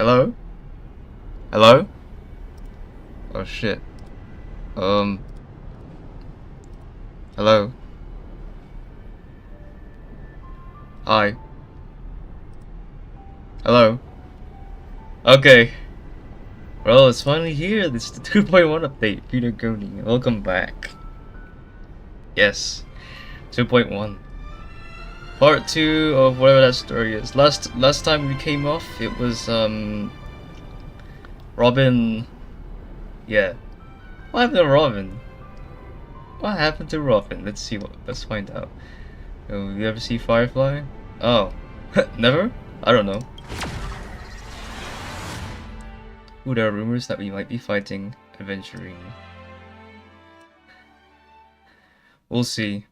Hello? Hello? Oh shit. Hello? Hi. Hello? Okay. Well, it's finally here. This is the 2.1 update. Penacony. Welcome back. Yes. 2.1. Part 2 of whatever that story is. Last time we came off, it was, Robin. Yeah. What happened to Robin? What happened to Robin? Let's find out. Oh, you ever see Firefly? Oh. Never? I don't know. Ooh, there are rumors that we might be fighting Aventurine. We'll see.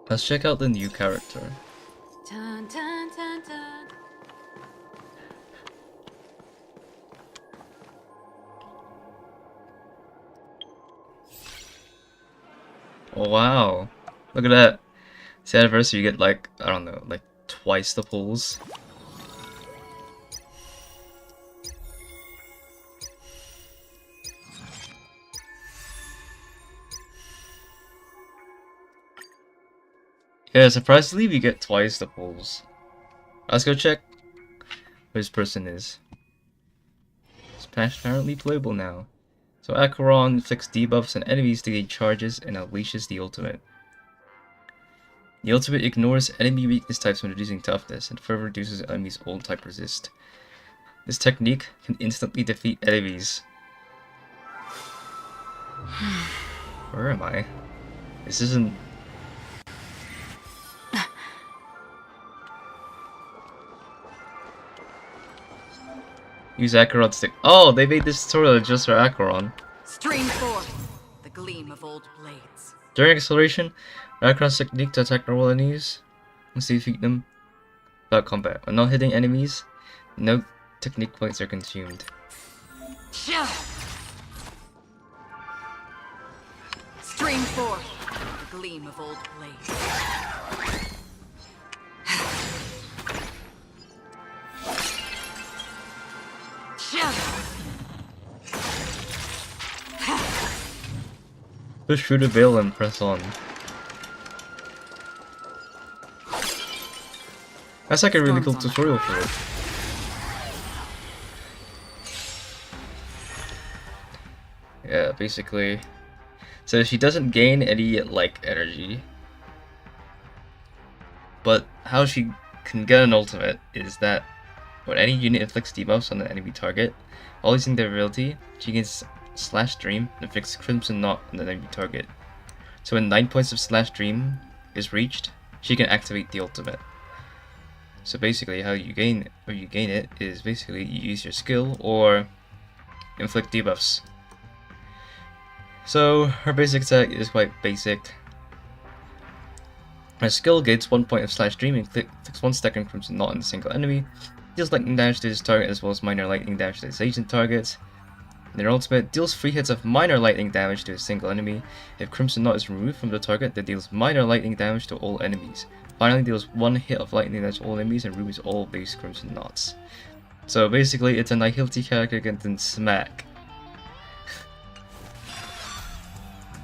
Let's check out the new character. Dun, dun, dun, dun. Oh wow. Look at that. It's the anniversary, you get like, I don't know, like twice the pulls. Yeah, surprisingly we get twice the pulls. Let's go check who this person is. It's apparently playable now. So Acheron inflicts debuffs on enemies to gain charges and unleashes the ultimate. The ultimate ignores enemy weakness types when reducing toughness and further reduces enemies' old type resist. This technique can instantly defeat enemies. Where am I? This isn't... Use Acheron stick. Oh, they made this tutorial just for Acheron. Stream forth the gleam of old blades. During acceleration, Acheron's technique to attack normal enemies once they defeat them without combat. When not hitting enemies, no technique points are consumed. Stream forth the gleam of old blades. Push through the veil and press on. That's like a really cool tutorial for it. Yeah, basically. So she doesn't gain any, like, energy. But how she can get an ultimate is that when any unit inflicts debuffs on an enemy target, while using their ability, she gains Slash Dream and inflicts Crimson Knot on the enemy target. So when 9 points of Slash Dream is reached, she can activate the ultimate. So basically how you gain it is basically you use your skill or inflict debuffs. So her basic attack is quite basic. Her skill gains 1 point of Slash Dream and inflicts 1 stack of Crimson Knot on a single enemy. Deals lightning damage to his target as well as minor lightning damage to his agent targets. Their ultimate deals 3 hits of minor lightning damage to a single enemy. If Crimson Knot is removed from the target, that deals minor lightning damage to all enemies. Finally deals 1 hit of lightning damage to all enemies and removes all base Crimson Knots. So basically it's a Nihility character against Smack.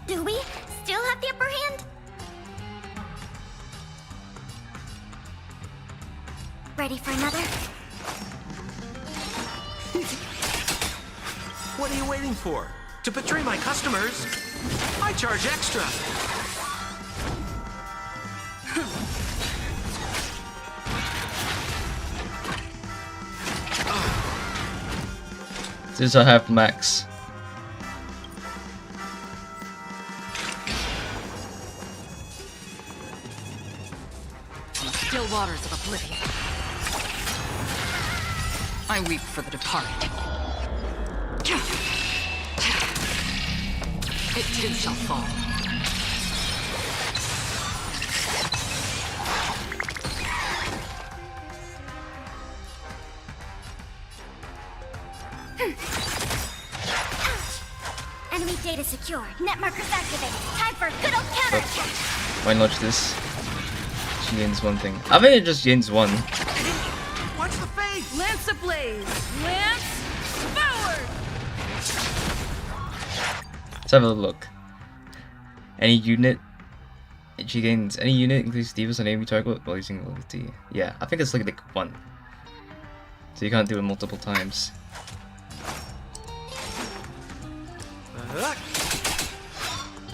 Do we still have the upper hand? Ready for another? What are you waiting for? To betray my customers? I charge extra. Since I have max. Still waters of oblivion. I weep for the departed. It too shall fall. Enemy Enemy data secure. Net markers activated. Time for a good old counterattack. Why launch this? She gains one thing. I think it just gains one. Watch the face! Lance ablaze! Lance forward! Let's have a look. Any unit. She gains any unit includes defense on enemy target while using ability. Yeah, I think it's like one. So you can't do it multiple times.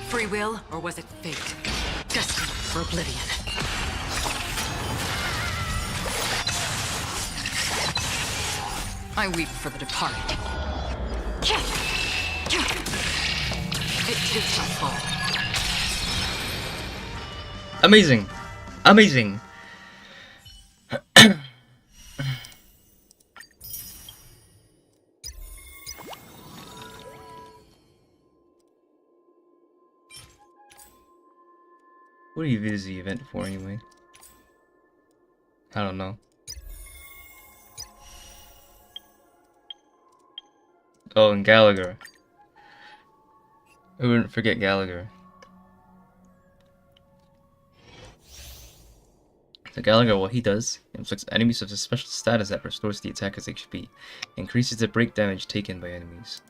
Free will, or was it fate? Destined for oblivion. I weep for the departed. It is my fault. Amazing! Amazing! What do you use the event for anyway? I don't know. Oh, and Gallagher. I wouldn't forget Gallagher. So Gallagher, what he does, inflicts enemies with a special status that restores the attacker's HP, increases the break damage taken by enemies.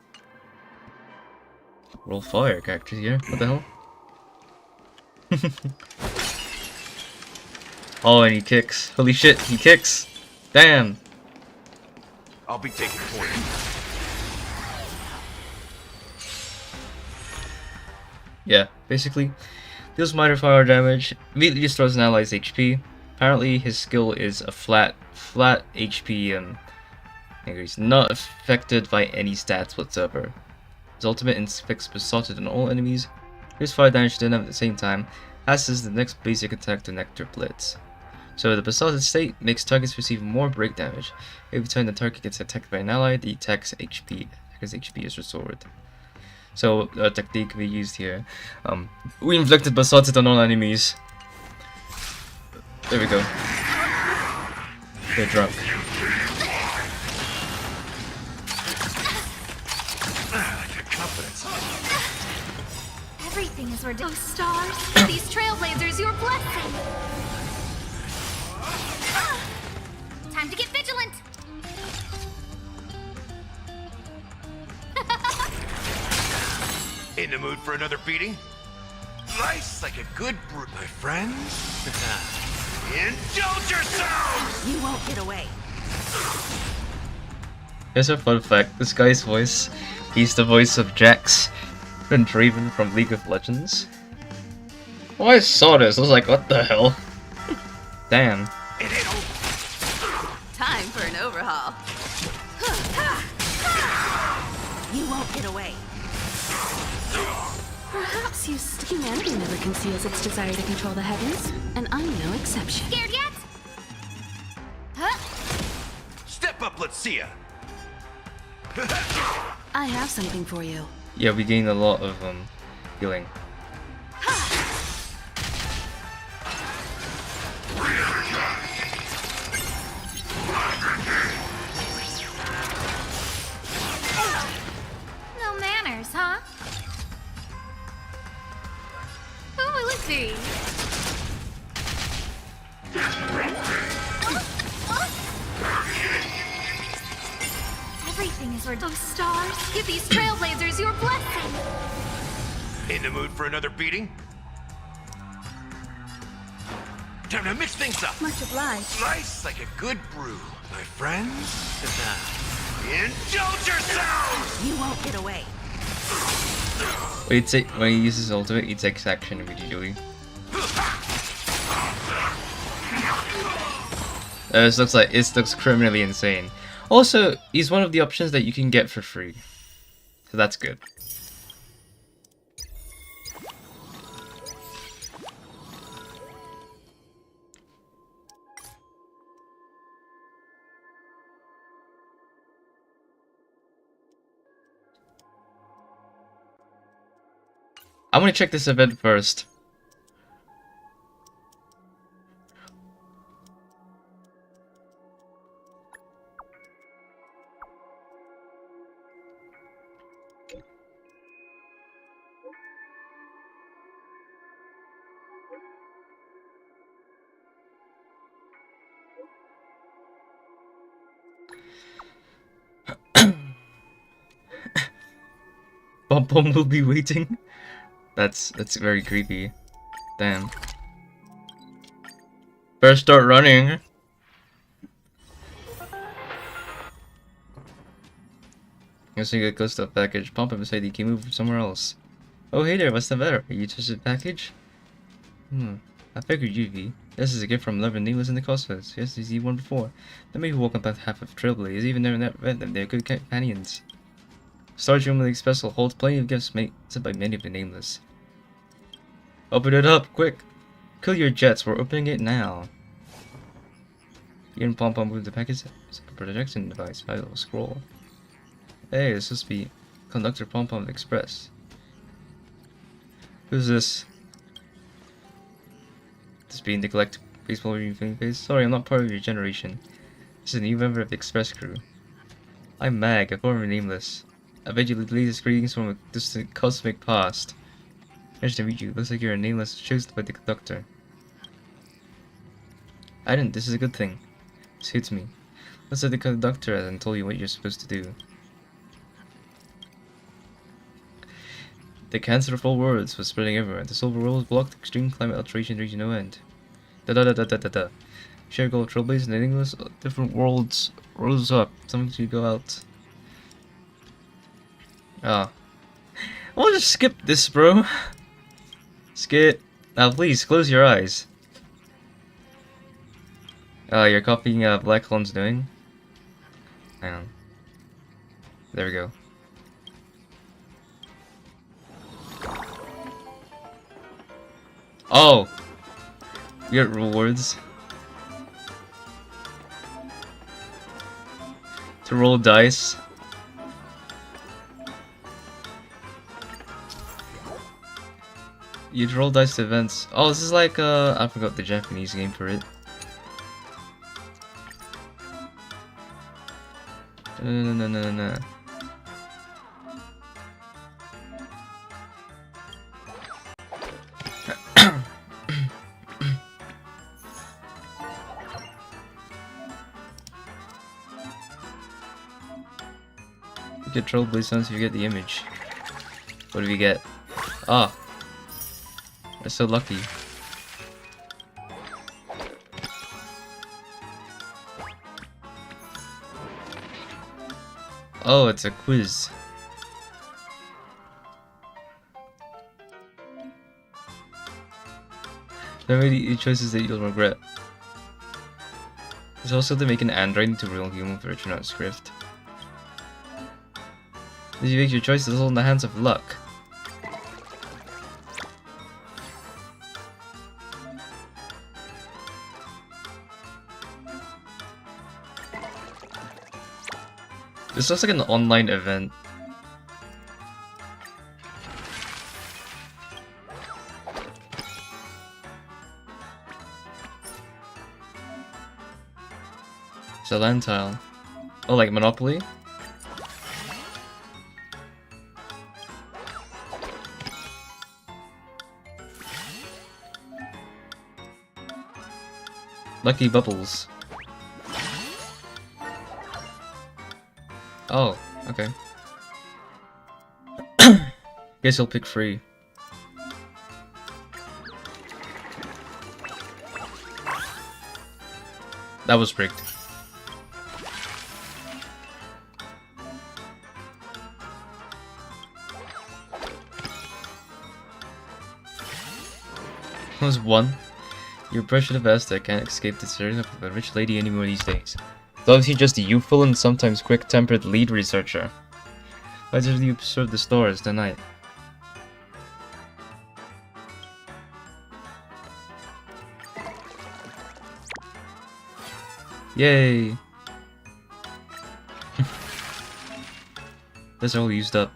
Roll fire characters here. What the hell? Oh, and he kicks. Holy shit, he kicks! Damn! I'll be taking point. Yeah, basically, deals minor fire damage, immediately restores an ally's HP. Apparently, his skill is a flat HP increase, not affected by any stats whatsoever. His ultimate inflicts Besotted on all enemies. Here's fire damage to them at the same time, as is the next basic attack, the Nectar Blitz. So the Besotted state makes targets receive more break damage. Every time the target gets attacked by an ally, the attacker's HP is restored. So a technique can be used here. We inflicted Besotted on all enemies. There we go. They're drunk. Confidence. Everything is where those stars. Give these trailblazers your blessing. Time to get vigilant. In the mood for another beating? Nice, like a good brew, my friends. Indulge yourselves! You won't get away. Here's a fun fact, this guy's voice, he's the voice of Jax and Draven from League of Legends. Oh, I saw this, I was like, what the hell? Damn. It ain't over. Time for an overhaul. You won't get away. Perhaps humanity never conceals its desire to control the heavens, and I'm no exception. Scared yet? Huh? Step up, let's see ya. I have something for you. Yeah, we gained a lot of healing. No manners, huh? Oh, let's see. Everything is where those stars. Give these trailblazers your blessing. In the mood for another beating? Time to mix things up. Much obliged. Nice, like a good brew, my friends. Indulge yourselves! You won't get away. When he uses ultimate, he takes action immediately. This looks criminally insane. Also, he's one of the options that you can get for free, so that's good. I'm gonna check this event first. Pom Pom will be waiting. That's very creepy. Damn. Better start running. Guess you get close to a package. Pom Pom said you can move somewhere else. Oh hey there, what's the matter? Are you touched the package? I figured you'd be. This is a gift from Lover Nameless in the Cosmos. Yes, you see one before. The men who walk about half of Trailblaze, even though not read them, they're good companions. Storage room with the special holds plenty of gifts made by many of the Nameless. Open it up, quick! Kill your jets, we're opening it now. You and Pom Pom move the package. It's a projection device, by a little scroll. Hey, this must be Conductor Pom Pom Express. Who's this? This being the Galactic Baseball Reviewing Phase? Sorry, I'm not part of your generation. This is a new member of the Express crew. I'm Mag, a former Nameless. I bet you the latest greetings from a distant cosmic past. Nice to meet you. Looks like you're a Nameless chosen by the Conductor. I didn't. This is a good thing. Suits me. Looks like the Conductor hasn't told you what you're supposed to do. The cancer of all worlds was spreading everywhere. The silver world was blocked. Extreme climate alteration reaching no end. Da. Share goal trailblaze in English. Different worlds rose up. Something to go out. Ah. I'll just skip this, bro. Skip. Now please, close your eyes. You're copying Black Clone's doing? Hang on. There we go. Oh! You get rewards. To roll dice. You'd roll dice to events. Oh, this is like I forgot the Japanese name for it. No. You get Trailblaze Suns if you get the image. What do we get? Ah. We're so lucky. Oh, it's a quiz. There may be choices that you'll regret. There's also to make an android into real human version of script. If you make your choice, it's all in the hands of luck. This looks like an online event. It's a land tile. Oh, like Monopoly? Lucky Bubbles. Oh, okay. Guess I'll pick free. That was rigged. That was one. You're pressure of us that can't escape the staring of a rich lady anymore these days. It's obviously just a youthful and sometimes quick-tempered lead researcher. Why did you observe the stars tonight? Yay! That's all used up.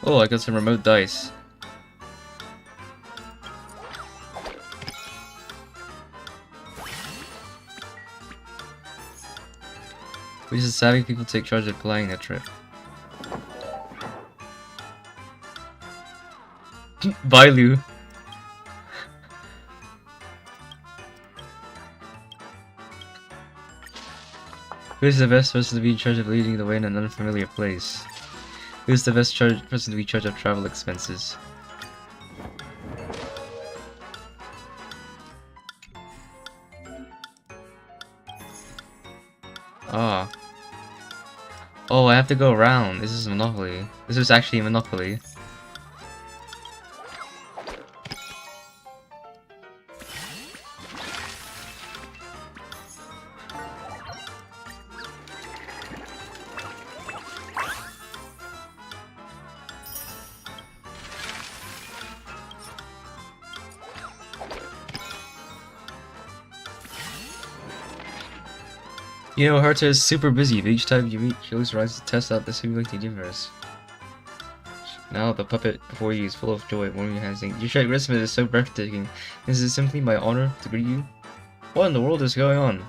Oh, I got some remote dice. Which is savvy people take charge of planning a trip. Bailu. Who's the best person to be in charge of leading the way in an unfamiliar place? Who's the best person to be in charge of travel expenses? Ah. Oh, I have to go around. This is Monopoly. This is actually Monopoly. You know, Herta is super busy, but each time you meet, she always tries to test out the simulated universe. Now the puppet before you is full of joy, warming your hands saying, "Your shared Christmas is so breathtaking. Is it simply my honor to greet you? What in the world is going on?"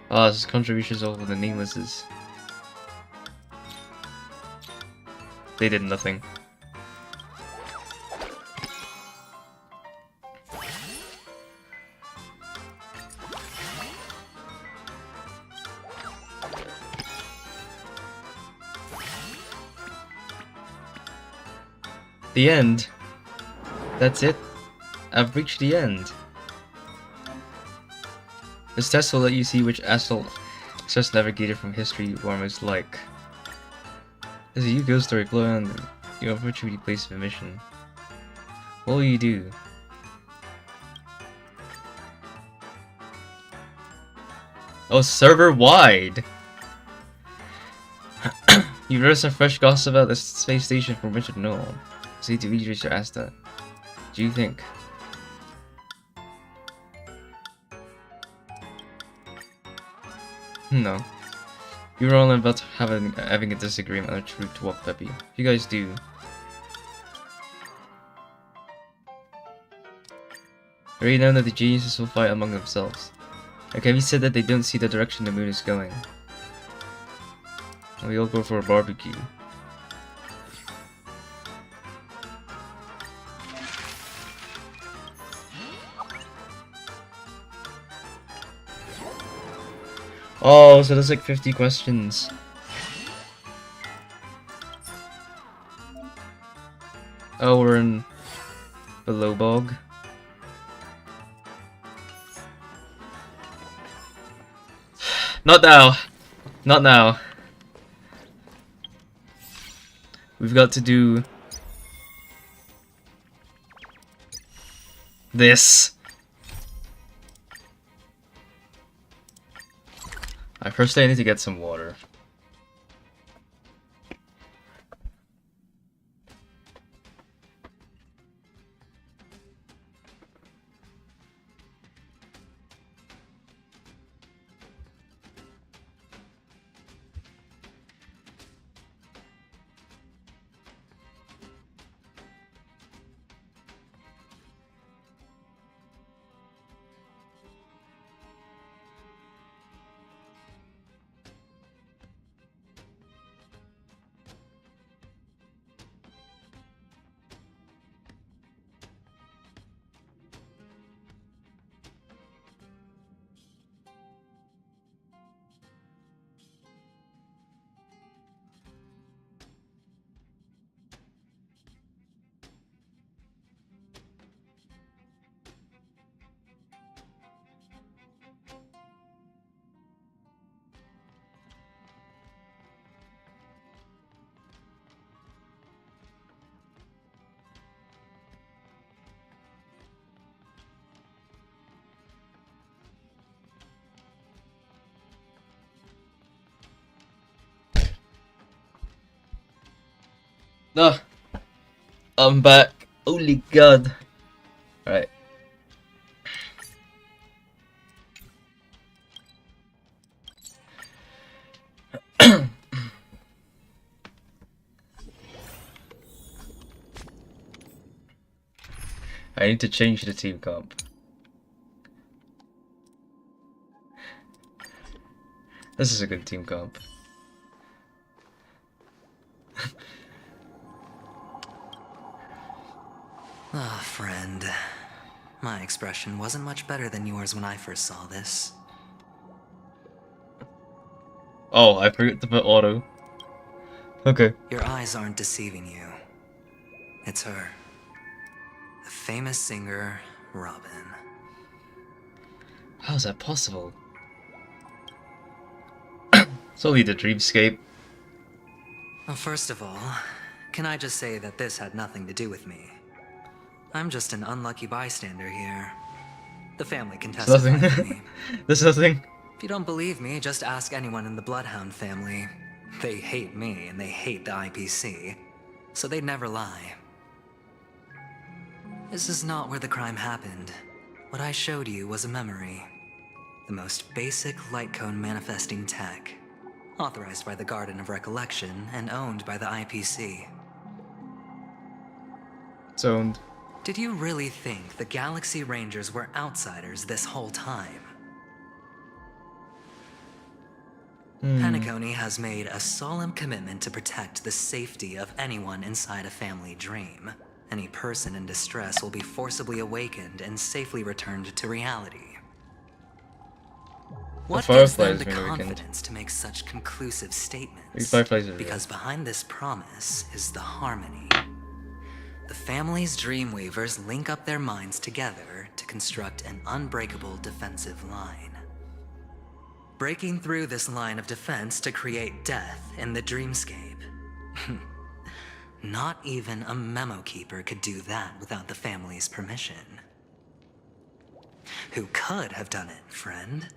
Ah, this is contributions over the namelesses. They did nothing. The end. That's it. I've reached the end. This test will let you see which astral success navigator from history you are most like. As a Yu-Gi-Oh story flow on, you unfortunately place of a mission. What will you do? Oh, server wide! You've heard some fresh gossip about the space station from Richard Noel. So you need to research or ask that. What do you think? No. You were all about having a disagreement on which route to walk, Peppy. If you guys do. Already known that the geniuses will fight among themselves. Okay, we said that they don't see the direction the moon is going. And we all go for a barbecue. Oh, so there's like 50 questions. Oh, we're in Below Bog. Not now. Not now. We've got to do this. First I need to get some water. No, I'm back. Holy god. Alright. I need to change the team comp. This is a good team comp. Ah, friend. My expression wasn't much better than yours when I first saw this. Oh, I forgot to put auto. Okay. Your eyes aren't deceiving you. It's her. The famous singer, Robin. How is that possible? It's only the dreamscape. Well, first of all, can I just say that this had nothing to do with me? I'm just an unlucky bystander here. The family can There's testify for me. nothing. There's nothing. If you don't believe me, just ask anyone in the Bloodhound family. They hate me and they hate the IPC, so they'd never lie. This is not where the crime happened. What I showed you was a memory. The most basic light cone manifesting tech. Authorized by the Garden of Recollection and owned by the IPC. It's owned. Did you really think the Galaxy Rangers were outsiders this whole time? Penacony has made a solemn commitment to protect the safety of anyone inside a family dream. Any person in distress will be forcibly awakened and safely returned to reality. What gives them the confidence to make such conclusive statements? Because behind this promise is the harmony. The family's Dreamweavers link up their minds together to construct an unbreakable defensive line. Breaking through this line of defense to create death in the dreamscape. Not even a memo keeper could do that without the family's permission. Who could have done it, friend?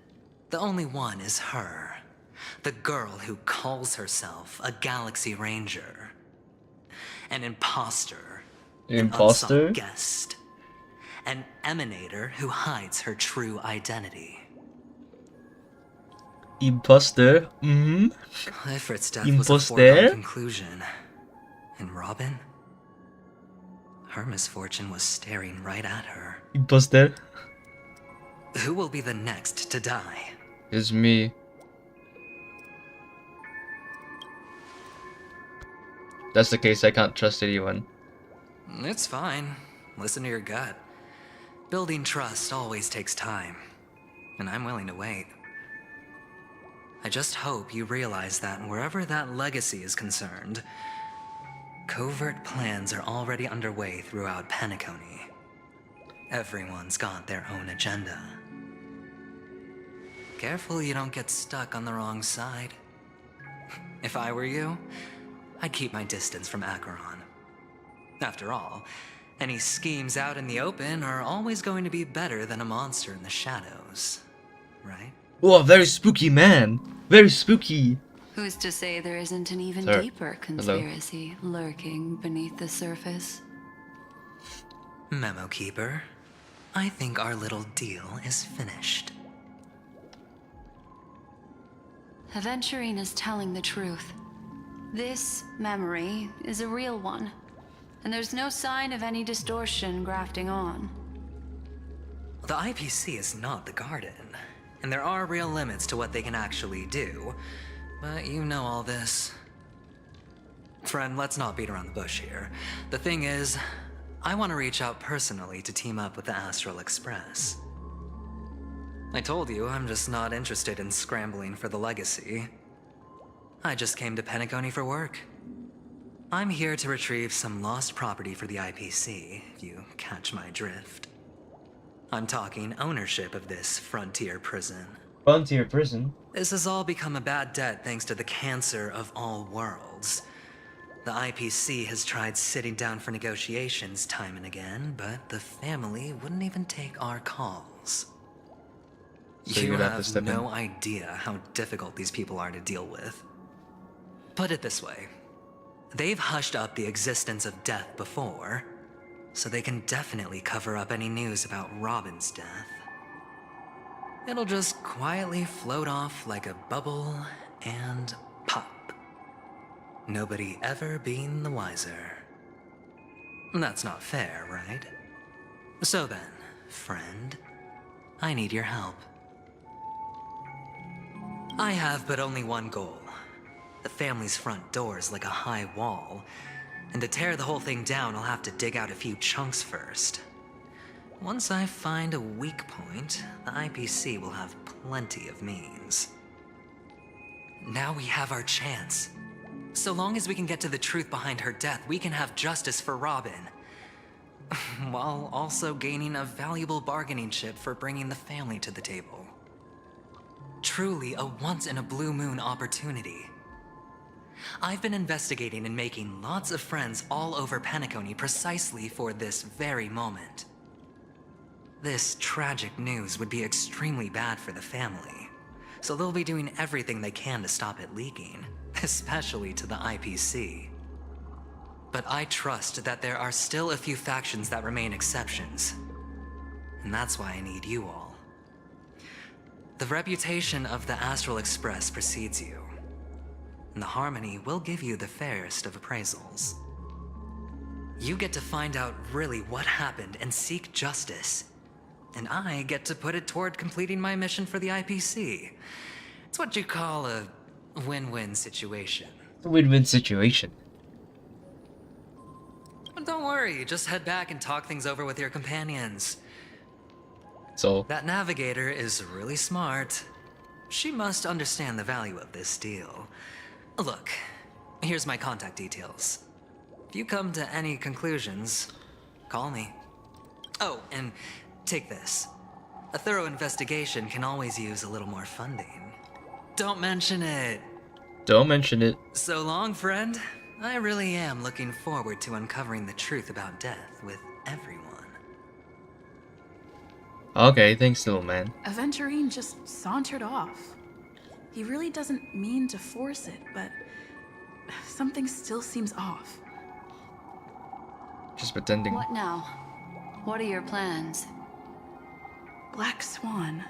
The only one is her. The girl who calls herself a Galaxy Ranger. An imposter. Imposter? An unsought guest. An emanator who hides her true identity. Imposter? Mm-hmm. Ifrit's death was a foregone conclusion. And Robin? Her misfortune was staring right at her. Imposter? Who will be the next to die? It's me. That's the case, I can't trust anyone. It's fine. Listen to your gut. Building trust always takes time. And I'm willing to wait. I just hope you realize that wherever that legacy is concerned, covert plans are already underway throughout Penacony. Everyone's got their own agenda. Careful you don't get stuck on the wrong side. If I were you, I'd keep my distance from Acheron. After all, any schemes out in the open are always going to be better than a monster in the shadows, right? Oh, very spooky man. Very spooky. Who's to say there isn't an even Sir. deeper conspiracy lurking beneath the surface? Memo Keeper, I think our little deal is finished. Aventurine is telling the truth. This memory is a real one, and there's no sign of any distortion grafting on. The IPC is not the Garden, and there are real limits to what they can actually do, but you know all this. Friend, let's not beat around the bush here. The thing is, I want to reach out personally to team up with the Astral Express. I told you I'm just not interested in scrambling for the legacy. I just came to Penacony for work. I'm here to retrieve some lost property for the IPC, if you catch my drift. I'm talking ownership of this frontier prison. Frontier prison? This has all become a bad debt thanks to the cancer of all worlds. The IPC has tried sitting down for negotiations time and again, but the family wouldn't even take our calls. So you you'd have to have step no in. idea how difficult these people are to deal with. Put it this way. They've hushed up the existence of death before, so they can definitely cover up any news about Robin's death. It'll just quietly float off like a bubble and pop. Nobody ever being the wiser. That's not fair, right? So then, friend, I need your help. I have but only one goal. The family's front door is like a high wall, and to tear the whole thing down, I'll have to dig out a few chunks first. Once I find a weak point, the IPC will have plenty of means. Now we have our chance. So long as we can get to the truth behind her death, we can have justice for Robin. While also gaining a valuable bargaining chip for bringing the family to the table. Truly a once-in-a-blue-moon opportunity. I've been investigating and making lots of friends all over Penacony precisely for this very moment. This tragic news would be extremely bad for the family, so they'll be doing everything they can to stop it leaking, especially to the IPC. But I trust that there are still a few factions that remain exceptions, and that's why I need you all. The reputation of the Astral Express precedes you, and the Harmony will give you the fairest of appraisals. You get to find out really what happened and seek justice, and I get to put it toward completing my mission for the IPC. It's what you call a win-win situation. Win-win situation. But don't worry, just head back and talk things over with your companions. So, That navigator is really smart. She must understand the value of this deal. Look, here's my contact details. If you come to any conclusions, call me. Oh, and take this. A thorough investigation can always use a little more funding. Don't mention it. don't mention it. So long, friend. I really am looking forward to uncovering the truth about death with everyone. Okay, thanks, little man. Aventurine just sauntered off. He really doesn't mean to force it, but something still seems off. Just pretending. What now? What are your plans? Black Swan.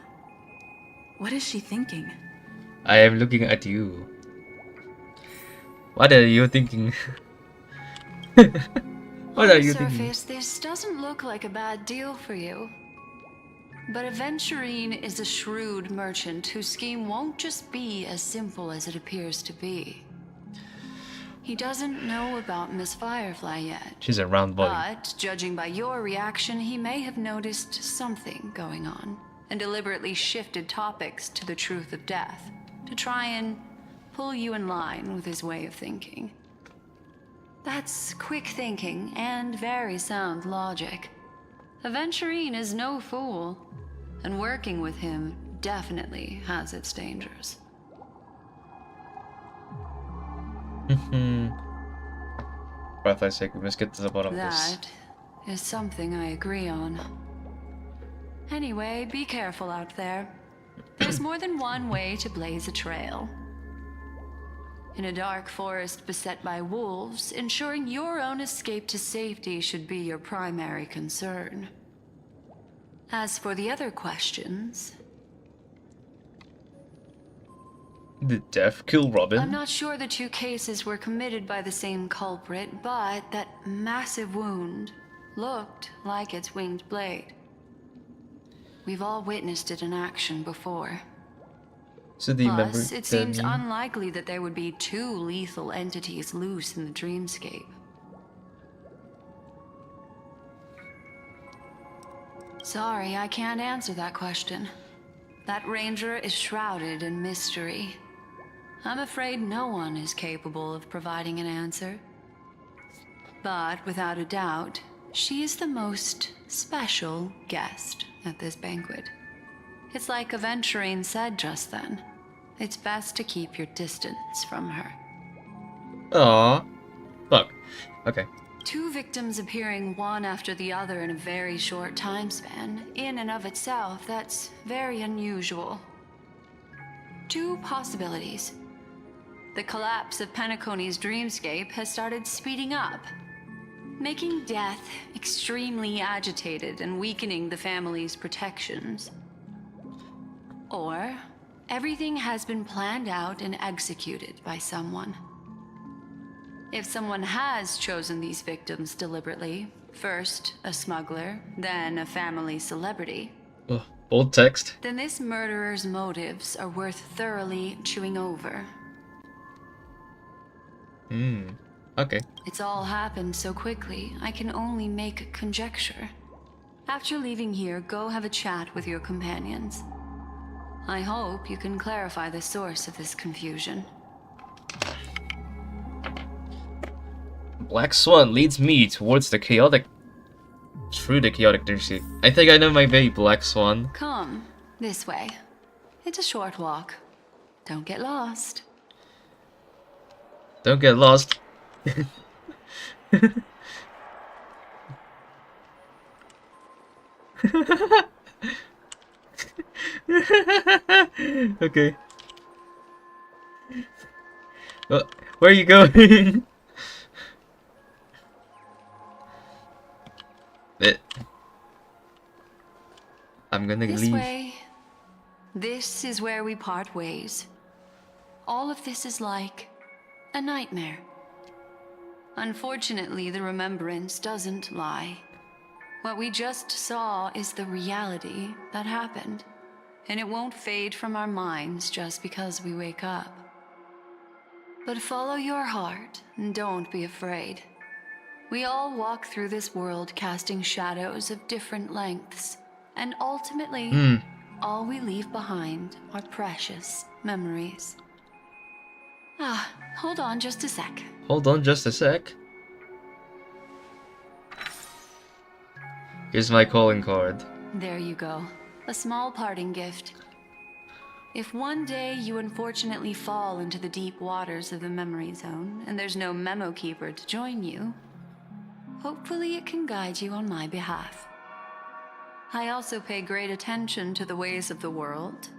What is she thinking? I am looking at you. What are you thinking? What are you On the thinking? surface, this doesn't look like a bad deal for you. But Aventurine is a shrewd merchant whose scheme won't just be as simple as it appears to be. He doesn't know about Miss Firefly yet. She's a round body. But, judging by your reaction, he may have noticed something going on and deliberately shifted topics to the truth of death to try and pull you in line with his way of thinking. That's quick thinking and very sound logic. Aventurine is no fool, and working with him definitely has its dangers. For Firefly's sake, we must get to the bottom of this. That is something I agree on. Anyway, be careful out there. There's more than one way to blaze a trail. In a dark forest beset by wolves, ensuring your own escape to safety should be your primary concern. As for the other questions, Did Death kill Robin? I'm not sure the two cases were committed by the same culprit, but that massive wound looked like its winged blade. We've all witnessed it in action before. So do you remember Plus, it the seems meme? unlikely that there would be two lethal entities loose in the dreamscape. Sorry, I can't answer that question. That ranger is shrouded in mystery. I'm afraid no one is capable of providing an answer. But without a doubt, she is the most special guest at this banquet. It's like Aventurine said just then. It's best to keep your distance from her. Aww. Fuck. Okay. Two victims appearing one after the other in a very short time span, in and of itself, that's very unusual. Two possibilities. The collapse of Penacony's dreamscape has started speeding up, making death extremely agitated and weakening the family's protections. Or everything has been planned out and executed by someone. If someone has chosen these victims deliberately, First a smuggler, then a family celebrity. Oh, bold text. Then this murderer's motives are worth thoroughly chewing over. Okay. It's all happened so quickly, I can only make conjecture. After leaving here, go have a chat with your companions. I hope you can clarify the source of this confusion. Black Swan leads me towards the chaotic... through the chaotic dreamscape. I think I know my baby Black Swan. Come, this way. It's a short walk. Don't get lost. Don't get lost. Okay. Where are you going? I'm gonna This leave. way. This is where we part ways. All of this is like a nightmare. Unfortunately, the remembrance doesn't lie. What we just saw is the reality that happened, and it won't fade from our minds just because we wake up. But follow your heart and don't be afraid. We all walk through this world casting shadows of different lengths, and ultimately, all we leave behind are precious memories. Hold on just a sec. Hold on just a sec. Here's my calling card. There you go. A small parting gift. If one day you unfortunately fall into the deep waters of the memory zone and there's no memo keeper to join you, hopefully it can guide you on my behalf. I also pay great attention to the ways of the world.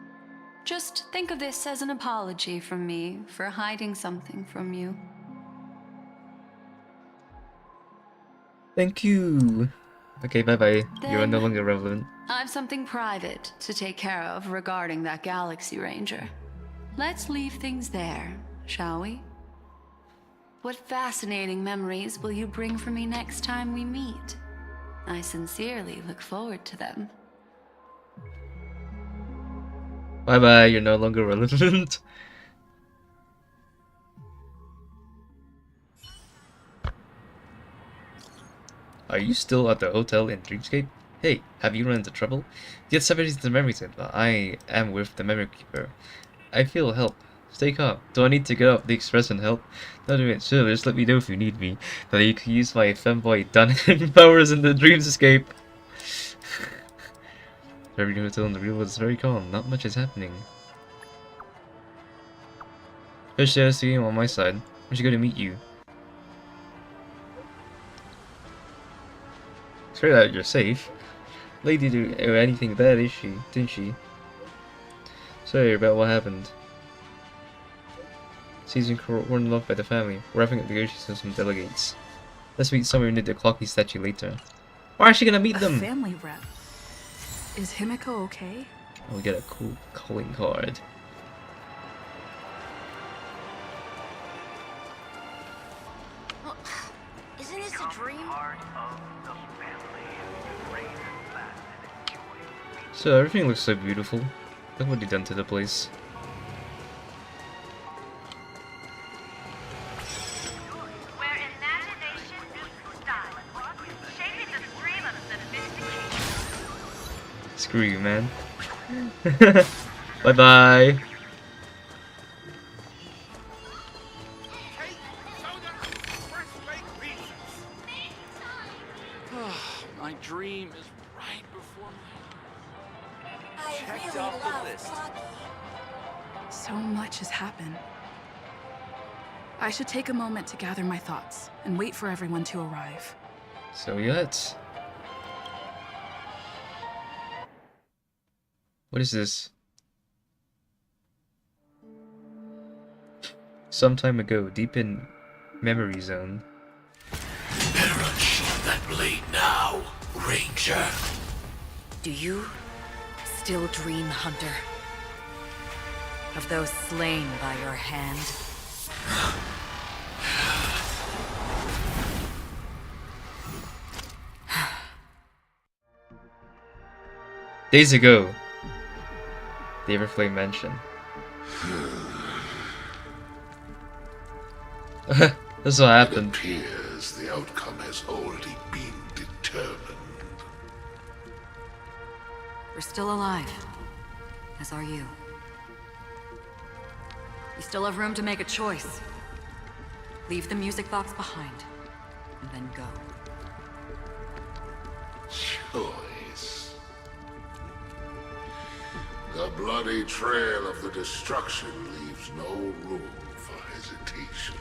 Just think of this as an apology from me for hiding something from you. Thank you. Okay, bye-bye. You're Then- no longer relevant. I've something private to take care of regarding that Galaxy Ranger. Let's leave things there, shall we? What fascinating memories will you bring for me next time we meet? I sincerely look forward to them. Bye-bye, you're no longer relevant. Are you still at the hotel in Dreamscape? Hey, have you run into trouble? Get separated to the memory center. I am with the memory keeper. I feel help. Stay calm. Do I need to get off the express and help? Not doing it. Sure, just let me know if you need me. That you can use my femboy Duncan powers in the Dreamscape. Every hotel in the real world is very calm. Not much is happening. Fish there, see him on my side. I should go to meet you. It's great that you're safe. Lady didn't do anything bad, is she? Didn't she? Sorry about what happened. Season warned off by the family. We're wrapping up negotiations with some delegates. Let's meet somewhere near the Clocky statue later. Why is she gonna meet A them? family rep. Is Himiko okay? We'll get a cool calling card. Isn't this a dream? So everything looks so beautiful. Look what they done to the place. Where imagination meets style, shaping the stream of sophistication. Screw you, man. Bye bye. My dream is right before my I Checked really off the love list. Clocky. So much has happened. I should take a moment to gather my thoughts and wait for everyone to arrive. So yet. What is this? Some time ago, deep in memory zone. Better unsheath that blade now, Ranger. Do you still dream, Hunter? Of those slain by your hand? Days ago, the Everflame mentioned. This is what happened. It appears the outcome has already been determined. We're still alive, as are you. You still have room to make a choice. Leave the music box behind, and then go. Choice. The bloody trail of the destruction leaves no room for hesitation.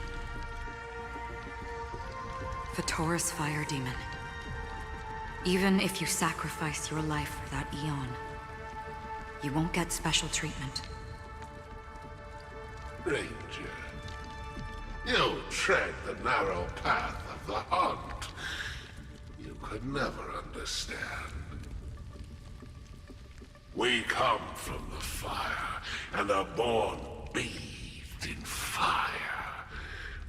Vatora's fire demon. Even if you sacrifice your life for that eon, you won't get special treatment. Ranger, you tread the narrow path of the hunt. You could never understand. We come from the fire, and are born bathed in fire.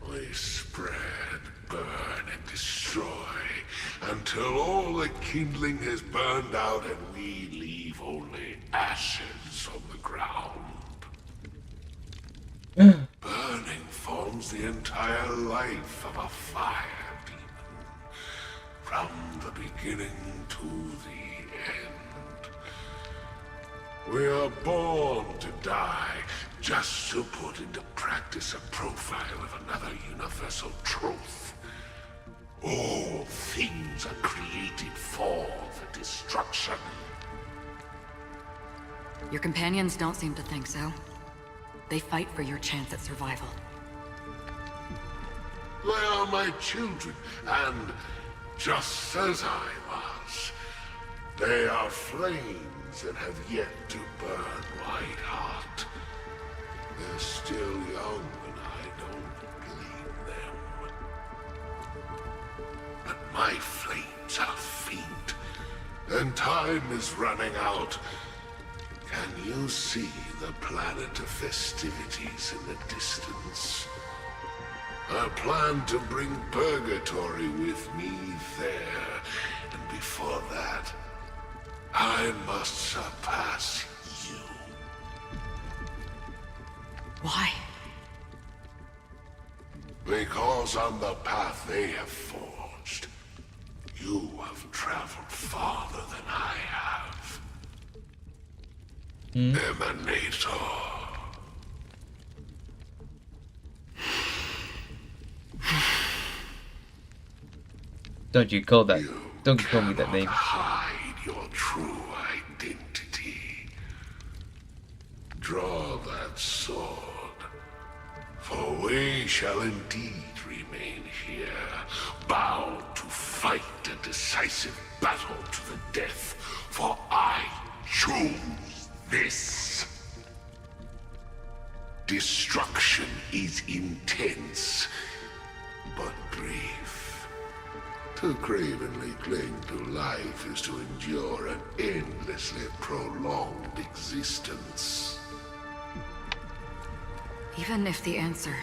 We spread, burn, and destroy, until all the kindling has burned out and we leave only ashes on the ground. Burning forms the entire life of a fire demon, from the beginning to the end. We are born to die, just to put into practice a profile of another universal truth. All things are created for the destruction. Your companions don't seem to think so. They fight for your chance at survival. They are my children, and just as I was, they are flames that have yet to burn white hot. They're still young, and I don't blame them. But my flames are faint, and time is running out. Can you see the planet of festivities in the distance? I plan to bring Purgatory with me there, and before that, I must surpass you. Why? Because on the path they have forged, you have traveled farther than I have. Emanator. Don't you call that? Don't call me that name. Hide your true identity. Draw that sword, for we shall indeed remain here, bound to fight a decisive battle to the death, for I choose this. Destruction is intense, but brief. To cravenly cling to life is to endure an endlessly prolonged existence. Even if the answer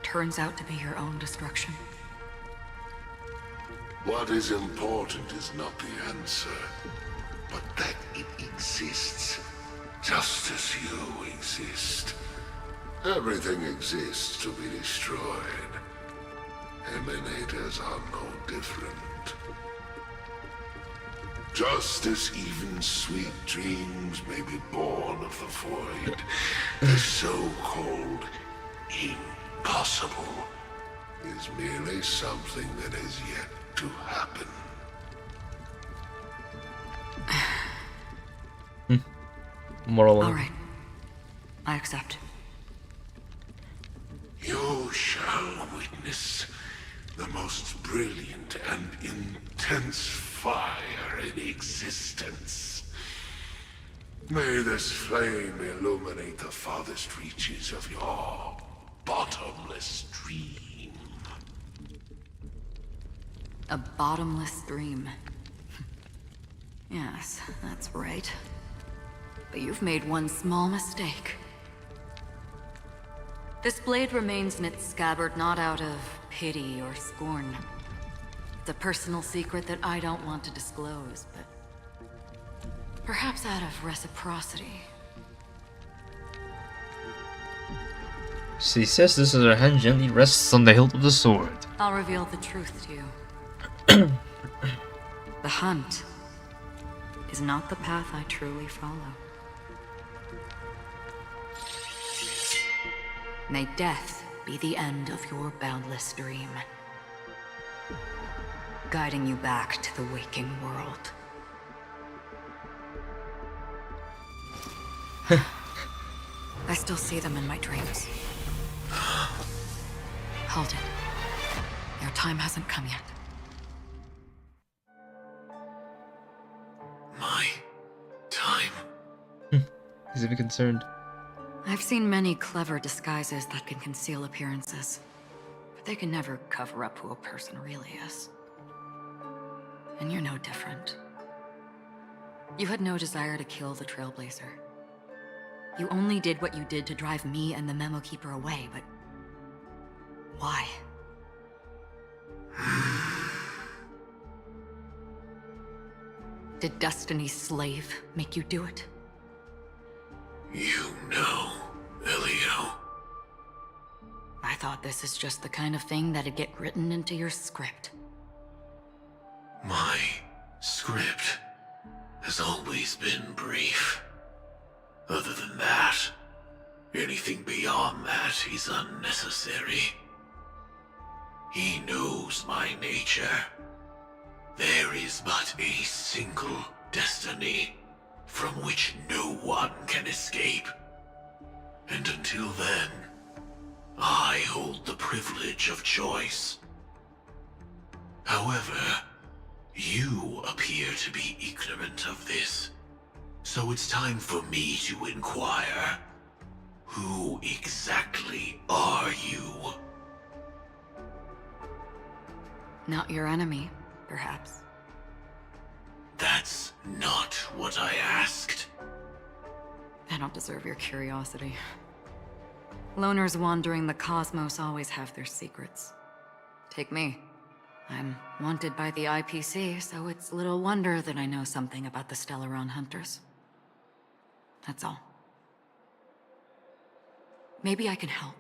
turns out to be your own destruction. What is important is not the answer, but that it exists, just as you exist. Everything exists to be destroyed. Emanators are no different. Just as even sweet dreams may be born of the void, the so-called impossible is merely something that has yet to happen. Moral. All right. I accept. You shall witness the most brilliant and intense fire in existence. May this flame illuminate the farthest reaches of your bottomless dream. A bottomless dream. Yes, that's right. But you've made one small mistake. This blade remains in its scabbard not out of pity or scorn. It's a personal secret that I don't want to disclose, but Perhaps out of reciprocity. She says this as her hand gently rests on the hilt of the sword. I'll reveal the truth to you. The hunt is not the path I truly follow. May death be the end of your boundless dream, guiding you back to the waking world. I still see them in my dreams. Hold it. Your time hasn't come yet. My time? He's even concerned. I've seen many clever disguises that can conceal appearances, but they can never cover up who a person really is. And you're no different. You had no desire to kill the Trailblazer. You only did what you did to drive me and the Memo Keeper away, but why? Did Destiny's slave make you do it? You know, Elio. I thought this is just the kind of thing that'd get written into your script. My script has always been brief. Other than that, anything beyond that is unnecessary. He knows my nature. There is but a single destiny from which no one can escape. And until then, I hold the privilege of choice. However, you appear to be ignorant of this, so it's time for me to inquire. Who exactly are you? Not your enemy, perhaps. That's not what I asked. I don't deserve your curiosity. Loners wandering the cosmos always have their secrets. Take me. I'm wanted by the IPC, so it's little wonder that I know something about the Stellaron Hunters. That's all. Maybe I can help.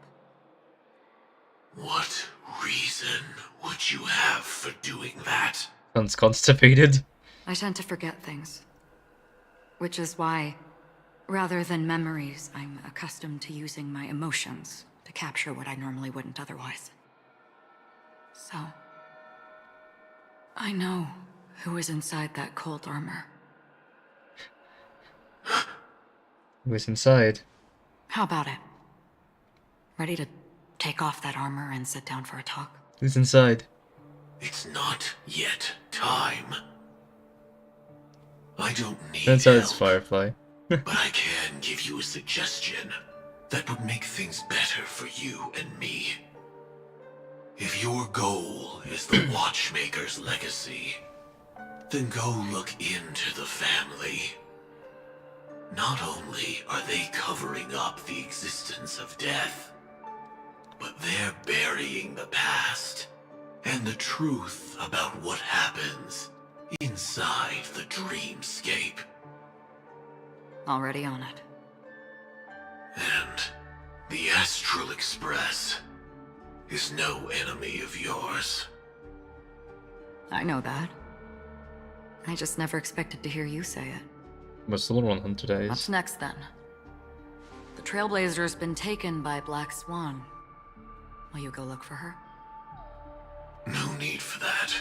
What reason would you have for doing that? Sounds constipated. I tend to forget things. Which is why, rather than memories, I'm accustomed to using my emotions to capture what I normally wouldn't otherwise. So, I know who is inside that cold armor. Who's inside? How about it? Ready to take off that armor and sit down for a talk? Who's inside? It's not yet time. I don't need Turns out help, it's Firefly. but I can give you a suggestion that would make things better for you and me. If your goal is the Watchmaker's legacy, then go look into the family. Not only are they covering up the existence of death, but they're burying the past and the truth about what happens inside the dreamscape. Already on it. And the Astral Express is no enemy of yours. I know that. I just never expected to hear you say it. What's the little one hunter days? What's next then? The Trailblazer's been taken by Black Swan. Will you go look for her? No need for that.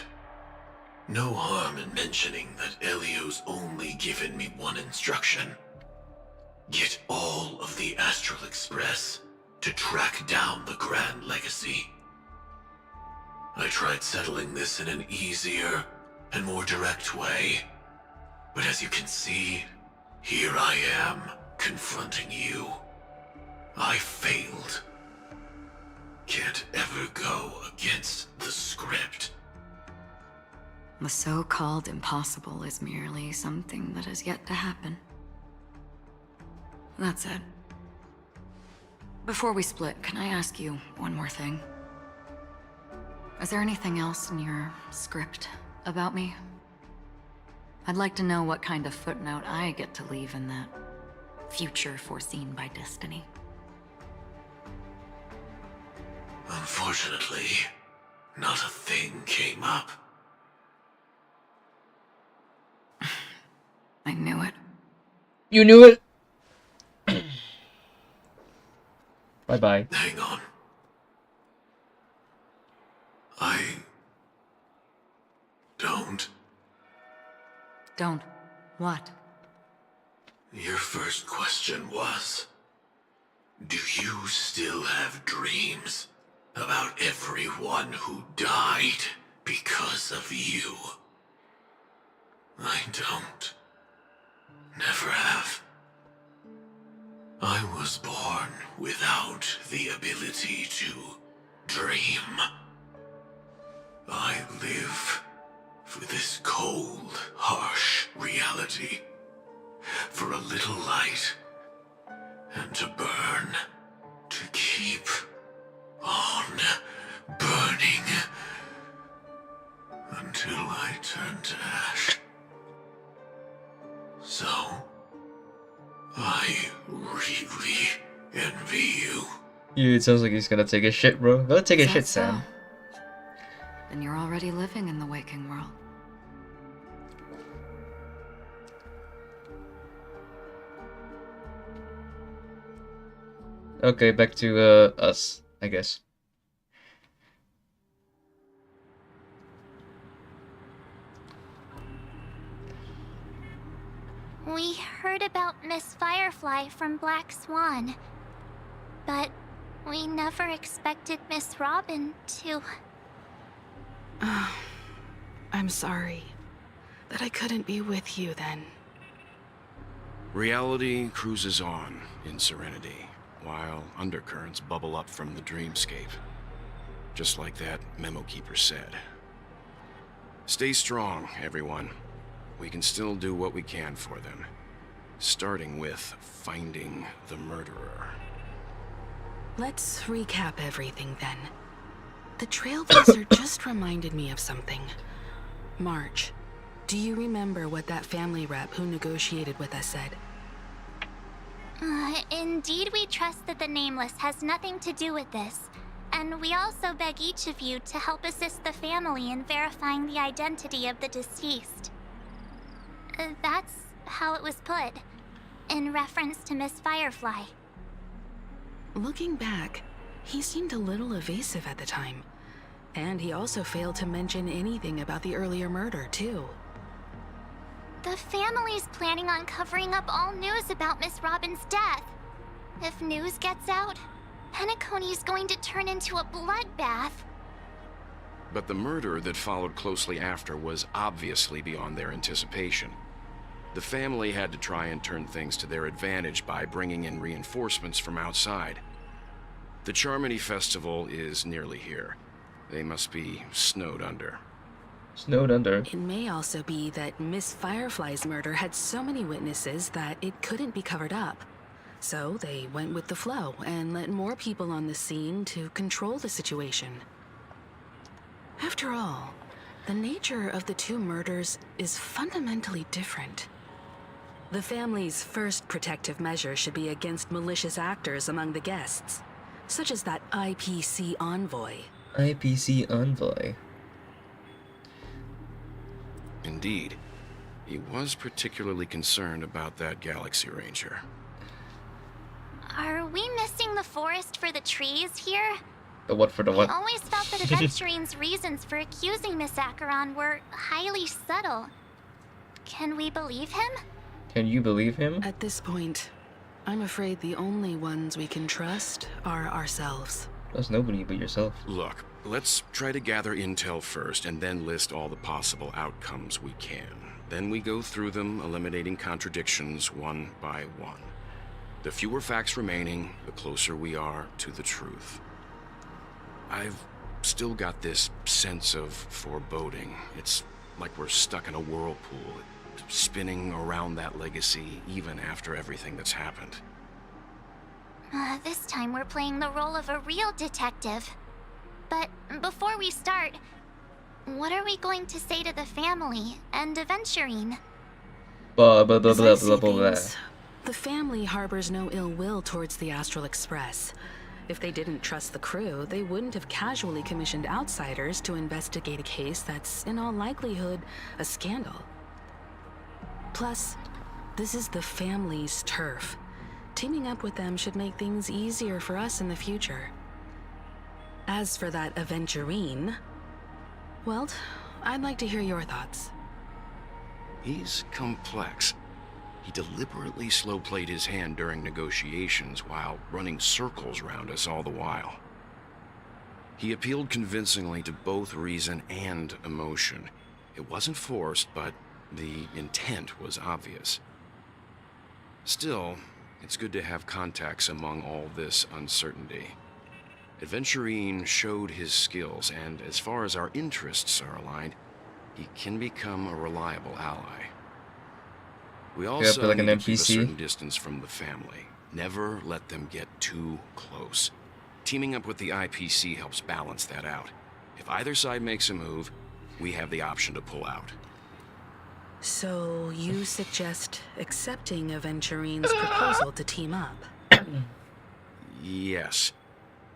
No harm in mentioning that Elio's only given me one instruction. Get all of the Astral Express to track down the Grand Legacy. I tried settling this in an easier and more direct way, but as you can see, here I am, confronting you. I failed. Can't ever go against the script. The so-called impossible is merely something that has yet to happen. That's it. Before we split, can I ask you one more thing? Is there anything else in your script about me? I'd like to know what kind of footnote I get to leave in that future foreseen by destiny. Unfortunately, not a thing came up. I knew it. You knew it! Bye-bye. Hang on. I don't. Don't. What? Your first question was, do you still have dreams about everyone who died because of you? I don't. Never have. I was born without the ability to dream. I live for this cold, harsh reality. For a little light, and to burn, to keep on burning, until I turn to ash. So, I really envy you. Yeah, it sounds like he's gonna take a shit, bro. Go take a Is that shit, so? Sam. Then you're already living in the waking world. Okay, back to us, I guess. We heard about Miss Firefly from Black Swan, but we never expected Miss Robin to... I'm sorry that I couldn't be with you then. Reality cruises on in serenity, while undercurrents bubble up from the dreamscape. Just like that memo keeper said. Stay strong, everyone. We can still do what we can for them. Starting with finding the murderer. Let's recap everything then. The Trailblazer just reminded me of something. March, do you remember what that family rep who negotiated with us said? Indeed, we trust that the Nameless has nothing to do with this. And we also beg each of you to help assist the family in verifying the identity of the deceased. That's how it was put, in reference to Miss Firefly. Looking back, he seemed a little evasive at the time. And he also failed to mention anything about the earlier murder, too. The family's planning on covering up all news about Miss Robin's death. If news gets out, Penacony's going to turn into a bloodbath. But the murder that followed closely after was obviously beyond their anticipation. The family had to try and turn things to their advantage by bringing in reinforcements from outside. The Charmony Festival is nearly here. They must be snowed under. Snowed under. It may also be that Miss Firefly's murder had so many witnesses that it couldn't be covered up. So they went with the flow and let more people on the scene to control the situation. After all, the nature of the two murders is fundamentally different. The family's first protective measure should be against malicious actors among the guests, such as that IPC envoy. IPC envoy. Indeed. He was particularly concerned about that Galaxy Ranger. Are we missing the forest for the trees here? The what for the what? I always felt that Aventurine's reasons for accusing Miss Acheron were highly subtle. Can we believe him? Can you believe him? At this point, I'm afraid the only ones we can trust are ourselves. There's nobody but yourself. Look, let's try to gather intel first and then list all the possible outcomes we can. Then we go through them, eliminating contradictions one by one. The fewer facts remaining, the closer we are to the truth. I've still got this sense of foreboding. It's like we're stuck in a whirlpool, spinning around that legacy even after everything that's happened. This time we're playing the role of a real detective. But before we start, what are we going to say to the family and Aventurine? Blah blah blah As I blah see blah blah blah. things, the family harbors no ill will towards the Astral Express. If they didn't trust the crew, they wouldn't have casually commissioned outsiders to investigate a case that's, in all likelihood, a scandal. Plus, this is the family's turf. Teaming up with them should make things easier for us in the future. As for that Aventurine, well, I'd like to hear your thoughts. He's complex. He deliberately slow-played his hand during negotiations while running circles around us all the while. He appealed convincingly to both reason and emotion. It wasn't forced, but the intent was obvious. Still, it's good to have contacts among all this uncertainty. Aventurine showed his skills, and as far as our interests are aligned, he can become a reliable ally. We also like an need to keep a NPC. certain distance from the family. Never let them get too close. Teaming up with the IPC helps balance that out. If either side makes a move, we have the option to pull out. So, you suggest accepting Aventurine's proposal to team up? Yes.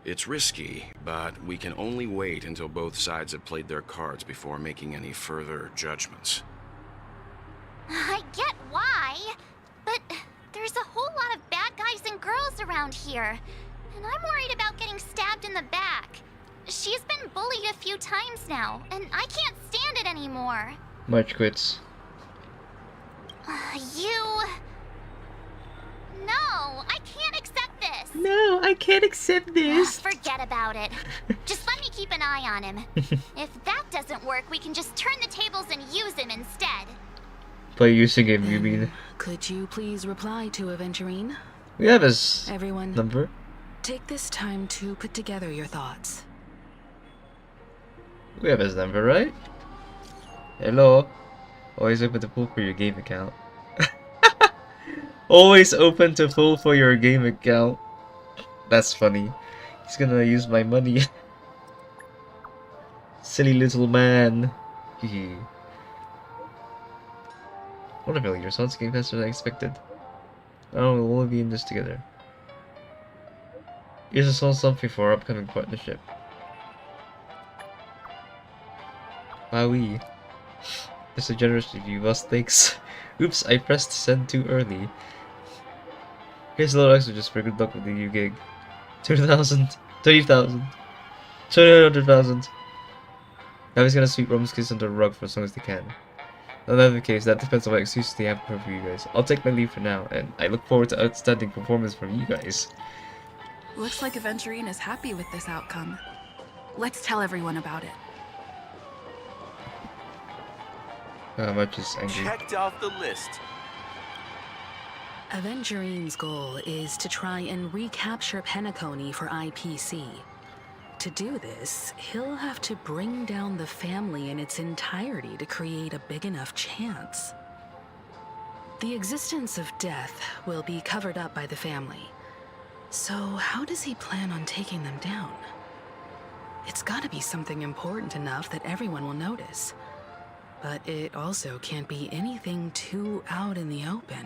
It's risky, but we can only wait until both sides have played their cards before making any further judgments. I get why, but there's a whole lot of bad guys and girls around here, and I'm worried about getting stabbed in the back. She's been bullied a few times now, and I can't stand it anymore. March quits. No, I can't accept this. No, I can't accept this. Forget about it. Just let me keep an eye on him. If that doesn't work, we can just turn the tables and use him instead. By using him, you mean? Could you please reply to Aventurine? We have his Everyone, number. take this time to put together your thoughts. We have his number, right? Hello. Always open to pull for your game account. Always open to pull for your game account. That's funny. He's gonna use my money. Silly little man. Hehe. Wonderful, your son's game faster than I expected. Oh, we'll only be in this together. Here's a small something for our upcoming partnership. Wowie. That's a generous review, boss. Thanks. Oops, I pressed send too early. Here's a little extra just for good luck with the new gig. 2,000, 30,000, 200,000. Now he's gonna sweep Rome's kids under the rug for as long as they can. In either case, that depends on what excuses they have for you guys. I'll take my leave for now, and I look forward to outstanding performance from you guys. Looks like Aventurine is happy with this outcome. Let's tell everyone about it. How much is angry? Checked off the list. Aventurine's goal is to try and recapture Penacony for IPC. To do this, he'll have to bring down the family in its entirety to create a big enough chance. The existence of death will be covered up by the family. So how does he plan on taking them down? It's gotta be something important enough that everyone will notice. But it also can't be anything too out in the open.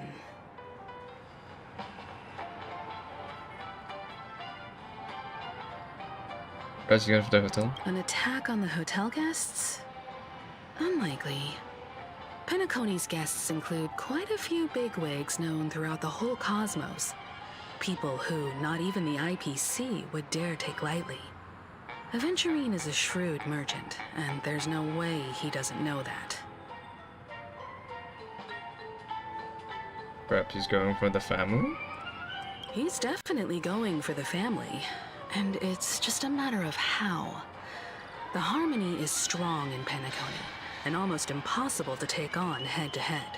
Guys, you going for the hotel? An attack on the hotel guests? Unlikely. Penacony's guests include quite a few bigwigs known throughout the whole cosmos. People who not even the IPC would dare take lightly. Aventurine is a shrewd merchant, and there's no way he doesn't know that. Perhaps he's going for the family? He's definitely going for the family, and it's just a matter of how. The harmony is strong in Penacony, and almost impossible to take on head-to-head.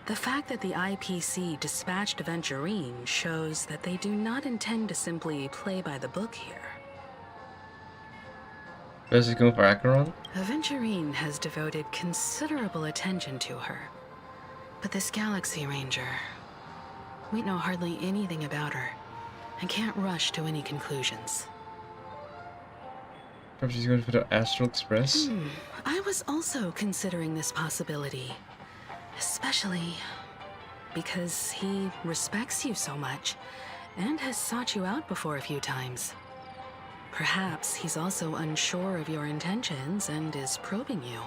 The fact that the IPC dispatched Aventurine shows that they do not intend to simply play by the book here. Guys, he's going for Acheron? Aventurine has devoted considerable attention to her. But this Galaxy Ranger, we know hardly anything about her, and can't rush to any conclusions. Perhaps he's going for the Astral Express? I was also considering this possibility. Especially because he respects you so much and has sought you out before a few times. Perhaps he's also unsure of your intentions and is probing you.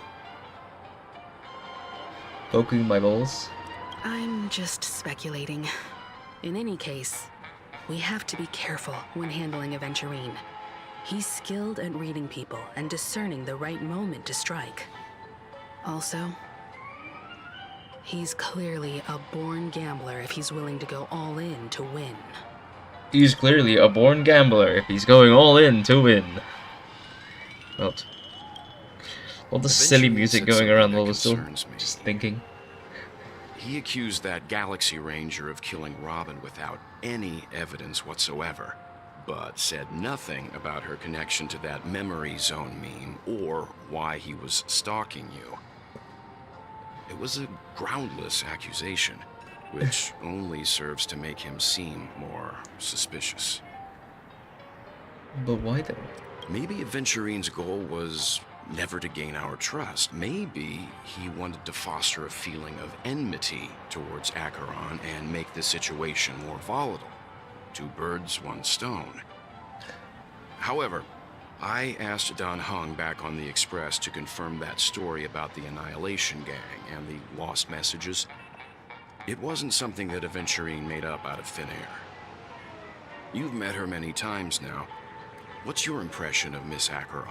Poking my balls. I'm just speculating. In any case, we have to be careful when handling Aventurine. He's skilled at reading people and discerning the right moment to strike. Also, he's clearly a born gambler if he's willing to go all in to win. He's clearly a born gambler if he's going all in to win. Well, all the silly Eventually, music said going something around that while we're still concerns me. just thinking. He accused that Galaxy Ranger of killing Robin without any evidence whatsoever, but said nothing about her connection to that memory zone meme or why he was stalking you. It was a groundless accusation, which only serves to make him seem more suspicious. But why though? Maybe Aventurine's goal was never to gain our trust. Maybe he wanted to foster a feeling of enmity towards Acheron and make the situation more volatile. Two birds, one stone. However, I asked Don Hung back on the Express to confirm that story about the Annihilation Gang and the lost messages. It wasn't something that Aventurine made up out of thin air. You've met her many times now. What's your impression of Miss Acheron?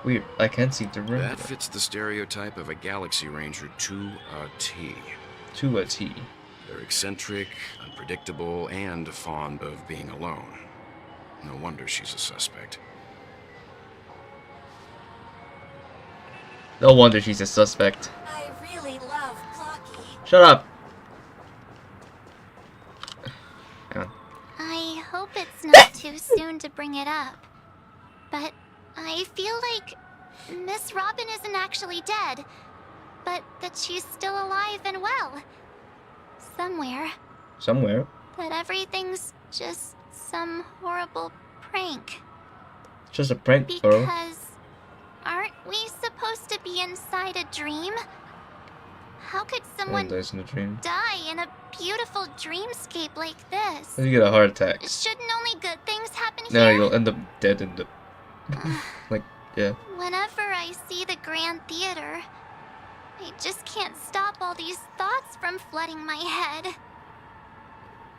Weird, I can't seem to remember. That fits the stereotype of a Galaxy Ranger to a T. To a T. They're eccentric, unpredictable, and fond of being alone. No wonder she's a suspect. No wonder she's a suspect. I really love Blocky. Shut up! Hang on. I hope it's not too soon to bring it up, but I feel like Miss Robin isn't actually dead, but that she's still alive and well. Somewhere. Somewhere. That everything's just some horrible prank. It's just a prank, bro. Because aren't we supposed to be inside a dream? How could someone Dies in a dream. die in a beautiful dreamscape like this? You get a heart attack. Shouldn't only good things happen No, here? you'll end up dead in the... like, yeah. Whenever I see the Grand Theater, I just can't stop all these thoughts from flooding my head.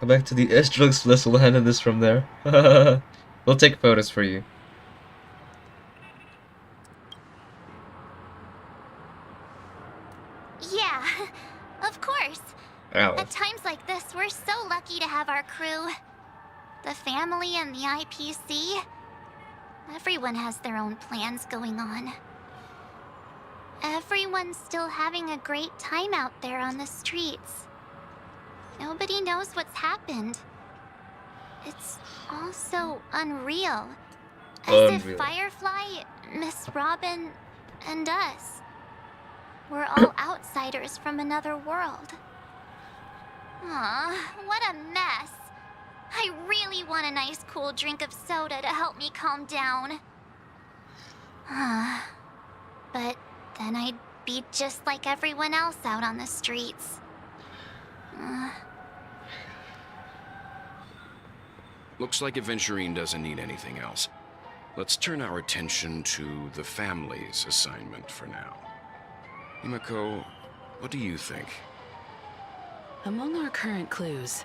Go back to the Asterix list, we'll handle this from there. We'll take photos for you. Yeah, of course. Ow. At times like this, we're so lucky to have our crew. The family and the IPC. Everyone has their own plans going on. Everyone's still having a great time out there on the streets. Nobody knows what's happened. It's all so unreal. As if Firefly, Miss Robin, and us we're all outsiders from another world. Aw, what a mess. I really want a nice cool drink of soda to help me calm down. But then I'd be just like everyone else out on the streets. Looks like Aventurine doesn't need anything else. Let's turn our attention to the family's assignment for now. Himiko, what do you think? Among our current clues,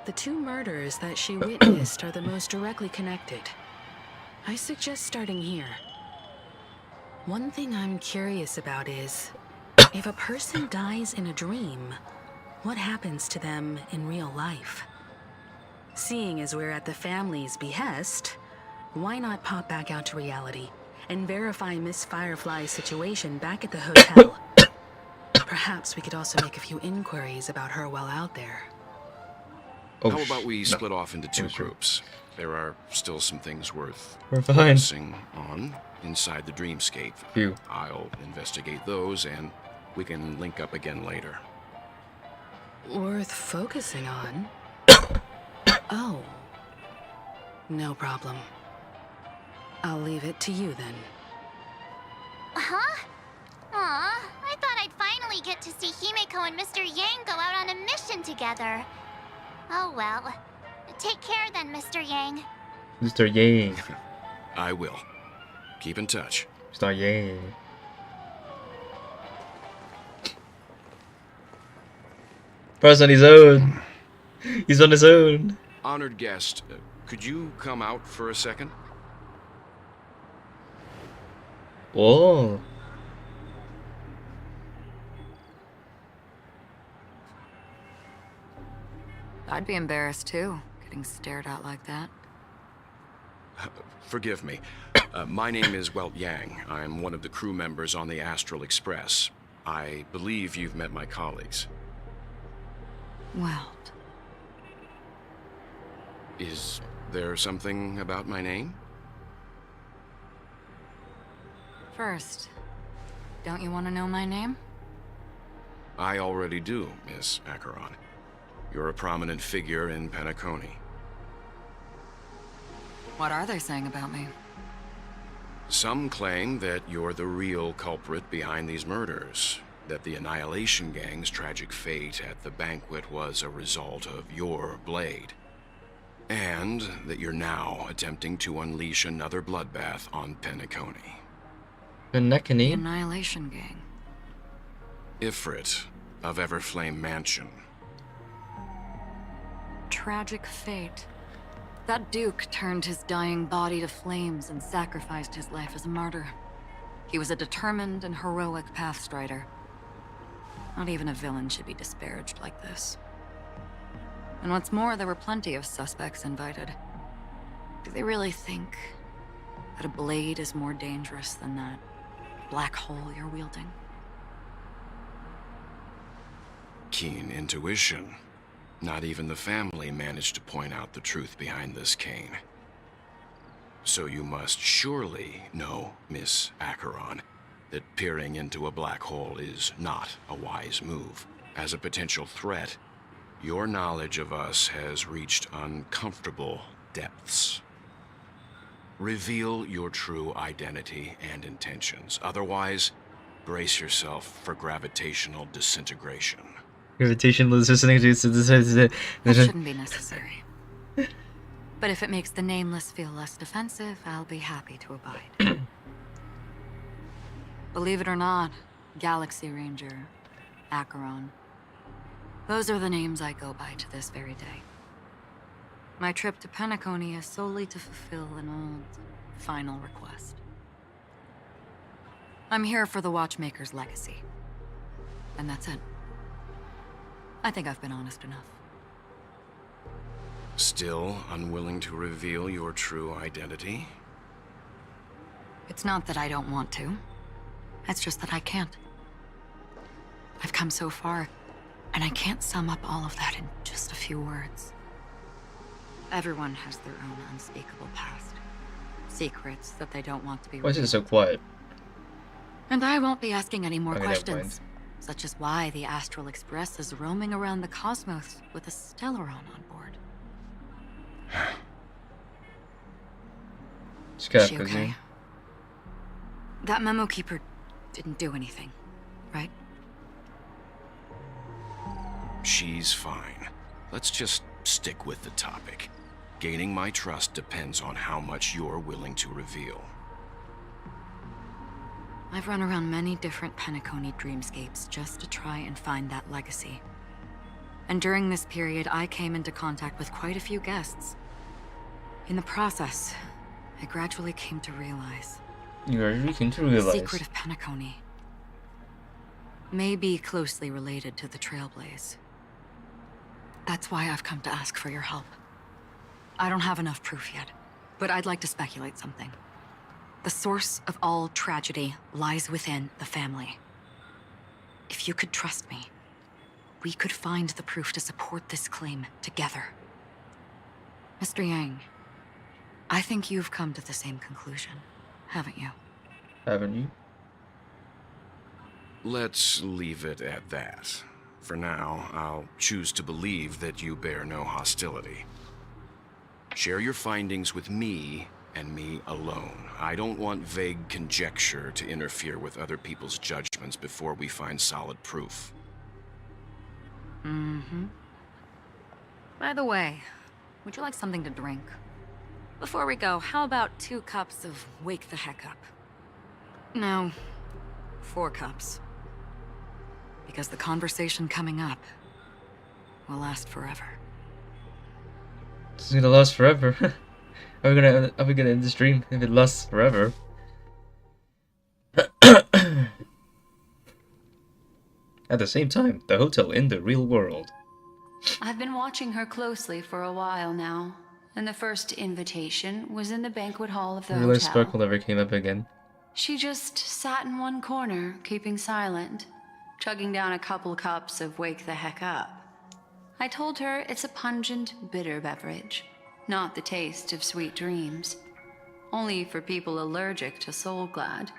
the two murders that she witnessed are the most directly connected. I suggest starting here. One thing I'm curious about is, if a person dies in a dream, what happens to them in real life? Seeing as we're at the family's behest, why not pop back out to reality and verify Miss Firefly's situation back at the hotel? Perhaps we could also make a few inquiries about her while out there. Oh, How about we no. split off into two Oh, sure. groups? There are still some things worth We're fine. focusing on inside the dreamscape. Phew. I'll investigate those, and we can link up again later. Worth focusing on? Oh. No problem. I'll leave it to you then. Huh? Aw, I thought I'd finally get to see Himeko and Mr. Yang go out on a mission together. Oh well. Take care then, Mr. Yang. Mr. Yang. I will. Keep in touch. Mr. Yang. First on his own. He's on his own. Honored guest, could you come out for a second? Whoa. I'd be embarrassed too, getting stared at like that. Forgive me. My name is Yang. I'm one of the crew members on the Astral Express. I believe you've met my colleagues. Well, Is there something about my name? first, don't you want to know my name? I already do, Miss Acheron. You're a prominent figure in Penacony. What are they saying about me? Some claim that you're the real culprit behind these murders, that the Annihilation Gang's tragic fate at the banquet was a result of your blade, and that you're now attempting to unleash another bloodbath on Penacony. The Penacony? Annihilation Gang. Ifrit of Everflame Mansion. Tragic fate. That Duke turned his dying body to flames and sacrificed his life as a martyr. He was a determined and heroic pathstrider. Not even a villain should be disparaged like this. And what's more, there were plenty of suspects invited. Do they really think that a blade is more dangerous than that black hole you're wielding? Keen intuition. Not even the family managed to point out the truth behind this cane. So you must surely know, Miss Acheron, that peering into a black hole is not a wise move. As a potential threat, your knowledge of us has reached uncomfortable depths. Reveal your true identity and intentions. Otherwise, brace yourself for gravitational disintegration. Gravitational listening to That shouldn't be necessary. But if it makes the Nameless feel less defensive, I'll be happy to abide. Believe it or not, Galaxy Ranger, Acheron, those are the names I go by to this very day. My trip to Penacony is solely to fulfill an old, final request. I'm here for the Watchmaker's legacy. And that's it. I think I've been honest enough. Still unwilling to reveal your true identity? It's not that I don't want to. It's just that I can't. I've come so far, and I can't sum up all of that in just a few words. Everyone has their own unspeakable past. Secrets that they don't want to be Why is it revealed. so quiet? And I won't be asking any more Okay, never questions. Such as why the Astral Express is roaming around the cosmos with a Stellaron on board. Just got Is she okay? That memo keeper didn't do anything, right? She's fine. Let's just stick with the topic. Gaining my trust depends on how much you're willing to reveal. I've run around many different Penacony dreamscapes just to try and find that legacy. And during this period, I came into contact with quite a few guests. In the process, I gradually came to realize You're looking to the realize. secret of Penacony may be closely related to the Trailblaze. That's why I've come to ask for your help. I don't have enough proof yet, but I'd like to speculate something. The source of all tragedy lies within the family. If you could trust me, we could find the proof to support this claim together. Mr. Yang, I think you've come to the same conclusion, haven't you? Haven't you? Let's leave it at that. For now, I'll choose to believe that you bear no hostility. Share your findings with me, and me alone. I don't want vague conjecture to interfere with other people's judgments before we find solid proof. By the way, would you like something to drink? Before we go, how about 2 cups of Wake the Heck Up? No, 4 cups. Because the conversation coming up will last forever. This is gonna last forever. Are we gonna end the stream if it lasts forever? At the same time, the hotel in the real world. I've been watching her closely for a while now, and the first invitation was in the banquet hall of the I realized hotel. Sparkle never came up again. She just sat in one corner, keeping silent, chugging down a couple cups of Wake the Heck Up. I told her it's a pungent, bitter beverage, not the taste of sweet dreams. Only for people allergic to Soul Glad.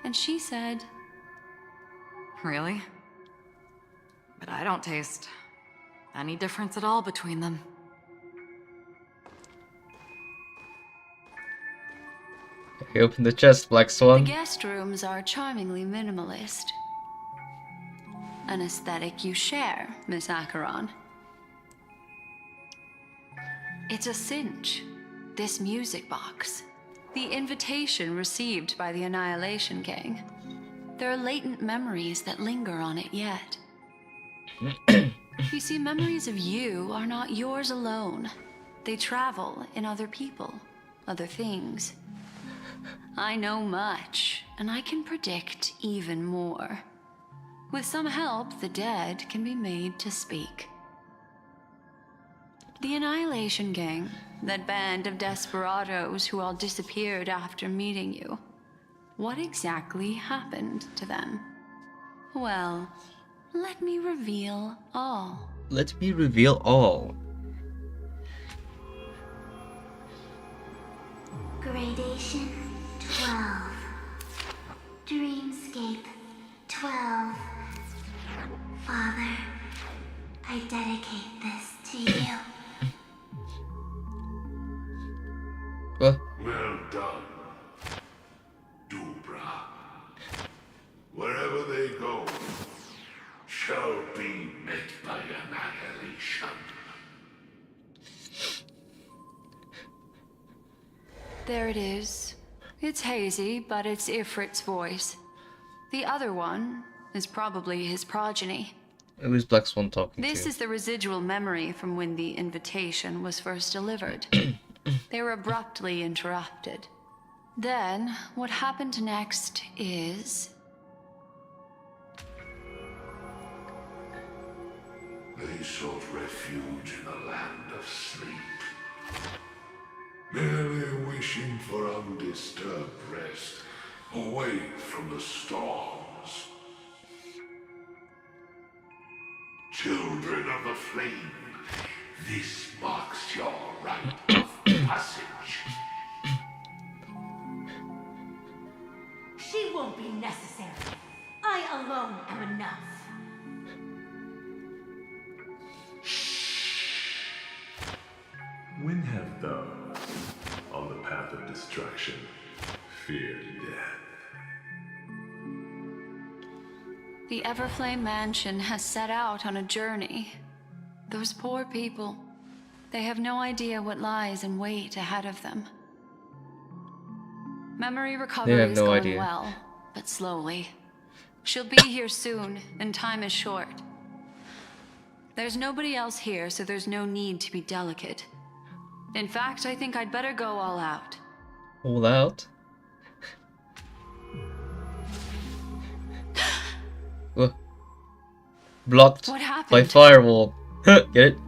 And she said, Really? But I don't taste any difference at all between them. Okay, open the chest, Black the Swan. guest rooms are charmingly minimalist. An aesthetic you share, Miss Acheron. It's a cinch, this music box. The invitation received by the Annihilation Gang. There are latent memories that linger on it yet. You see, memories of you are not yours alone. They travel in other people, other things. I know much, and I can predict even more. With some help, the dead can be made to speak. The Annihilation Gang, that band of desperados who all disappeared after meeting you. What exactly happened to them? Well, let me reveal all. Let me reveal all. Gradation 12. Dreamscape 12. Father, I dedicate this to you. What? Well done, Dubra. Wherever they go, shall be met by annihilation. There it is. It's hazy, but it's Ifrit's voice. The other one is probably his progeny. It was Black Swan talking This to. is the residual memory from when the invitation was first delivered. They were abruptly interrupted. Then, what happened next is... They sought refuge in the land of sleep, merely wishing for undisturbed rest, away from the storms. Children of the flame, this marks your rite of passage. She won't be necessary. I alone am enough. When have those on the path of destruction feared death? The Everflame Mansion has set out on a journey. Those poor people, they have no idea what lies in wait ahead of them. Memory recovery have is no going idea. well, but slowly. She'll be here soon, and time is short. There's nobody else here, so there's no need to be delicate. In fact, I think I'd better go all out. All out? Whoa. Blocked What by happened? firewall. Get it?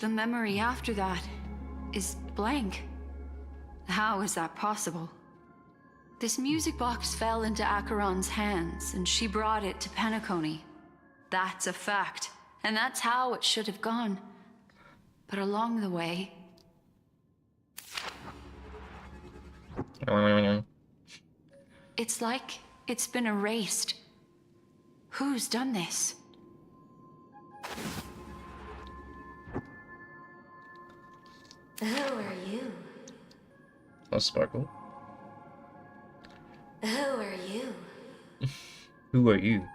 The memory after that is blank. How is that possible? This music box fell into Acheron's hands, and she brought it to Penacony. That's a fact, and that's how it should have gone. But along the way, it's like it's been erased. Who's done this? Who are you? Oh, Sparkle. Who are you? Who are you?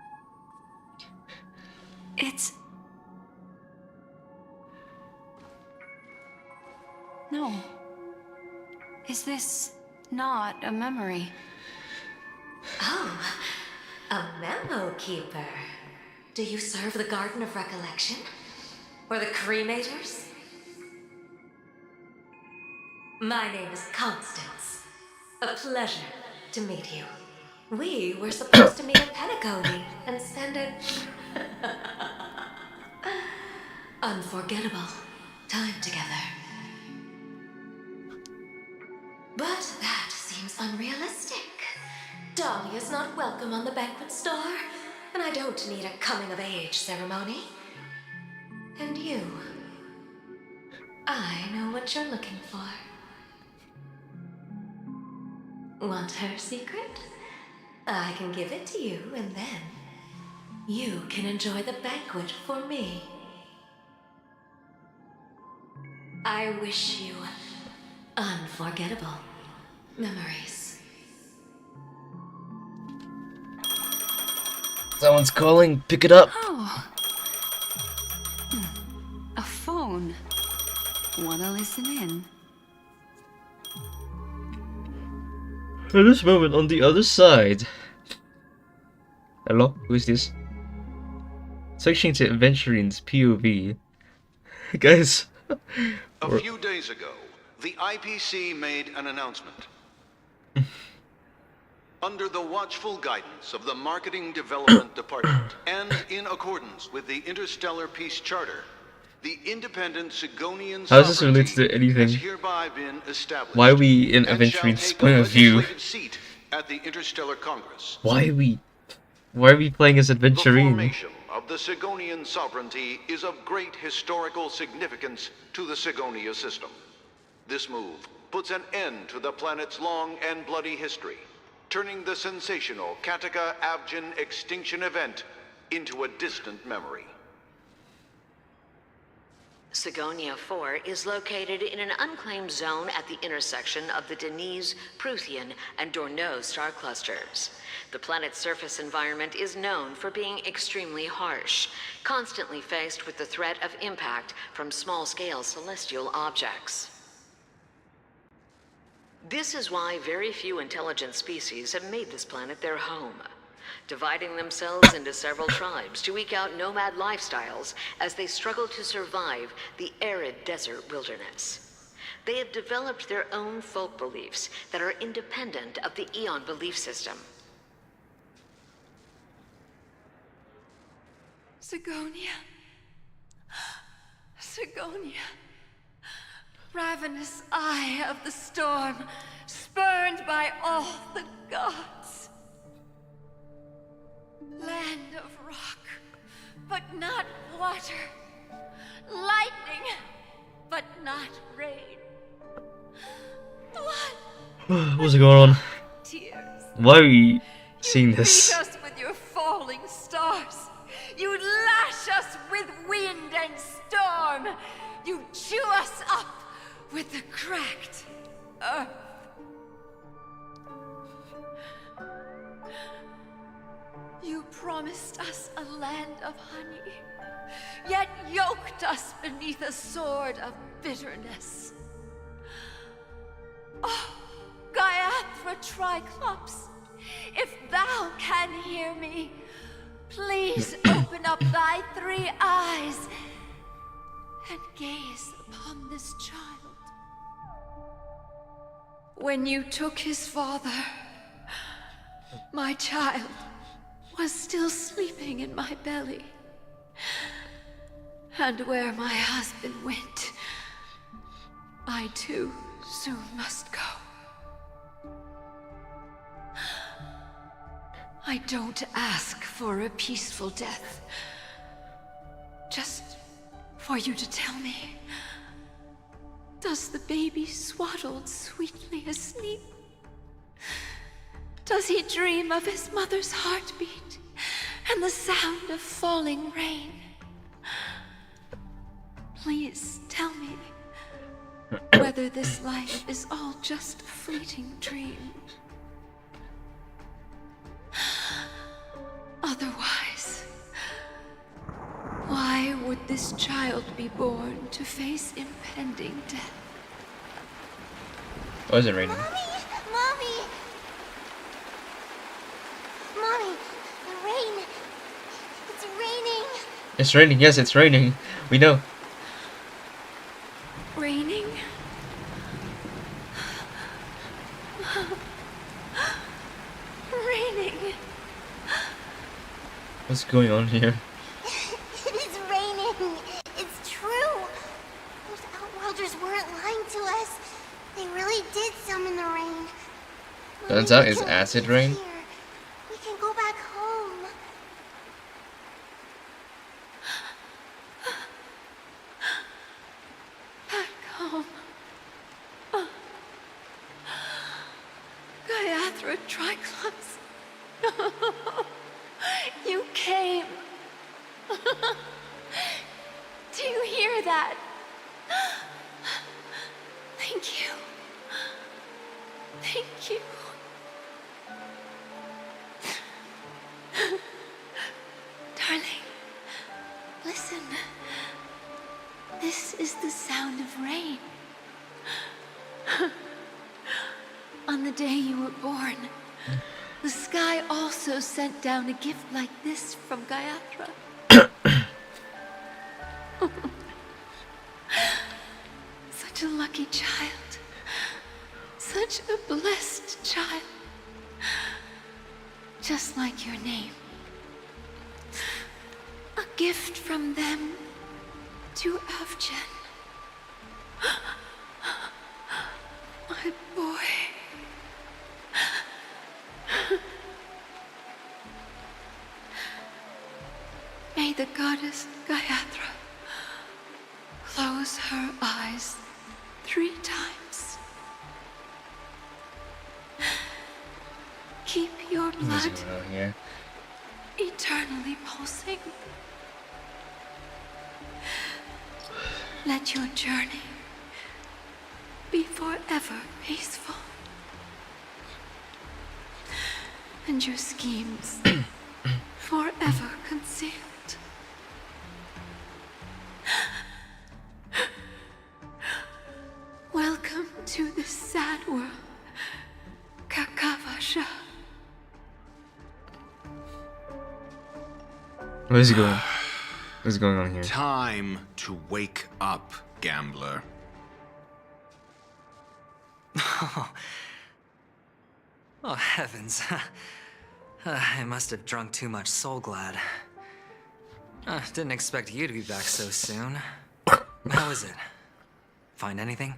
It's... No. Is this not a memory? Oh, a memo keeper. Do you serve the Garden of Recollection? Or the Cremators? My name is Constance. A pleasure to meet you. We were supposed to meet at Penacony and spend an unforgettable time together. But that seems unrealistic. Dolly is not welcome on the banquet star, and I don't need a coming-of-age ceremony. And you, I know what you're looking for. Want her secret? I can give it to you, and then you can enjoy the banquet for me. I wish you unforgettable memories. Someone's calling. Pick it up. Oh. A phone. Wanna listen in? At this moment, on the other side. Hello? Who is this? Switching to Adventurine's POV. Guys. A few days ago, the IPC made an announcement. Under the watchful guidance of the Marketing Development Department, and in accordance with the Interstellar Peace Charter, the independent Sigonian How does this relate to sovereignty anything? has hereby been established. Why are we in and Adventurine's shall take point a of view? legislative seat at the Interstellar Congress. Why are we playing as The Adventurine? formation of the Sigonian sovereignty is of great historical significance to the Sigonia system. This move puts an end to the planet's long and bloody history, turning the sensational Kataka-Abjin extinction event into a distant memory. Sigonia 4 is located in an unclaimed zone at the intersection of the Denise, Prothean, and Dorneau star clusters. The planet's surface environment is known for being extremely harsh, constantly faced with the threat of impact from small-scale celestial objects. This is why very few intelligent species have made this planet their home, dividing themselves into several tribes to eke out nomad lifestyles as they struggle to survive the arid desert wilderness. They have developed their own folk beliefs that are independent of the Eon belief system. Sigonia. Sigonia. Ravenous eye of the storm, spurned by all the gods. Land of rock, but not water. Lightning, but not rain. Blood. What's going on? Tears. Why are we seeing this? Beat us with your falling stars. You lash us with wind and storm. You chew us up with the cracked earth. You promised us a land of honey, yet yoked us beneath a sword of bitterness. Oh, Gaiathra Triclops, if thou can hear me, please open up thy three eyes and gaze upon this child. When you took his father, my child was still sleeping in my belly. And where my husband went, I too soon must go. I don't ask for a peaceful death. Just for you to tell me, does the baby swaddled sweetly asleep? Does he dream of his mother's heartbeat and the sound of falling rain? Please tell me, where whether this life is all just a fleeting dream. Otherwise, why would this child be born to face impending death? Oh, is it raining? Mommy! Mommy, the rain. It's raining. It's raining, yes, it's raining. We know. Raining? Raining. What's going on here? It is raining. It's true. Those Outworlders weren't lying to us. They really did summon the rain. Turns out it's acid rain. Here. We can go back home. Back home. Gaiathra Triclops. You came. Do you hear that? Thank you. Thank you. Darling, listen. This is the sound of rain. On the day you were born, the sky also sent down a gift like this from Gaiathra. Such a lucky child. Such a blessed child. Just like your name. A gift from them to Avgen. My boy. May the goddess Gaiathra close her eyes 3 times. Keep your What's blood going on here? eternally pulsing. Let your journey be forever peaceful. And your schemes forever concealed. Welcome to this sad world, Kakavasha. What is going? What's going on here? Time to wake up, gambler. Oh, heavens. I must have drunk too much Soul Glad. Didn't expect you to be back so soon. How is it? Find anything?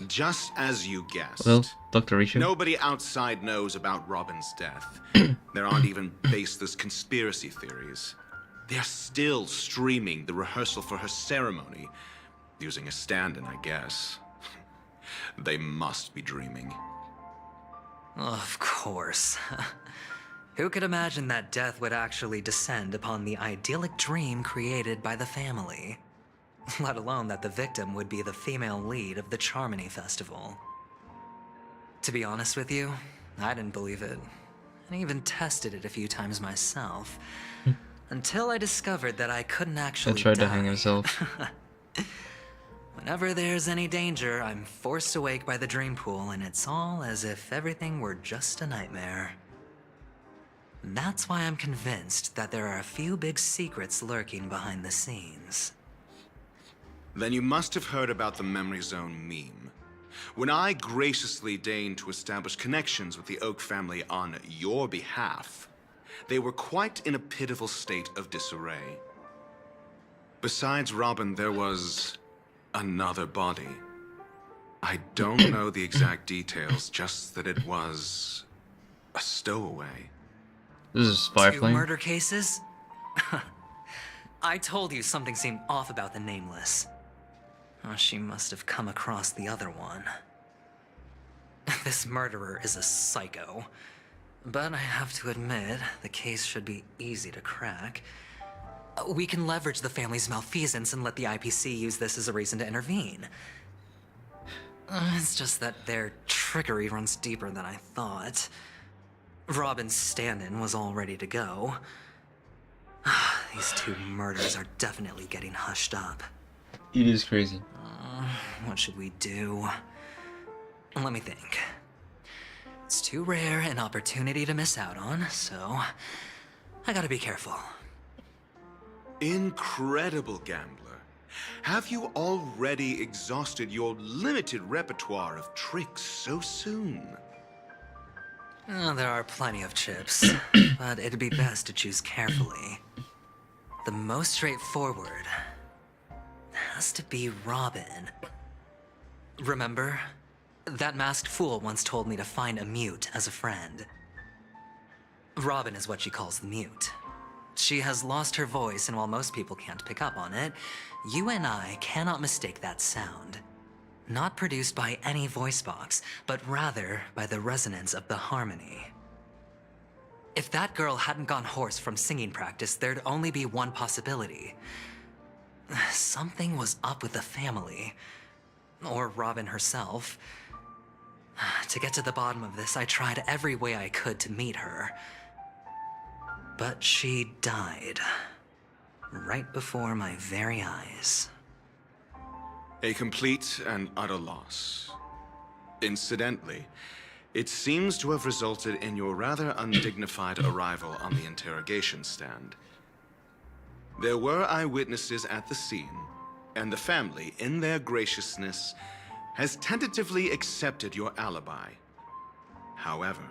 Just as you guessed. Well, Dr. Rishu. Nobody outside knows about Robin's death. There aren't even baseless conspiracy theories. They're still streaming the rehearsal for her ceremony, using a stand-in, I guess. They must be dreaming. Of course. Who could imagine that death would actually descend upon the idyllic dream created by the family? Let alone that the victim would be the female lead of the Charmony Festival. To be honest with you, I didn't believe it. I even tested it a few times myself. Until I discovered that I couldn't actually tried die. to hang himself. Whenever there's any danger, I'm forced awake by the dream pool, and it's all as if everything were just a nightmare. That's why I'm convinced that there are a few big secrets lurking behind the scenes. Then you must have heard about the Memory Zone meme. When I graciously deigned to establish connections with the Oak family on your behalf, they were quite in a pitiful state of disarray. Besides Robin, there was another body. I don't know the exact details, just that it was a stowaway. This is spy 2 plane. murder cases? I told you something seemed off about the Nameless. Oh, she must have come across the other one. This murderer is a psycho. But I have to admit, the case should be easy to crack. We can leverage the family's malfeasance and let the IPC use this as a reason to intervene. It's just that their trickery runs deeper than I thought. Robin's stand-in was all ready to go. These two murders are definitely getting hushed up. It is crazy. What should we do? Let me think. It's too rare an opportunity to miss out on, so I gotta be careful. Incredible, Gambler. Have you already exhausted your limited repertoire of tricks so soon? There are plenty of chips, but it'd be best to choose carefully. The most straightforward has to be Robin. Remember? That masked fool once told me to find a mute as a friend. Robin is what she calls the mute. She has lost her voice, and while most people can't pick up on it, you and I cannot mistake that sound. Not produced by any voice box, but rather by the resonance of the harmony. If that girl hadn't gone hoarse from singing practice, there'd only be one possibility. Something was up with the family. Or Robin herself. To get to the bottom of this, I tried every way I could to meet her. But she died. Right before my very eyes. A complete and utter loss. Incidentally, it seems to have resulted in your rather undignified arrival on the interrogation stand. There were eyewitnesses at the scene, and the family, in their graciousness, has tentatively accepted your alibi. However,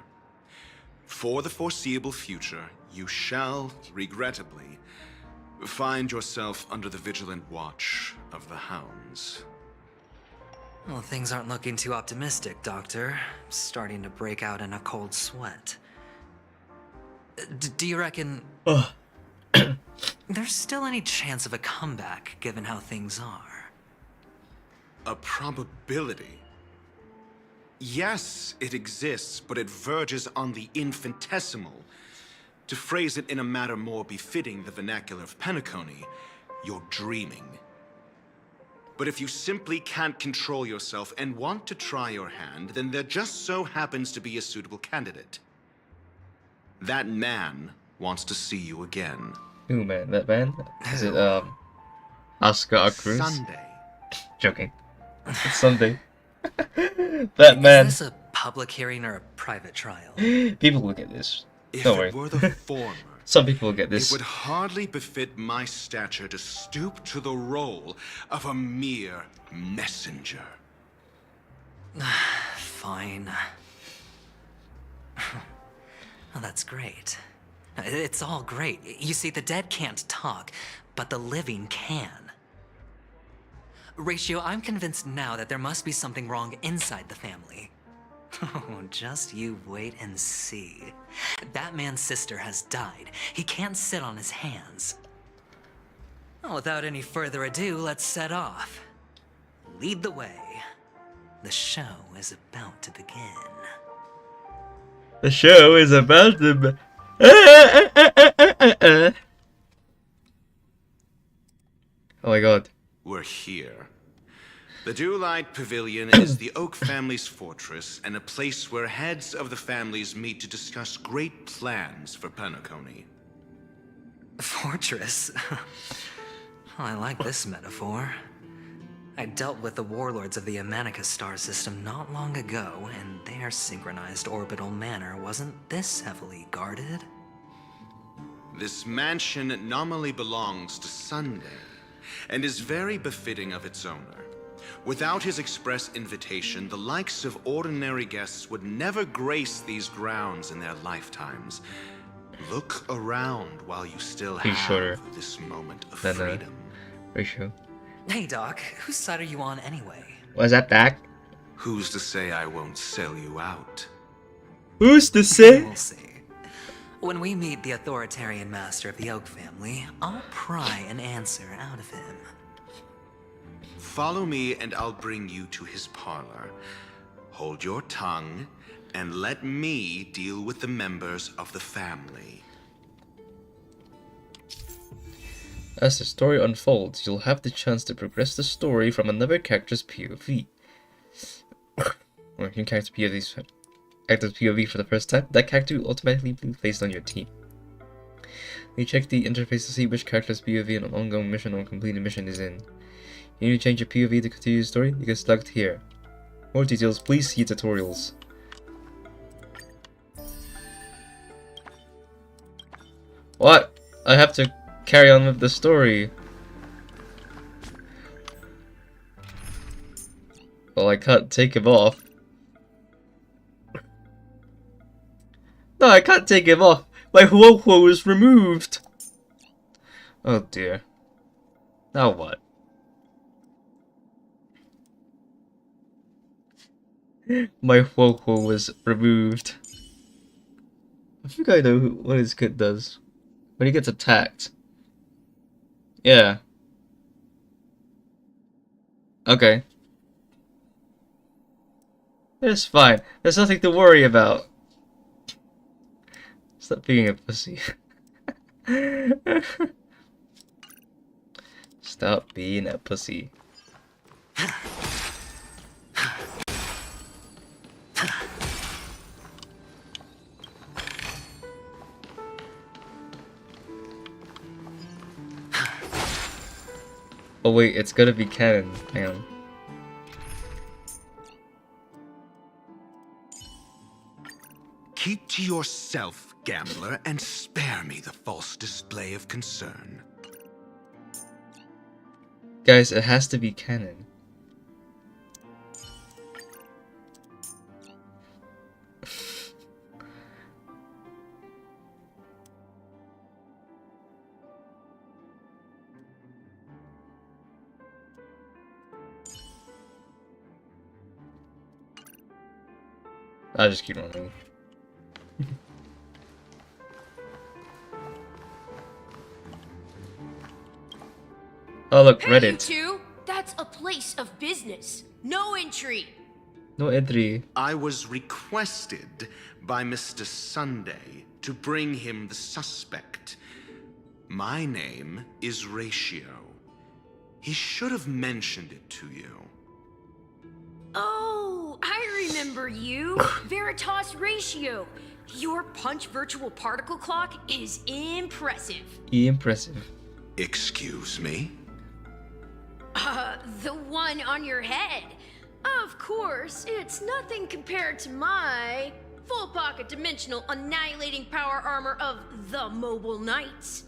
for the foreseeable future, you shall, regrettably, find yourself under the vigilant watch of the hounds. Well, things aren't looking too optimistic, Doctor. I'm starting to break out in a cold sweat. Do you reckon... there's still any chance of a comeback, given how things are? A probability? Yes, it exists, but it verges on the infinitesimal. To phrase it in a manner more befitting the vernacular of penacony, you're dreaming. But if you simply can't control yourself and want to try your hand, then there just so happens to be a suitable candidate. That man wants to see you again. Who, man? That man? Is it, Oscar Cruz? Sunday. Joking. It's Sunday. That man. Is this a public hearing or a private trial? People will get this. If Don't worry. it were the former, some people will get this. It would hardly befit my stature to stoop to the role of a mere messenger. Fine. Oh, that's great. It's all great. You see, the dead can't talk, but the living can. Ratio, I'm convinced now that there must be something wrong inside the family. Oh, just you wait and see. That man's sister has died. He can't sit on his hands. Well, without any further ado, let's set off. Lead the way. The show is about to begin. The show is about to be... Oh my god. We're here. The Dewlight Pavilion is the Oak family's fortress and a place where heads of the families meet to discuss great plans for penacony. Fortress? I like this metaphor. I dealt with the warlords of the Amanica star system not long ago, and their synchronized orbital manor wasn't this heavily guarded. This mansion nominally belongs to Sunday, and is very befitting of its owner. Without his express invitation, the likes of ordinary guests would never grace these grounds in their lifetimes. Look around while you still have this moment of freedom. Ratio. Hey, Doc, whose side are you on anyway? Was that back? Who's to say I won't sell you out? Who's to say? We'll see. When we meet the authoritarian master of the Oak family, I'll pry an answer out of him. Follow me and I'll bring you to his parlor. Hold your tongue and let me deal with the members of the family. As the story unfolds, you'll have the chance to progress the story from another character's POV. Or if your character POVs act as POV for the first time, that character will automatically be placed on your team. You check the interface to see which character's POV in an ongoing mission or completed mission is in. You need to change your POV to continue the story? You can select here. For more details, please see tutorials. What? I have to carry on with the story. Well, I can't take him off. No, I can't take him off. My Huohuo is removed. Oh dear. Now what? My Huohuo was removed. I think I know what his kid does. When he gets attacked. Yeah. Okay. It's fine. There's nothing to worry about. Stop being a pussy. Stop being a pussy. Oh wait, it's gonna be canon. Hang on. Keep to yourself, gambler, and spare me the false display of concern. Guys, it has to be canon. I'll just keep running. Oh look, Hey, you Reddit. two! That's a place of business. No entry. No entry. I was requested by Mr. Sunday to bring him the suspect. My name is Ratio. He should have mentioned it to you. Oh, I remember you. Veritas Ratio. Your punch virtual particle clock is impressive. Impressive. Excuse me? The one on your head. Of course, it's nothing compared to my full pocket dimensional annihilating power armor of the Mobile Knights.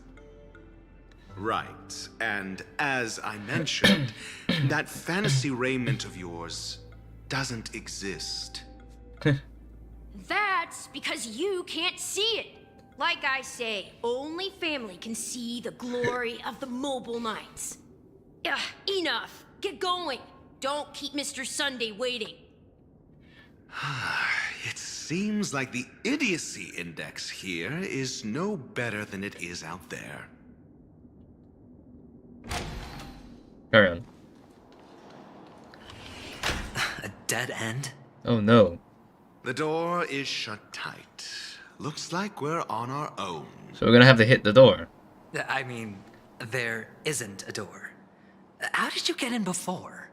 Right, and as I mentioned, that fantasy raiment of yours doesn't exist. That's because you can't see it. Like I say, only family can see the glory of the Mobile Knights. Ugh, enough. Get going. Don't keep Mr. Sunday waiting. It seems like the idiocy index here is no better than it is out there. Carry on. A dead end? Oh no. The door is shut tight. Looks like we're on our own. So we're gonna have to hit the door. I mean, there isn't a door. How did you get in before?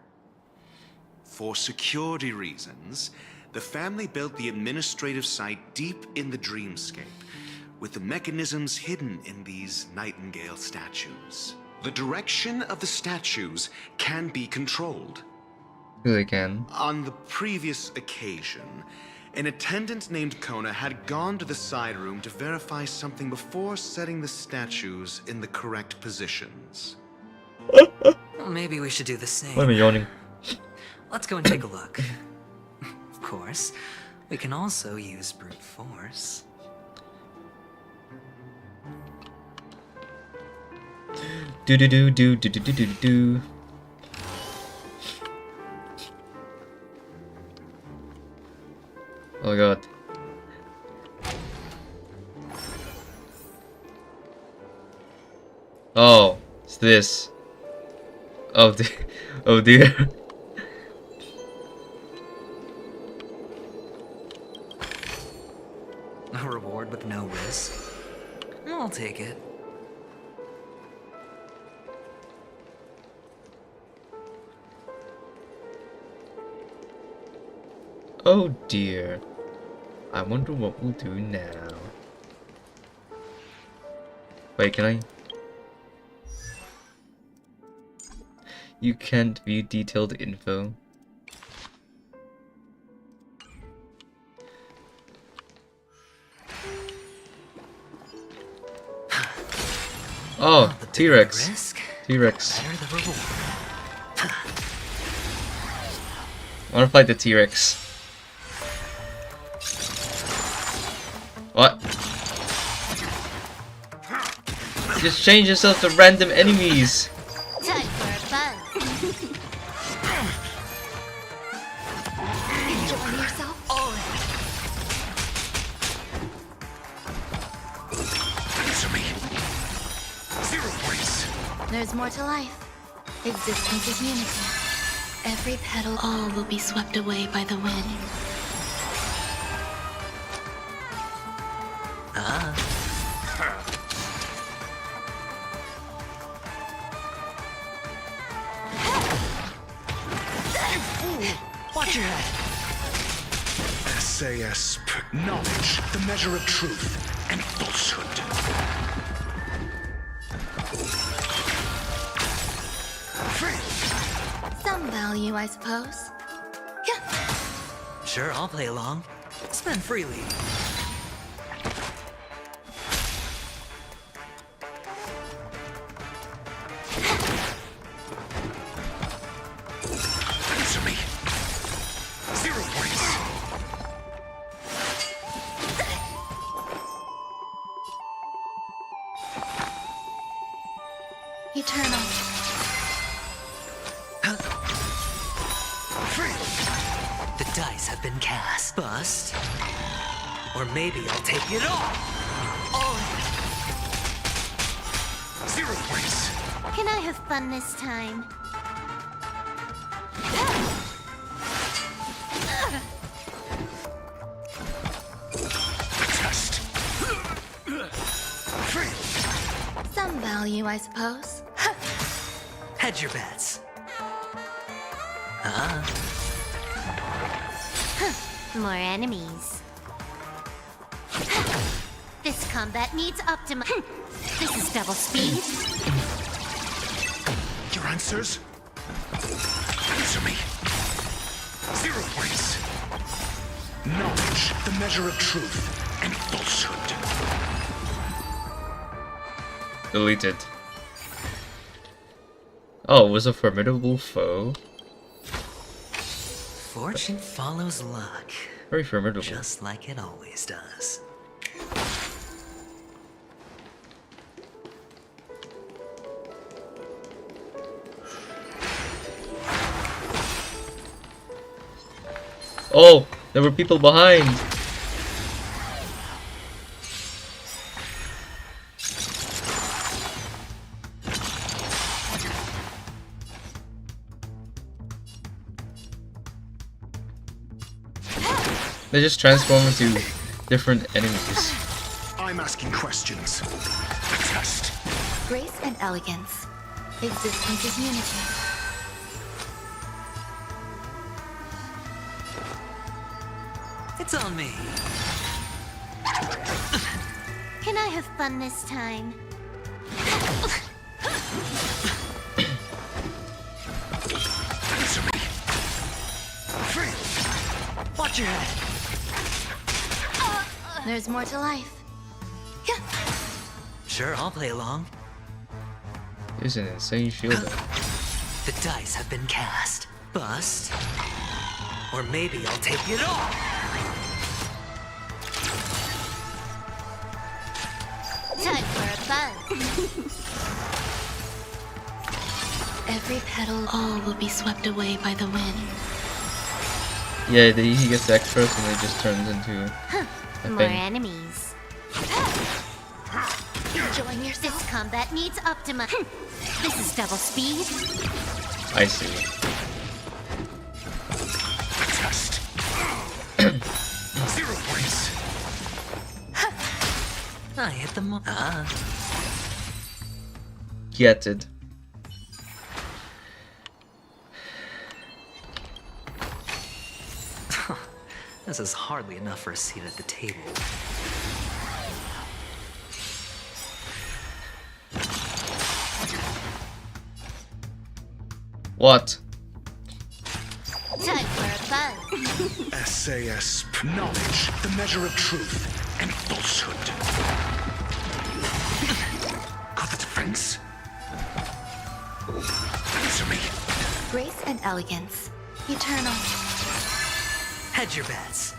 For security reasons, the family built the administrative site deep in the dreamscape, with the mechanisms hidden in these Nightingale statues. The direction of the statues can be controlled. Really can. On the previous occasion, an attendant named Kona had gone to the side room to verify something before setting the statues in the correct positions. Well, maybe we should do the same. Why am I yawning? Let's go and take a look. Of course, we can also use brute force. Do do do do do do do do do. Oh god. Oh, it's this. Oh dear. Oh dear. A reward with no risk. I'll take it. Oh dear. I wonder what we'll do now. Wait, can I? You can't view detailed info. Oh, T-Rex. T-Rex. I wanna fight the T-Rex. What? Just change yourself to random enemies. Time for a buzz. Enjoying yourself? Answer me. 0 points. There's more to life. Existence is unity. Every petal, all will be swept away by the wind. Watch your head. SAS, knowledge, the measure of truth and falsehood. Some value, I suppose. Sure, I'll play along. Spend freely. Answer me. 0 points. Eternal. The dice have been cast. Bust. Or maybe I'll take it all. 0 points. Can I have fun this time? Test. Some value, I suppose. Hedge your bets. More enemies. This combat needs optima. This is double speed. Your answers? Answer me. 0 points. Knowledge, the measure of truth and falsehood. Deleted. Oh, it was a formidable foe. Fortune follows luck. Very formidable. Just like it always does. Oh, there were people behind. They just transform into different enemies. I'm asking questions. Test. Grace and elegance. Existence is unity. It's on me. Can I have fun this time? Answer me. Watch your head. There's more to life. Sure, I'll play along. There's an insane shield. The dice have been cast. Bust. Or maybe I'll take it all. Time for a buzz. Every petal, all will be swept away by the wind. Yeah, he gets the extras and it just turns into a More thing. enemies. Enjoying yourself? This combat needs optima. This is double speed. I see. Test. 0 points. I hit the mark. Get it. This is hardly enough for a seat at the table. What? Time for a buzz. SAS, knowledge, the measure of truth and falsehood. Got the defense? Answer me. Grace and elegance. Eternal. Hedge your bets.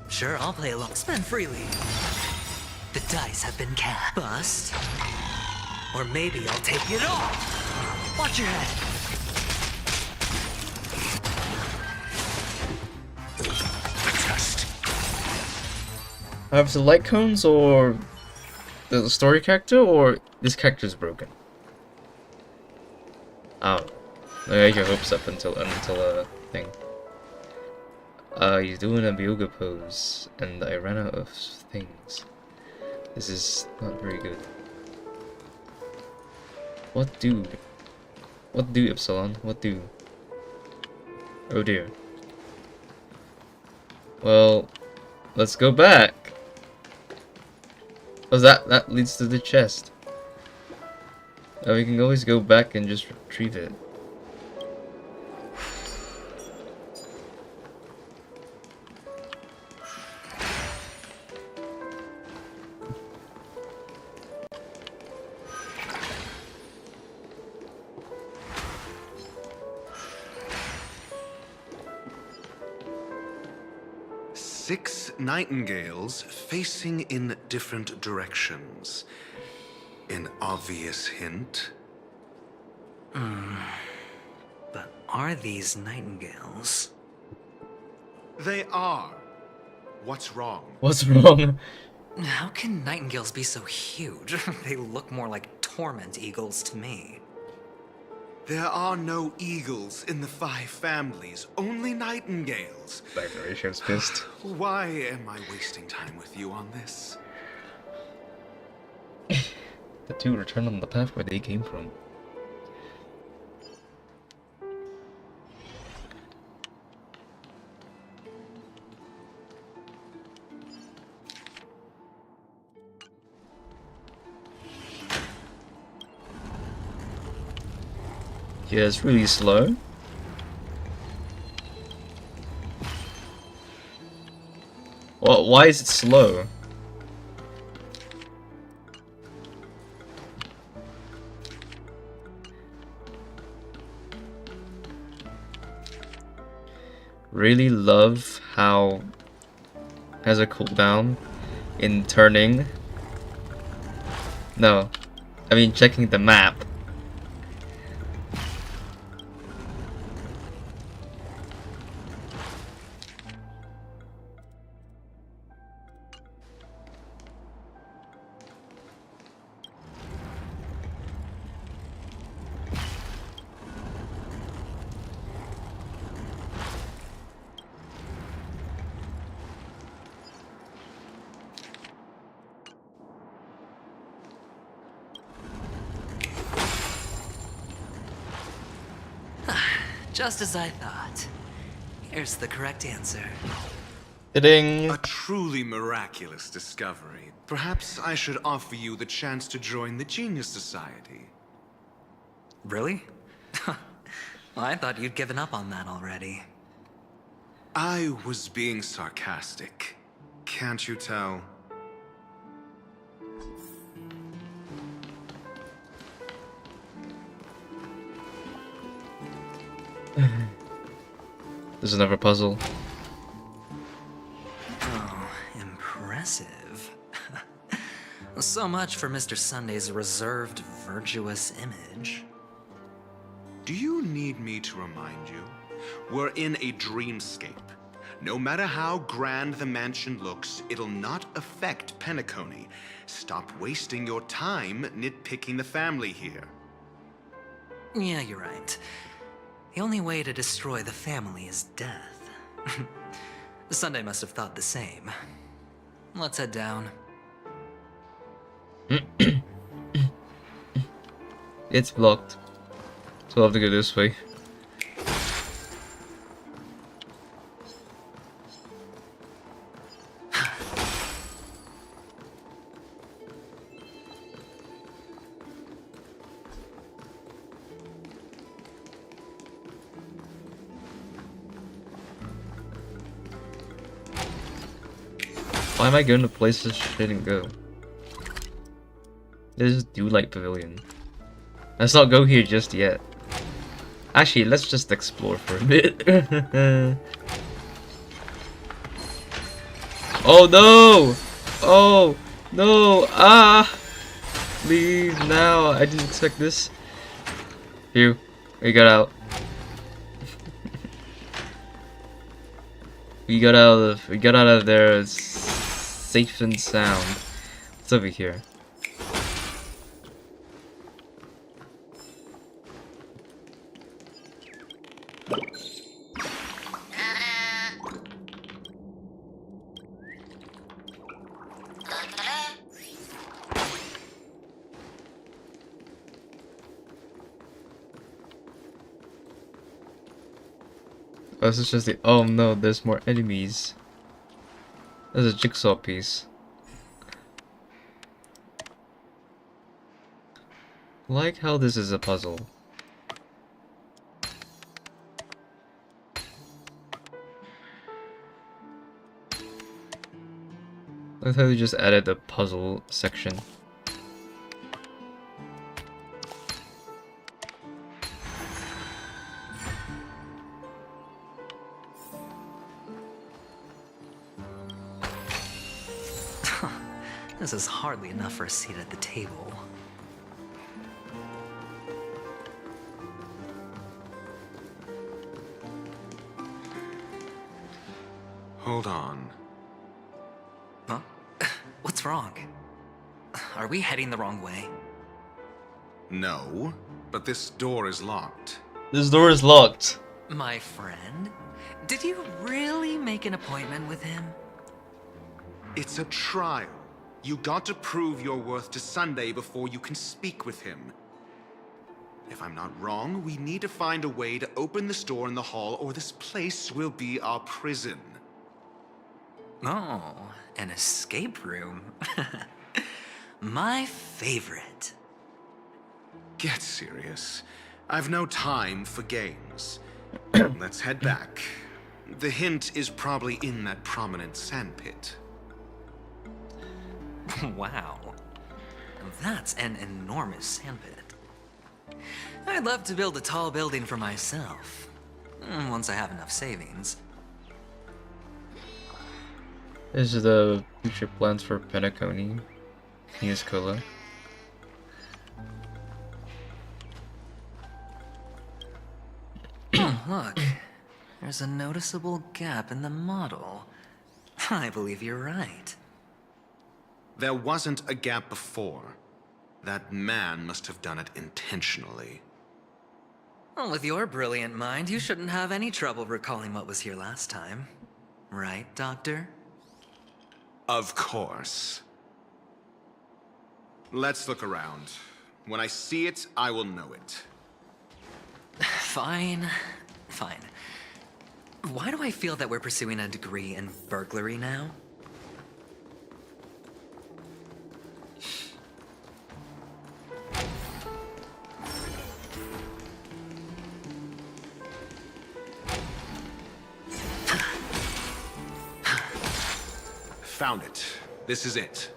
Sure, I'll play along. Spend freely. The dice have been cast. Bust. Or maybe I'll take it all. Watch your head. Test. Have the light cones or the story character, or this character is broken? Oh, I had your hopes up until a thing. He's doing a yoga pose, and I ran out of things. This is not very good. What do, Epsilon? What do? Oh dear. Well, let's go back. Oh, that leads to the chest. Oh, we can always go back and just retrieve it. Six nightingales facing in different directions. An obvious hint. But are these nightingales? They are. What's wrong? What's wrong? How can nightingales be so huge? They look more like torment eagles to me. There are no eagles in the 5 families, only nightingales. Declaration's pissed. Why am I wasting time with you on this? The two return on the path where they came from. Yeah, it's really slow. Well, why is it slow? Really love how it has a cooldown in turning. No, I mean checking the map. Just as I thought. Here's the correct answer. Ding. A truly miraculous discovery. Perhaps I should offer you the chance to join the Genius Society. Really? Well, I thought you'd given up on that already. I was being sarcastic. Can't you tell? There's another puzzle. Oh, impressive. So much for Mr. Sunday's reserved, virtuous image. Do you need me to remind you? We're in a dreamscape. No matter how grand the mansion looks, it'll not affect penacony. Stop wasting your time nitpicking the family here. Yeah, you're right. The only way to destroy the family is death. Sunday must have thought the same. Let's head down. It's blocked. So I'll have to go this way. Why am I going to places I shouldn't go? There's Dew Light Pavilion. Let's not go here just yet. Actually, let's just explore for a bit. Oh no! Oh no! Ah! Leave now! I didn't expect this. Phew. We got out. We got out of there safe and sound. What's over here? Oh, this is just the— oh no, there's more enemies. There's a jigsaw piece. Like how this is a puzzle. I thought they just added a puzzle section. This is hardly enough for a seat at the table. Hold on. Huh? What's wrong? Are we heading the wrong way? No, but this door is locked. This door is locked. My friend? Did you really make an appointment with him? It's a trial. You got to prove your worth to Sunday before you can speak with him. If I'm not wrong, we need to find a way to open this door in the hall, or this place will be our prison. Oh, an escape room. My favorite. Get serious. I've no time for games. Let's head back. The hint is probably in that prominent sandpit. Wow. That's an enormous sandpit. I'd love to build a tall building for myself. Once I have enough savings. This is the future plans for Penacony. Use Cola. Look, there's a noticeable gap in the model. I believe you're right. There wasn't a gap before. That man must have done it intentionally. Well, with your brilliant mind, you shouldn't have any trouble recalling what was here last time. Right, Doctor? Of course. Let's look around. When I see it, I will know it. Fine. Fine. Why do I feel that we're pursuing a degree in burglary now? Found it. This is it.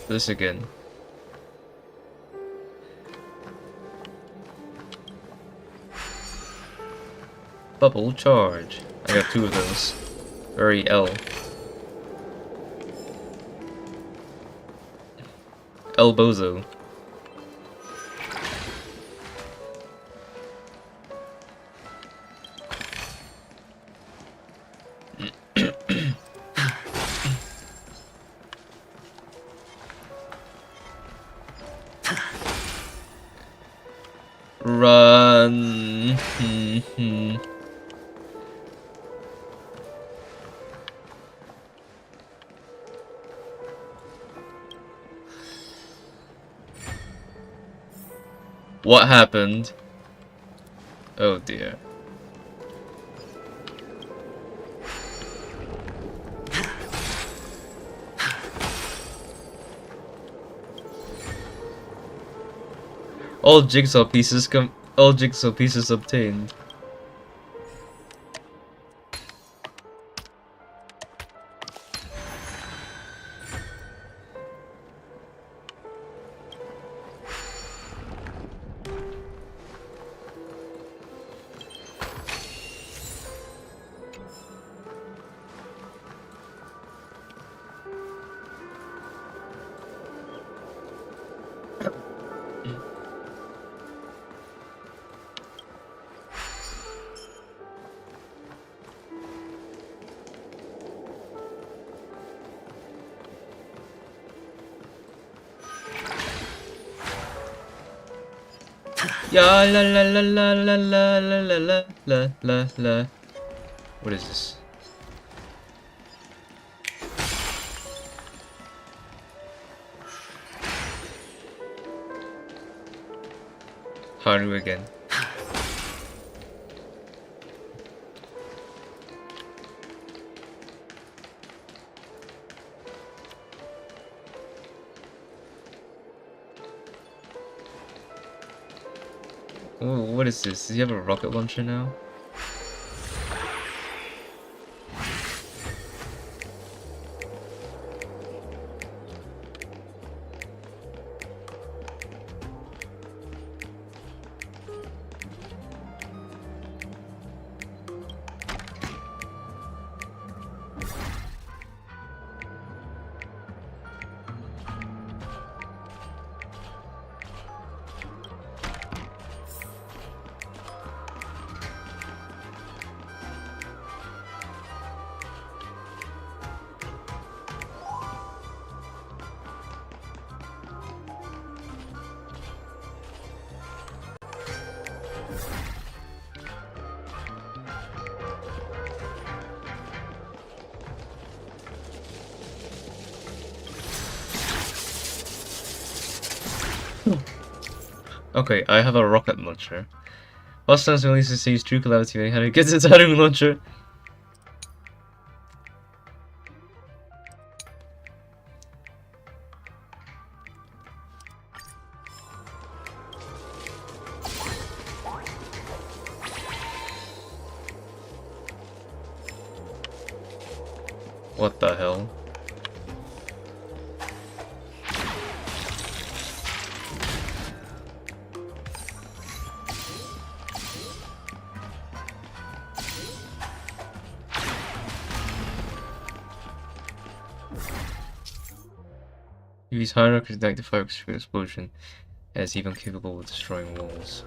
This again. Bubble charge. I got 2 of those. Very L. El Bozo. Run. What happened? Oh dear. All jigsaw pieces obtained. Ya la la la la la la la la la la la la. What is this? Haru again. Oh, what is this? Does he have a rocket launcher now? Okay, I have a rocket launcher. Last time releases sees true calamity when Haru gets its Haru launcher. What the hell? Use high rockets to ignite the fire explosion, as even capable of destroying walls.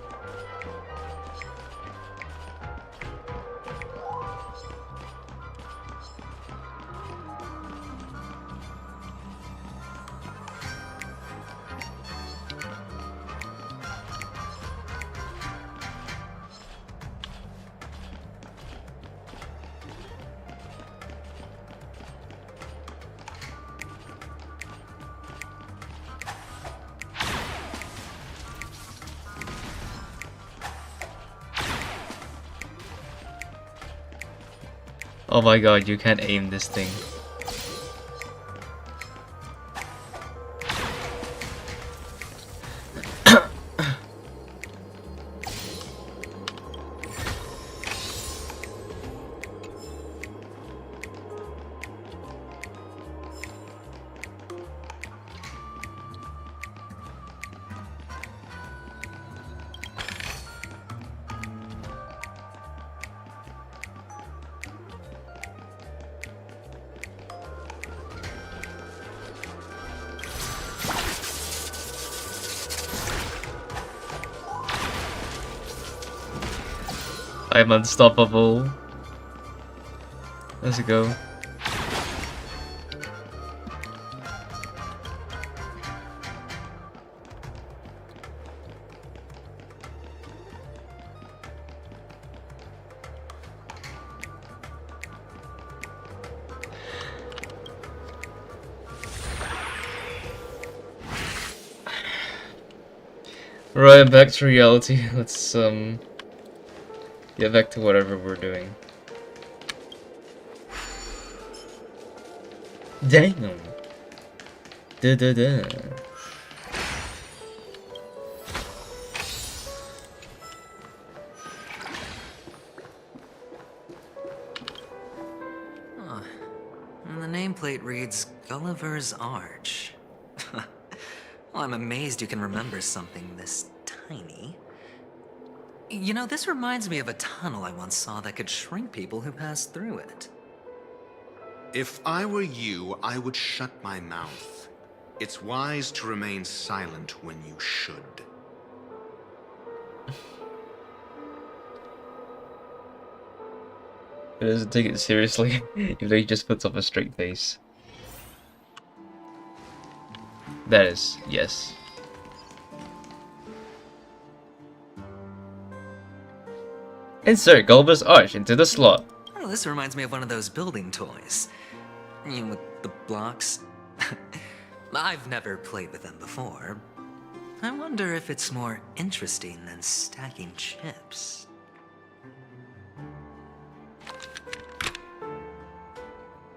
Oh my god, you can't aim this thing. I'm unstoppable. Let's go. Right, back to reality. Let's get back to whatever we're doing. Damn. Da da da. Huh. And the nameplate reads Gulliver's Arch. Well, I'm amazed you can remember something this tiny. You know, this reminds me of a tunnel I once saw that could shrink people who passed through it. If I were you, I would shut my mouth. It's wise to remain silent when you should. He doesn't take it seriously, even though he just puts up a straight face. That is, yes. Insert Gulliver's Arch into the slot. Oh, this reminds me of one of those building toys. You know, with the blocks. I've never played with them before. I wonder if it's more interesting than stacking chips.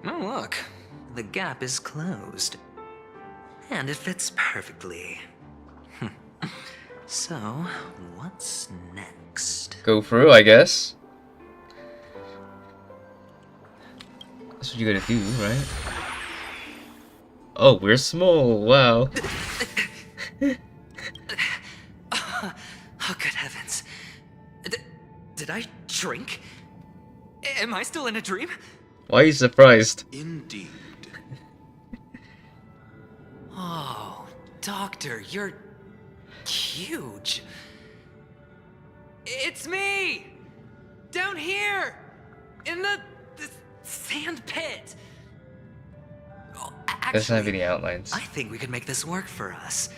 Oh, look. The gap is closed. And it fits perfectly. So, what's next? Go through, I guess. That's what you gotta do, right? Oh, we're small, wow. Oh, good heavens. Did I shrink? Am I still in a dream? Why are you surprised? Indeed. Oh, Doctor, you're huge. It's me! Down here! In the sand pit! Oh, Doesn't have actually, any outlines. I think we could make this work for us.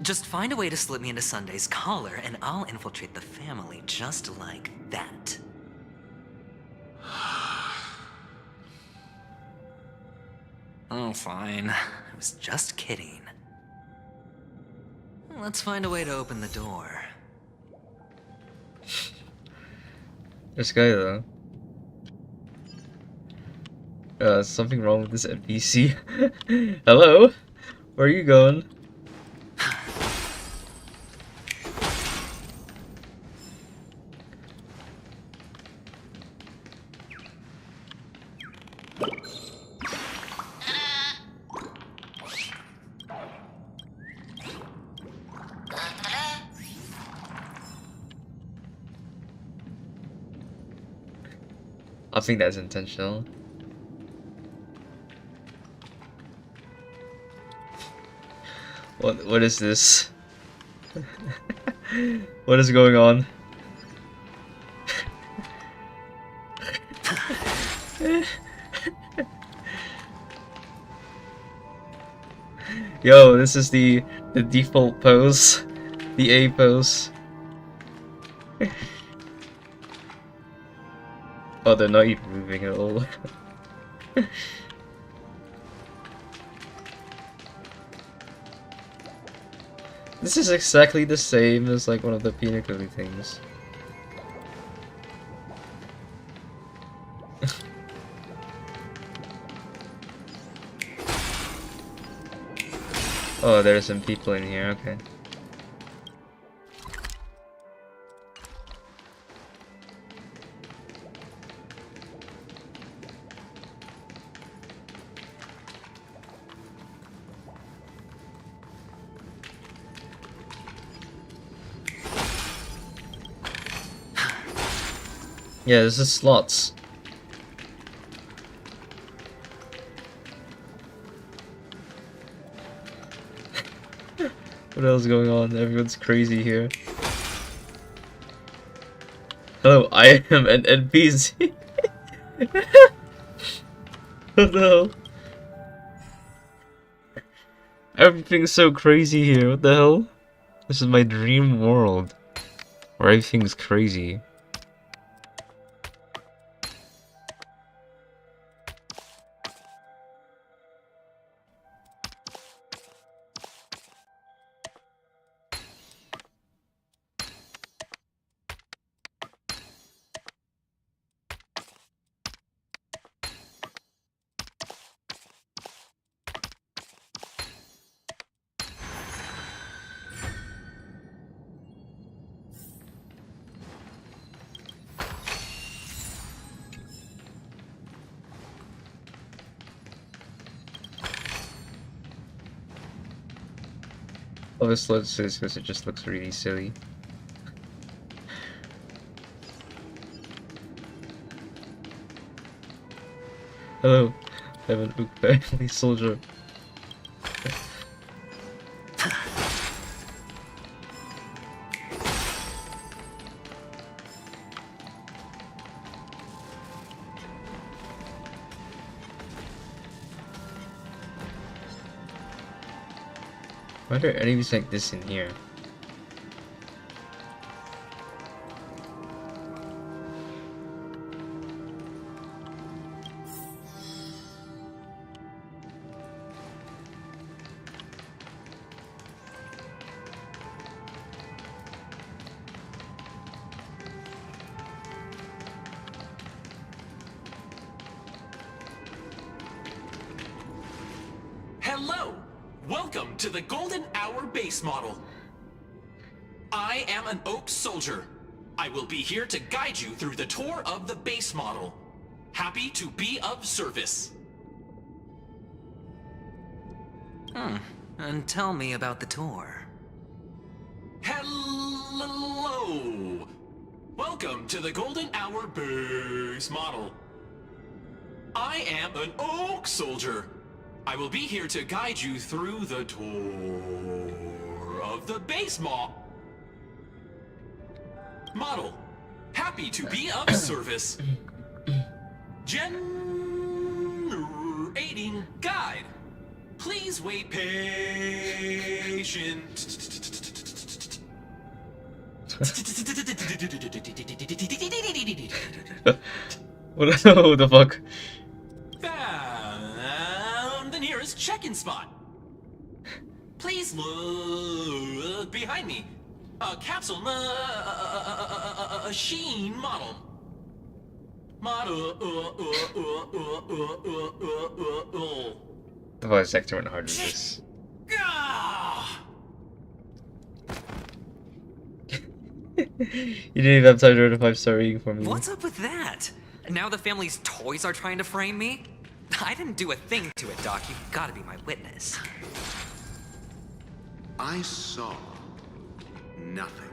Just find a way to slip me into Sunday's collar, and I'll infiltrate the family just like that. Oh, fine. I was just kidding. Let's find a way to open the door. This guy, though. Something wrong with this NPC. Hello? Where are you going? I think that's intentional. What is this? What is going on? Yo, this is the default pose. The A pose. Oh, they're not even moving at all. This is exactly the same as like one of the penacony things. Oh, there's some people in here, okay. Yeah, this is slots. What else is going on? Everyone's crazy here. Hello, I am an NPC. What the hell? Everything's so crazy here, what the hell? This is my dream world. Where everything's crazy. of his sludges because it just looks really silly. Hello, I'm an Ook family soldier. Why are there enemies like this in here? Hello! Welcome to the Golden Hour base model. I am an Oak soldier. I will be here to guide you through the tour of the base model. Happy to be of service. And tell me about the tour. Hello! Welcome to the Golden Hour base model. I am an Oak soldier. I will be here to guide you through the tour of the base model. Happy to be of service. Generating guide. Please wait patient. What the fuck? Found the nearest check-in spot. Please look behind me. A capsule machine model. The voice actor went hard with this. You didn't even have time to write a 5-star rating for me. What's up with that? Now the family's toys are trying to frame me? I didn't do a thing to it, Doc. You've got to be my witness. I saw nothing.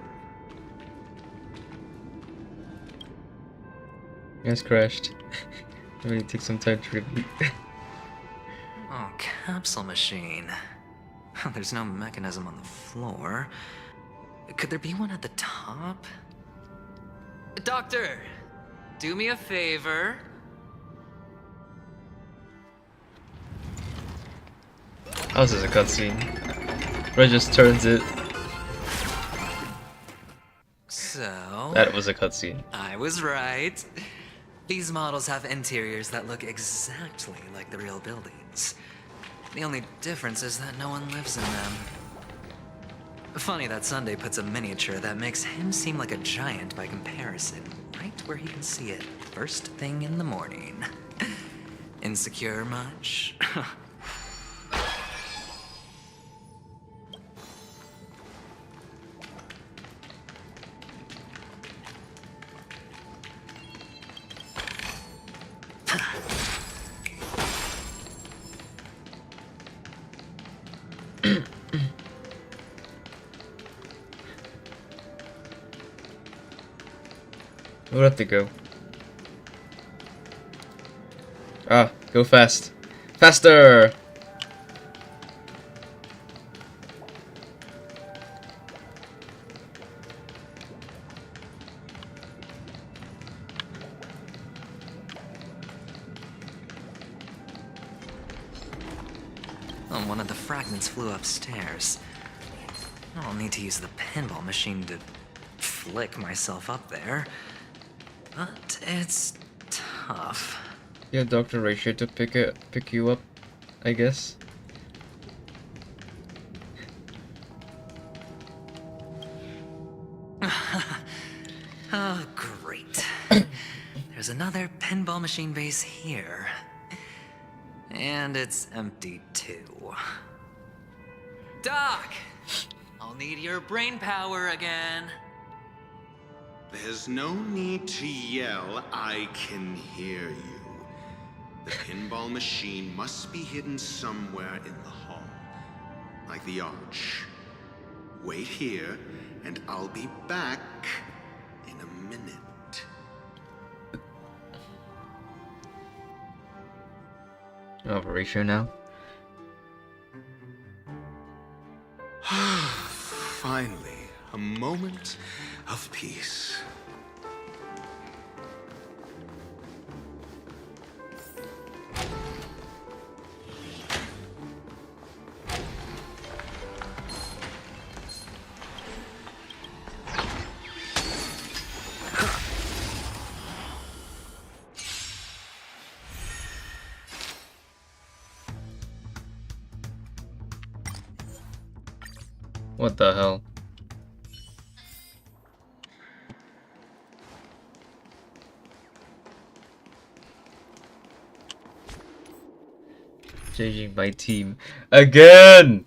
You guys crashed. It really takes some time to repeat. Oh, capsule machine. There's no mechanism on the floor. Could there be one at the top? Doctor, do me a favor. Oh, this is a cutscene. Red just turns it. So... That was a cutscene. I was right. These models have interiors that look exactly like the real buildings. The only difference is that no one lives in them. Funny that Sunday puts a miniature that makes him seem like a giant by comparison, right where he can see it first thing in the morning. Insecure much? We'll have to go. Ah, go fast. Faster! Oh, one of the fragments flew upstairs. I'll need to use the pinball machine to flick myself up there. But it's tough. Yeah, Dr. Ratio to pick you up, I guess. Oh, great. There's another pinball machine base here. And it's empty too. Doc! I'll need your brain power again. There's no need to yell. I can hear you. The pinball machine must be hidden somewhere in the hall. Like the arch. Wait here, and I'll be back in a minute. Operation now. Finally, a moment of peace. What the hell? Changing my team again.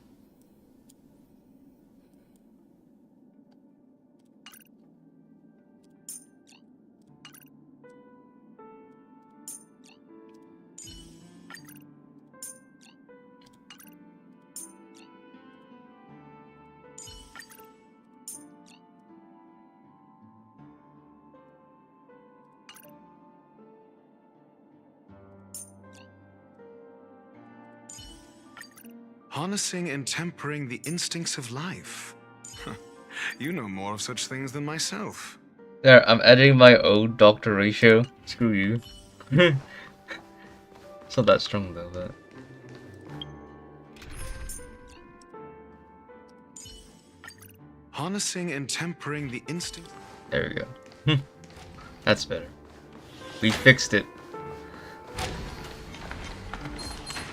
Harnessing and tempering the instincts of life. You know more of such things than myself. There, I'm adding my own doctor ratio. Screw you. It's not that strong though, but... Harnessing and tempering the instinct... There we go. That's better. We fixed it.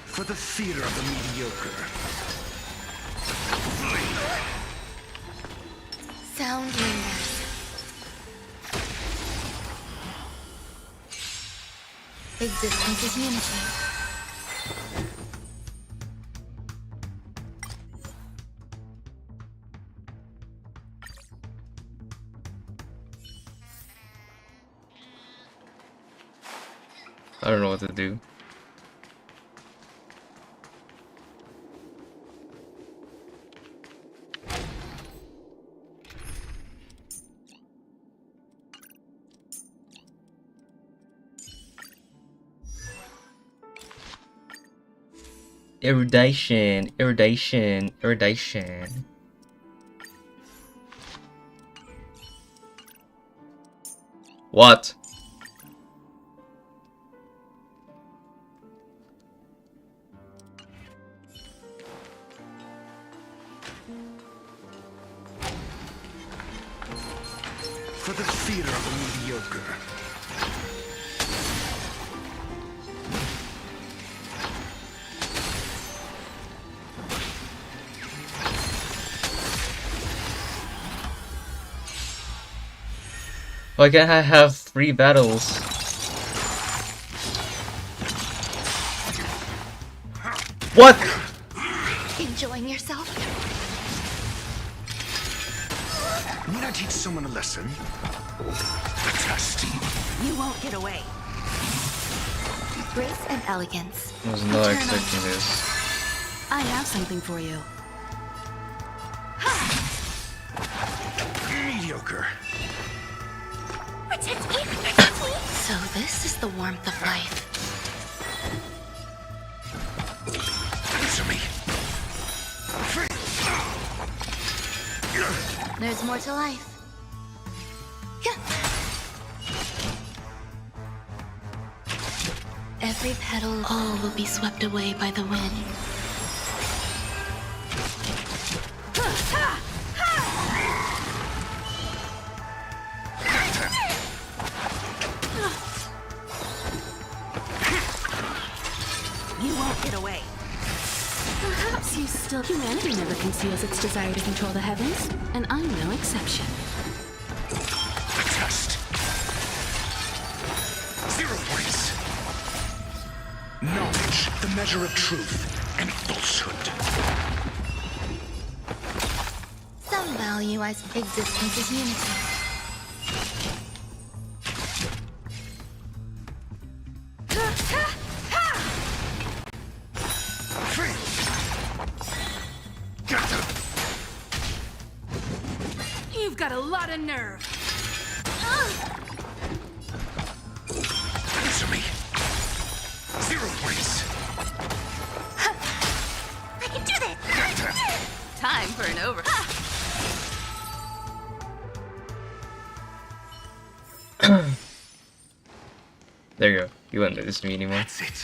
For the theater of the mediocre. Sound lingers. Existence is unity. I don't know what to do. Irradiation, irradiation, irradiation. What? For the theater of the mediocre. Why can't I have 3 battles? What? Enjoying yourself? Need I teach someone a lesson? A test. You won't get away. Grace and elegance. I was not expecting this. I have something for you. Mediocre. So this is the warmth of life. Answer me. There's more to life. Every petal, all will be swept away by the wind. You won't get away. Perhaps you still... Humanity never conceals its desire to control the heavens, and I'm no exception. A test. 0 points. Knowledge, the measure of truth and falsehood. Some value as existence is unity. got a lot of nerve. Answer me. 0 points. I can do this! Time for an over. There you go. You won't notice me anymore. That's it.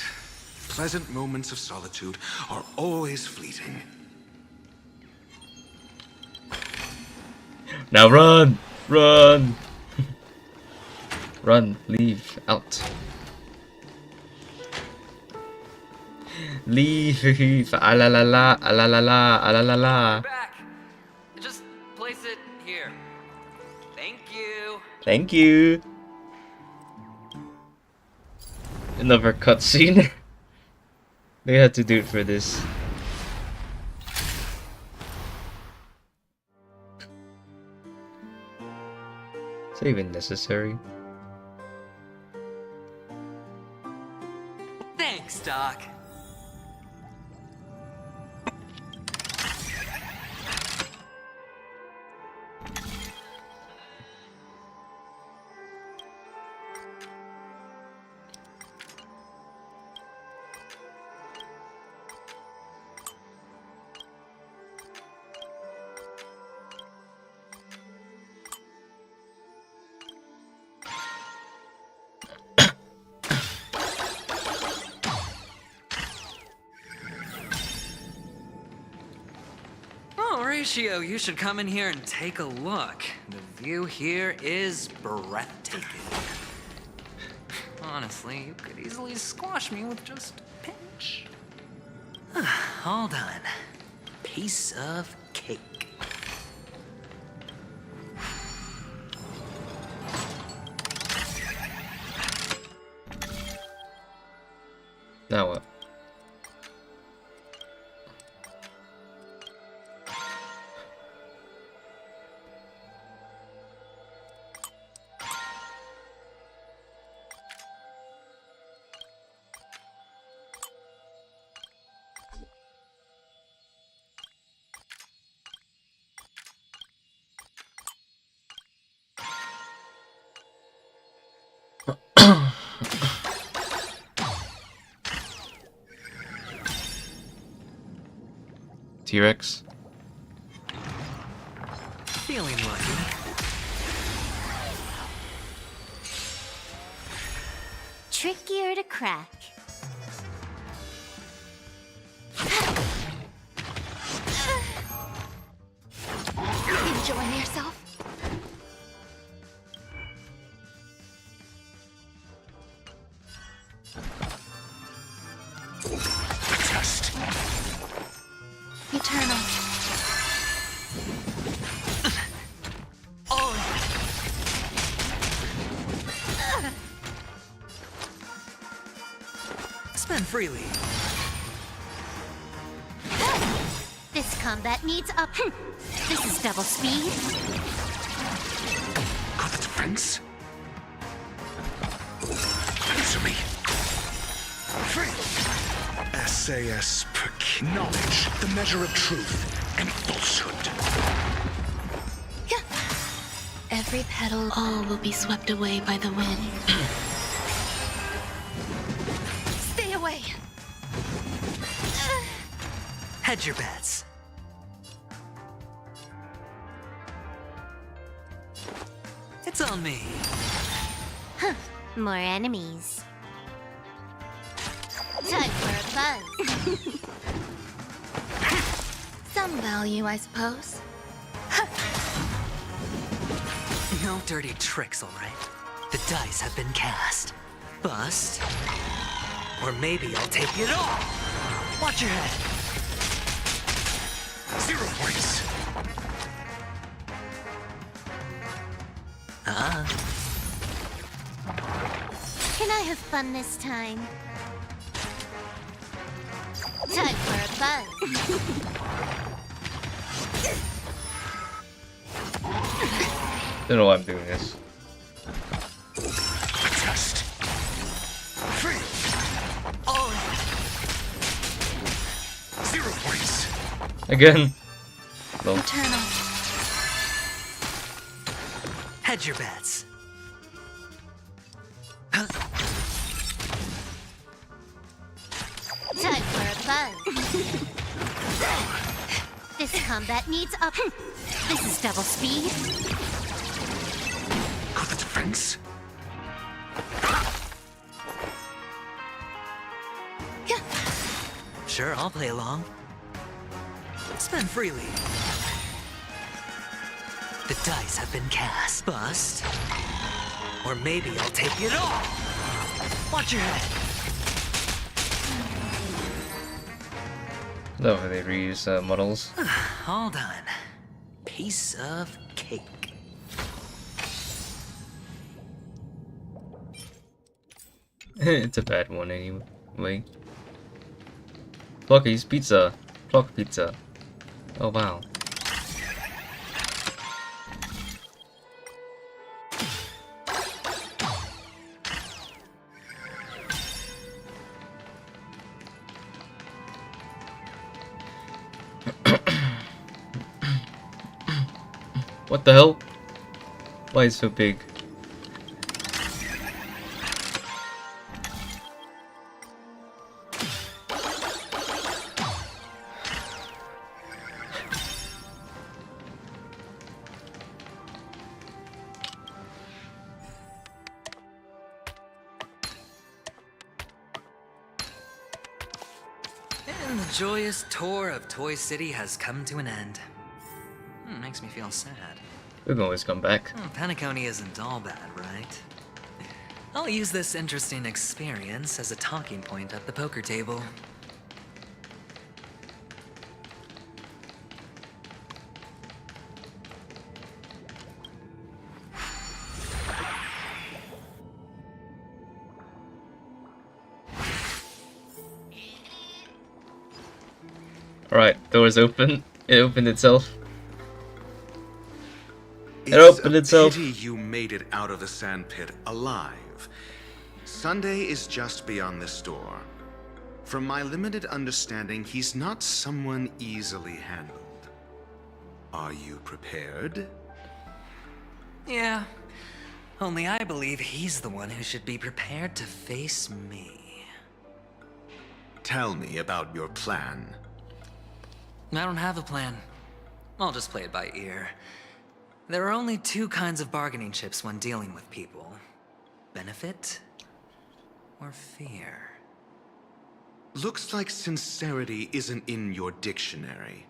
Pleasant moments of solitude are always fleeting. Now run! Run! Run. Leave. Out. Leave. Ah la la la. Ah la la la. Ah la la la. Back. Just place it here. Thank you. Thank you. Another cutscene. They had to do it for this. Is that even necessary? Thanks, Doc. Horatio, you should come in here and take a look. The view here is breathtaking. Honestly, you could easily squash me with just a pinch. All done. Piece of cake. Now what? T-Rex. Feeling lucky. Trickier to crack. Enjoying yourself? Test. Eternal. Spend freely. This combat needs up. This is double speed. Got the defense? Answer me. SAS per knowledge, the measure of truth and falsehood. Every petal, all will be swept away by the wind. Stay away. Hedge your bets. It's on me. Huh. More enemies. Time for a buzz. Some value, I suppose. No dirty tricks, all right? The dice have been cast. Bust. Or maybe I'll take it all. Watch your head. 0 points. Can I have fun this time? Time for a buzz. Don't know why I'm doing this. Test. Free. Oh. 0 points. Again. No. Eternal. Hedge your bets. Time for a buzz. This combat needs up. This is double speed. Got the defense. Sure, I'll play along. Spend freely. The dice have been cast. Bust. Or maybe I'll take it all. Watch your head. Love how they reuse models. All done. Piece of cake. It's a bad one anyway. Flocky's pizza. Flock pizza. Oh wow. What the hell? Why is it so big? And the joyous tour of Toy City has come to an end. Makes me feel sad. We can always come back. Penacony isn't all bad, right? I'll use this interesting experience as a talking point at the poker table. Alright, door's open. It opened itself. It opened itself. Pity you made it out of the sandpit alive. Sunday is just beyond this door. From my limited understanding, he's not someone easily handled. Are you prepared? Yeah. Only I believe he's the one who should be prepared to face me. Tell me about your plan. I don't have a plan. I'll just play it by ear. There are only two kinds of bargaining chips when dealing with people. Benefit or fear. Looks like sincerity isn't in your dictionary.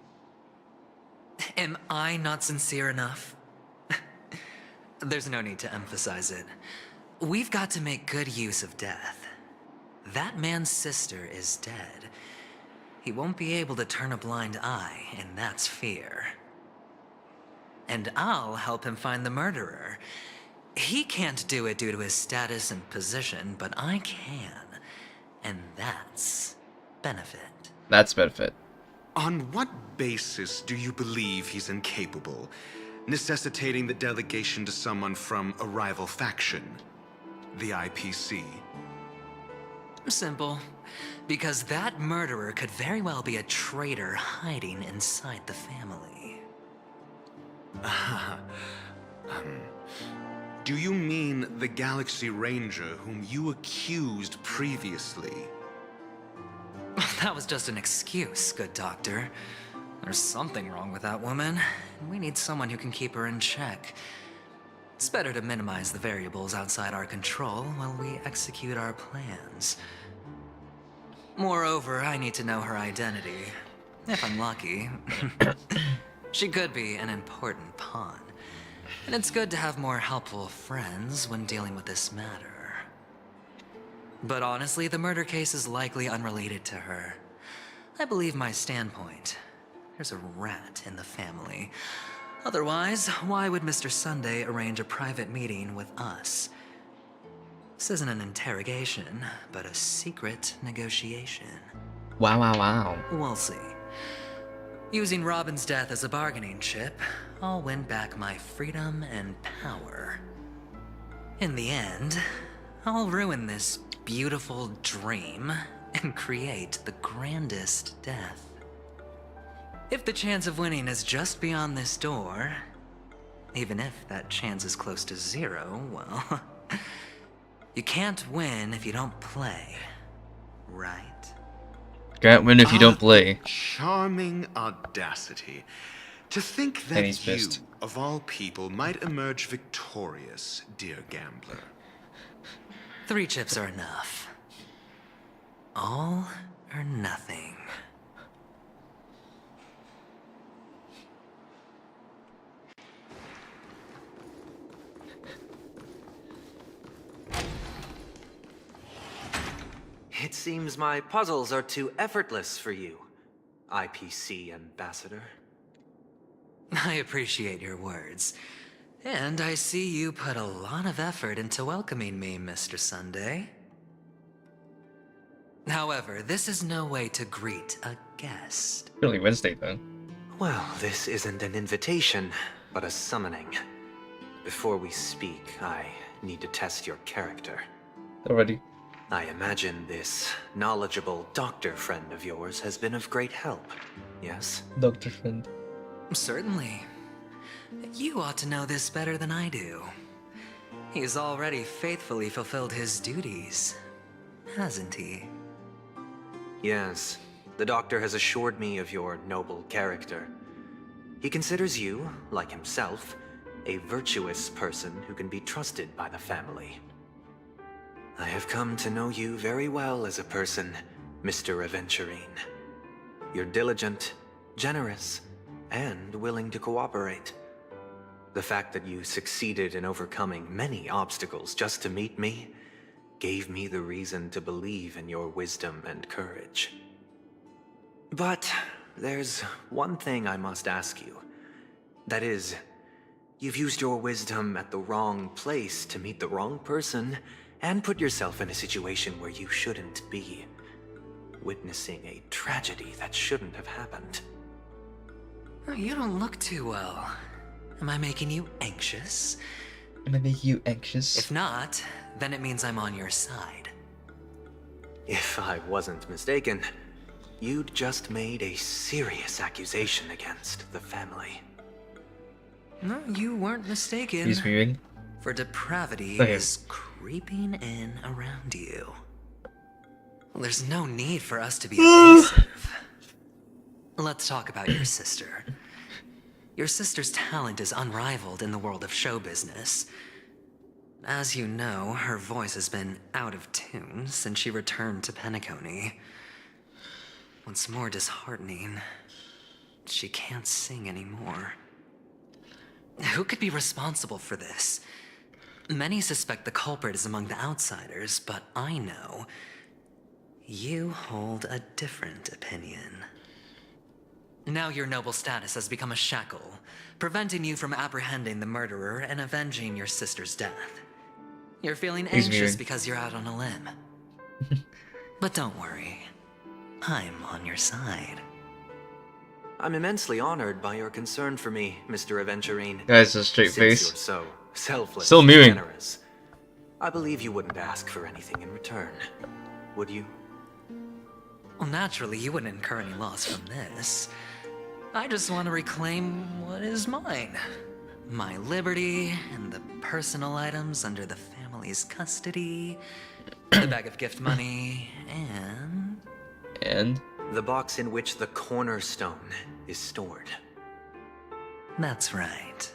Am I not sincere enough? There's no need to emphasize it. We've got to make good use of death. That man's sister is dead. He won't be able to turn a blind eye, and that's fear. And I'll help him find the murderer. He can't do it due to his status and position, but I can. And that's benefit. That's benefit. On what basis do you believe he's incapable, necessitating the delegation to someone from a rival faction, the IPC? Simple. Because that murderer could very well be a traitor hiding inside the family. Do you mean the Galaxy Ranger whom you accused previously? That was just an excuse, good doctor. There's something wrong with that woman, and we need someone who can keep her in check. It's better to minimize the variables outside our control while we execute our plans. Moreover, I need to know her identity. If I'm lucky. She could be an important pawn. And it's good to have more helpful friends when dealing with this matter. But honestly, the murder case is likely unrelated to her. I believe my standpoint. There's a rat in the family. Otherwise, why would Mr. Sunday arrange a private meeting with us? This isn't an interrogation, but a secret negotiation. Wow, wow, wow. We'll see. Using Robin's death as a bargaining chip, I'll win back my freedom and power. In the end, I'll ruin this beautiful dream and create the grandest death. If the chance of winning is just beyond this door, Even if that chance is close to 0, well, you can't win if you don't play, right? Can't win if you don't play. Charming audacity. To think that you, pissed. of all people, might emerge victorious, dear gambler. 3 chips are enough. All or nothing. It seems my puzzles are too effortless for you, IPC Ambassador. I appreciate your words. And I see you put a lot of effort into welcoming me, Mr. Sunday. However, this is no way to greet a guest. Really Wednesday, then. Well, this isn't an invitation, but a summoning. Before we speak, I need to test your character. Already. I imagine this knowledgeable doctor friend of yours has been of great help, yes? Doctor friend. Certainly. You ought to know this better than I do. He's already faithfully fulfilled his duties, hasn't he? Yes. The doctor has assured me of your noble character. He considers you, like himself, a virtuous person who can be trusted by the family. I have come to know you very well as a person, Mr. Aventurine. You're diligent, generous, and willing to cooperate. The fact that you succeeded in overcoming many obstacles just to meet me gave me the reason to believe in your wisdom and courage. But there's one thing I must ask you. That is, you've used your wisdom at the wrong place to meet the wrong person and put yourself in a situation where you shouldn't be, witnessing a tragedy that shouldn't have happened. You don't look too well. Am I making you anxious? Am I making you anxious? If not, then it means I'm on your side. If I wasn't mistaken, you'd just made a serious accusation against the family. No, you weren't mistaken. He's moving. For depravity Okay. is creeping in around you. Well, there's no need for us to be evasive. Let's talk about your sister. Your sister's talent is unrivaled in the world of show business. As you know, her voice has been out of tune since she returned to Penacony. What's more disheartening, she can't sing anymore. Who could be responsible for this? Many suspect the culprit is among the outsiders, but I know you hold a different opinion. Now your noble status has become a shackle, preventing you from apprehending the murderer and avenging your sister's death. You're feeling anxious because you're out on a limb. But don't worry, I'm on your side. I'm immensely honored by your concern for me, Mr. Aventurine. Guys, a straight Since face. you're so selfless Still and mewing. generous, I believe you wouldn't ask for anything in return, would you? Well, naturally, you wouldn't incur any loss from this. I just want to reclaim what is mine. My liberty and the personal items under the family's custody, the bag of gift money, and the box in which the cornerstone is stored. That's right.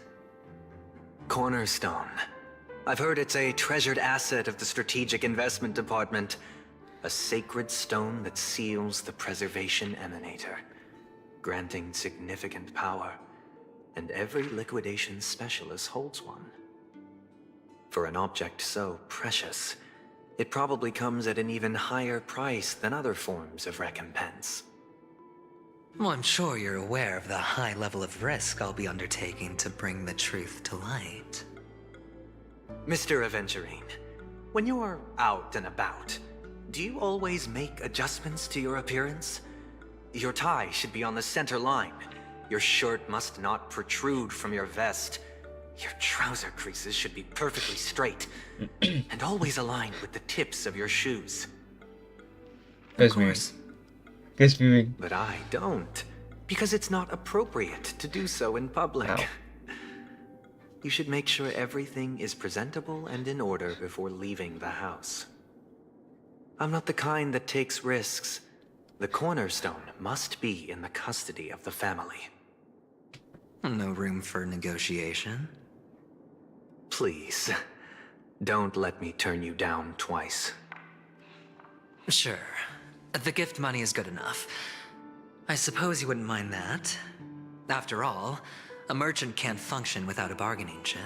Cornerstone. I've heard it's a treasured asset of the Strategic Investment Department. A sacred stone that seals the Preservation Emanator, granting significant power, and every liquidation specialist holds one. For an object so precious, it probably comes at an even higher price than other forms of recompense. Well, I'm sure you're aware of the high level of risk I'll be undertaking to bring the truth to light. Mr. Aventurine, when you're out and about, do you always make adjustments to your appearance? Your tie should be on the center line. Your shirt must not protrude from your vest. Your trouser creases should be perfectly straight and always aligned with the tips of your shoes. Of course. Guys moving. But I don't, because it's not appropriate to do so in public. Ow. you should make sure everything is presentable and in order before leaving the house. I'm not the kind that takes risks. The cornerstone must be in the custody of the family. No room for negotiation? Please, don't let me turn you down twice. Sure. The gift money is good enough. I suppose you wouldn't mind that. After all, a merchant can't function without a bargaining chip.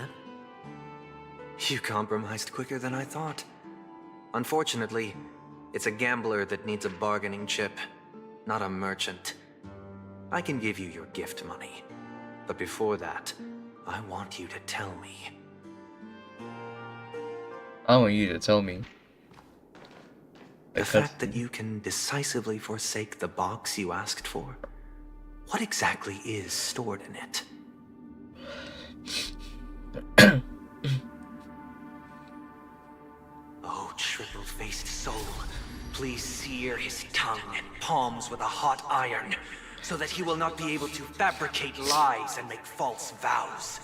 You compromised quicker than I thought. Unfortunately, it's a gambler that needs a bargaining chip, not a merchant. I can give you your gift money, but before that, I want you to tell me. I want you to tell me. The fact that you can decisively forsake the box you asked for? What exactly is stored in it? Oh, triple-faced soul, please sear his tongue and palms with a hot iron, so that he will not be able to fabricate lies and make false vows.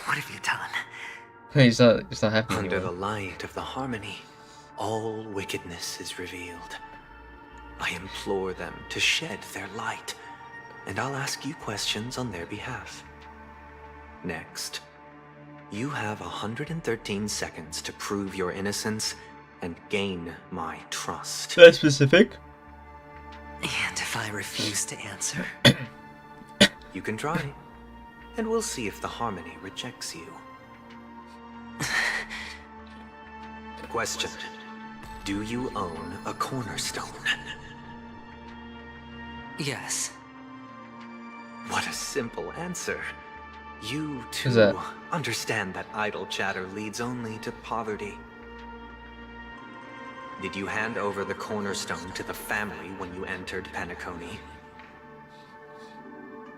What have you done? He's not happy Under anymore. the light of the harmony, all wickedness is revealed. I implore them to shed their light, and I'll ask you questions on their behalf. Next, you have 113 seconds to prove your innocence and gain my trust. That's specific. And if I refuse to answer? You can try, and we'll see if the harmony rejects you. Question. Do you own a cornerstone? Yes. What a simple answer. You, too, Who's that? understand that idle chatter leads only to poverty. Did you hand over the cornerstone to the family when you entered Penacony?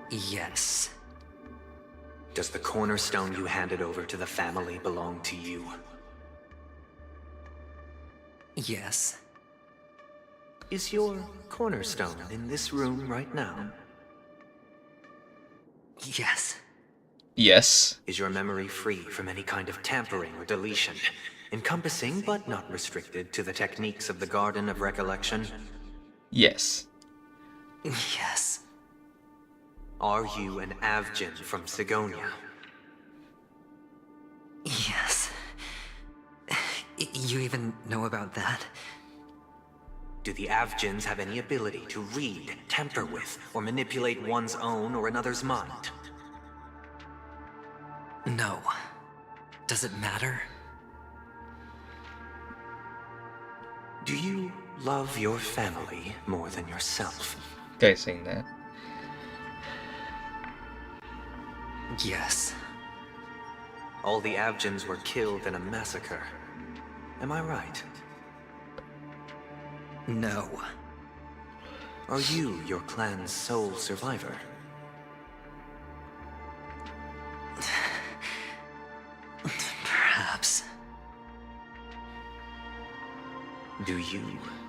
Yes. Does the cornerstone you handed over to the family belong to you? Yes. Is your cornerstone in this room right now? Yes. Yes. Is your memory free from any kind of tampering or deletion, encompassing but not restricted to the techniques of the Garden of Recollection? Yes. Yes. Are you an Avgin from Sigonia? Yes. You even know about that? Do the Avgins have any ability to read, tamper with, or manipulate one's own or another's mind? No. Does it matter? Do you love your family more than yourself? Guy's saying that. Yes. All the Avgins were killed in a massacre. Am I right? No. Are you your clan's sole survivor? Perhaps. Do you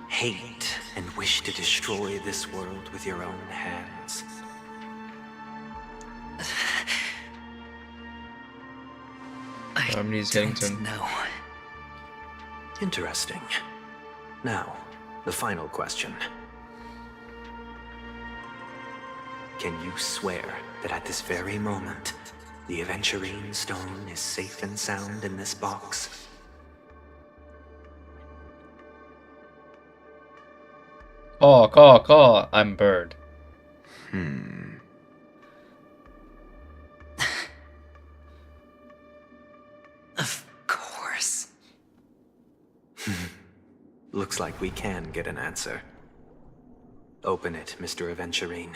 hate and wish to destroy this world with your own hands? Harmony's getting to him. No. Interesting. Now, the final question. Can you swear that at this very moment, the Aventurine stone is safe and sound in this box? Caw, I'm bird. Of course. Looks like we can get an answer. Open it, Mr. Aventurine.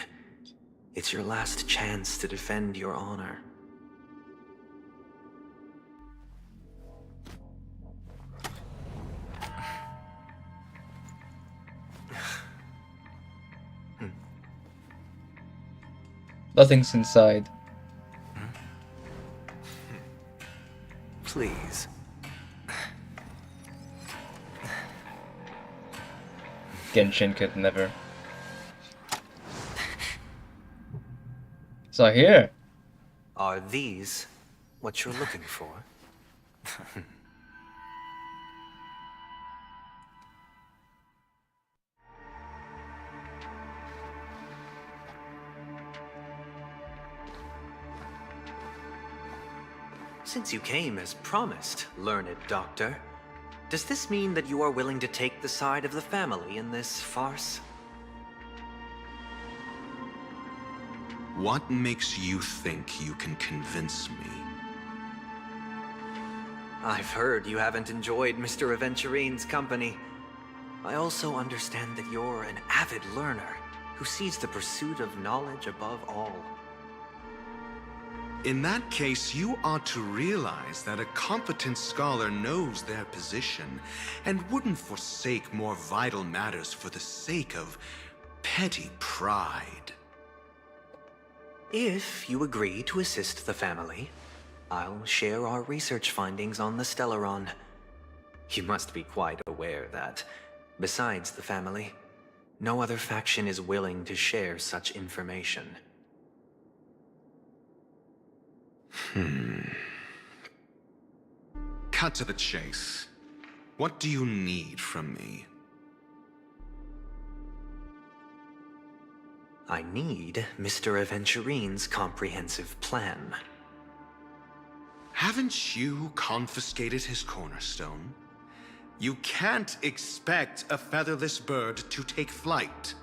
It's your last chance to defend your honor. Nothing's inside. Please. Genshin could never. So here. Are these what you're looking for? Since you came as promised, learned doctor, does this mean that you are willing to take the side of the family in this farce? What makes you think you can convince me? I've heard you haven't enjoyed Mr. Aventurine's company. I also understand that you're an avid learner who sees the pursuit of knowledge above all. In that case, you ought to realize that a competent scholar knows their position and wouldn't forsake more vital matters for the sake of petty pride. If you agree to assist the family, I'll share our research findings on the Stellaron. You must be quite aware that, besides the family, no other faction is willing to share such information. Cut to the chase. What do you need from me? I need Mr. Aventurine's comprehensive plan. Haven't you confiscated his cornerstone? You can't expect a featherless bird to take flight.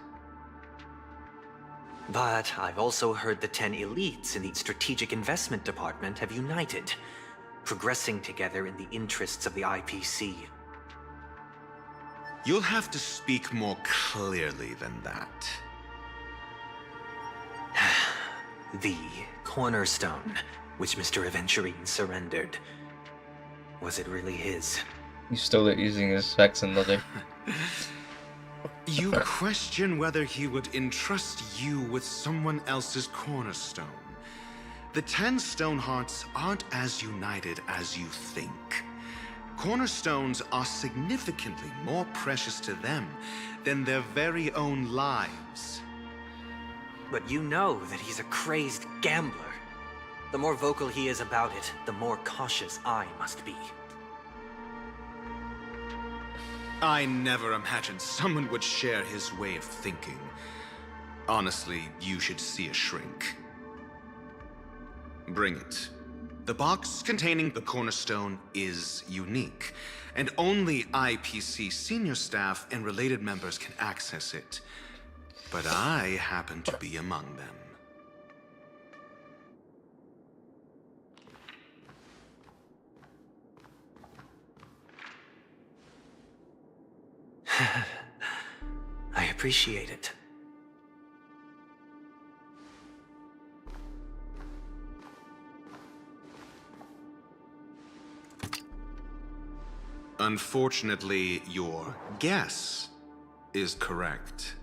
But I've also heard the 10 elites in the Strategic Investment Department have united, progressing together in the interests of the IPC. You'll have to speak more clearly than that. The cornerstone, which Mr. Aventurine surrendered. Was it really his? You stole it using his facts and logic. You question whether he would entrust you with someone else's cornerstone. The 10 Stonehearts aren't as united as you think. Cornerstones are significantly more precious to them than their very own lives. But you know that he's a crazed gambler. The more vocal he is about it, the more cautious I must be. I never imagined someone would share his way of thinking. Honestly, you should see a shrink. Bring it. The box containing the cornerstone is unique, and only IPC senior staff and related members can access it. But I happen to be among them. I appreciate it. Unfortunately, your guess is correct.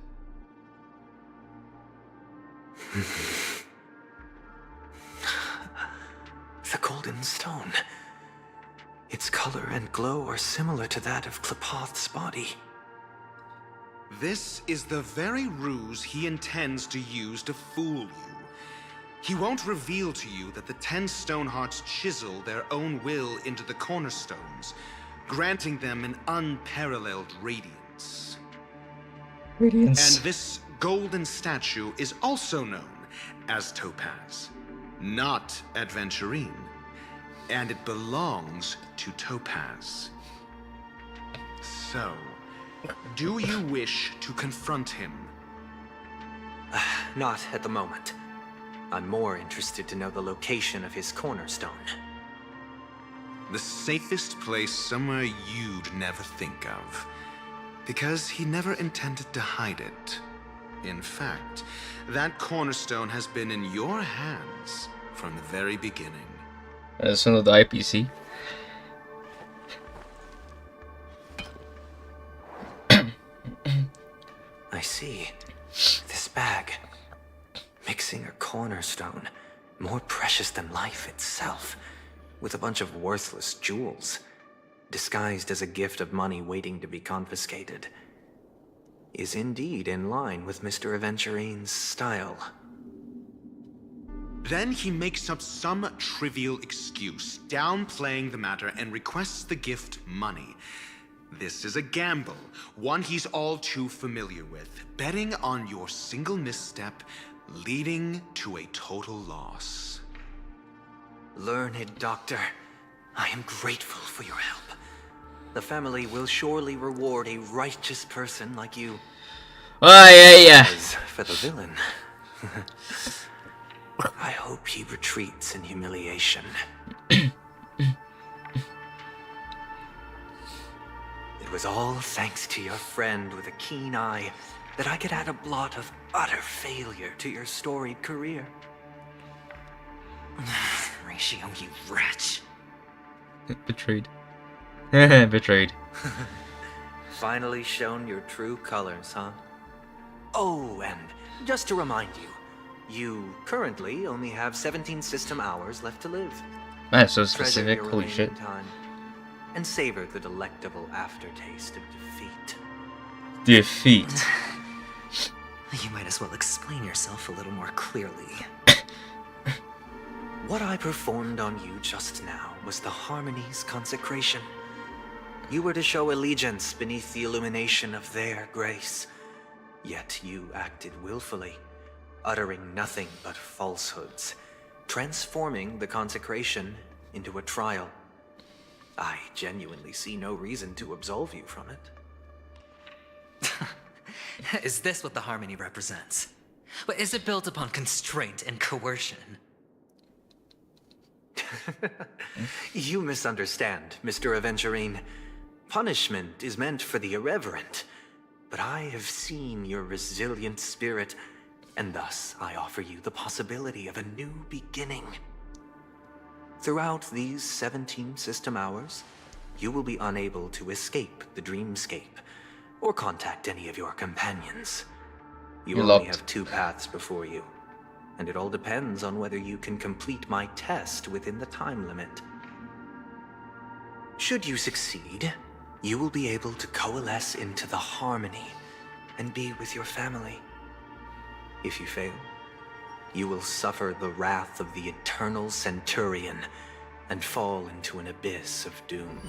The golden stone. Its color and glow are similar to that of Klepoth's body. This is the very ruse he intends to use to fool you. He won't reveal to you that the 10 Stonehearts chisel their own will into the cornerstones, granting them an unparalleled radiance. Radiance. And this golden statue is also known as Topaz, not Adventurine, and it belongs to Topaz. So, do you wish to confront him? Not at the moment. I'm more interested to know the location of his cornerstone. The safest place somewhere you'd never think of. Because he never intended to hide it. In fact, that cornerstone has been in your hands from the very beginning. As one of the IPC. I see. This bag. Mixing a cornerstone, more precious than life itself, with a bunch of worthless jewels, disguised as a gift of money waiting to be confiscated, is indeed in line with Mr. Aventurine's style. Then he makes up some trivial excuse, downplaying the matter, and requests the gift money. This is a gamble, one he's all too familiar with, betting on your single misstep, leading to a total loss. Learned Doctor, I am grateful for your help. The family will surely reward a righteous person like you. Oh, yeah. As for the villain, I hope he retreats in humiliation. It was all thanks to your friend with a keen eye that I could add a blot of utter failure to your storied career. Ratio, you wretch. Betrayed. Betrayed. Finally shown your true colors, huh? Oh, and just to remind you, you currently only have 17 system hours left to live. That's so Treasure specific, your holy shit. remaining time, and savor the delectable aftertaste of defeat. Defeat. You might as well explain yourself a little more clearly. What I performed on you just now was the Harmony's consecration. You were to show allegiance beneath the illumination of their grace. Yet you acted willfully, uttering nothing but falsehoods, transforming the consecration into a trial. I genuinely see no reason to absolve you from it. Is this what the Harmony represents? But is it built upon constraint and coercion? You misunderstand, Mr. Aventurine. Punishment is meant for the irreverent, but I have seen your resilient spirit, and thus I offer you the possibility of a new beginning. Throughout these 17 system hours, you will be unable to escape the dreamscape, or contact any of your companions. You only have 2 paths before you, and it all depends on whether you can complete my test within the time limit. Should you succeed, you will be able to coalesce into the Harmony and be with your family. If you fail, you will suffer the wrath of the eternal Centurion and fall into an abyss of doom.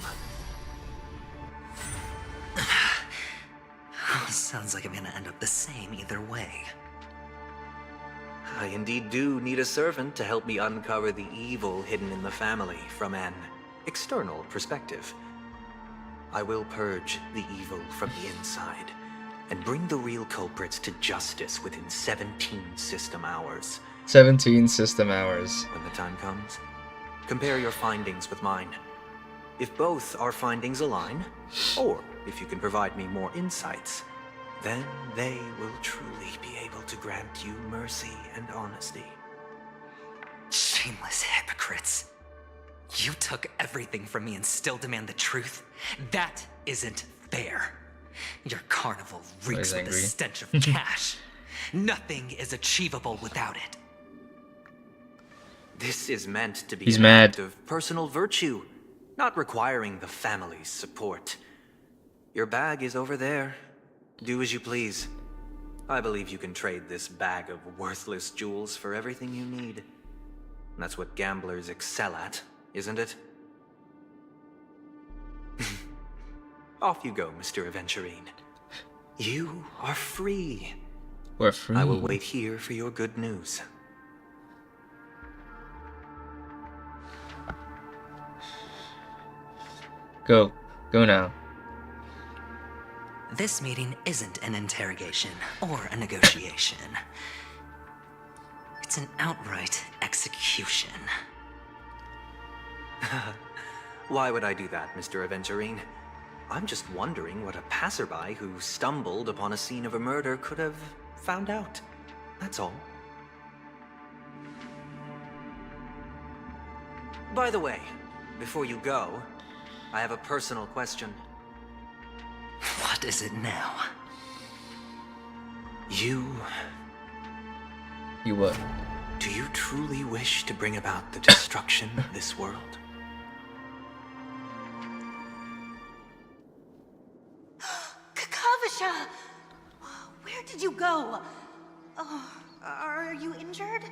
Sounds like I'm gonna end up the same either way. I indeed do need a servant to help me uncover the evil hidden in the family from an external perspective. I will purge the evil from the inside and bring the real culprits to justice within 17 system hours. 17 system hours. When the time comes, compare your findings with mine. If both our findings align, or if you can provide me more insights, then they will truly be able to grant you mercy and honesty. Shameless hypocrites. You took everything from me and still demand the truth? That isn't fair. Your carnival reeks with the stench of cash. Nothing is achievable without it. This is meant to be He's an mad. act of personal virtue, not requiring the family's support. Your bag is over there. Do as you please. I believe you can trade this bag of worthless jewels for everything you need. That's what gamblers excel at, isn't it? Off you go, Mr. Aventurine. You are free. We're free. I will wait here for your good news. Go. Go now. This meeting isn't an interrogation or a negotiation. It's an outright execution. Why would I do that, Mr. Aventurine? I'm just wondering what a passerby who stumbled upon a scene of a murder could have found out. That's all. By the way, before you go, I have a personal question. What is it now? You what? Do you truly wish to bring about the destruction of this world? Kakavasha! Where did you go? Oh, are you injured?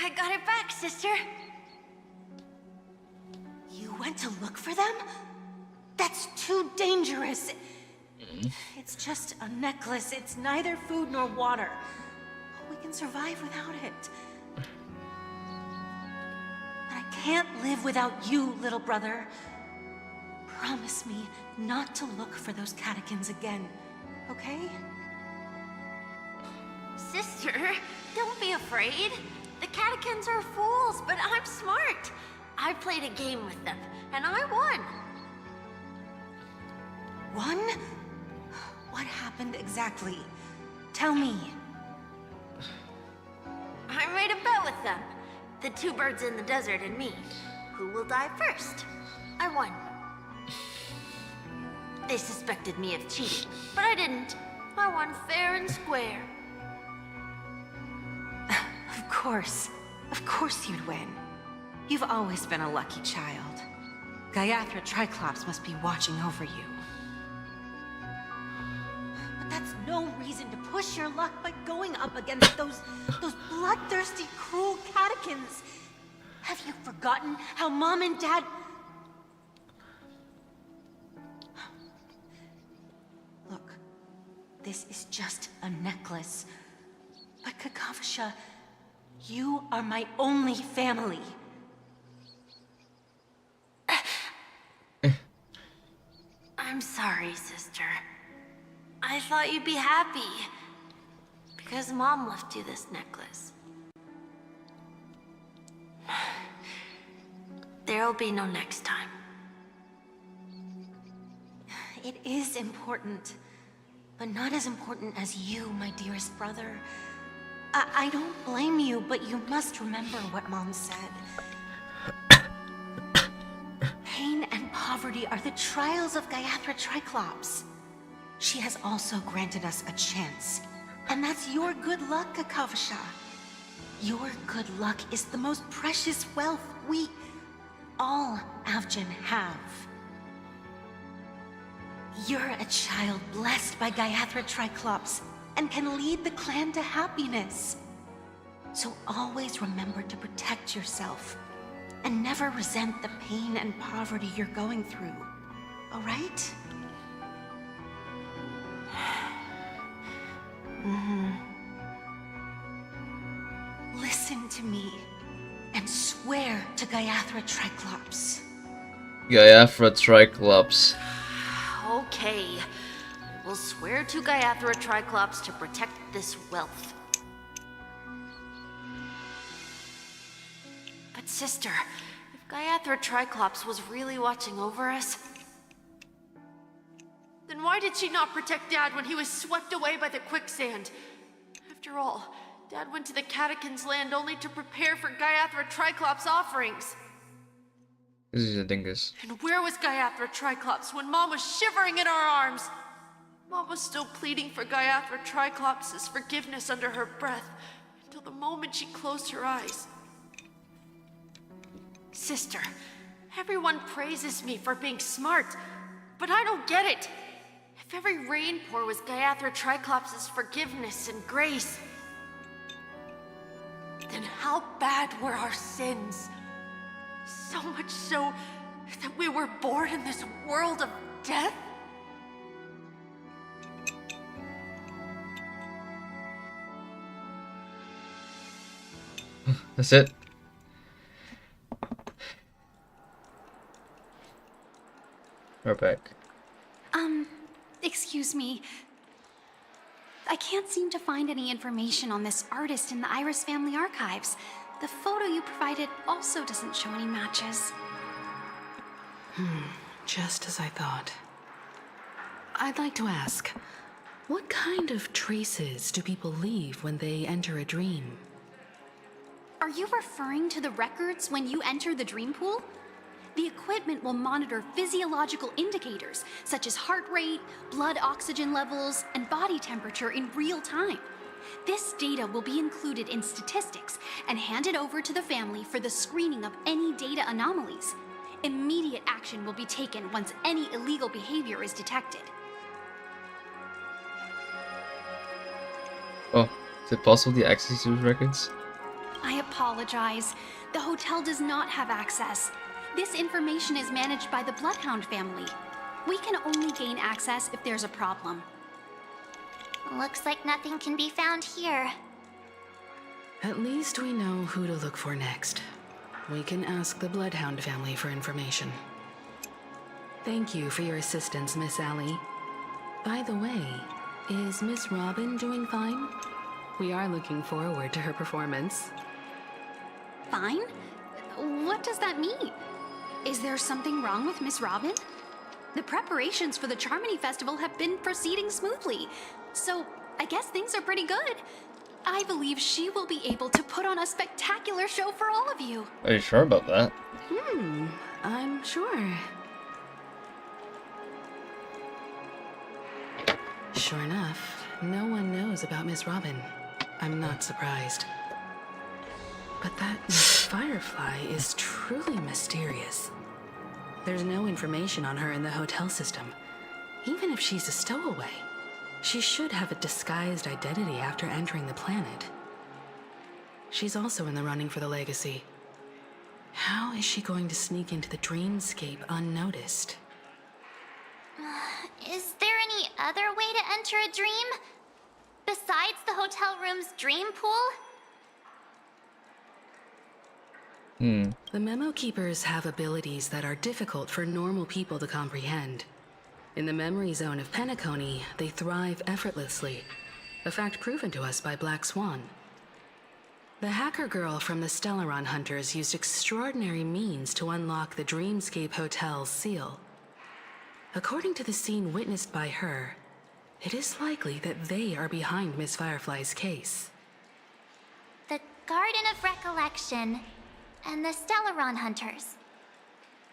I got it back, sister. You went to look for them? That's too dangerous. It's just a necklace. It's neither food nor water. We can survive without it. But I can't live without you, little brother. Promise me not to look for those catechins again, okay? Sister, don't be afraid. The catechins are fools, but I'm smart. I played a game with them, and I won. Won? What happened exactly? Tell me. I made a bet with them. The two birds in the desert and me. Who will die first? I won. They suspected me of cheating, but I didn't. I won fair and square. Of course you'd win. You've always been a lucky child. Gaiathra Triclops must be watching over you. But that's no reason to push your luck by going up against those bloodthirsty, cruel catechins. Have you forgotten how Mom and Dad... Look, this is just a necklace. But Kakavasha, you are my only family. I'm sorry, sister. I thought you'd be happy. Because Mom left you this necklace. There'll be no next time. It is important, but not as important as you, my dearest brother. I don't blame you, but you must remember what Mom said. Pain and poverty are the trials of Gaiathra Triclops. She has also granted us a chance. And that's your good luck, Kakavasha. Your good luck is the most precious wealth we, all Avgin, have. You're a child blessed by Gaiathra Triclops and can lead the clan to happiness. So always remember to protect yourself and never resent the pain and poverty you're going through. All right? Listen to me and swear to Gaiathra Triclops. Gaiathra Triclops. Okay. We'll swear to Gaiathra Triclops to protect this wealth. But sister, if Gaiathra Triclops was really watching over us, then why did she not protect Dad when he was swept away by the quicksand? After all, Dad went to the Catechins' land only to prepare for Gaiathra Triclops' offerings. This is a dingus. And where was Gaiathra Triclops when Mom was shivering in our arms? Mom was still pleading for Gaiathra Triclops' forgiveness under her breath until the moment she closed her eyes. Sister, everyone praises me for being smart, but I don't get it. If every rain pour was Gaiathra Triclops' forgiveness and grace, then how bad were our sins? So much so that we were born in this world of death? That's it. We're back. Excuse me. I can't seem to find any information on this artist in the Iris family archives. The photo you provided also doesn't show any matches. Just as I thought. I'd like to ask, what kind of traces do people leave when they enter a dream? Are you referring to the records when you enter the dream pool? The equipment will monitor physiological indicators such as heart rate, blood oxygen levels, and body temperature in real time. This data will be included in statistics and handed over to the family for the screening of any data anomalies. Immediate action will be taken once any illegal behavior is detected. Oh, is it possible to access those records? I apologize. apologize. The hotel does not have access. This information is managed by the Bloodhound family. We can only gain access if there's a problem. Looks like nothing can be found here. At least we know who to look for next. We can ask the Bloodhound family for information. Thank you for your assistance, Miss Allie. By the way, is Miss Robin doing fine? We are looking forward to her performance. Fine? What does that mean? Is there something wrong with Miss Robin? The preparations for the Charmony Festival have been proceeding smoothly, so I guess things are pretty good. I believe she will be able to put on a spectacular show for all of you. Are you sure about that? I'm sure. Sure enough, no one knows about Miss Robin. I'm not surprised. But that Miss Firefly is truly mysterious. There's no information on her in the hotel system. Even if she's a stowaway, she should have a disguised identity after entering the planet. She's also in the running for the legacy. How is she going to sneak into the dreamscape unnoticed? Is there any other way to enter a dream? Besides the hotel room's dream pool? The Memo Keepers have abilities that are difficult for normal people to comprehend. In the memory zone of Penacony, they thrive effortlessly, a fact proven to us by Black Swan. The hacker girl from the Stellaron Hunters used extraordinary means to unlock the Dreamscape Hotel's seal. According to the scene witnessed by her, it is likely that they are behind Miss Firefly's case. The Garden of Recollection and the Stellaron Hunters.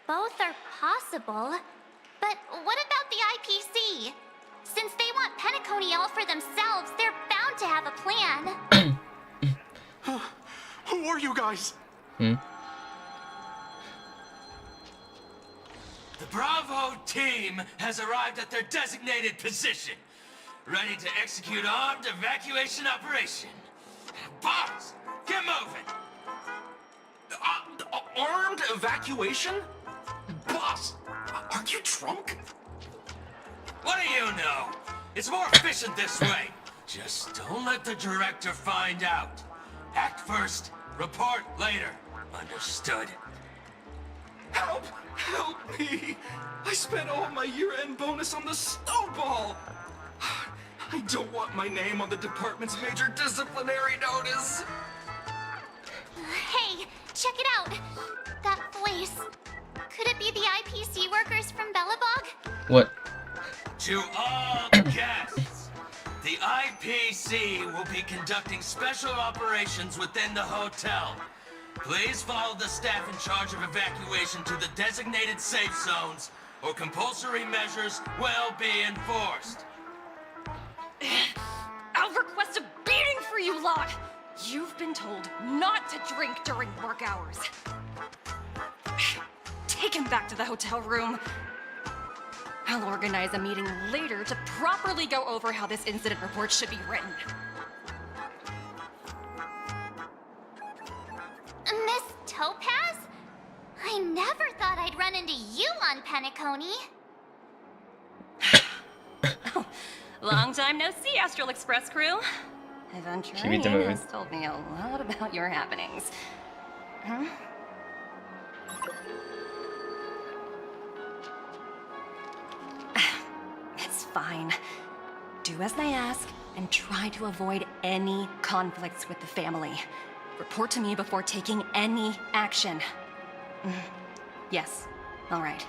Both are possible, but what about the IPC? Since they want Penacony all for themselves, they're bound to have a plan. Who are you guys? The Bravo team has arrived at their designated position, ready to execute armed evacuation operation. Boss, get moving! Armed evacuation? Boss, are you drunk? What do you know? It's more efficient this way. Just don't let the director find out. Act first, report later. Understood? Help! Help me! I spent all my year-end bonus on the snowball! I don't want my name on the department's major disciplinary notice! Hey, check it out! That voice. Could it be the IPC workers from Bellabog? What? To all guests, the IPC will be conducting special operations within the hotel. Please follow the staff in charge of evacuation to the designated safe zones, or compulsory measures will be enforced. I'll request a beating for you lot! You've been told not to drink during work hours. Take him back to the hotel room. I'll organize a meeting later to properly go over how this incident report should be written. Miss Topaz? I never thought I'd run into you on Penacony. Long time no see, Astral Express crew. Keep it moving. Aventurine has told me a lot about your happenings. Huh? It's fine. Do as they ask, and try to avoid any conflicts with the family. Report to me before taking any action. Yes, all right.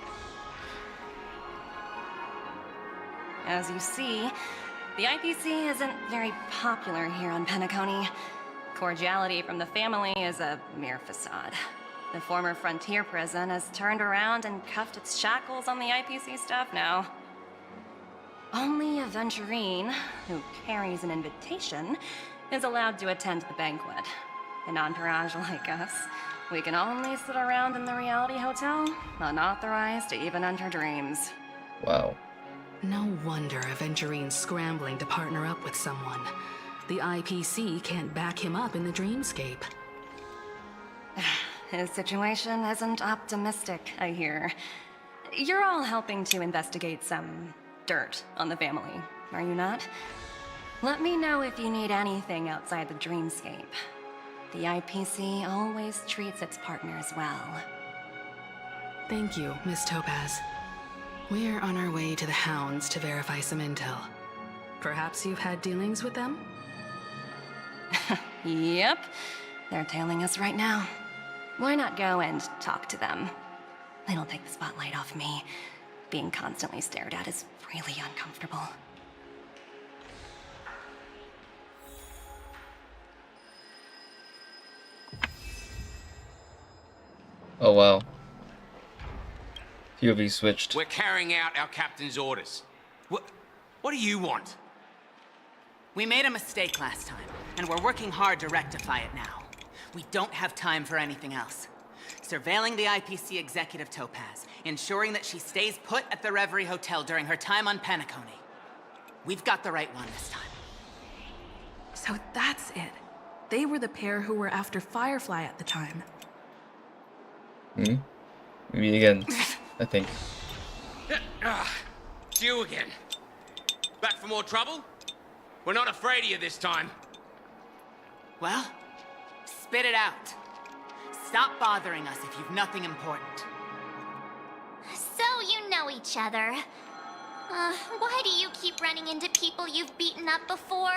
As you see, the IPC isn't very popular here on Penacony. Cordiality from the family is a mere facade. The former frontier prison has turned around and cuffed its shackles on the IPC staff now. Only Aventurine, who carries an invitation, is allowed to attend the banquet. An entourage like us, we can only sit around in the reality hotel, unauthorized to even enter dreams. Wow. No wonder Aventurine's scrambling to partner up with someone. The IPC can't back him up in the dreamscape. His situation isn't optimistic, I hear. You're all helping to investigate some dirt on the family, are you not? Let me know if you need anything outside the dreamscape. The IPC always treats its partners well. Thank you, Miss Topaz. We're on our way to the Hounds to verify some intel. Perhaps you've had dealings with them? Yep. They're tailing us right now. Why not go and talk to them? It'll take the spotlight off me. Being constantly stared at is really uncomfortable. Oh wow. POV switched. We're carrying out our captain's orders. What do you want? We made a mistake last time, and we're working hard to rectify it now. We don't have time for anything else. Surveilling the IPC executive Topaz, ensuring that she stays put at the Reverie Hotel during her time on Penacony. We've got the right one this time. So that's it. They were the pair who were after Firefly at the time. Maybe again, I think. It's you again. Back for more trouble? We're not afraid of you this time. Well, spit it out. Stop bothering us if you've nothing important. So you know each other. Why do you keep running into people you've beaten up before?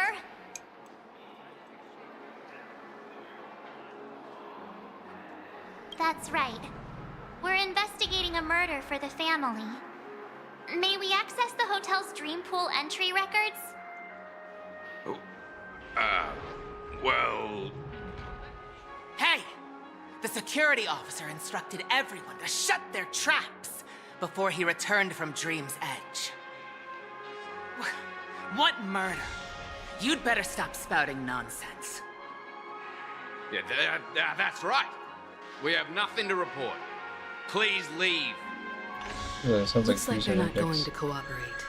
That's right. We're investigating a murder for the family. May we access the hotel's dream pool entry records? Well... Hey! The security officer instructed everyone to shut their traps before he returned from Dream's Edge. What murder? You'd better stop spouting nonsense. Yeah, that's right. We have nothing to report. Please leave. Yeah, sounds Looks like they're not picks. going to cooperate.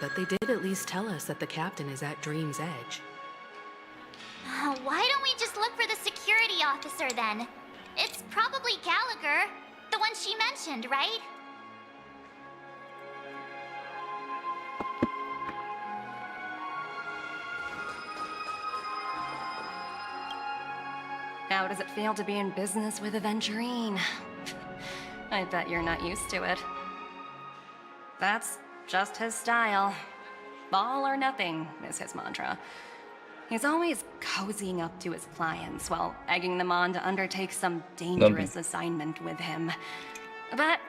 But they did at least tell us that the captain is at Dream's Edge. Why don't we just look for the security officer then? It's probably Gallagher, the one she mentioned, right? How does it feel to be in business with Aventurine? I bet you're not used to it. That's just his style. All or nothing is his mantra. He's always cozying up to his clients while egging them on to undertake some dangerous assignment with him. But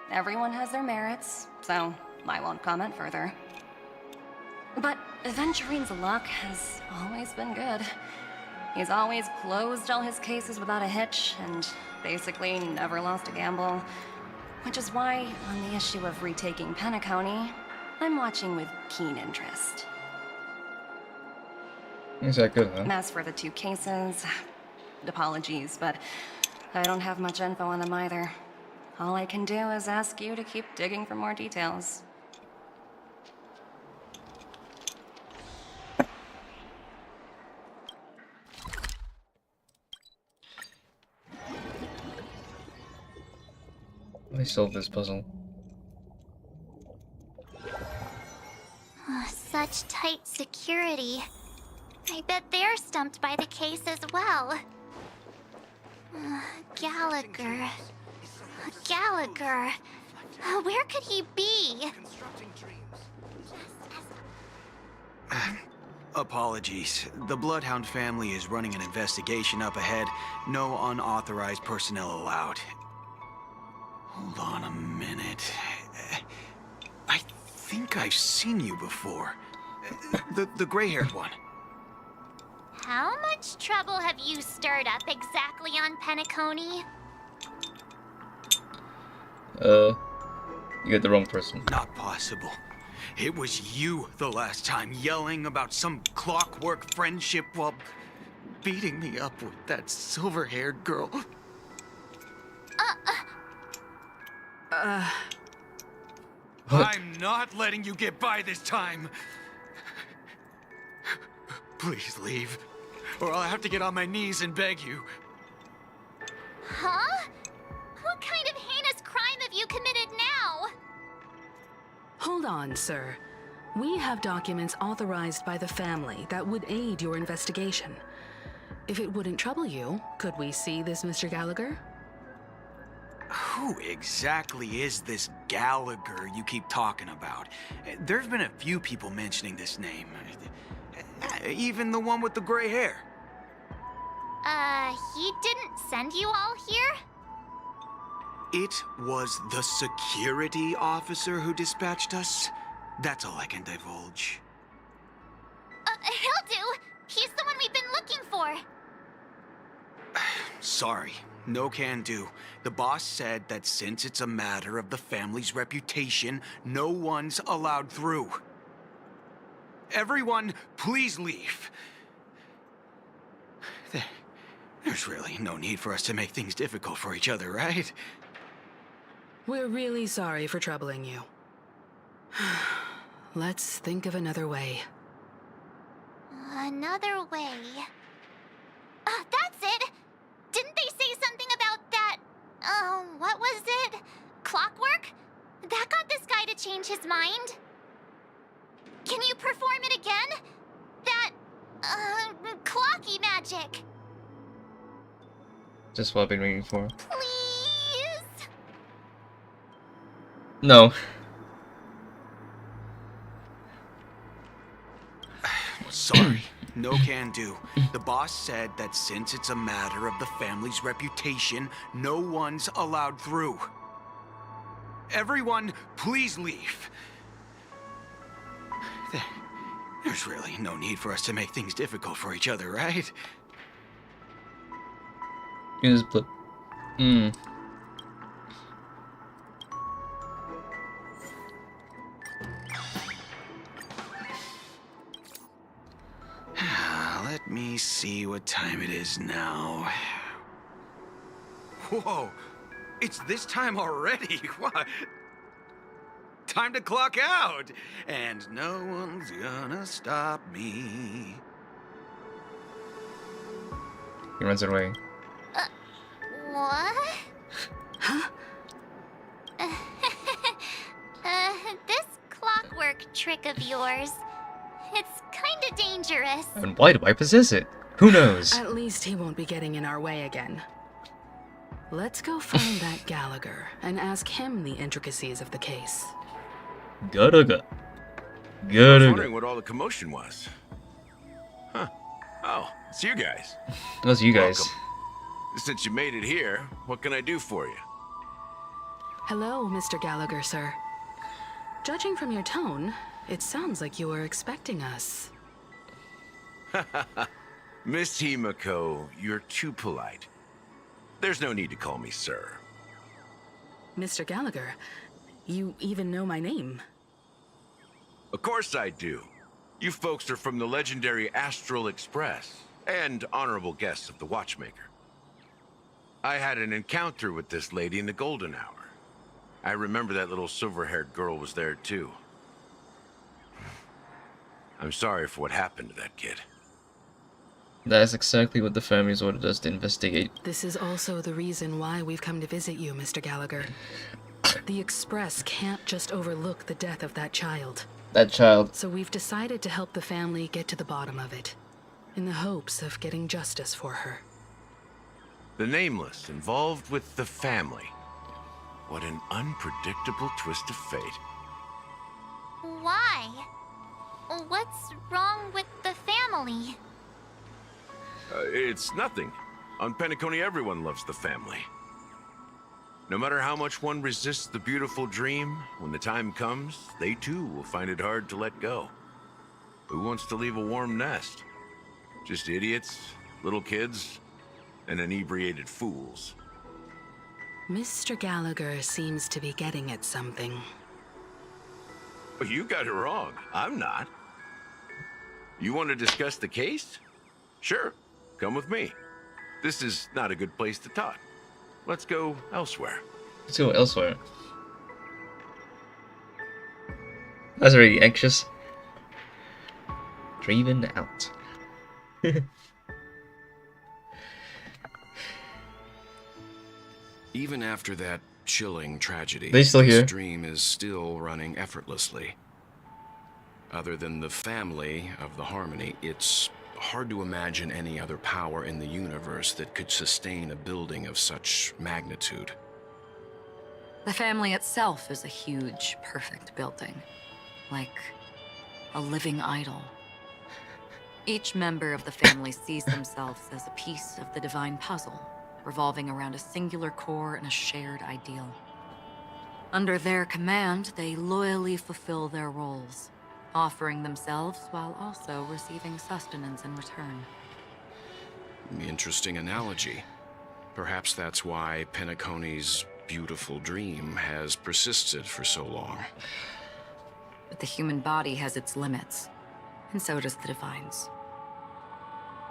everyone has their merits, so I won't comment further. But Aventurine's luck has always been good. He's always closed all his cases without a hitch, and basically never lost a gamble. Which is why, on the issue of retaking Penacony, I'm watching with keen interest. Is that good, huh? As for the two cases, apologies, but I don't have much info on them either. All I can do is ask you to keep digging for more details. Let me solve this puzzle. Such tight security. I bet they're stumped by the case as well. Gallagher. Gallagher. Where could he be? Apologies. The Bloodhound family is running an investigation up ahead. No unauthorized personnel allowed. Hold on a minute. I think I've seen you before. The gray-haired one. How much trouble have you stirred up exactly on Penacony? You got the wrong person. Not possible. It was you the last time, yelling about some clockwork friendship while beating me up with that silver-haired girl. I'm not letting you get by this time. Please leave, or I'll have to get on my knees and beg you. Huh? What kind of heinous crime have you committed now? Hold on, sir. We have documents authorized by the family that would aid your investigation. If it wouldn't trouble you, could we see this, Mr. Gallagher? Who exactly is this Gallagher you keep talking about? There's been a few people mentioning this name. Even the one with the gray hair. He didn't send you all here? It was the security officer who dispatched us. That's all I can divulge. He'll do. He's the one we've been looking for. Sorry, no can do. The boss said that since it's a matter of the family's reputation, no one's allowed through. Everyone, please leave. There's really no need for us to make things difficult for each other, right? We're really sorry for troubling you. Let's think of another way. Another way. That's it! Didn't they say something about that? What was it? Clockwork? That got this guy to change his mind. Can you perform it again? That, clocky magic. Just what I've been waiting for. Please? No. Sorry, no can do. The boss said that since it's a matter of the family's reputation, no one's allowed through. Everyone, please leave. There's really no need for us to make things difficult for each other, right? Use blip. Let me see what time it is now. Whoa, it's this time already. What? Time to clock out. And no one's gonna stop me. He runs away. What? Huh? This clockwork trick of yours, it's kinda dangerous. And why do I possess it? Who knows? At least he won't be getting in our way again. Let's go find that Gallagher and ask him the intricacies of the case. I was wondering what all the commotion was. Huh. Oh, it's you guys. Those you guys. Welcome. Since you made it here, what can I do for you? Hello, Mr. Gallagher, sir. Judging from your tone, it sounds like you were expecting us. Miss Himiko, you're too polite. There's no need to call me sir. Mr. Gallagher, you even know my name. Of course I do. You folks are from the legendary Astral Express, and honorable guests of the Watchmaker. I had an encounter with this lady in the Golden Hour. I remember that little silver-haired girl was there too. I'm sorry for what happened to that kid. That is exactly what the family's ordered us to investigate. This is also the reason why we've come to visit you, Mr. Gallagher. The Express can't just overlook the death of that child. That child. So we've decided to help the family get to the bottom of it, in the hopes of getting justice for her. The Nameless involved with the family. What an unpredictable twist of fate. Why? What's wrong with the family? It's nothing. On Penacony, everyone loves the family. No matter how much one resists the beautiful dream, when the time comes, they too will find it hard to let go. Who wants to leave a warm nest? Just idiots, little kids, and inebriated fools. Mr. Gallagher seems to be getting at something. You got it wrong. I'm not. You want to discuss the case? Sure. Come with me. This is not a good place to talk. Let's go elsewhere. Let's go elsewhere. I was already anxious. Driven out. Even after that chilling tragedy, They still this here? dream is still running effortlessly. Other than the family of the Harmony, it's hard to imagine any other power in the universe that could sustain a building of such magnitude. The family itself is a huge, perfect building. Like a living idol. Each member of the family sees themselves as a piece of the divine puzzle, revolving around a singular core and a shared ideal. Under their command, they loyally fulfill their roles, offering themselves while also receiving sustenance in return. Interesting analogy. Perhaps that's why Penacony's beautiful dream has persisted for so long. But the human body has its limits, and so does the divine's.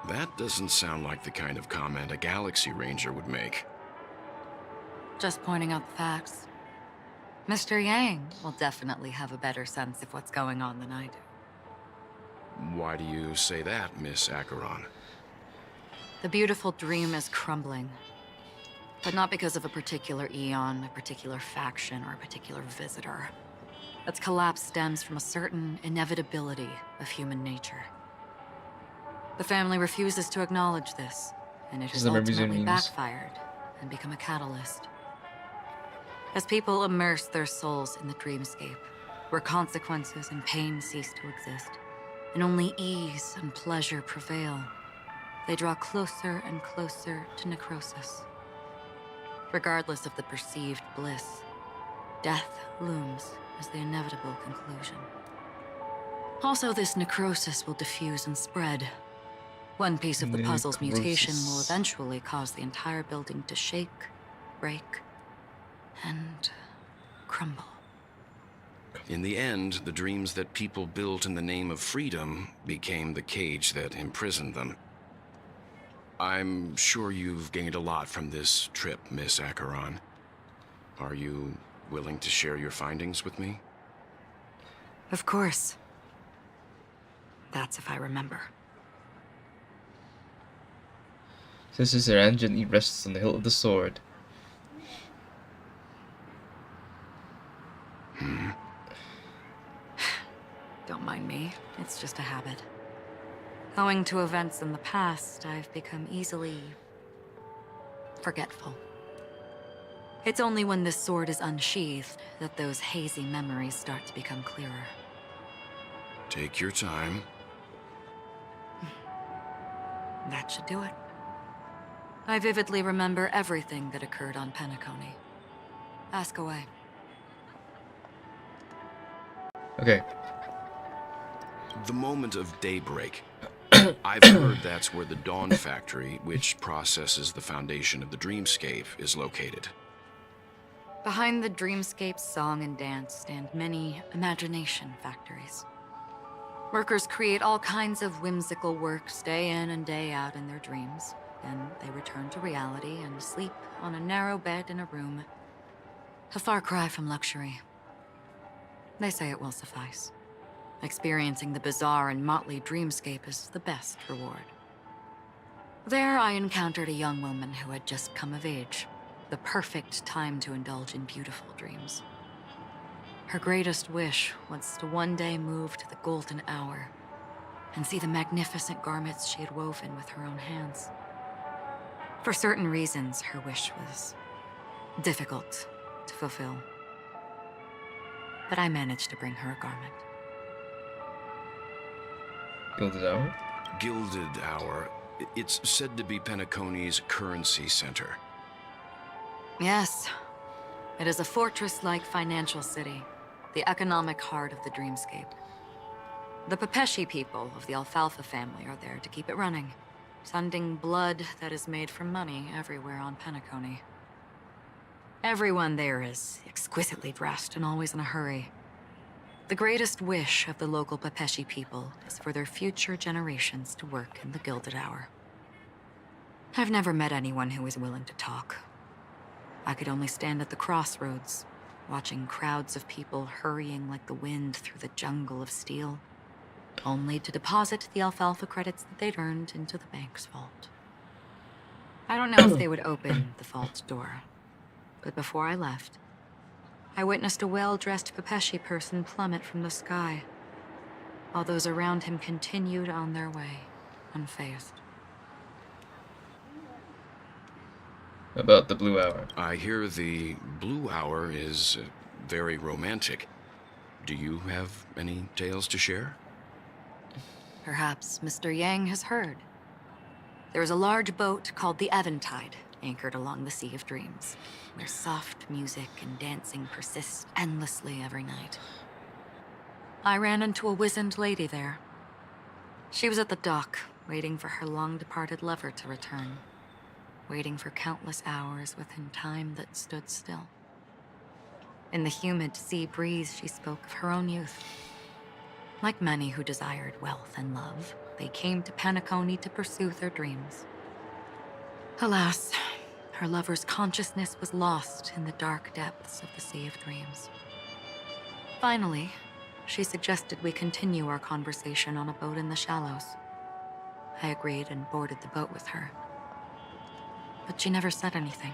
That doesn't sound like the kind of comment a Galaxy Ranger would make. Just pointing out the facts. Mr. Yang will definitely have a better sense of what's going on than I do. Why do you say that, Miss Acheron? The beautiful dream is crumbling. But not because of a particular eon, a particular faction, or a particular visitor. Its collapse stems from a certain inevitability of human nature. The family refuses to acknowledge this, and it has ultimately backfired and become a catalyst. As people immerse their souls in the dreamscape, where consequences and pain cease to exist, and only ease and pleasure prevail, they draw closer and closer to necrosis. Regardless of the perceived bliss, death looms as the inevitable conclusion. Also, this necrosis will diffuse and spread. One piece of the puzzle's mutation will eventually cause the entire building to shake, break, and crumble. In the end, the dreams that people built in the name of freedom became the cage that imprisoned them. I'm sure you've gained a lot from this trip, Miss Acheron. Are you willing to share your findings with me? Of course. That's if I remember. This is their end gently rests on the hilt of the sword. Don't mind me. It's just a habit. Owing to events in the past, I've become easily forgetful. It's only when this sword is unsheathed that those hazy memories start to become clearer. Take your time. That should do it. I vividly remember everything that occurred on Penacony. Ask away. Okay. The moment of daybreak. I've heard that's where the Dawn Factory, which processes the foundation of the dreamscape, is located. Behind the dreamscape's song and dance stand many imagination factories. Workers create all kinds of whimsical works day in and day out in their dreams. Then they return to reality and sleep on a narrow bed in a room. A far cry from luxury. They say it will suffice. Experiencing the bizarre and motley dreamscape is the best reward. There I encountered a young woman who had just come of age. The perfect time to indulge in beautiful dreams. Her greatest wish was to one day move to the golden hour and see the magnificent garments she had woven with her own hands. For certain reasons, her wish was difficult to fulfill. But I managed to bring her a garment. Gilded Hour? Gilded Hour. It's said to be Penacony's currency center. Yes. It is a fortress-like financial city, the economic heart of the dreamscape. The Pepeshi people of the Alfalfa family are there to keep it running, sending blood that is made from money everywhere on Penacony. Everyone there is exquisitely dressed and always in a hurry. The greatest wish of the local Pepeshi people is for their future generations to work in the Gilded Hour. I've never met anyone who is willing to talk. I could only stand at the crossroads, watching crowds of people hurrying like the wind through the jungle of steel, only to deposit the alfalfa credits that they'd earned into the bank's vault. I don't know if they would open the vault door, But before I left, I witnessed a well-dressed Pepeshi person plummet from the sky, while those around him continued on their way, unfazed. About the Blue Hour. I hear the Blue Hour is very romantic. Do you have any tales to share? Perhaps Mr. Yang has heard. There is a large boat called the Eventide, anchored along the Sea of Dreams, where soft music and dancing persist endlessly every night. I ran into a wizened lady there. She was at the dock, waiting for her long-departed lover to return, waiting for countless hours within time that stood still. In the humid sea breeze, she spoke of her own youth. Like many who desired wealth and love, they came to Penacony to pursue their dreams. Alas, her lover's consciousness was lost in the dark depths of the Sea of Dreams. Finally, she suggested we continue our conversation on a boat in the shallows. I agreed and boarded the boat with her. But she never said anything.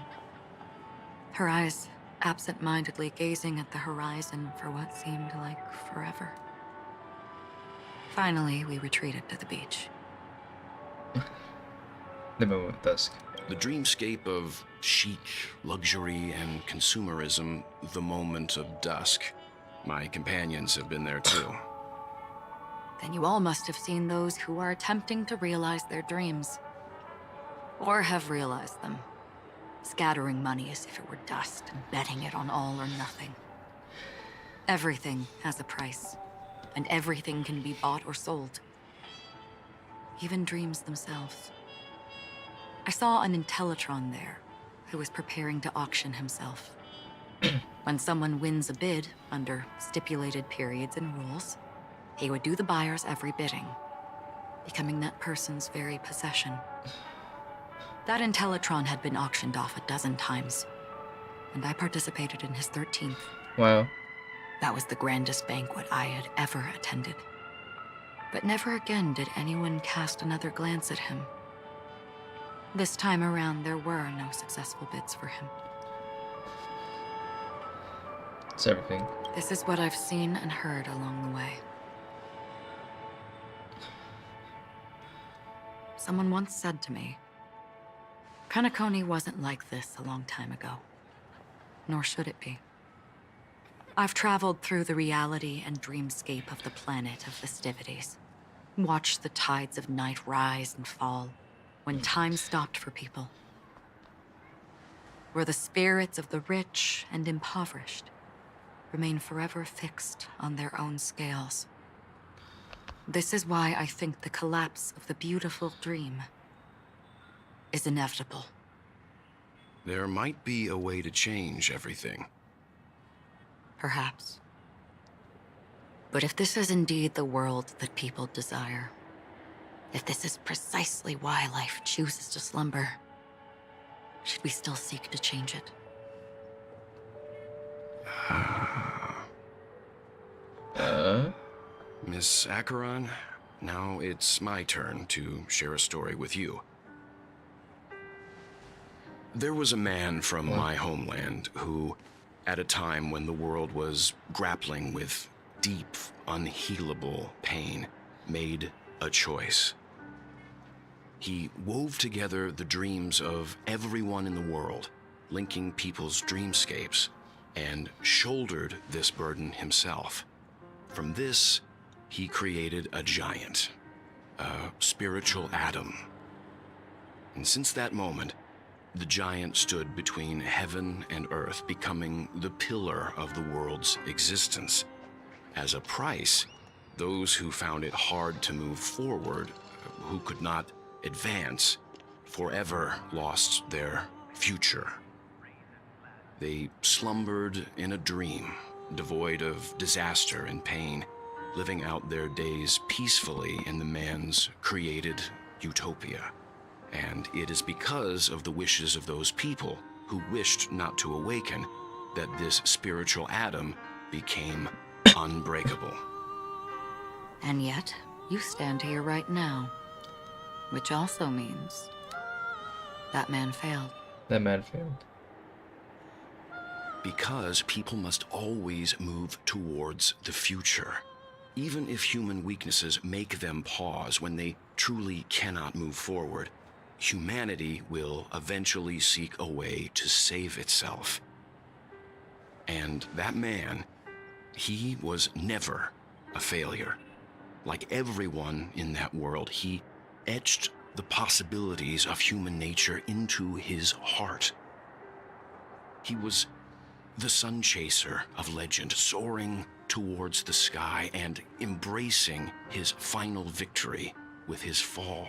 Her eyes absent-mindedly gazing at the horizon for what seemed like forever. Finally, we retreated to the beach. The moment of dusk. The dreamscape of chic, luxury, and consumerism, the moment of dusk. My companions have been there too. Then you all must have seen those who are attempting to realize their dreams. Or have realized them. Scattering money as if it were dust and betting it on all or nothing. Everything has a price, and everything can be bought or sold. Even dreams themselves. I saw an Intellitron there, who was preparing to auction himself. When someone wins a bid, under stipulated periods and rules, he would do the buyer's every bidding, becoming that person's very possession. That Intellitron had been auctioned off 12 times, and I participated in his 13th. Wow. That was the grandest banquet I had ever attended. But never again did anyone cast another glance at him. This time around, there were no successful bids for him. It's everything. This is what I've seen and heard along the way. Someone once said to me, Penacony wasn't like this a long time ago, nor should it be. I've traveled through the reality and dreamscape of the planet of festivities, watched the tides of night rise and fall when time stopped for people, where the spirits of the rich and impoverished remain forever fixed on their own scales. This is why I think the collapse of the beautiful dream is inevitable. There might be a way to change everything. Perhaps. But if this is indeed the world that people desire, if this is precisely why life chooses to slumber, should we still seek to change it? Miss Acheron, now it's my turn to share a story with you. There was a man from my homeland who, at a time when the world was grappling with deep, unhealable pain, made a choice. He wove together the dreams of everyone in the world, linking people's dreamscapes, and shouldered this burden himself. From this, he created a giant, a spiritual atom. And since that moment, the giant stood between heaven and earth, becoming the pillar of the world's existence. As a price, those who found it hard to move forward, who could not advance, forever lost their future. They slumbered in a dream, devoid of disaster and pain, living out their days peacefully in the man's created utopia. And it is because of the wishes of those people who wished not to awaken that this spiritual atom became unbreakable. And yet, you stand here right now, which also means that man failed. That man failed. Because people must always move towards the future. Even if human weaknesses make them pause when they truly cannot move forward, humanity will eventually seek a way to save itself. And that man, he was never a failure. Like everyone in that world, he etched the possibilities of human nature into his heart. He was the sun chaser of legend, soaring towards the sky and embracing his final victory with his fall.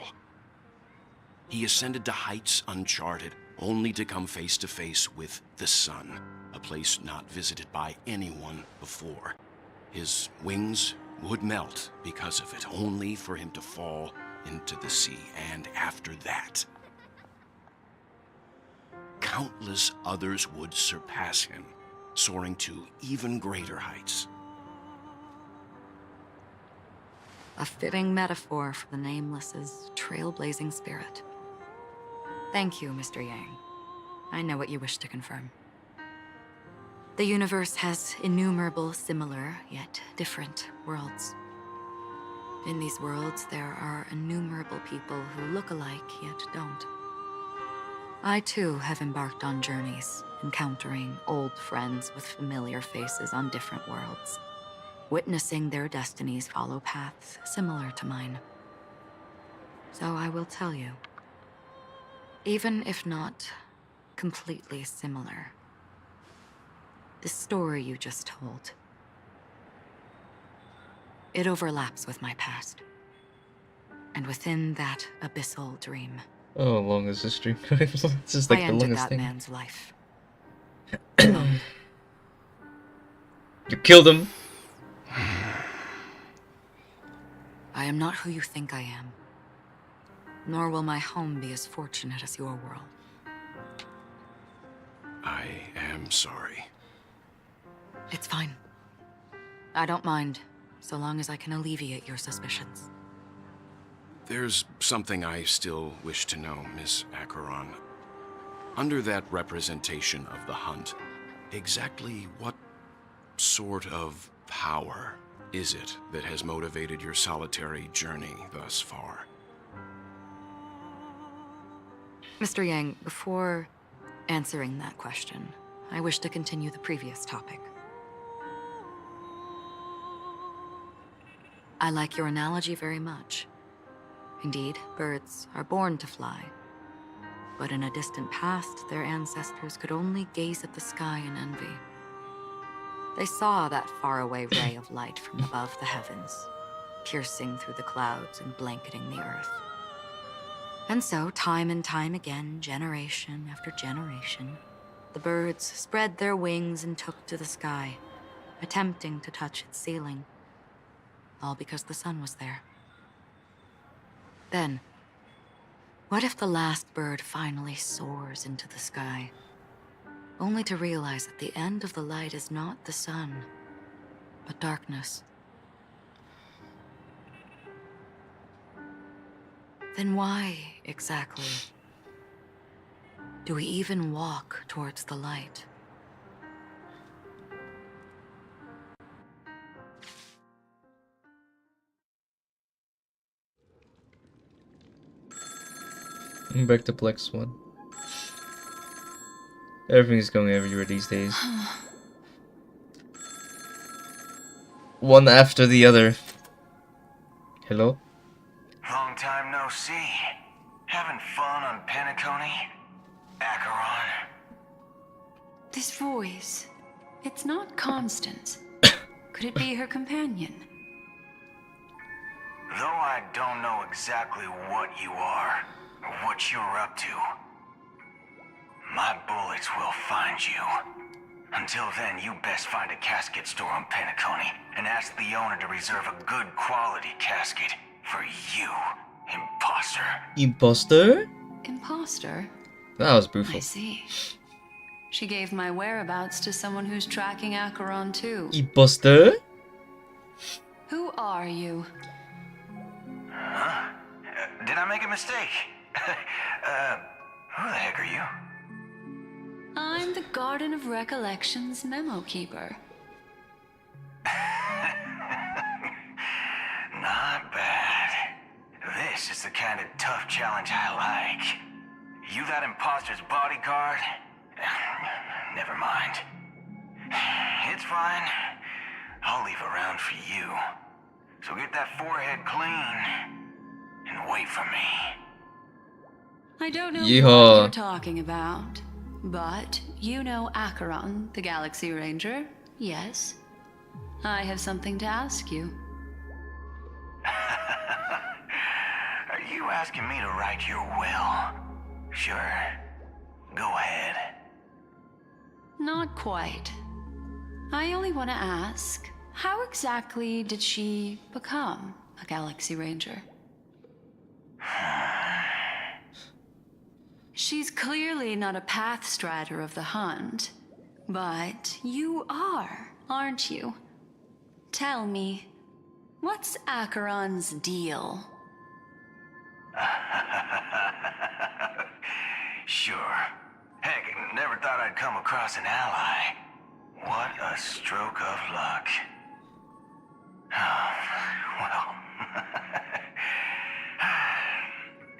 He ascended to heights uncharted, only to come face to face with the sun, a place not visited by anyone before. His wings would melt because of it, only for him to fall into the sea. And after that, countless others would surpass him, soaring to even greater heights. A fitting metaphor for the Nameless's trailblazing spirit. Thank you, Mr. Yang. I know what you wish to confirm. The universe has innumerable similar, yet different worlds. In these worlds, there are innumerable people who look alike, yet don't. I, too, have embarked on journeys, encountering old friends with familiar faces on different worlds, witnessing their destinies follow paths similar to mine. So I will tell you, even if not completely similar, the story you just told, it overlaps with my past. And within that abyssal dream, Oh, how long is this stream? It's just like I the ended longest that thing. man's life. You killed him! I am not who you think I am. Nor will my home be as fortunate as your world. I am sorry. It's fine. I don't mind, so long as I can alleviate your suspicions. There's something I still wish to know, Miss Acheron. Under that representation of the hunt, exactly what sort of power is it that has motivated your solitary journey thus far? Mr. Yang, before answering that question, I wish to continue the previous topic. I like your analogy very much. Indeed, birds are born to fly. But in a distant past, their ancestors could only gaze at the sky in envy. They saw that faraway ray of light from above the heavens, piercing through the clouds and blanketing the earth. And so, time and time again, generation after generation, the birds spread their wings and took to the sky, attempting to touch its ceiling, all because the sun was there. Then, what if the last bird finally soars into the sky, only to realize that the end of the light is not the sun, but darkness? Then why, exactly, do we even walk towards the light? Back to Plex 1. Everything's going everywhere these days. One after the other. Hello? Long time no see. Having fun on Penacony? Acheron? This voice, it's not Constance. Could it be her companion? Though I don't know exactly what you are, or what you're up to, my bullets will find you. Until then, you best find a casket store on Penacony and ask the owner to reserve a good quality casket for you, imposter. Imposter? Imposter? That was brutal. I see. She gave my whereabouts to someone who's tracking Acheron too. Imposter? Who are you? Huh? Did I make a mistake? Who the heck are you? I'm the Garden of Recollection's memo keeper. Not bad. This is the kind of tough challenge I like. You that imposter's bodyguard? Never mind. It's fine. I'll leave a round for you. So get that forehead clean and wait for me. I don't know Yeehaw. what you're talking about, but you know Acheron, the Galaxy Ranger, yes? I have something to ask you. Are you asking me to write your will? Sure. Go ahead. Not quite. I only want to ask, how exactly did she become a Galaxy Ranger? She's clearly not a path strider of the hunt, but you are, aren't you? Tell me, what's Acheron's deal? Sure. Heck, never thought I'd come across an ally. What a stroke of luck. Well,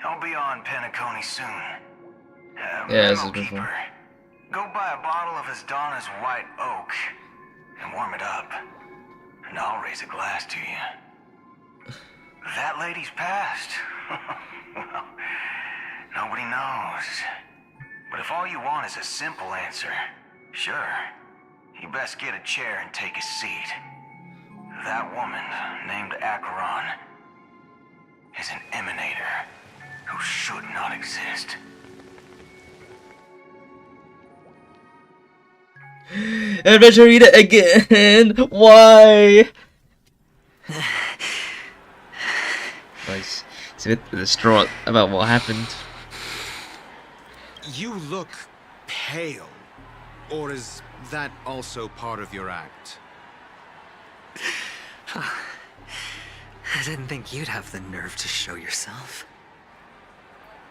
I'll be on Penacony soon. Yeah, this is Memo before. Keeper, go buy a bottle of Asdana's white oak and warm it up, and I'll raise a glass to you. That lady's passed. Well, nobody knows. But if all you want is a simple answer, sure, you best get a chair and take a seat. That woman, named Acheron, is an emanator who should not exist. Adventure, read it again! Why? Nice. He's a bit distraught about what happened. You look pale. Or is that also part of your act? I didn't think you'd have the nerve to show yourself.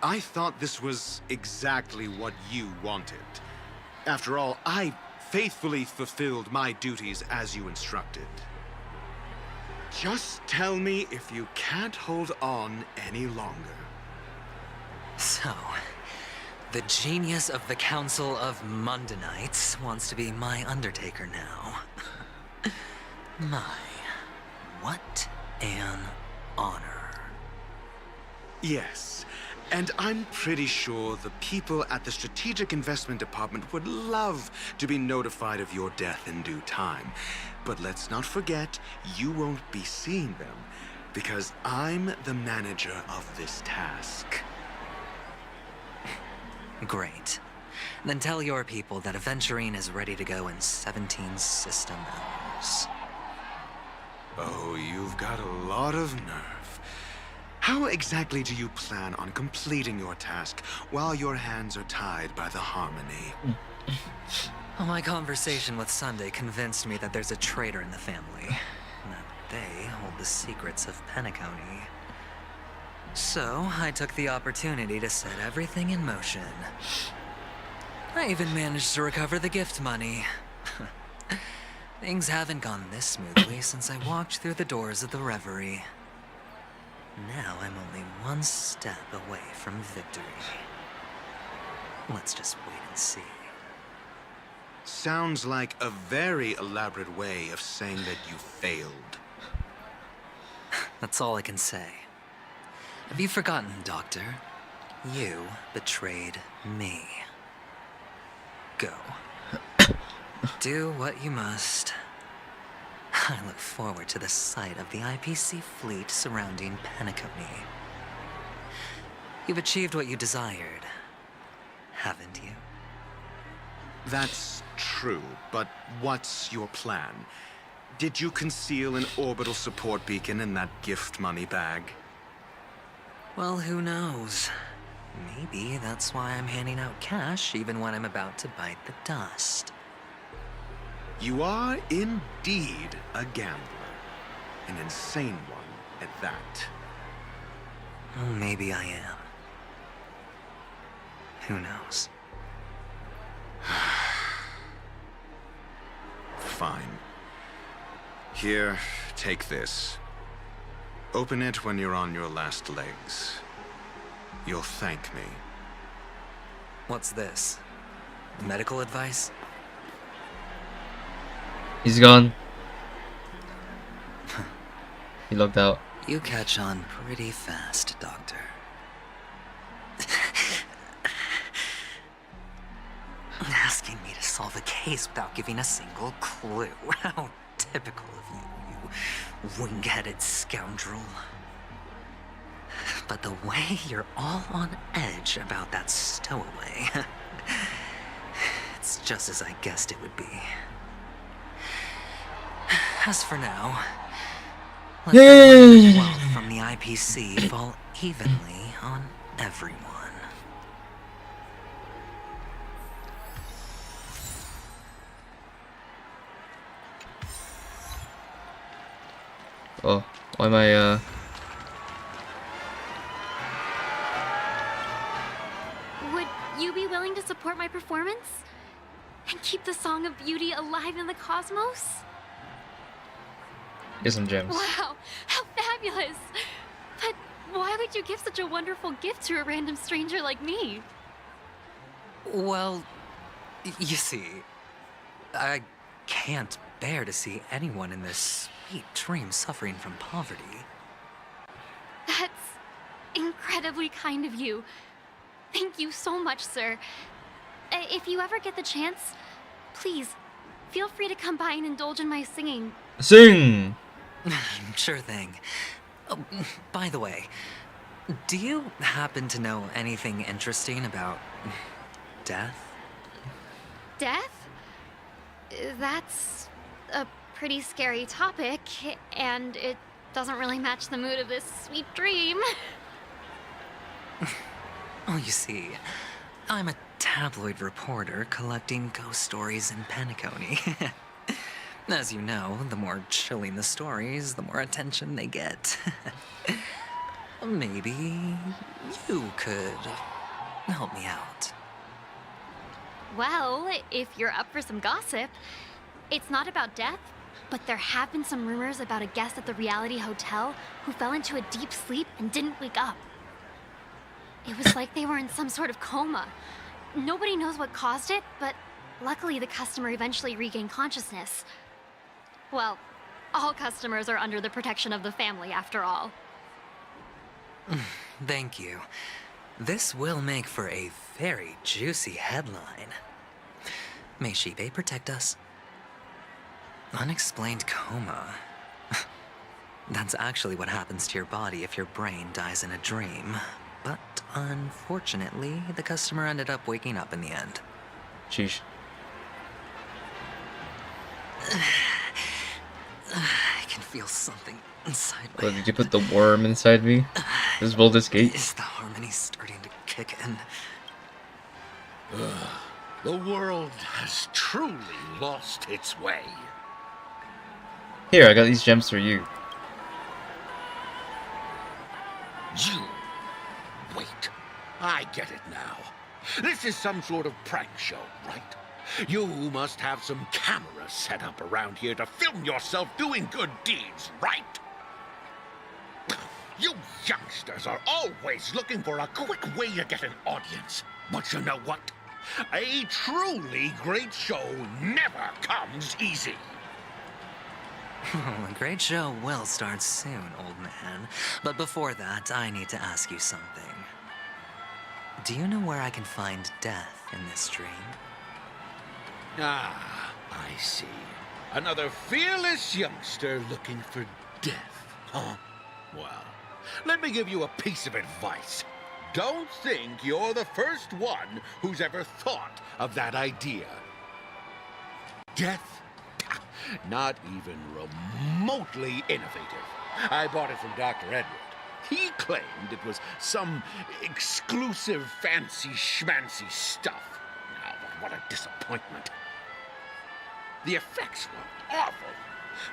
I thought this was exactly what you wanted. After all, I faithfully fulfilled my duties as you instructed. Just tell me if you can't hold on any longer. So, the genius of the Council of Mundanites wants to be my Undertaker now. My, what an honor. Yes, and I'm pretty sure the people at the Strategic Investment Department would love to be notified of your death in due time. But let's not forget, you won't be seeing them, because I'm the manager of this task. Great. Then tell your people that Aventurine is ready to go in 17 system hours. Oh, you've got a lot of nerve. How exactly do you plan on completing your task while your hands are tied by the Harmony? Well, my conversation with Sunday convinced me that there's a traitor in the family, and that they hold the secrets of Penacony. So, I took the opportunity to set everything in motion. I even managed to recover the gift money. Things haven't gone this smoothly since I walked through the doors of the Reverie. Now I'm only one step away from victory. Let's just wait and see. Sounds like a very elaborate way of saying that you failed. That's all I can say. Have you forgotten, Doctor? You betrayed me. Go. Do what you must. I look forward to the sight of the IPC fleet surrounding Penacony. You've achieved what you desired, haven't you? That's true, but what's your plan? Did you conceal an orbital support beacon in that gift money bag? Well, who knows? Maybe that's why I'm handing out cash even when I'm about to bite the dust. You are indeed a gambler. An insane one at that. Well, maybe I am. Who knows? fine. Here, take this. Open it when you're on your last legs. You'll thank me. What's this? Medical advice? He's gone. He logged out. You catch on pretty fast, Doctor. Asking me to solve a case without giving a single clue. How typical of you, you wing-headed scoundrel. But the way you're all on edge about that stowaway, it's just as I guessed it would be. As for now, let the wealth from the IPC fall evenly on everyone. Oh, why am I, Would you be willing to support my performance? And keep the Song of Beauty alive in the cosmos? Get some gems. Wow, how fabulous! But why would you give such a wonderful gift to a random stranger like me? Well, you see, I can't bear to see anyone in this sweet dream suffering from poverty. That's incredibly kind of you. Thank you so much, sir. If you ever get the chance, please, feel free to come by and indulge in my singing. Sing! Sure thing. Oh, by the way, do you happen to know anything interesting about death? Death? That's a pretty scary topic, and it doesn't really match the mood of this sweet dream. Oh, you see, I'm a tabloid reporter collecting ghost stories in penacony. As you know, the more chilling the stories, the more attention they get. Maybe you could help me out. Well, if you're up for some gossip, it's not about death, but there have been some rumors about a guest at the reality hotel who fell into a deep sleep and didn't wake up. It was like they were in some sort of coma. Nobody knows what caused it, but luckily the customer eventually regained consciousness. Well, all customers are under the protection of the family, after all. Thank you. This will make for a very juicy headline. May Shibe protect us. Unexplained coma. That's actually what happens to your body if your brain dies in a dream. But unfortunately, the customer ended up waking up in the end. Sheesh. I can feel something inside my Oh, did you put the worm inside me? This will escape. Is the harmony starting to kick in? The world has truly lost its way. Here, I got these gems for you. You. Wait. I get it now. This is some sort of prank show, right? You must have some cameras set up around here to film yourself doing good deeds, right? You youngsters are always looking for a quick way to get an audience. But you know what? A truly great show never comes easy. A great show will start soon, old man. But before that, I need to ask you something. Do you know where I can find death in this dream? Ah, I see. Another fearless youngster looking for death, huh? Well, let me give you a piece of advice. Don't think you're the first one who's ever thought of that idea. Death? Not even remotely innovative. I bought it from Dr. Edward. He claimed it was some exclusive fancy schmancy stuff. Oh, but what a disappointment. The effects were awful.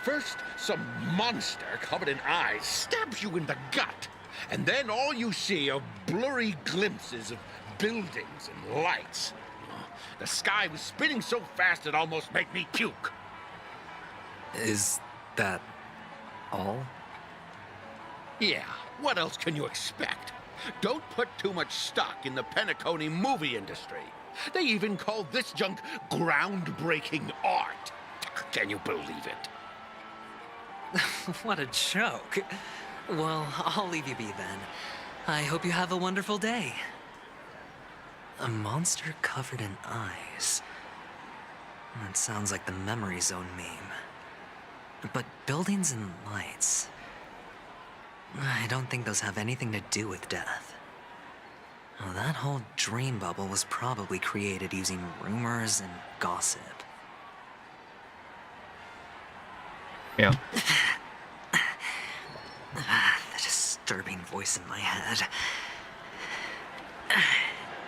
First, some monster covered in eyes stabs you in the gut, and then all you see are blurry glimpses of buildings and lights. The sky was spinning so fast it almost made me puke. Is that all? Yeah, what else can you expect? Don't put too much stock in the penacony movie industry. They even call this junk groundbreaking art. Can you believe it? What a joke. Well, I'll leave you be then. I hope you have a wonderful day. A monster covered in eyes. That sounds like the memory zone meme. But buildings and lights... I don't think those have anything to do with death. Well, that whole dream bubble was probably created using rumors and gossip. Yeah. The disturbing voice in my head.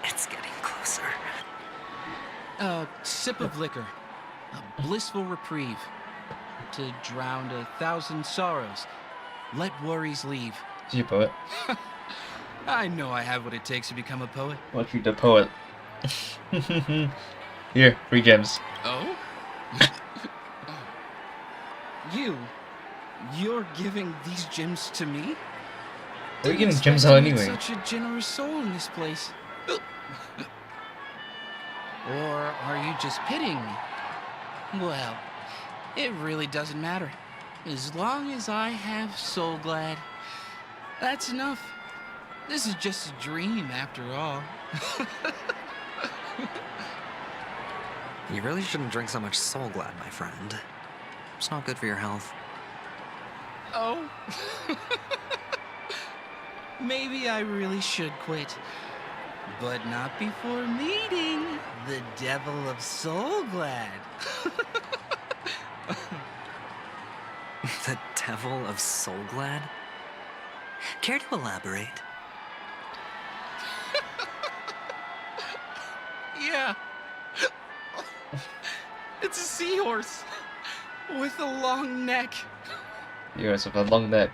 It's getting closer. A sip of liquor. A blissful reprieve. To drown 1,000 sorrows. Let worries leave. Is he a poet? I know I have what it takes to become a poet. What you the poet? Here, free gems. Oh? You're giving these gems to me? What are you giving gems out anyway? Such a generous soul in this place. Or are you just pitying me? Well, it really doesn't matter. As long as I have Soul Glad, that's enough. This is just a dream after all. You really shouldn't drink so much Soul Glad, my friend. It's not good for your health. Oh? Maybe I really should quit. But not before meeting the Devil of Soul Glad. The Devil of Soul Glad? Care to elaborate? Yeah. It's a seahorse with a long neck. Yes, with a long neck.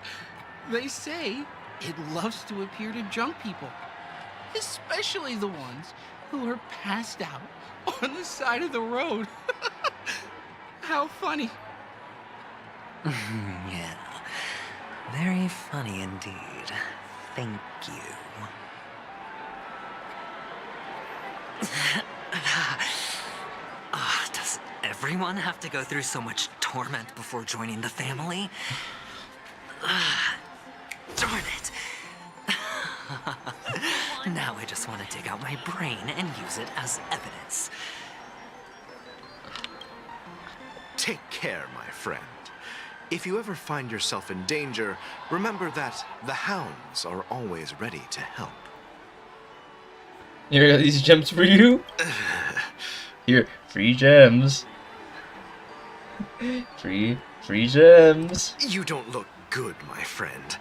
They say it loves to appear to drunk people, especially the ones who are passed out on the side of the road. How funny. Yeah. Very funny indeed. Thank you. Does everyone have to go through so much torment before joining the family? Darn it. Now I just want to dig out my brain and use it as evidence. Take care, my friend. If you ever find yourself in danger, remember that the hounds are always ready to help. Here, I got these gems for you. Here, free gems. Free gems. You don't look good, my friend.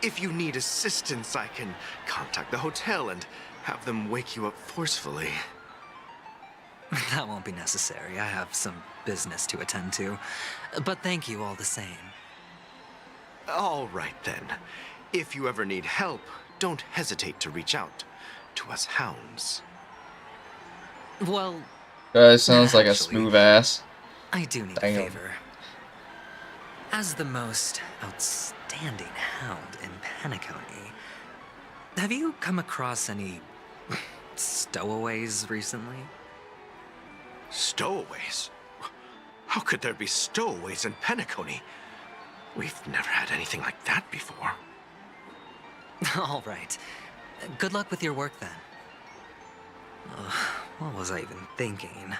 If you need assistance, I can contact the hotel and have them wake you up forcefully. That won't be necessary. I have some business to attend to. But thank you all the same. All right, then. If you ever need help, don't hesitate to reach out to us hounds. Well... sounds like a smooth ass. I do need a favor. As the most outstanding hound in Penacony, have you come across any stowaways recently? Stowaways? How could there be stowaways in Penacony? We've never had anything like that before. All right. Good luck with your work, then. What was I even thinking?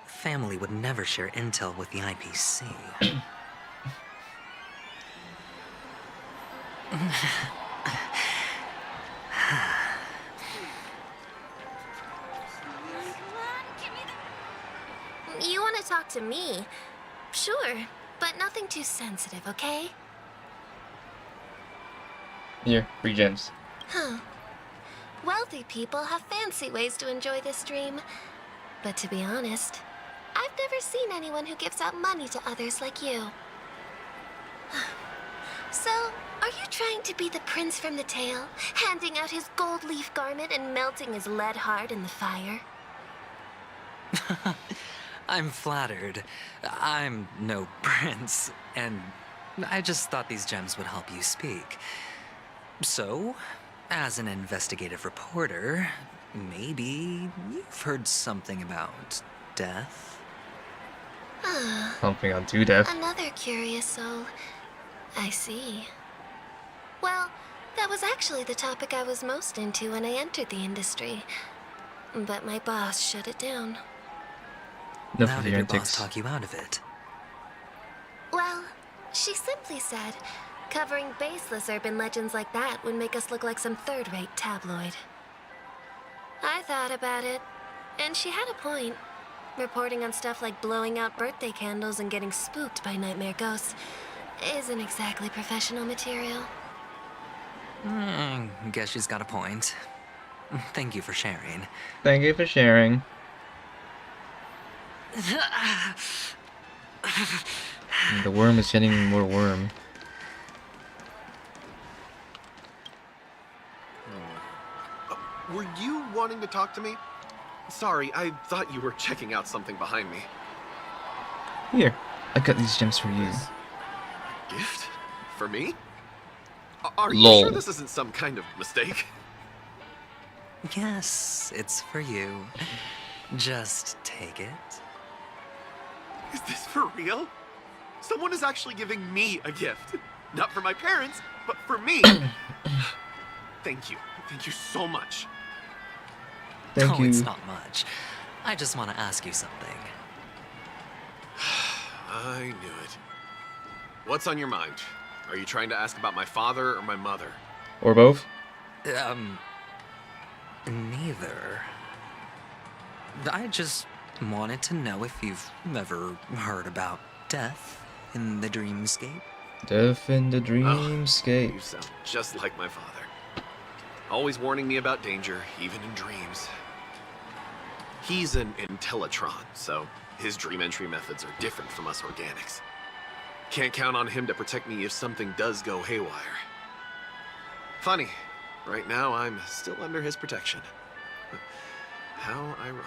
Family would never share intel with the IPC. You want to talk to me? Sure, but nothing too sensitive, okay? Here, free gems. Huh. Wealthy people have fancy ways to enjoy this dream. But to be honest, I've never seen anyone who gives out money to others like you. So, are you trying to be the prince from the tale, handing out his gold leaf garment and melting his lead heart in the fire? I'm flattered. I'm no prince, and I just thought these gems would help you speak. So, as an investigative reporter, maybe you've heard something about death? Something on to death. Another curious soul. I see. Well, that was actually the topic I was most into when I entered the industry. But my boss shut it down. How did your boss talk you out of it? Well, she simply said, covering baseless urban legends like that would make us look like some third-rate tabloid. I thought about it, and she had a point. Reporting on stuff like blowing out birthday candles and getting spooked by nightmare ghosts isn't exactly professional material. Guess she's got a point. Thank you for sharing. Thank you for sharing. The worm is getting more worm. Were you wanting to talk to me? Sorry, I thought you were checking out something behind me. Here, I got these gems for you. Gift? For me? Are you Lol. sure this isn't some kind of mistake? Yes, it's for you. Just take it. Is this for real? Someone is actually giving me a gift. Not for my parents, but for me. Thank you. Thank you so much. Thank you. It's not much. I just want to ask you something. I knew it. What's on your mind? Are you trying to ask about my father or my mother? Or both? Neither. I just wanted to know if you've ever heard about death in the dreamscape. Death in the Oh, dreamscape. you sound just like my father. Always warning me about danger, even in dreams. He's an Intellitron, so his dream entry methods are different from us organics. Can't count on him to protect me if something does go haywire. Funny, right now I'm still under his protection. How ironic.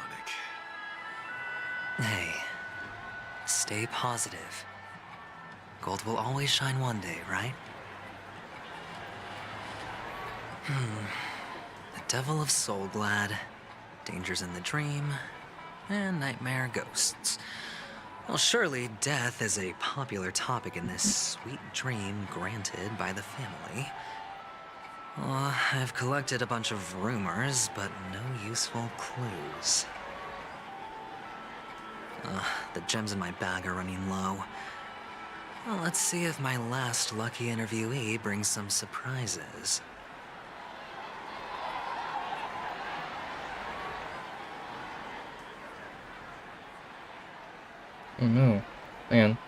Hey, stay positive. Gold will always shine one day, right? The Devil of Soulglad, Dangers in the Dream, and Nightmare Ghosts. Well, surely death is a popular topic in this sweet dream granted by the family. Well, I've collected a bunch of rumors, but no useful clues. The gems in my bag are running low. Well, let's see if my last lucky interviewee brings some surprises. Oh no. Hang on.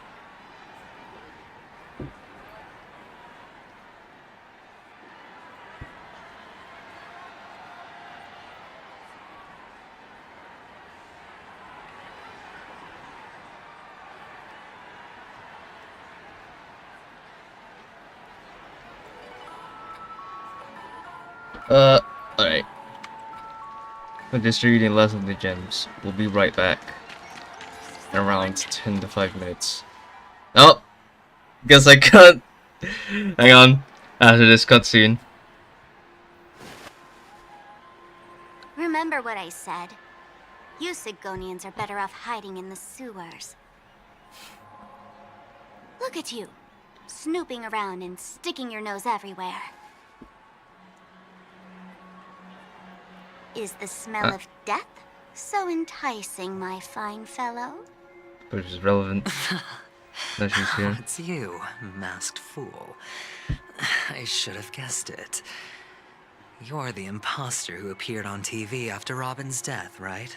Alright. We're distributing less of the gems. We'll be right back. In around 10 to 5 minutes. Oh! Guess I can't. Hang on. After this cutscene. Remember what I said. You Sigonians are better off hiding in the sewers. Look at you, snooping around and sticking your nose everywhere. Is the smell of death so enticing, my fine fellow? Which is relevant. That she's here. It's you, masked fool. I should have guessed it. You're the imposter who appeared on TV after Robin's death, right?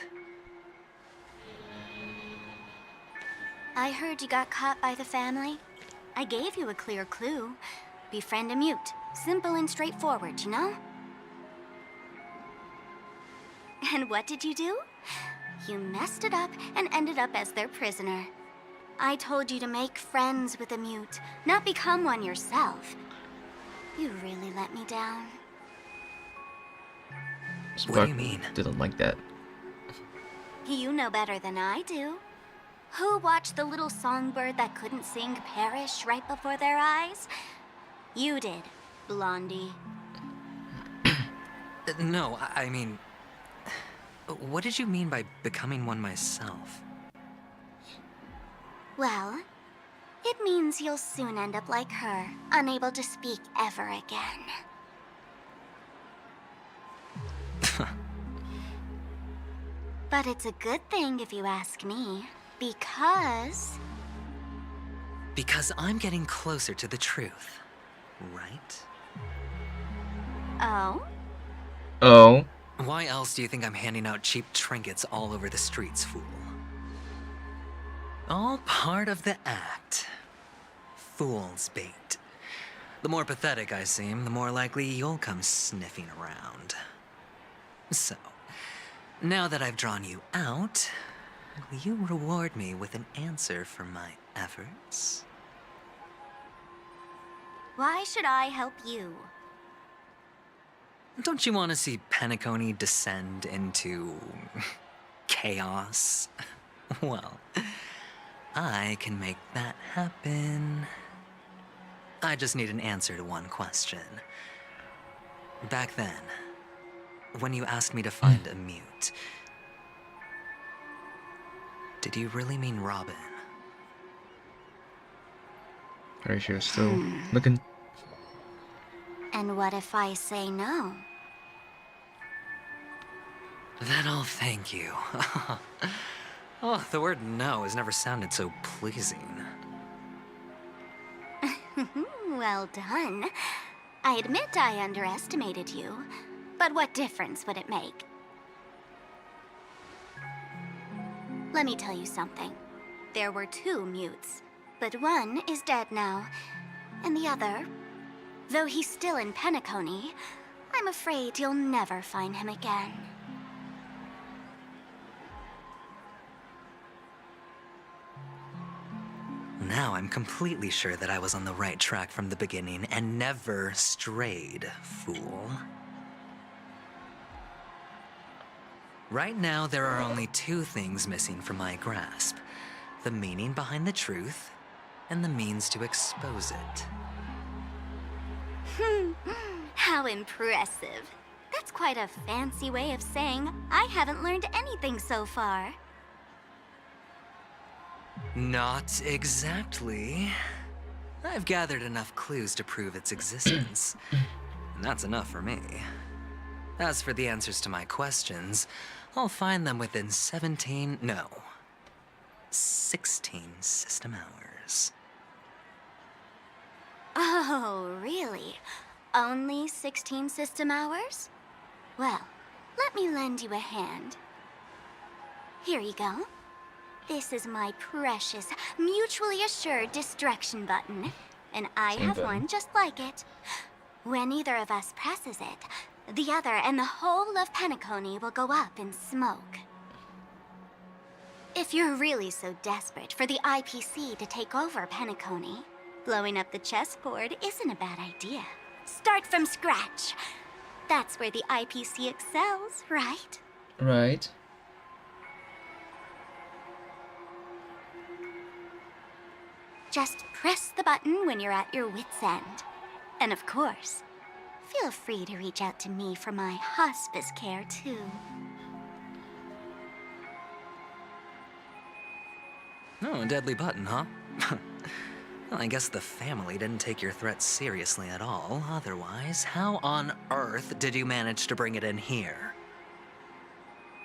I heard you got caught by the family. I gave you a clear clue. Befriend a mute. Simple and straightforward, you know? And what did you do? You messed it up and ended up as their prisoner. I told you to make friends with a mute, not become one yourself. You really let me down. What do you mean? Didn't like that. You know better than I do. Who watched the little songbird that couldn't sing perish right before their eyes? You did, Blondie. No, I mean... What did you mean by becoming one myself? Well, it means you'll soon end up like her, unable to speak ever again. But it's a good thing if you ask me, because... Because I'm getting closer to the truth, right? Oh? Oh. Why else do you think I'm handing out cheap trinkets all over the streets, fool? All part of the act. Fool's bait. The more pathetic I seem, the more likely you'll come sniffing around. So, now that I've drawn you out, will you reward me with an answer for my efforts? Why should I help you? Don't you want to see Penacony descend into... chaos? Well, I can make that happen. I just need an answer to one question. Back then, when you asked me to find a mute, did you really mean Robin? Are you still looking? And what if I say no? Then I'll thank you. Oh, the word no has never sounded so pleasing. Well done. I admit I underestimated you, but what difference would it make? Let me tell you something. There were 2 mutes, but one is dead now, and the other, though he's still in Penacony, I'm afraid you'll never find him again. Now I'm completely sure that I was on the right track from the beginning and never strayed, fool. Right now, there are only 2 things missing from my grasp. The meaning behind the truth, and the means to expose it. How impressive. That's quite a fancy way of saying I haven't learned anything so far. Not exactly. I've gathered enough clues to prove its existence, and that's enough for me. As for the answers to my questions, I'll find them within 16 system hours. Oh, really? Only 16 system hours? Well, let me lend you a hand. Here you go. This is my precious, mutually assured destruction button, and I have one just like it. When either of us presses it, the other and the whole of Penacony will go up in smoke. If you're really so desperate for the IPC to take over Penacony, blowing up the chessboard isn't a bad idea. Start from scratch. That's where the IPC excels, right? Right. Just press the button when you're at your wit's end. And of course, feel free to reach out to me for my hospice care, too. Oh, a deadly button, huh? Well, I guess the family didn't take your threat seriously at all. Otherwise, how on earth did you manage to bring it in here?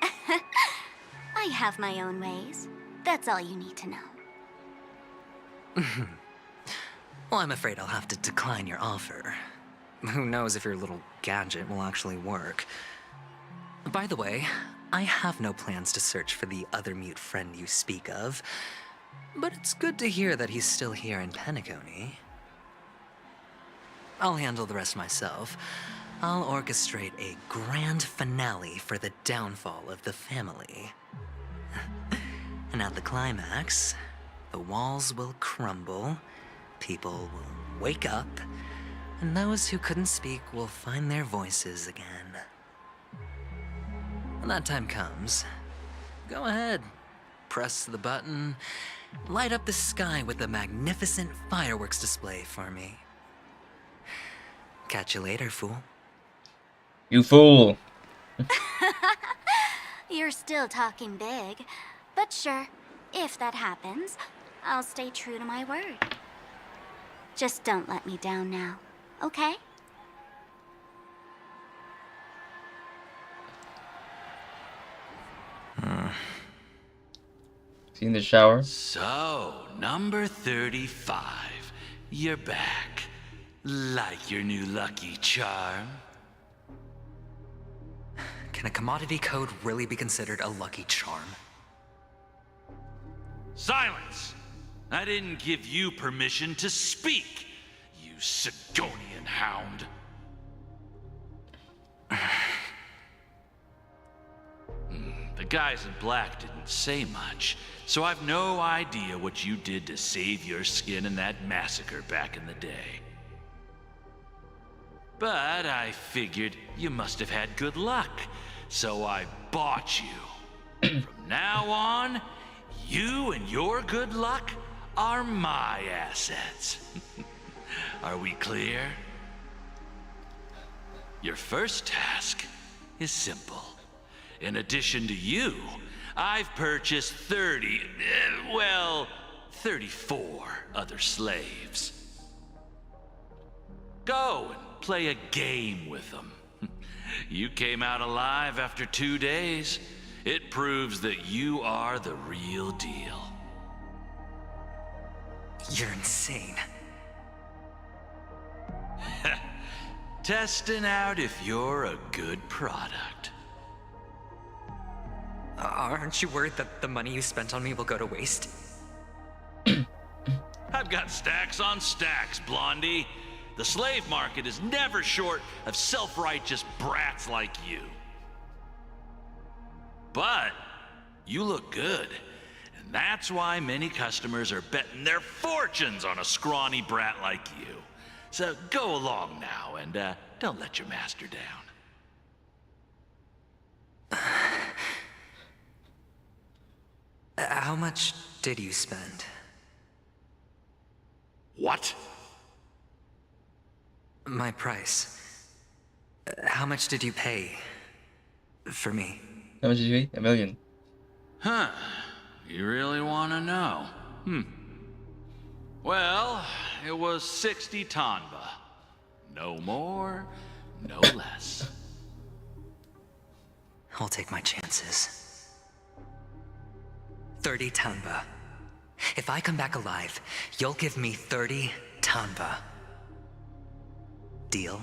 I have my own ways. That's all you need to know. Well, I'm afraid I'll have to decline your offer. Who knows if your little gadget will actually work. By the way, I have no plans to search for the other mute friend you speak of, but it's good to hear that he's still here in Penacony. I'll handle the rest myself. I'll orchestrate a grand finale for the downfall of the family. And at the climax, the walls will crumble, people will wake up, and those who couldn't speak will find their voices again. When that time comes, go ahead, press the button, light up the sky with a magnificent fireworks display for me. Catch you later, fool. You fool! You're still talking big. But sure, if that happens, I'll stay true to my word. Just don't let me down now, okay? See you in the shower? So, number 35. You're back. Like your new lucky charm? Can a commodity code really be considered a lucky charm? Silence! I didn't give you permission to speak, you Sigonian hound. The guys in black didn't say much, so I've no idea what you did to save your skin in that massacre back in the day. But I figured you must have had good luck, so I bought you. From now on, you and your good luck are my assets. Are we clear? Your first task is simple. In addition to you, I've purchased 34 other slaves. Go and play a game with them. You came out alive after 2 days. It proves that you are the real deal. You're insane. Testing out if you're a good product. Aren't you worried that the money you spent on me will go to waste? I've got stacks on stacks, Blondie. The slave market is never short of self-righteous brats like you. But you look good, and that's why many customers are betting their fortunes on a scrawny brat like you. So go along now, and don't let your master down. How much did you spend? What? My price. How much did you pay for me? How much did you pay? $1 million. Huh. You really want to know? Well, it was 60 tanba. No more, no less. I'll take my chances. 30 tanba. If I come back alive, you'll give me 30 tanba. Deal?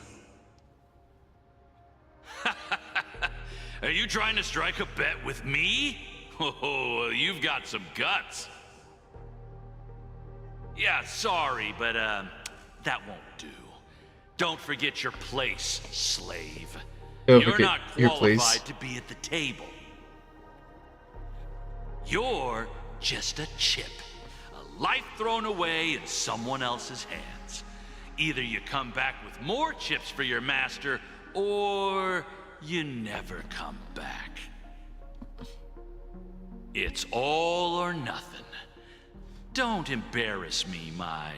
Are you trying to strike a bet with me? Oh, you've got some guts. Yeah, sorry, but that won't do. Don't forget your place, slave. You're not qualified to be at the table. You're just a chip. A life thrown away in someone else's hands. Either you come back with more chips for your master, or you never come back. It's all or nothing. Don't embarrass me, my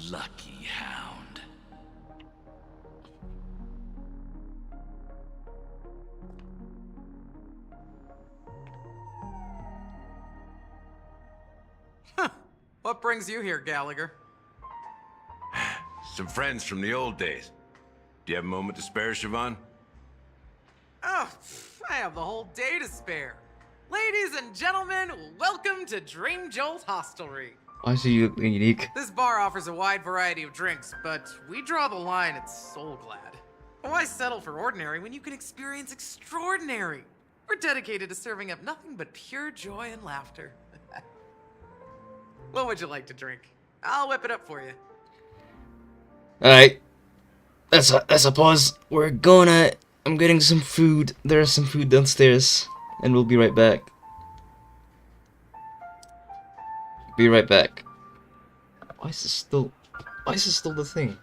lucky hound. What brings you here, Gallagher? Some friends from the old days. Do you have a moment to spare, Siobhan? Oh, I have the whole day to spare. Ladies and gentlemen, welcome to Dream Jolt Hostelry. Why is he unique? This bar offers a wide variety of drinks, but we draw the line at Soul Glad. Why settle for ordinary when you can experience extraordinary? We're dedicated to serving up nothing but pure joy and laughter. What would you like to drink? I'll whip it up for you. Alright. That's a pause. I'm getting some food. There's some food downstairs. And we'll be right back. Be right back. Why is this still the thing?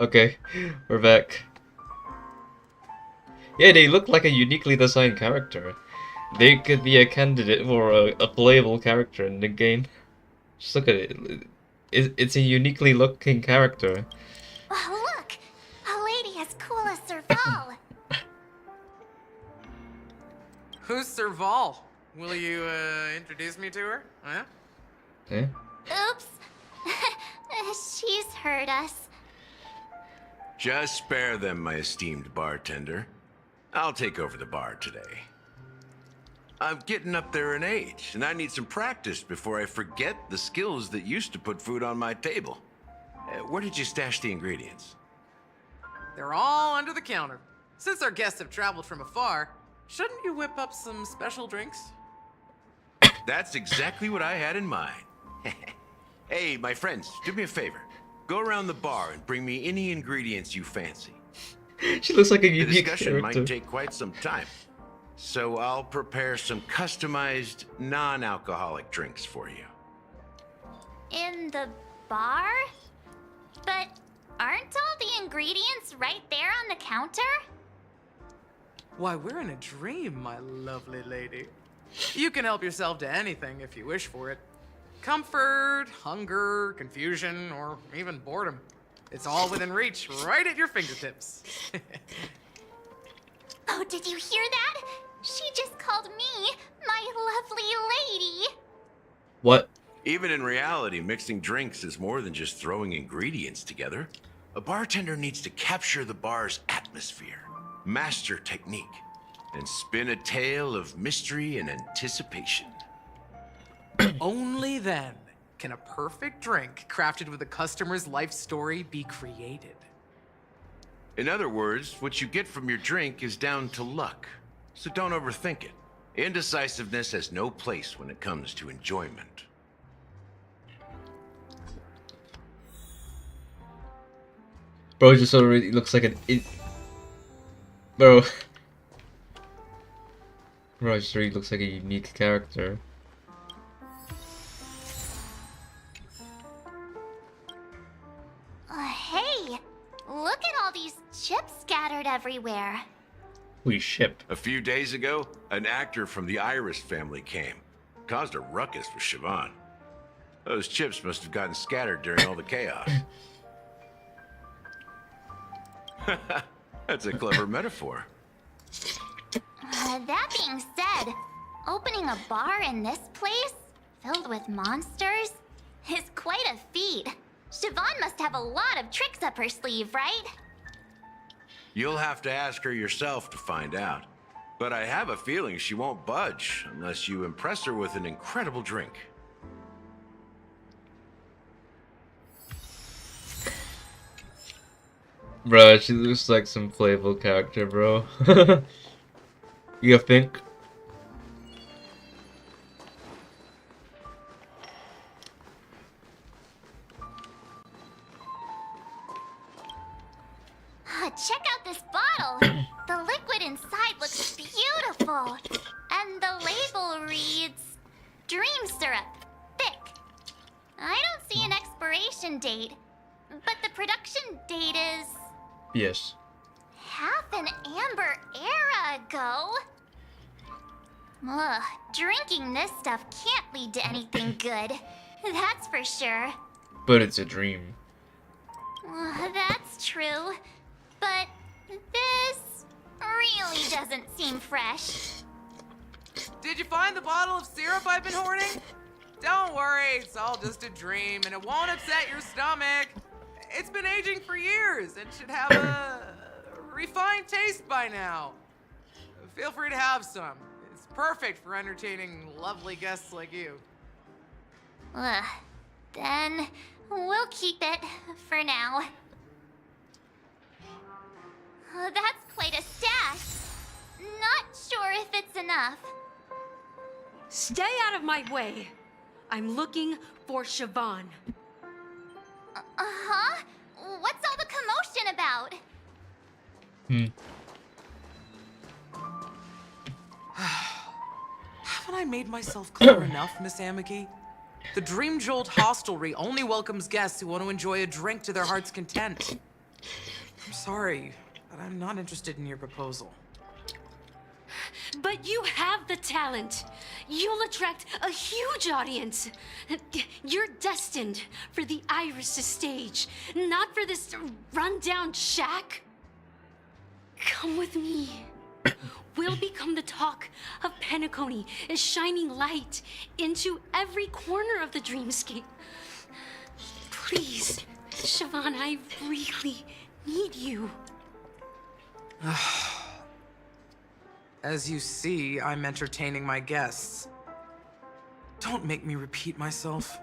Okay, we're back. Yeah, they look like a uniquely designed character. They could be a candidate for a playable character in the game. Just look at it. It's a uniquely looking character. Oh, look! A lady as cool as Serval! Who's Serval? Will you, introduce me to her? Huh? Eh? Oops! She's hurt us. Just spare them, my esteemed bartender. I'll take over the bar today. I'm getting up there in age, and I need some practice before I forget the skills that used to put food on my table. Where did you stash the ingredients? They're all under the counter. Since our guests have traveled from afar, shouldn't you whip up some special drinks? That's exactly what I had in mind. Hey, my friends, do me a favor. Go around the bar and bring me any ingredients you fancy. She looks like a The unique discussion character. might take quite some time, so I'll prepare some customized, non-alcoholic drinks for you. In the bar? But aren't all the ingredients right there on the counter? Why, we're in a dream, my lovely lady. You can help yourself to anything if you wish for it. Comfort, hunger, confusion, or even boredom. It's all within reach, right at your fingertips. Oh, did you hear that? She just called me my lovely lady. What? Even in reality, mixing drinks is more than just throwing ingredients together. A bartender needs to capture the bar's atmosphere, master technique, and spin a tale of mystery and anticipation. Only then can a perfect drink crafted with a customer's life story be created. In other words, what you get from your drink is down to luck, so don't overthink it. Indecisiveness has no place when it comes to enjoyment. Bro just already looks like an Bro. Bro just really looks like a unique character. Hey, look at all these chips scattered everywhere. We shipped. A few days ago, an actor from the Iris family came. Caused a ruckus with Siobhan. Those chips must have gotten scattered during all the chaos. That's a clever metaphor. That being said, opening a bar in this place, filled with monsters, is quite a feat. Siobhan must have a lot of tricks up her sleeve, right? You'll have to ask her yourself to find out. But I have a feeling she won't budge unless you impress her with an incredible drink. Bro, she looks like some playable character, bro. You think? Check out this bottle. The liquid inside looks beautiful. And the label reads, Dream Syrup, thick. I don't see an expiration date, but the production date is Yes. half an amber era ago. Ugh, drinking this stuff can't lead to anything good. That's for sure. But it's a dream. That's true. But this really doesn't seem fresh. Did you find the bottle of syrup I've been hoarding? Don't worry, it's all just a dream and it won't upset your stomach. It's been aging for years and should have a refined taste by now. Feel free to have some. It's perfect for entertaining lovely guests like you. Then we'll keep it for now. That's quite a stash. Not sure if it's enough. Stay out of my way. I'm looking for Siobhan. Uh-huh? What's all the commotion about? Haven't I made myself clear enough, Miss Amiki? The Dream Jolt hostelry only welcomes guests who want to enjoy a drink to their heart's content. I'm sorry, but I'm not interested in your proposal. But you have the talent. You'll attract a huge audience. You're destined for the Iris' stage, not for this rundown shack. Come with me. We'll become the talk of Penacony, a shining light into every corner of the dreamscape. Please, Siobhan, I really need you. As you see, I'm entertaining my guests. Don't make me repeat myself.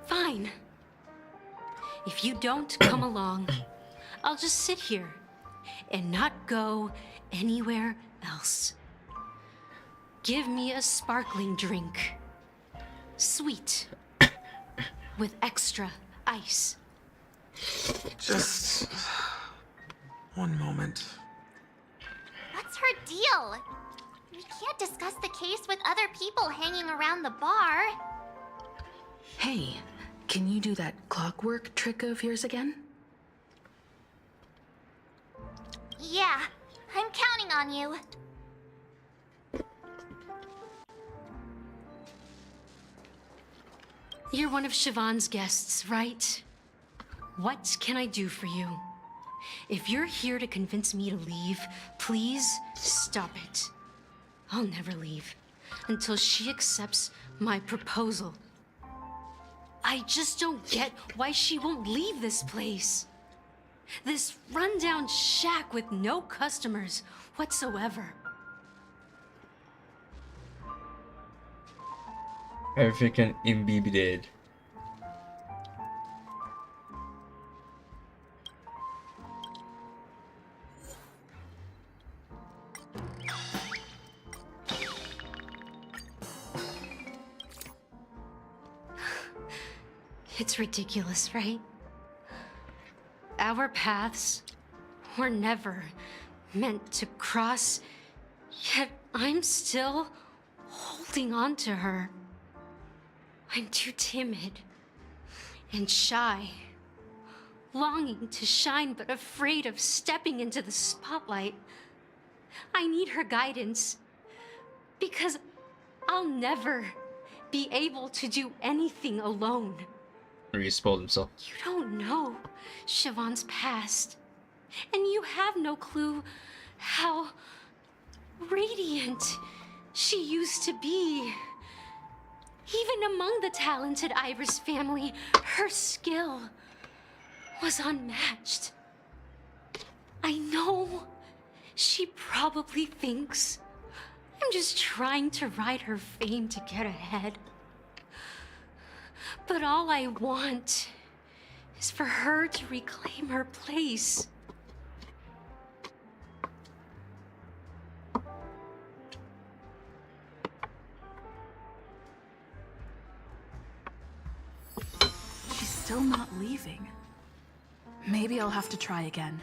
Fine. If you don't come along, I'll just sit here and not go anywhere else. Give me a sparkling drink. Sweet. With extra ice. Just one moment. What's her deal? We can't discuss the case with other people hanging around the bar. Hey, can you do that clockwork trick of yours again? Yeah, I'm counting on you. You're one of Siobhan's guests, right? What can I do for you? If you're here to convince me to leave, please stop it. I'll never leave until she accepts my proposal. I just don't get why she won't leave this place. This rundown shack with no customers whatsoever. Everything imbibed. It's ridiculous, right? Our paths were never meant to cross, yet I'm still holding on to her. I'm too timid and shy, longing to shine but afraid of stepping into the spotlight. I need her guidance because I'll never be able to do anything alone. Or he spoiled himself. You don't know Siobhan's past, and you have no clue how radiant she used to be. Even among the talented Iris family, her skill was unmatched. I know she probably thinks I'm just trying to ride her fame to get ahead. But all I want is for her to reclaim her place. She's still not leaving. Maybe I'll have to try again.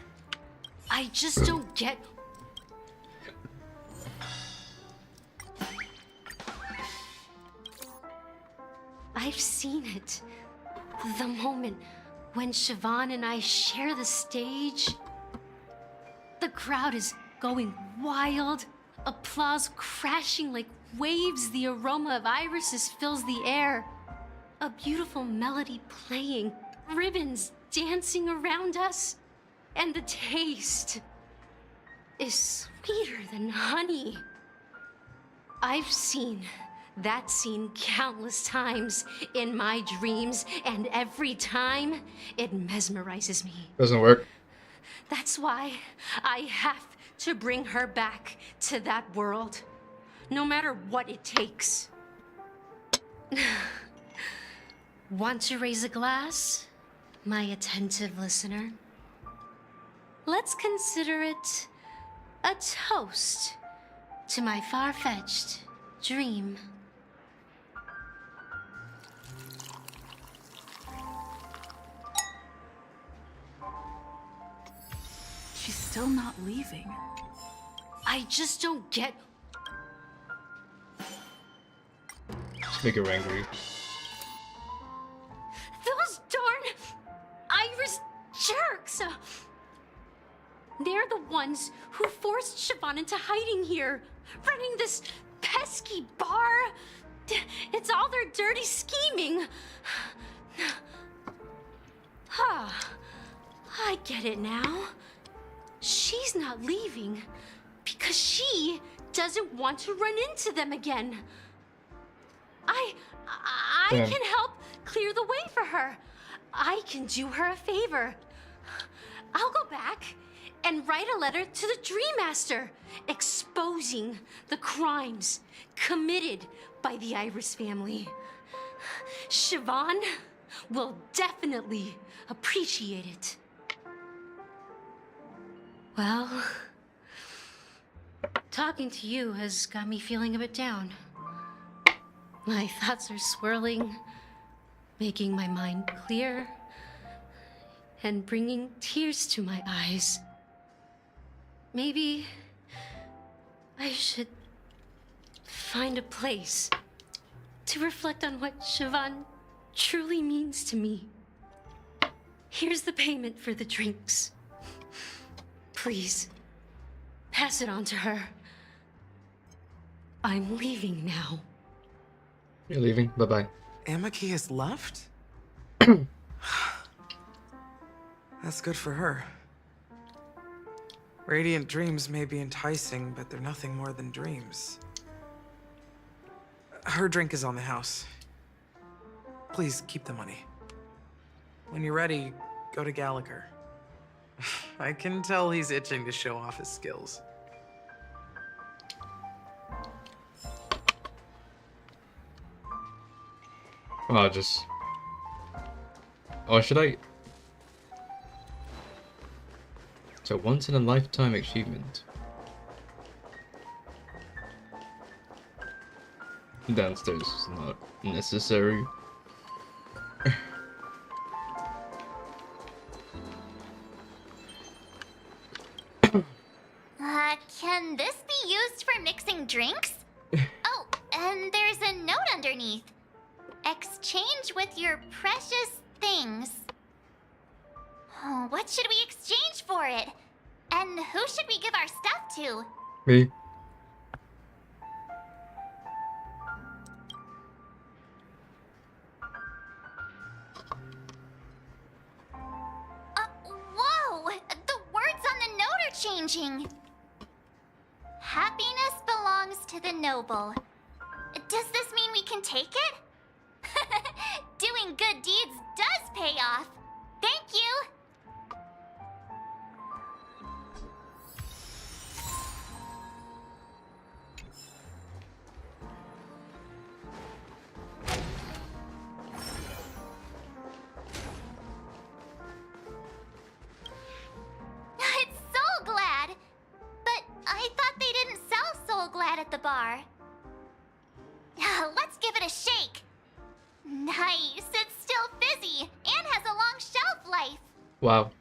I just don't get... I've seen it. The moment when Siobhan and I share the stage. The crowd is going wild. Applause crashing like waves. The aroma of irises fills the air. A beautiful melody playing. Ribbons dancing around us. And the taste is sweeter than honey. I've seen that scene countless times in my dreams, and every time it mesmerizes me. Doesn't work. That's why I have to bring her back to that world, no matter what it takes. Want to raise a glass, my attentive listener? Let's consider it a toast to my far-fetched dream. She's still not leaving. I just don't get. Just make her angry. Those darn Irish jerks! They're the ones who forced Siobhan into hiding here, running this pesky bar. It's all their dirty scheming. I get it now. She's not leaving because she doesn't want to run into them again. I can help clear the way for her. I can do her a favor. I'll go back and write a letter to the Dream Master exposing the crimes committed by the Iris family. Siobhan will definitely appreciate it. Well, talking to you has got me feeling a bit down. My thoughts are swirling, making my mind clear, and bringing tears to my eyes. Maybe I should find a place to reflect on what Siobhan truly means to me. Here's the payment for the drinks. Please, pass it on to her. I'm leaving now. You're leaving? Bye-bye. Amaki has left? That's good for her. Radiant dreams may be enticing, but they're nothing more than dreams. Her drink is on the house. Please keep the money. When you're ready, go to Gallagher. I can tell he's itching to show off his skills. Oh, oh, should I? It's a once-in-a-lifetime achievement. Downstairs is not necessary. Can this be used for mixing drinks? Oh, and there's a note underneath. Exchange with your precious things. Oh, what should we exchange for it? And who should we give our stuff to? Me. Whoa! The words on the note are changing. Happiness belongs to the noble. Does this mean we can take it? Doing good deeds does pay off. Thank you. It's Soul Glad. But I thought they didn't sell Soul Glad at the bar. Let's give it a shake. Nice, it's still fizzy and has a long shelf life. Wow.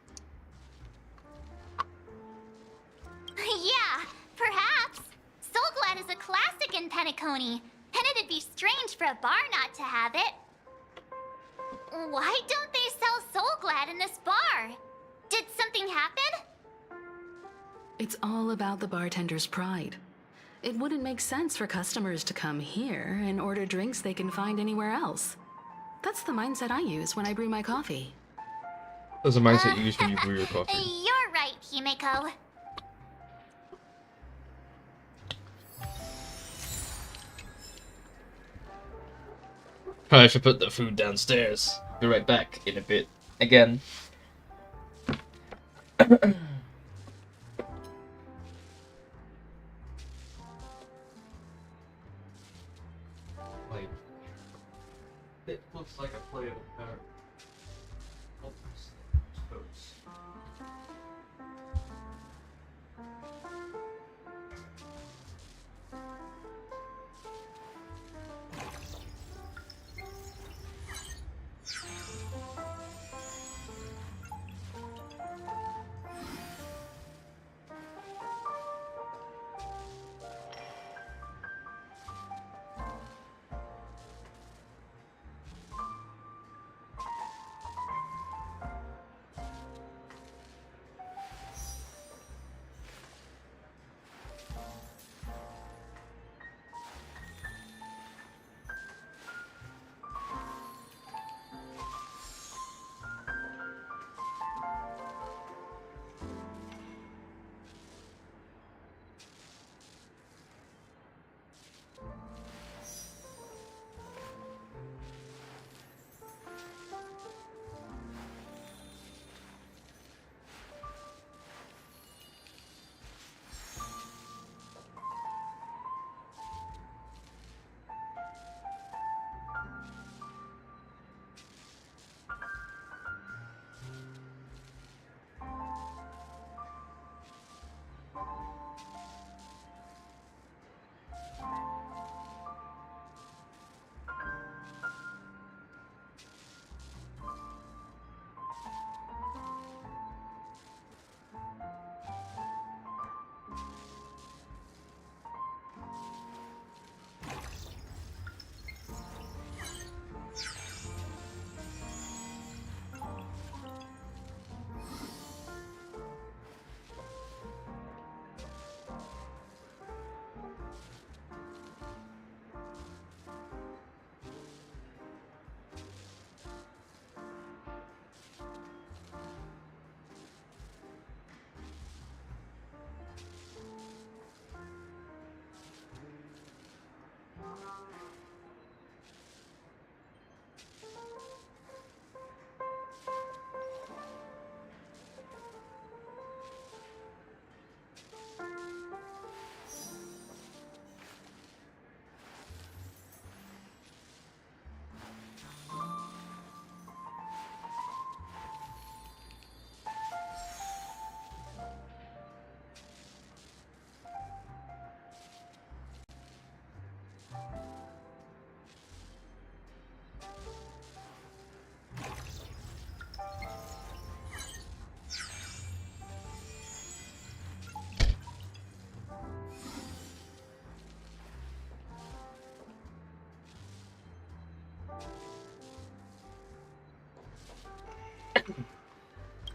Yeah, perhaps. Soul Glad is a classic in Penacony, and it'd be strange for a bar not to have it. Why don't they sell Soul Glad in this bar? Did something happen? It's all about the bartender's pride. It wouldn't make sense for customers to come here and order drinks they can find anywhere else. That's the mindset I use when I brew my coffee. That's a mindset you use when you brew your coffee. You're right, Himeko. Probably should put the food downstairs. Be right back in a bit. Again. Like, it looks like a plate of carrot.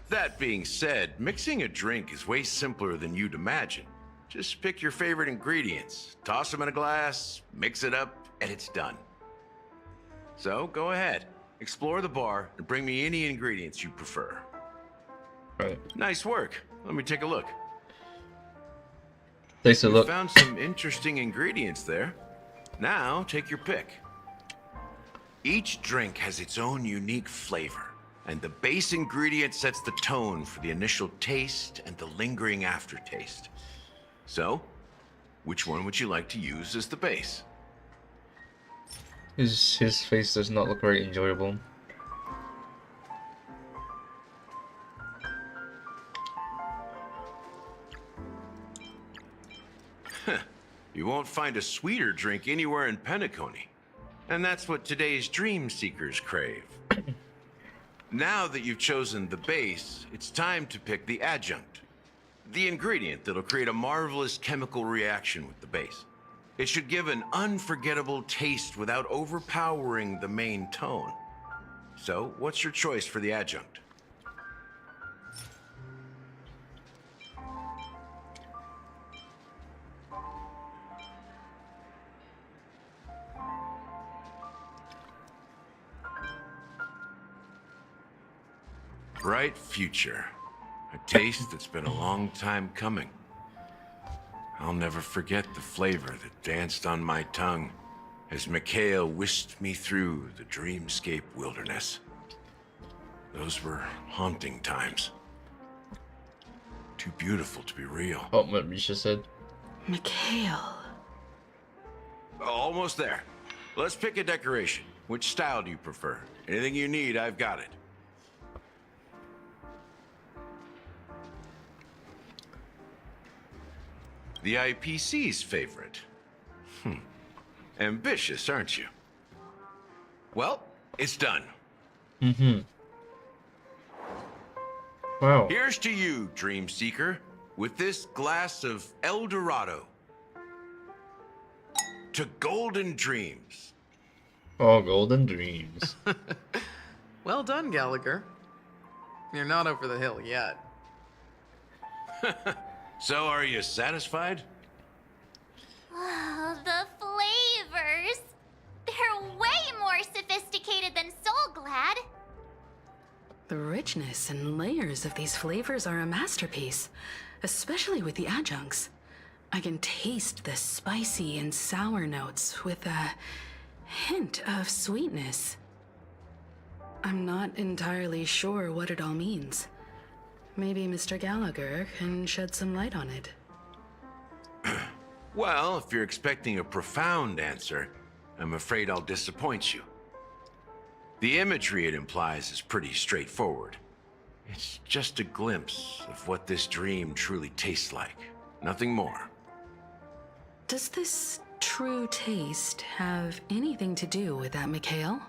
That being said, mixing a drink is way simpler than you'd imagine. Just pick your favorite ingredients, toss them in a glass, mix it up, and it's done. So go ahead, explore the bar, and bring me any ingredients you prefer. Right. Nice work. Let me take a look. Takes a You look. found some interesting ingredients there. Now take your pick. Each drink has its own unique flavor, and the base ingredient sets the tone for the initial taste and the lingering aftertaste. So, which one would you like to use as the base? His face does not look very enjoyable. You won't find a sweeter drink anywhere in Penacony. And that's what today's dream seekers crave. Now that you've chosen the base, it's time to pick the adjunct. The ingredient that'll create a marvelous chemical reaction with the base. It should give an unforgettable taste without overpowering the main tone. So, what's your choice for the adjunct? Bright future. A taste that's been a long time coming. I'll never forget the flavor that danced on my tongue as Mikhail whisked me through the dreamscape wilderness. Those were haunting times. Too beautiful to be real. Oh, what Misha said. Mikhail. Almost there. Let's pick a decoration. Which style do you prefer? Anything you need, I've got it. The IPC's favorite. Ambitious, aren't you? Well, it's done. Wow. Here's to you, Dream Seeker, with this glass of El Dorado. To golden dreams. Oh, golden dreams. Well done, Gallagher. You're not over the hill yet. So, are you satisfied? Oh, the flavors! They're way more sophisticated than Soulglad. The richness and layers of these flavors are a masterpiece, especially with the adjuncts. I can taste the spicy and sour notes with a hint of sweetness. I'm not entirely sure what it all means. Maybe Mr. Gallagher can shed some light on it. Well, if you're expecting a profound answer, I'm afraid I'll disappoint you. The imagery it implies is pretty straightforward. It's just a glimpse of what this dream truly tastes like. Nothing more. Does this true taste have anything to do with that, Mikhail?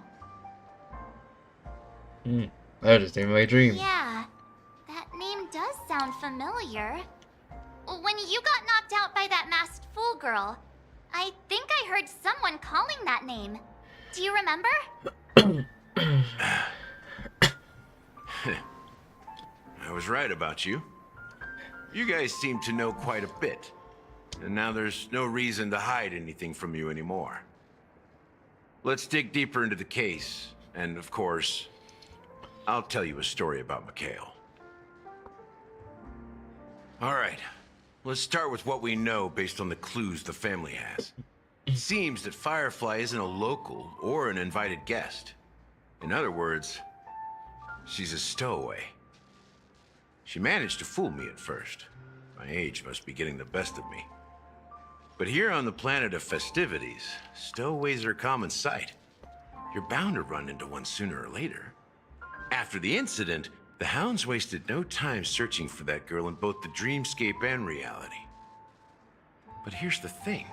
That is my dream. Yeah, that name does sound familiar. When you got knocked out by that masked fool girl, I think I heard someone calling that name. Do you remember? I was right about you. You guys seem to know quite a bit. And now there's no reason to hide anything from you anymore. Let's dig deeper into the case. And of course, I'll tell you a story about Mikhail. All right. Let's start with what we know based on the clues the family has. It seems that Firefly isn't a local or an invited guest. In other words, she's a stowaway. She managed to fool me at first. My age must be getting the best of me. But here on the planet of festivities, stowaways are a common sight. You're bound to run into one sooner or later. After the incident, the hounds wasted no time searching for that girl in both the dreamscape and reality. But here's the thing.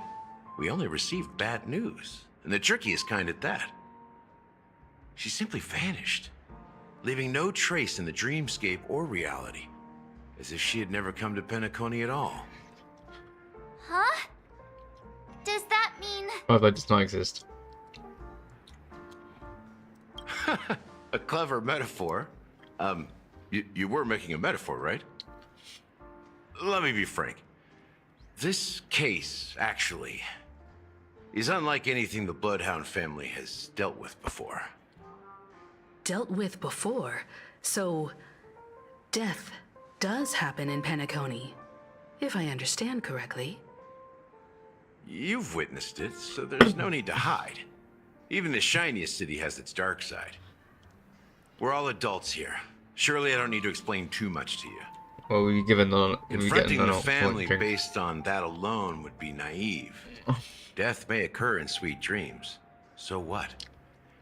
We only received bad news, and the trickiest kind at that. She simply vanished, leaving no trace in the dreamscape or reality, as if she had never come to Penacony at all. Huh? Does that mean... Oh, that does not exist. A clever metaphor. You were making a metaphor, right? Let me be frank. This case, actually, is unlike anything the Bloodhound family has dealt with before. Dealt with before? So, death does happen in Penacony, if I understand correctly. You've witnessed it, so there's no need to hide. Even the shiniest city has its dark side. We're all adults here. Surely I don't need to explain too much to you. Well, we given on Confronting the family based on that alone would be naive. Death may occur in sweet dreams. So what?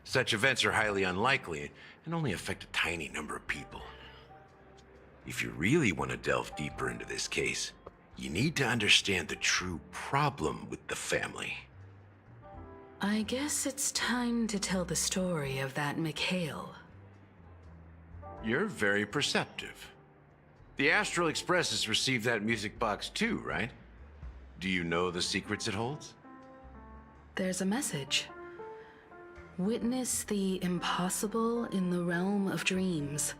Such events are highly unlikely and only affect a tiny number of people. If you really want to delve deeper into this case, you need to understand the true problem with the family. I guess it's time to tell the story of that Mikhail. You're very perceptive. The Astral Express has received that music box too, right? Do you know the secrets it holds? There's a message. Witness the impossible in the realm of dreams.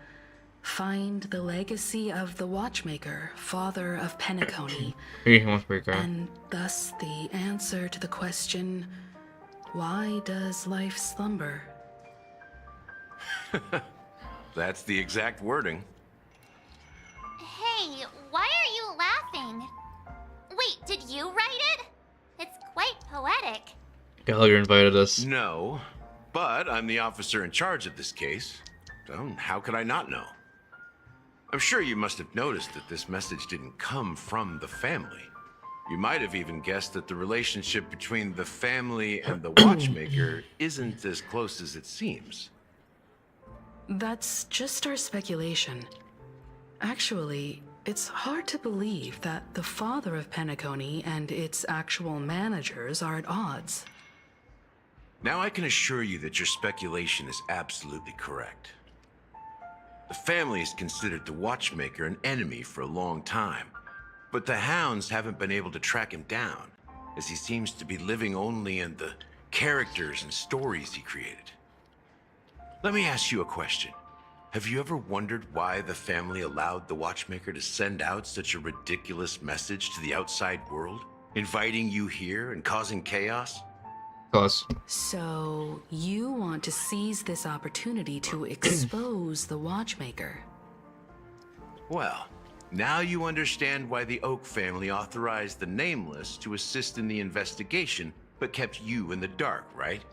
Find the legacy of the Watchmaker, father of Penacony. And thus the answer to the question, why does life slumber? That's the exact wording. Hey, why are you laughing? Wait, did you write it? It's quite poetic. Gallagher invited us. No, but I'm the officer in charge of this case. So how could I not know? I'm sure you must have noticed that this message didn't come from the family. You might have even guessed that the relationship between the family and the watchmaker isn't as close as it seems. That's just our speculation. Actually, it's hard to believe that the father of Penacony and its actual managers are at odds. Now I can assure you that your speculation is absolutely correct. The family has considered the watchmaker an enemy for a long time, but the hounds haven't been able to track him down, as he seems to be living only in the characters and stories he created. Let me ask you a question. Have you ever wondered why the family allowed the watchmaker to send out such a ridiculous message to the outside world, inviting you here and causing chaos? So, you want to seize this opportunity to expose the watchmaker? Well, now you understand why the Oak family authorized the Nameless to assist in the investigation, but kept you in the dark, right?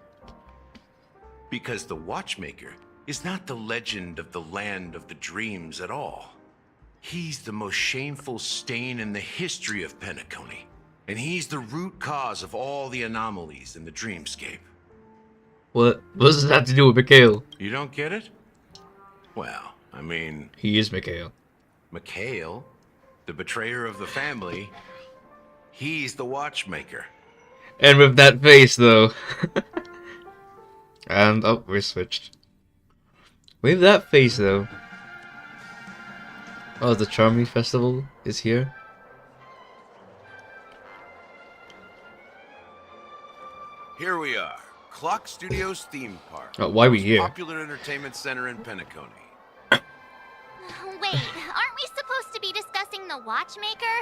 Because the watchmaker is not the legend of the land of the dreams at all. He's the most shameful stain in the history of Penacony. And he's the root cause of all the anomalies in the dreamscape. What does this have to do with Mikhail? You don't get it? Well, I mean... He is Mikhail. Mikhail, the betrayer of the family, he's the watchmaker. And with that face, though. And, oh, we're switched. With that face, though. Oh, the Charmy Festival is here. Here we are, Clock Studios theme park. Oh, why are we here? Popular entertainment center in Penacony. Wait, aren't we supposed to be discussing the watchmaker?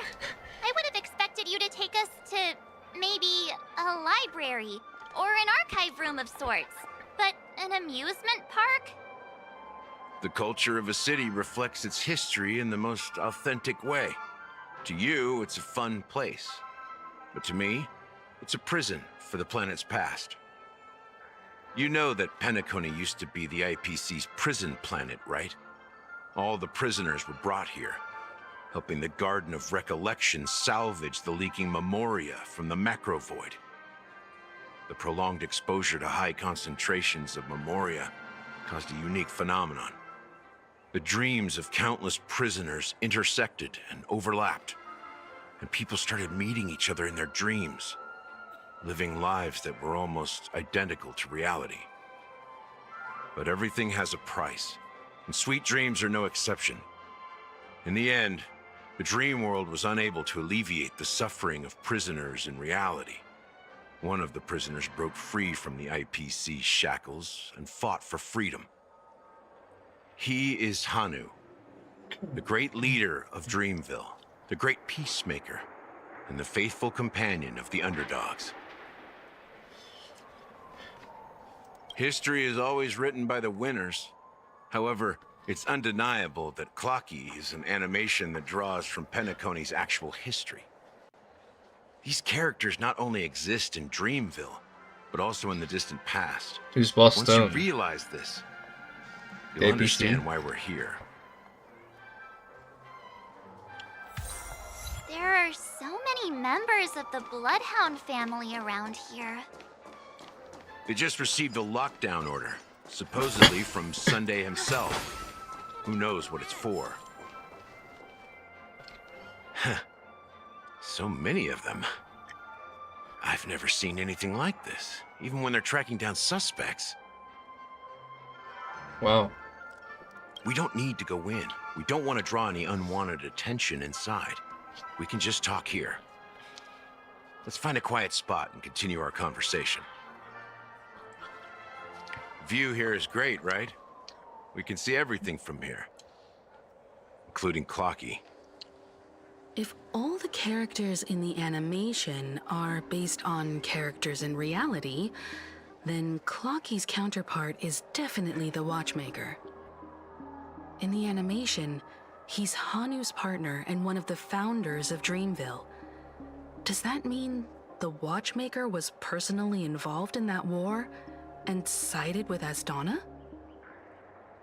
I would have expected you to take us to maybe a library or an archive room of sorts. But an amusement park? The culture of a city reflects its history in the most authentic way. To you, it's a fun place. But to me, it's a prison for the planet's past. You know that Penacony used to be the IPC's prison planet, right? All the prisoners were brought here, helping the Garden of Recollection salvage the leaking memoria from the macro void. The prolonged exposure to high concentrations of memoria caused a unique phenomenon. The dreams of countless prisoners intersected and overlapped, and people started meeting each other in their dreams, living lives that were almost identical to reality. But everything has a price, and sweet dreams are no exception. In the end, the dream world was unable to alleviate the suffering of prisoners in reality. One of the prisoners broke free from the IPC shackles and fought for freedom. He is Hanu, the great leader of Dreamville, the great peacemaker, and the faithful companion of the underdogs. History is always written by the winners. However, it's undeniable that Clocky is an animation that draws from Penacony's actual history. These characters not only exist in Dreamville, but also in the distant past. Who's Boss Once Stone? you realize this, you'll ABC? understand why we're here. There are so many members of the Bloodhound family around here. They just received a lockdown order, supposedly from Sunday himself. Who knows what it's for? Huh. So many of them. I've never seen anything like this, even when they're tracking down suspects. Wow. We don't need to go in. We don't want to draw any unwanted attention inside. We can just talk here. Let's find a quiet spot and continue our conversation. View here is great, right? We can see everything from here, including Clocky. If all the characters in the animation are based on characters in reality, then Clocky's counterpart is definitely the Watchmaker. In the animation, he's Hanu's partner and one of the founders of Dreamville. Does that mean the Watchmaker was personally involved in that war and sided with Asdana?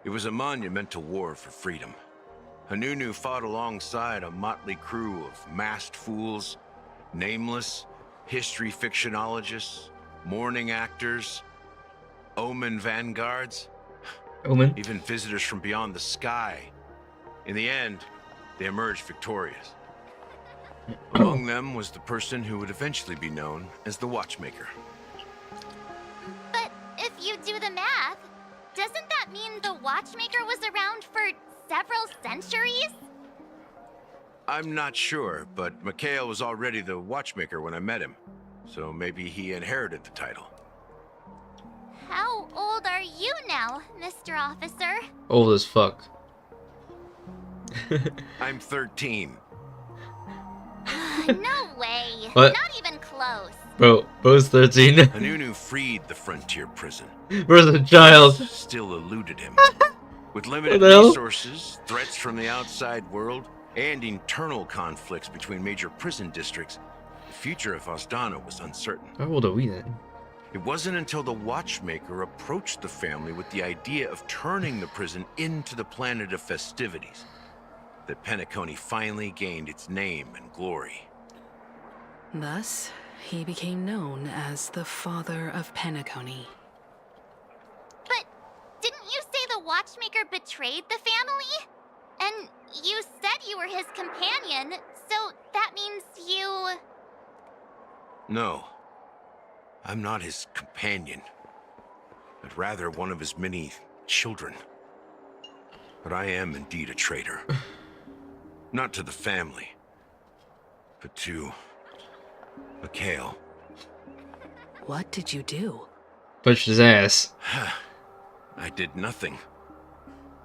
It was a monumental war for freedom. Hanunu fought alongside a motley crew of masked fools, nameless, history fictionologists, mourning actors, omen vanguards, even visitors from beyond the sky. In the end, they emerged victorious. Among them was the person who would eventually be known as the Watchmaker. But if you do the math, doesn't that mean the Watchmaker was around for several centuries? I'm not sure, but Mikhail was already the Watchmaker when I met him, so maybe he inherited the title. How old are you now, Mr. Officer? Old as fuck. I'm 13. No way. What? Not even close. Bro, bro's 13. Hanunu freed the frontier prison. Bro's a child. Still eluded him. With limited What the hell? resources, threats from the outside world, and internal conflicts between major prison districts, the future of Asdana was uncertain. How old are we then? It wasn't until the Watchmaker approached the family with the idea of turning the prison into the planet of festivities that Penacony finally gained its name and glory. Thus, he became known as the Father of Penacony. But didn't you say the Watchmaker betrayed the family? And you said you were his companion, so that means you... No, I'm not his companion, but rather one of his many children. But I am indeed a traitor. Not to the family, but to Mikhail. What did you do? Punched his ass. I did nothing.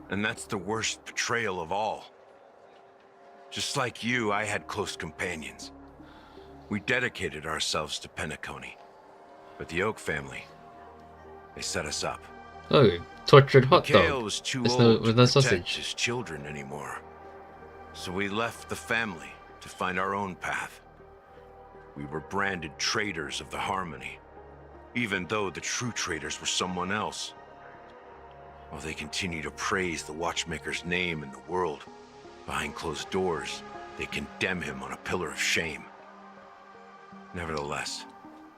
And that's the worst betrayal of all. Just like you, I had close companions. We dedicated ourselves to Penacony. But the Oak family, they set us up. Oh, tortured hot Mikhail dog. was too With old no to protect sausage. his children anymore. So we left the family to find our own path. We were branded traitors of the Harmony, even though the true traitors were someone else. While they continue to praise the Watchmaker's name in the world, behind closed doors, they condemn him on a pillar of shame. Nevertheless,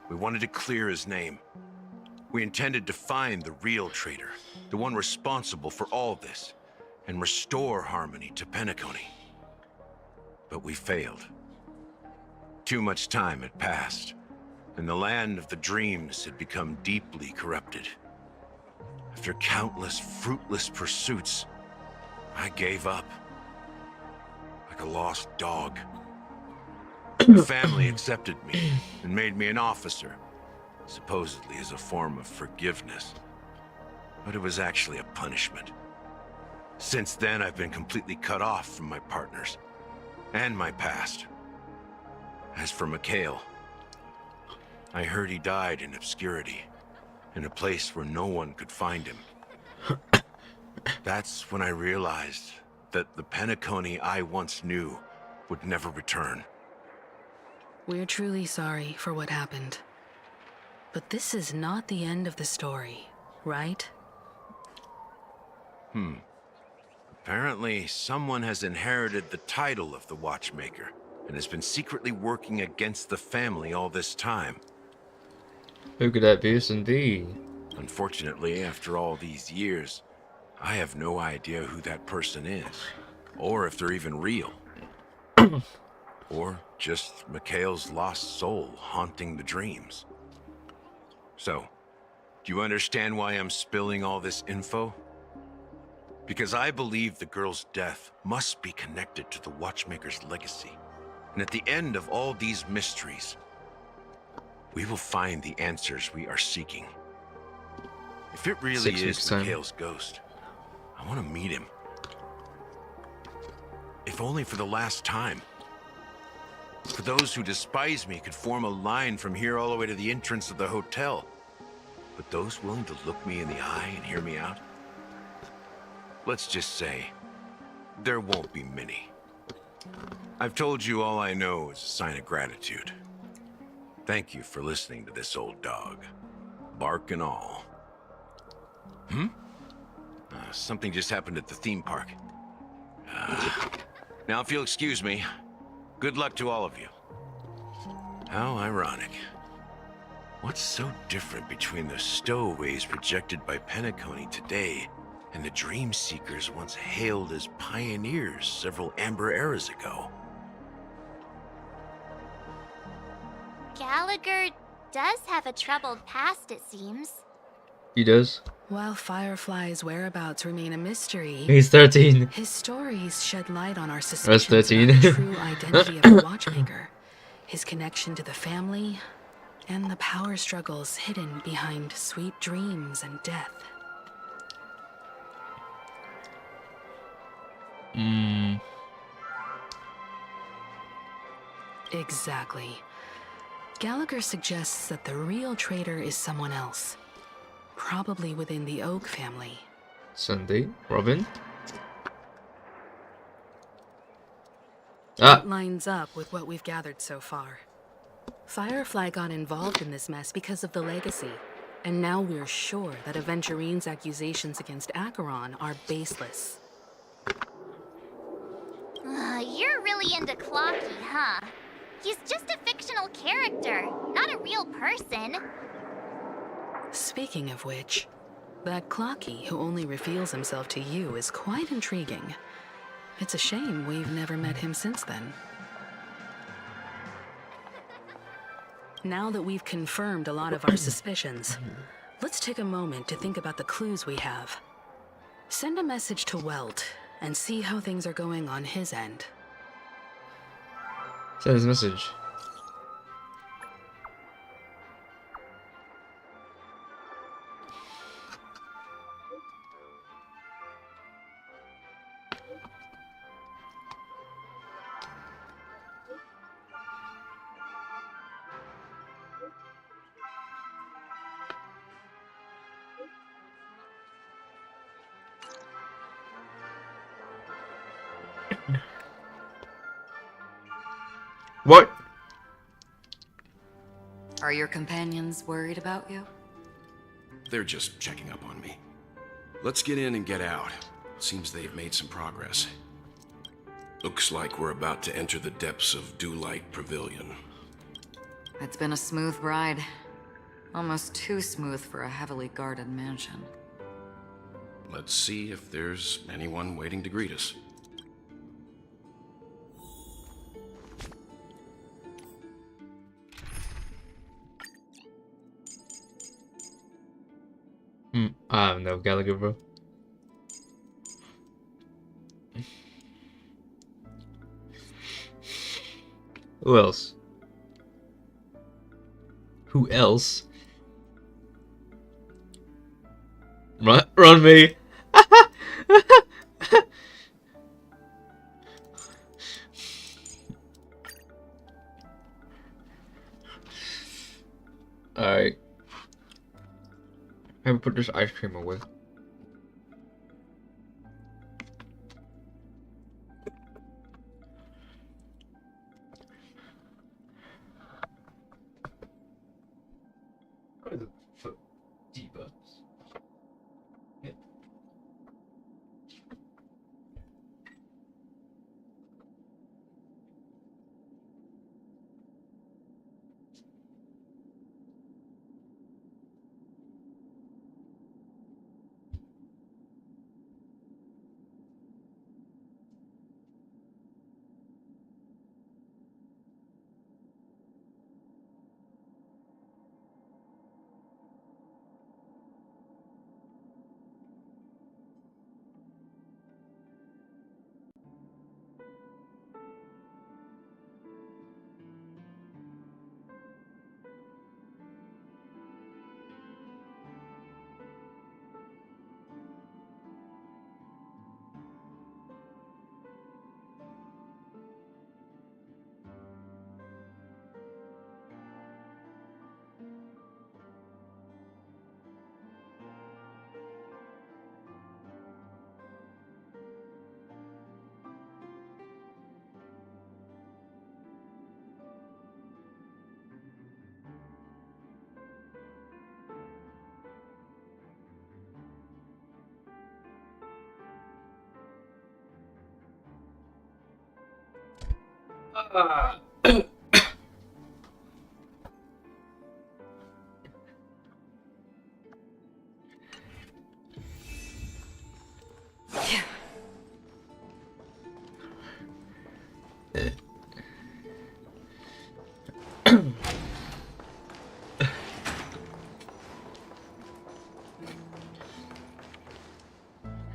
we wanted to clear his name. We intended to find the real traitor, the one responsible for all this, and restore harmony to Penacony. But we failed. Too much time had passed, and the land of the dreams had become deeply corrupted. After countless fruitless pursuits, I gave up. Like a lost dog. The family accepted me and made me an officer, supposedly as a form of forgiveness. But it was actually a punishment. Since then, I've been completely cut off from my partners and my past. As for Mikhail, I heard he died in obscurity, in a place where no one could find him. That's when I realized that the Penacony I once knew would never return. We're truly sorry for what happened. But this is not the end of the story, right? Apparently, someone has inherited the title of the Watchmaker and has been secretly working against the family all this time. Who could that be? Indeed. Unfortunately, after all these years, I have no idea who that person is, or if they're even real. Or just Mikhail's lost soul haunting the dreams. So, do you understand why I'm spilling all this info? Because I believe the girl's death must be connected to the Watchmaker's legacy. And at the end of all these mysteries, we will find the answers we are seeking. If it really 6 weeks' is time. Mikhail's ghost, I want to meet him. If only for the last time. For those who despise me could form a line from here all the way to the entrance of the hotel. But those willing to look me in the eye and hear me out? Let's just say, there won't be many. I've told you all I know is a sign of gratitude. Thank you for listening to this old dog. Bark and all. Something just happened at the theme park. Now, if you'll excuse me, good luck to all of you. How ironic. What's so different between the stowaways projected by Penacony today and the dream seekers once hailed as pioneers several amber eras ago? Gallagher does have a troubled past, it seems. He does. While Firefly's whereabouts remain a mystery, He's 13. His stories shed light on our That's suspicions 13. about the true identity of the Watchmaker, his connection to the family, and the power struggles hidden behind sweet dreams and death. Exactly. Gallagher suggests that the real traitor is someone else. Probably within the Oak family. Sunday, Robin. That lines up with what we've gathered so far. Firefly got involved in this mess because of the legacy, and now we're sure that Aventurine's accusations against Acheron are baseless. You're really into Clocky, huh? He's just a fictional character, not a real person. Speaking of which, that Clocky who only reveals himself to you is quite intriguing. It's a shame we've never met him since then. Now that we've confirmed a lot of our suspicions, let's take a moment to think about the clues we have. Send a message to Welt and see how things are going on his end. Send his message. What? Are your companions worried about you? They're just checking up on me. Let's get in and get out. Seems they've made some progress. Looks like we're about to enter the depths of Dewlight Pavilion. It's been a smooth ride. Almost too smooth for a heavily guarded mansion. Let's see if there's anyone waiting to greet us. I don't know, Gallagher, bro. Who else? Who else? Run me! Alright. Let me put this ice cream away. What are the debuffs? Yeah.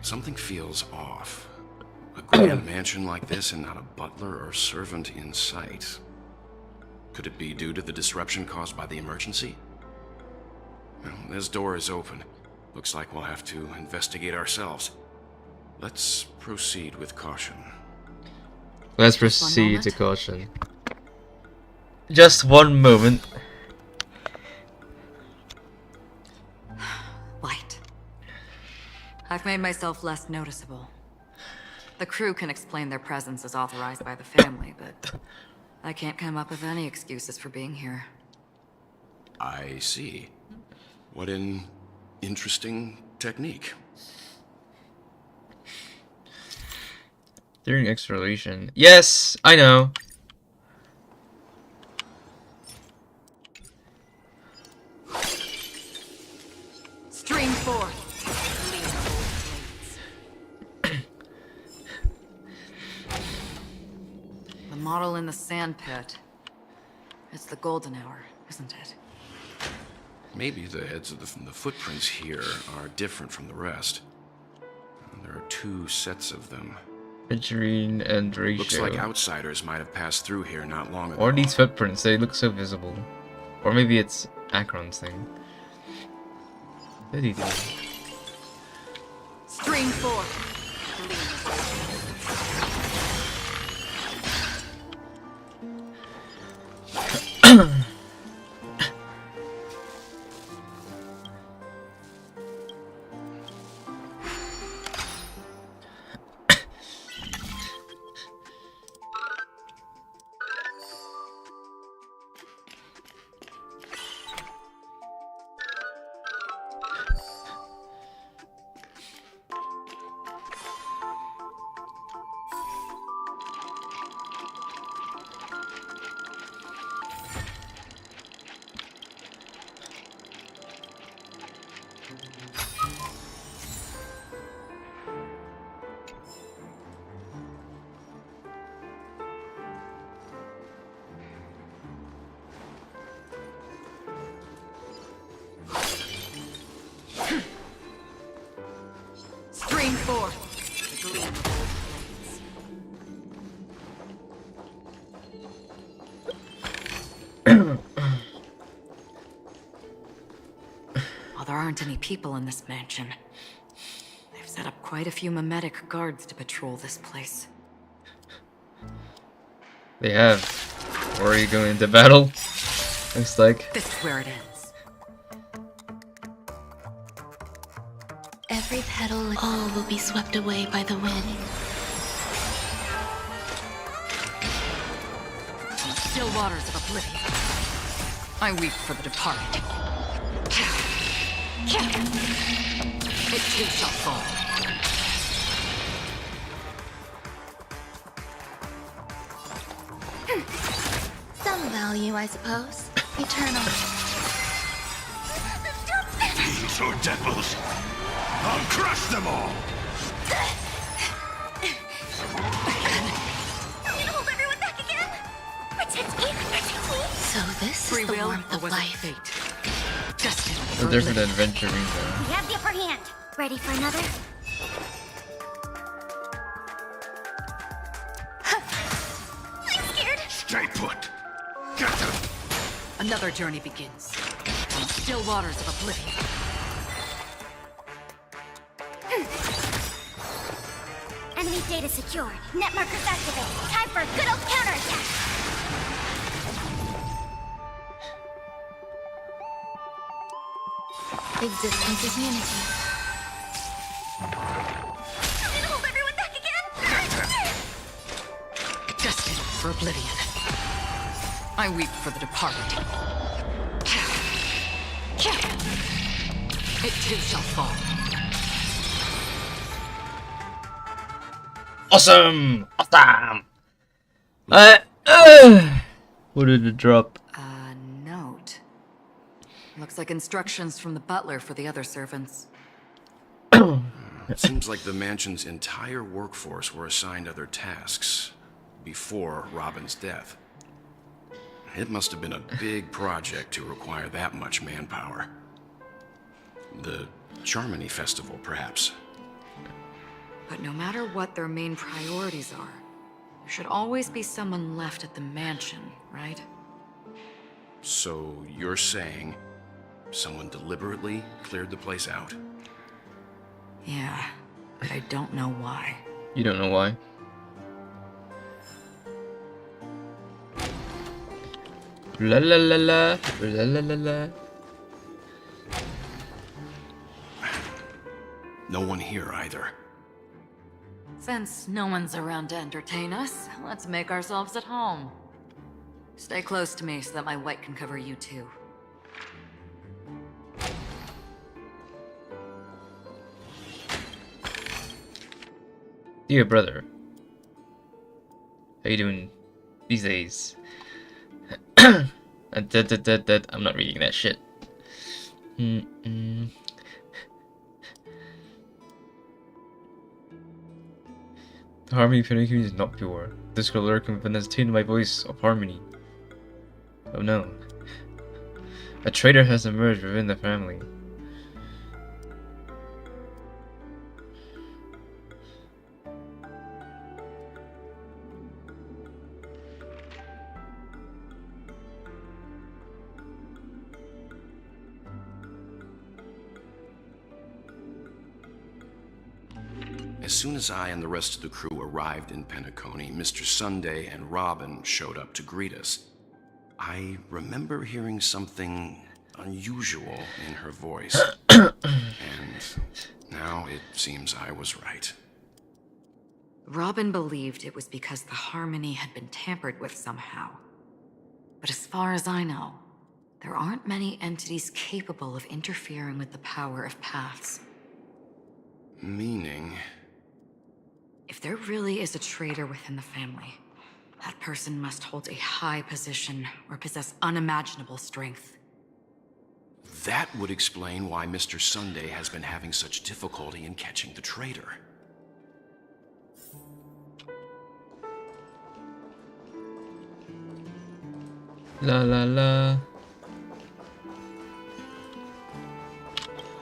Something feels off. A grand mansion like this and not a butler or servant in sight. Could it be due to the disruption caused by the emergency? Well, this door is open. Looks like we'll have to investigate ourselves. Let's proceed with caution. Let's proceed to caution. Just one moment. Light. I've made myself less noticeable. The crew can explain their presence as authorized by the family, but I can't come up with any excuses for being here. I see. What an interesting technique. During exploration. Yes, I know. Stream 4. The model in the sand pit. It's the golden hour, isn't it? Maybe the heads of the footprints here are different from the rest. There are 2 sets of them. Figurine and ratio. Looks like outsiders might have passed through here not long ago. Or these footprints, they look so visible. Or maybe it's Akron's thing. What did he do? Stream 4. Stream 4. The gleam of old blades. Well, there aren't any people in this mansion. They've set up quite a few mimetic guards to patrol this place. They have. Or are you going into battle? Looks like. This is where it ends. Every petal, all will be swept away by the wind. In the still waters of oblivion, I weep for the departed. It too shall fall. Some value, I suppose. Eternal. These are devils. I'll crush them all. I'm gonna hold everyone back again. Protect me, protect me. So this Free is the will, warmth or of was it life. fate? Destined A for different oblivion. adventure though. We have the upper hand. Ready for another? I'm scared. Stay put. Get them. Another journey begins. In the still waters of oblivion. Enemy data secured. Net markers activated. Time for a good old counterattack. Existence is unity. I'm gonna hold everyone back again. Destined for oblivion. I weep for the departed. It too shall fall. Awesome! Awesome! What did it drop? A note. Looks like instructions from the butler for the other servants. It seems like the mansion's entire workforce were assigned other tasks before Robin's death. It must have been a big project to require that much manpower. The Charmony Festival, perhaps. But no matter what their main priorities are, there should always be someone left at the mansion, right? So you're saying someone deliberately cleared the place out? Yeah, but I don't know why. You don't know why? La la la la la la la la. No one here either. Since no one's around to entertain us, let's make ourselves at home. Stay close to me so that my white can cover you too. Dear brother, how you doing these days? I'm not reading that shit. The harmony penacony is not pure. This could lurk within has tuned my voice of harmony. Oh no. A traitor has emerged within the family. As soon as I and the rest of the crew arrived in Penacony, Mr. Sunday and Robin showed up to greet us. I remember hearing something unusual in her voice. And now it seems I was right. Robin believed it was because the harmony had been tampered with somehow. But as far as I know, there aren't many entities capable of interfering with the power of paths. Meaning? If there really is a traitor within the family, that person must hold a high position or possess unimaginable strength. That would explain why Mr. Sunday has been having such difficulty in catching the traitor. La la la.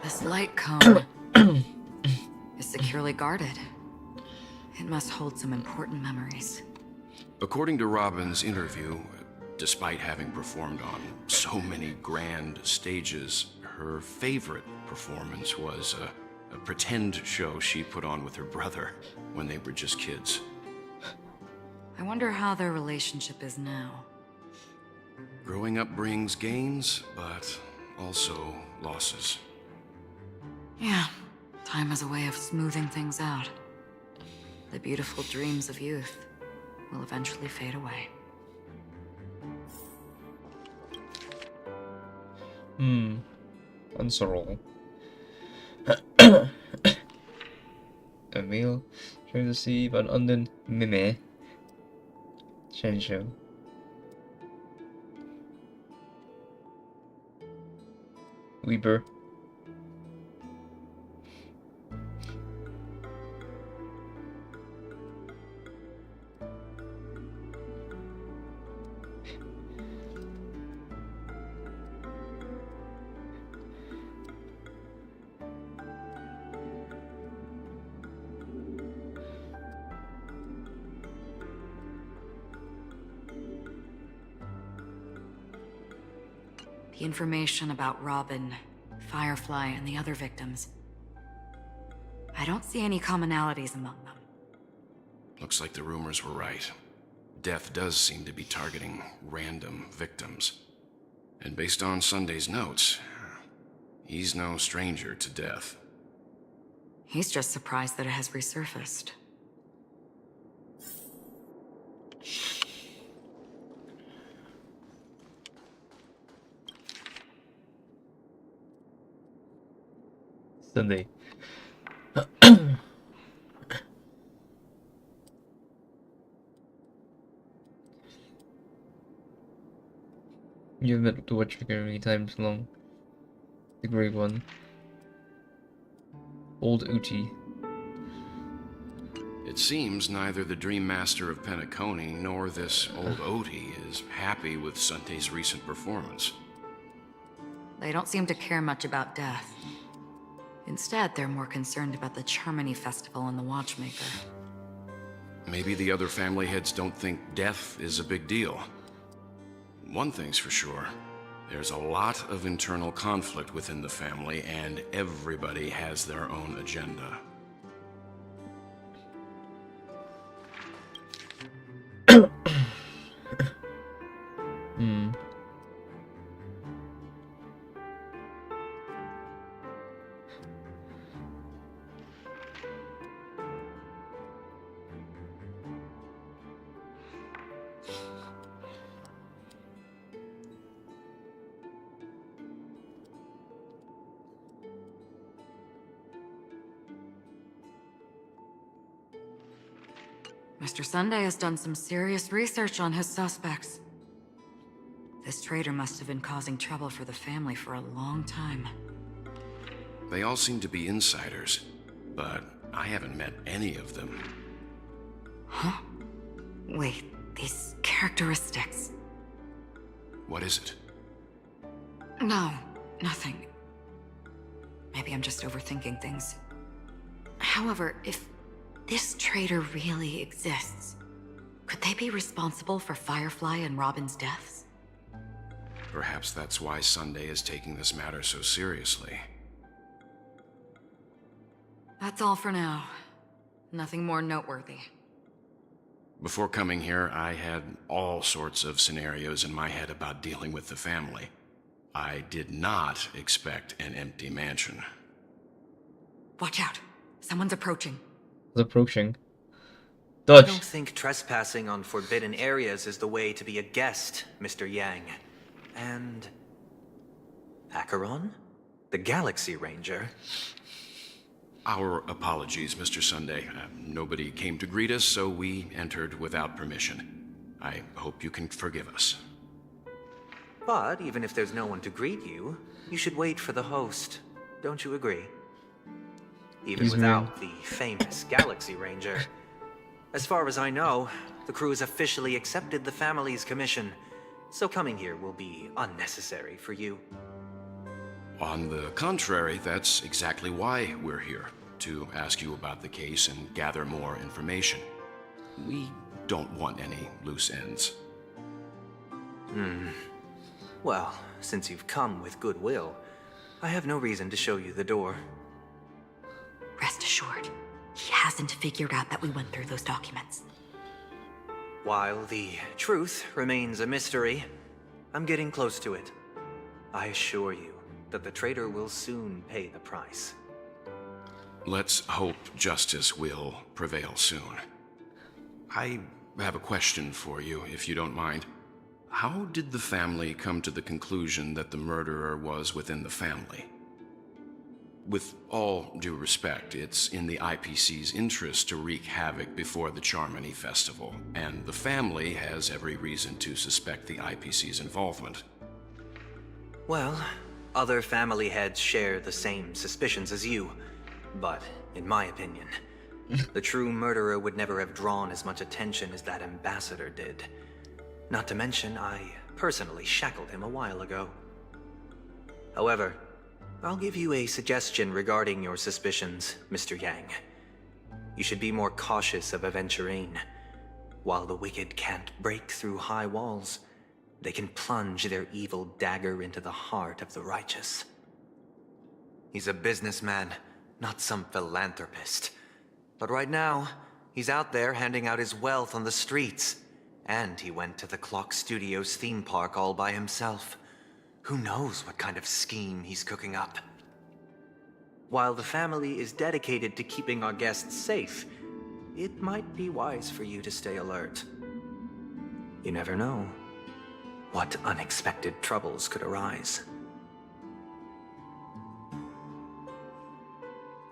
This light cone is securely guarded. It must hold some important memories. According to Robin's interview, despite having performed on so many grand stages, her favorite performance was a pretend show she put on with her brother when they were just kids. I wonder how their relationship is now. Growing up brings gains, but also losses. Yeah, time is a way of smoothing things out. The beautiful dreams of youth will eventually fade away. Unsorrel. Emil, trying to see an unknown Mime. Shensho. Weber. The information about Robin, Firefly, and the other victims. I don't see any commonalities among them. Looks like the rumors were right. Death does seem to be targeting random victims. And based on Sunday's notes, he's no stranger to death. He's just surprised that it has resurfaced. Sunday. You've met the Watchmaker many times long. The Grey One. Old Uchi. It seems neither the Dream Master of Penacony nor this old Oti is happy with Sunday's recent performance. They don't seem to care much about death. Instead, they're more concerned about the Charmony Festival and the Watchmaker. Maybe the other family heads don't think death is a big deal. One thing's for sure. There's a lot of internal conflict within the family, and everybody has their own agenda. Mr. Sunday has done some serious research on his suspects. This traitor must have been causing trouble for the family for a long time. They all seem to be insiders, but I haven't met any of them. Huh? Wait, these characteristics. What is it? No, nothing. Maybe I'm just overthinking things. However, if this traitor really exists, could they be responsible for Firefly and Robin's deaths? Perhaps that's why Sunday is taking this matter so seriously. That's all for now. Nothing more noteworthy. Before coming here, I had all sorts of scenarios in my head about dealing with the family. I did not expect an empty mansion. Watch out. Someone's approaching. Approaching. I Dodge. don't think trespassing on forbidden areas is the way to be a guest, Mr. Yang. And... Acheron? The Galaxy Ranger? Our apologies, Mr. Sunday. Nobody came to greet us, so we entered without permission. I hope you can forgive us. But even if there's no one to greet you, you should wait for the host. Don't you agree? Even without the famous Galaxy Ranger. As far as I know, the crew has officially accepted the family's commission, so coming here will be unnecessary for you. On the contrary, that's exactly why we're here, to ask you about the case and gather more information. We don't want any loose ends. Well, since you've come with goodwill, I have no reason to show you the door. Rest assured, he hasn't figured out that we went through those documents. While the truth remains a mystery, I'm getting close to it. I assure you that the traitor will soon pay the price. Let's hope justice will prevail soon. I have a question for you, if you don't mind. How did the family come to the conclusion that the murderer was within the family? With all due respect, it's in the IPC's interest to wreak havoc before the Charmony Festival, and the family has every reason to suspect the IPC's involvement. Well, other family heads share the same suspicions as you, but in my opinion, the true murderer would never have drawn as much attention as that ambassador did. Not to mention, I personally shackled him a while ago. However, I'll give you a suggestion regarding your suspicions, Mr. Yang. You should be more cautious of Aventurine. While the wicked can't break through high walls, they can plunge their evil dagger into the heart of the righteous. He's a businessman, not some philanthropist. But right now, he's out there handing out his wealth on the streets. And he went to the Clock Studios theme park all by himself. Who knows what kind of scheme he's cooking up? While the family is dedicated to keeping our guests safe, it might be wise for you to stay alert. You never know what unexpected troubles could arise.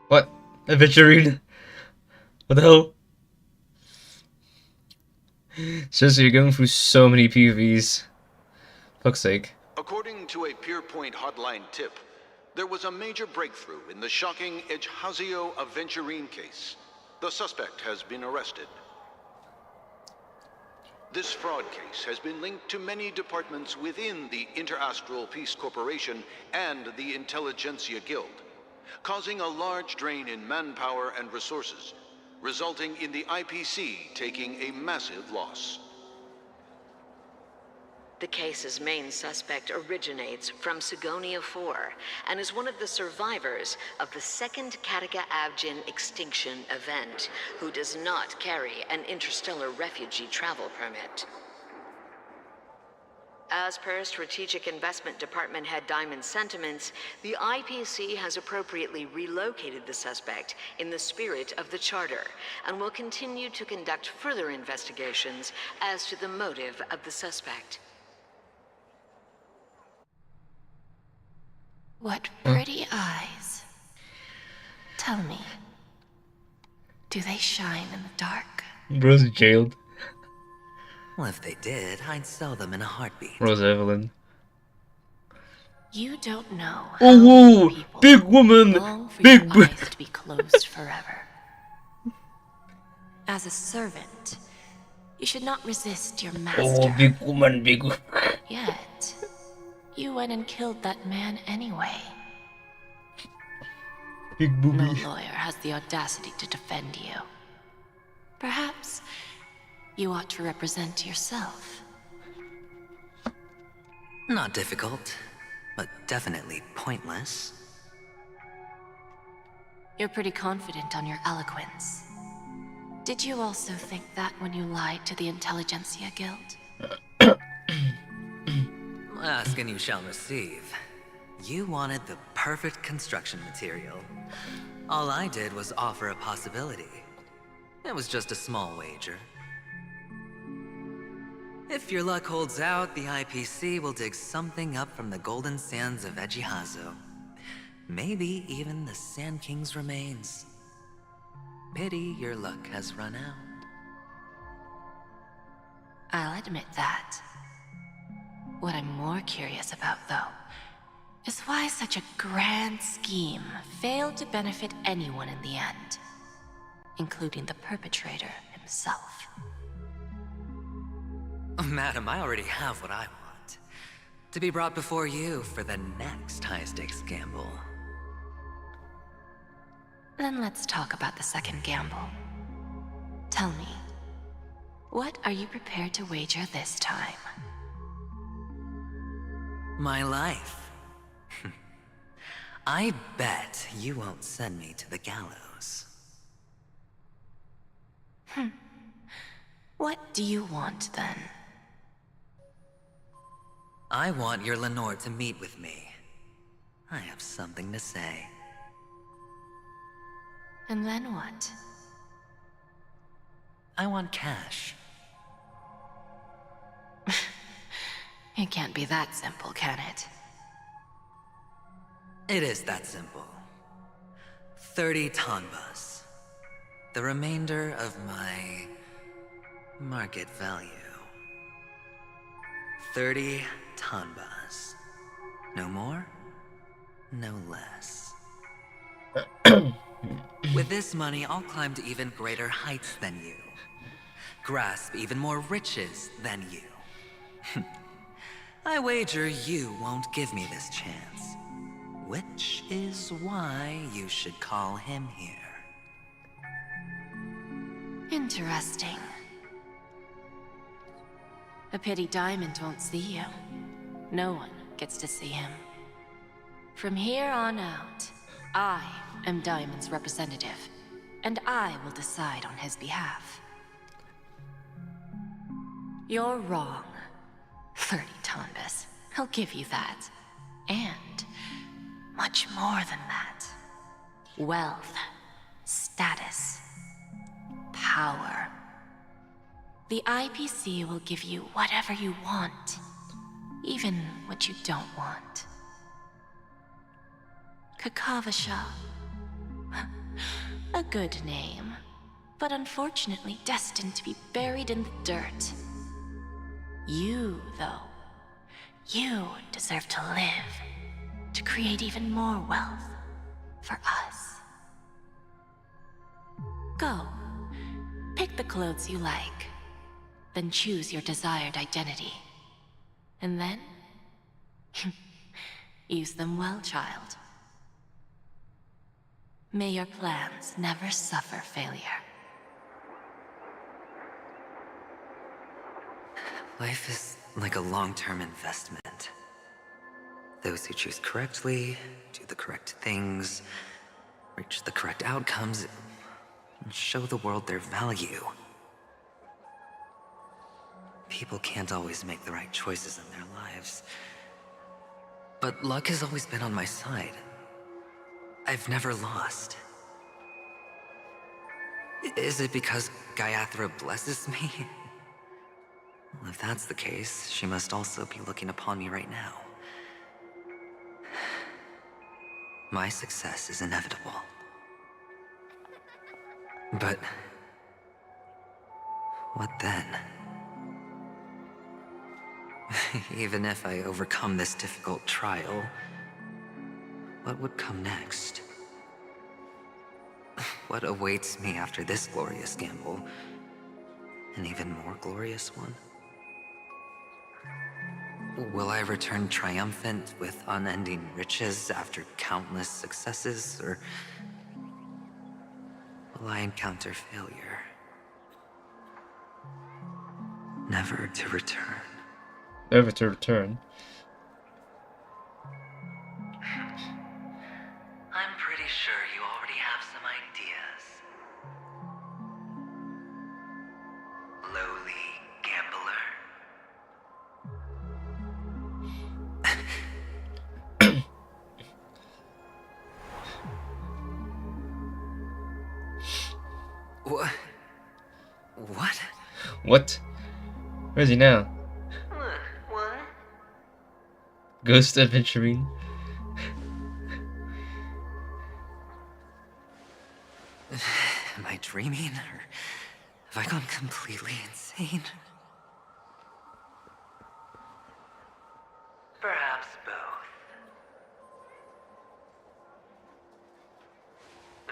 What? Aventurine? What the hell? Seriously, you're going through so many PVs. Fuck's sake. to a Pierpoint hotline tip, there was a major breakthrough in the shocking Ejhazio Aventurine case. The suspect has been arrested. This fraud case has been linked to many departments within the Interastral Peace Corporation and the Intelligentsia Guild, causing a large drain in manpower and resources, resulting in the IPC taking a massive loss. The case's main suspect originates from Sigonia 4 and is one of the survivors of the second Kataka Abjin extinction event, who does not carry an interstellar refugee travel permit. As per Strategic Investment Department Head Diamond's sentiments, the IPC has appropriately relocated the suspect in the spirit of the Charter and will continue to conduct further investigations as to the motive of the suspect. What pretty eyes. Tell me, do they shine in the dark? Bro's jailed. Well, if they did, I'd sell them in a heartbeat. Rose Evelyn. You don't know how Oh, many people big woman! long for Big your eyes to be closed forever. As a servant, you should not resist your master. Oh, big woman, big woman. Yet, you went and killed that man anyway. Big booby. No lawyer has the audacity to defend you. Perhaps you ought to represent yourself. Not difficult, but definitely pointless. You're pretty confident on your eloquence. Did you also think that when you lied to the Intelligentsia Guild? Ask and you shall receive. You wanted the perfect construction material. All I did was offer a possibility. It was just a small wager. If your luck holds out, the IPC will dig something up from the golden sands of Ejhazio. Maybe even the Sand King's remains. Pity your luck has run out. I'll admit that. What I'm more curious about, though, is why such a grand scheme failed to benefit anyone in the end, including the perpetrator himself. Madam, I already have what I want. To be brought before you for the next high-stakes gamble. Then let's talk about the second gamble. Tell me, what are you prepared to wager this time? My life. I bet you won't send me to the gallows. What do you want, then? I want your Lenore to meet with me. I have something to say. And then what? I want cash. It can't be that simple, can it? It is that simple. 30 tanbas. The remainder of my market value. 30 tanbas. No more, no less. With this money, I'll climb to even greater heights than you. Grasp even more riches than you. I wager you won't give me this chance. Which is why you should call him here. Interesting. A pity Diamond won't see you. No one gets to see him. From here on out, I am Diamond's representative, and I will decide on his behalf. You're wrong. 30 tanbas. I'll give you that. And much more than that. Wealth, status, power. The IPC will give you whatever you want, even what you don't want. Kakavasha. A good name, but unfortunately destined to be buried in the dirt. You, though, You deserve to live, to create even more wealth for us. Go. Pick the clothes you like, then choose your desired identity. And then, use them well, child. May your plans never suffer failure. Life is like a long-term investment. Those who choose correctly, do the correct things, reach the correct outcomes, and show the world their value. People can't always make the right choices in their lives. But luck has always been on my side. I've never lost. Is it because Gaiathra blesses me? Well, if that's the case, she must also be looking upon me right now. My success is inevitable. But what then? Even if I overcome this difficult trial, what would come next? What awaits me after this glorious gamble? An even more glorious one? Will I return triumphant with unending riches after countless successes, or will I encounter failure, never to return? Never to return. I'm pretty sure you already have some ideas. Lowly gambler. What? What? What? Where's he now? What? Ghost adventuring? Am I dreaming, or have I gone completely insane? Perhaps both.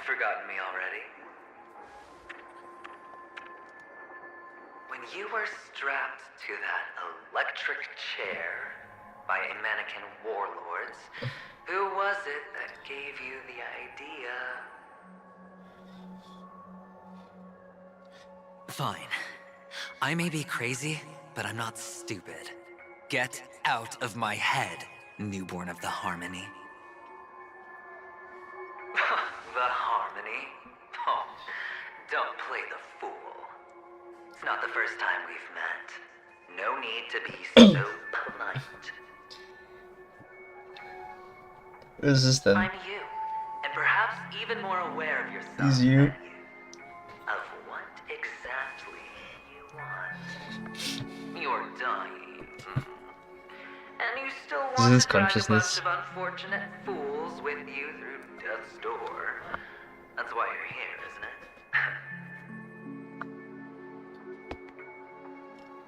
Forgotten me already? When you were strapped to that electric chair by a mannequin warlords, who was it that gave you the idea? Fine. I may be crazy, but I'm not stupid. Get out of my head, newborn of the Harmony. The Harmony? Oh, don't play the fool. It's not the first time we've met. No need to be so polite. What is this then? I'm you, and perhaps even more aware of yourself He's you. than you. Of what exactly you want. You're dying. And you still Is want this to drag a consciousness? bunch of unfortunate fools with you through death's door. That's why you're here, isn't it?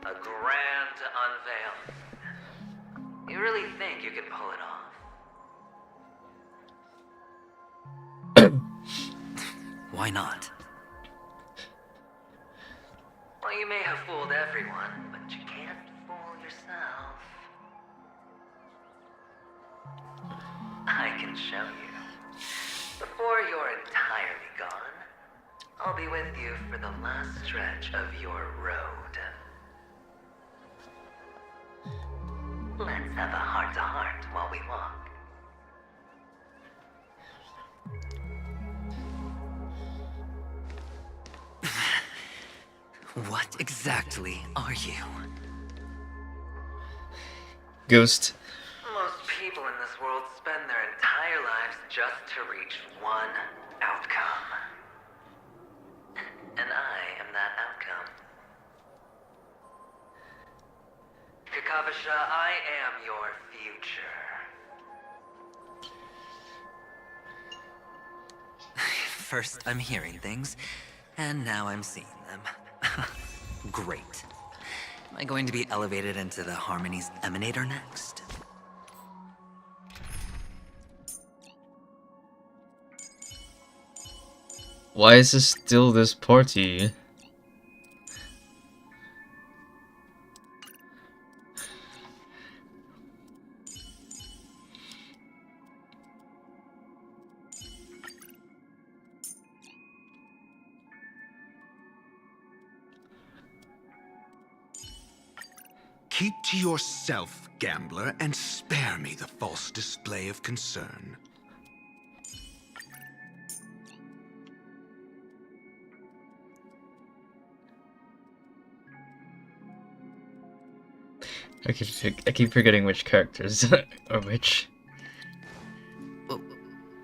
A grand unveiling. You really think you can pull it off? Why not? Well, you may have fooled everyone, but you can't fool yourself. I can show you. Before you're entirely gone, I'll be with you for the last stretch of your road. Let's have a heart-to-heart while we walk. What exactly are you? Ghost. Most people in this world spend their entire lives just to reach one outcome. And I am that outcome. Kakavasha, I am your future. First, I'm hearing things, and now I'm seeing them. Great. I going to be elevated into the Harmony's Emanator next? Why is this still this party? Keep to yourself, gambler, and spare me the false display of concern. I keep forgetting which characters are which.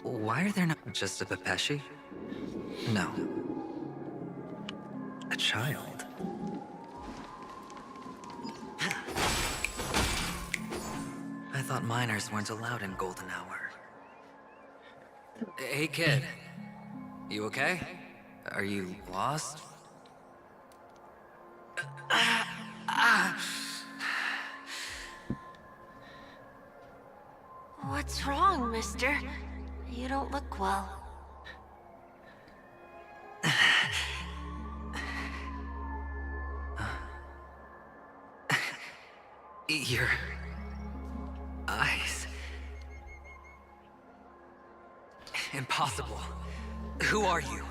Why are there not just a Pepeshi? No. A child. I thought minors weren't allowed in Golden Hour. Hey kid, you okay? Are you lost? What's wrong, mister? You don't look well. Your eyes. Impossible. Who are you?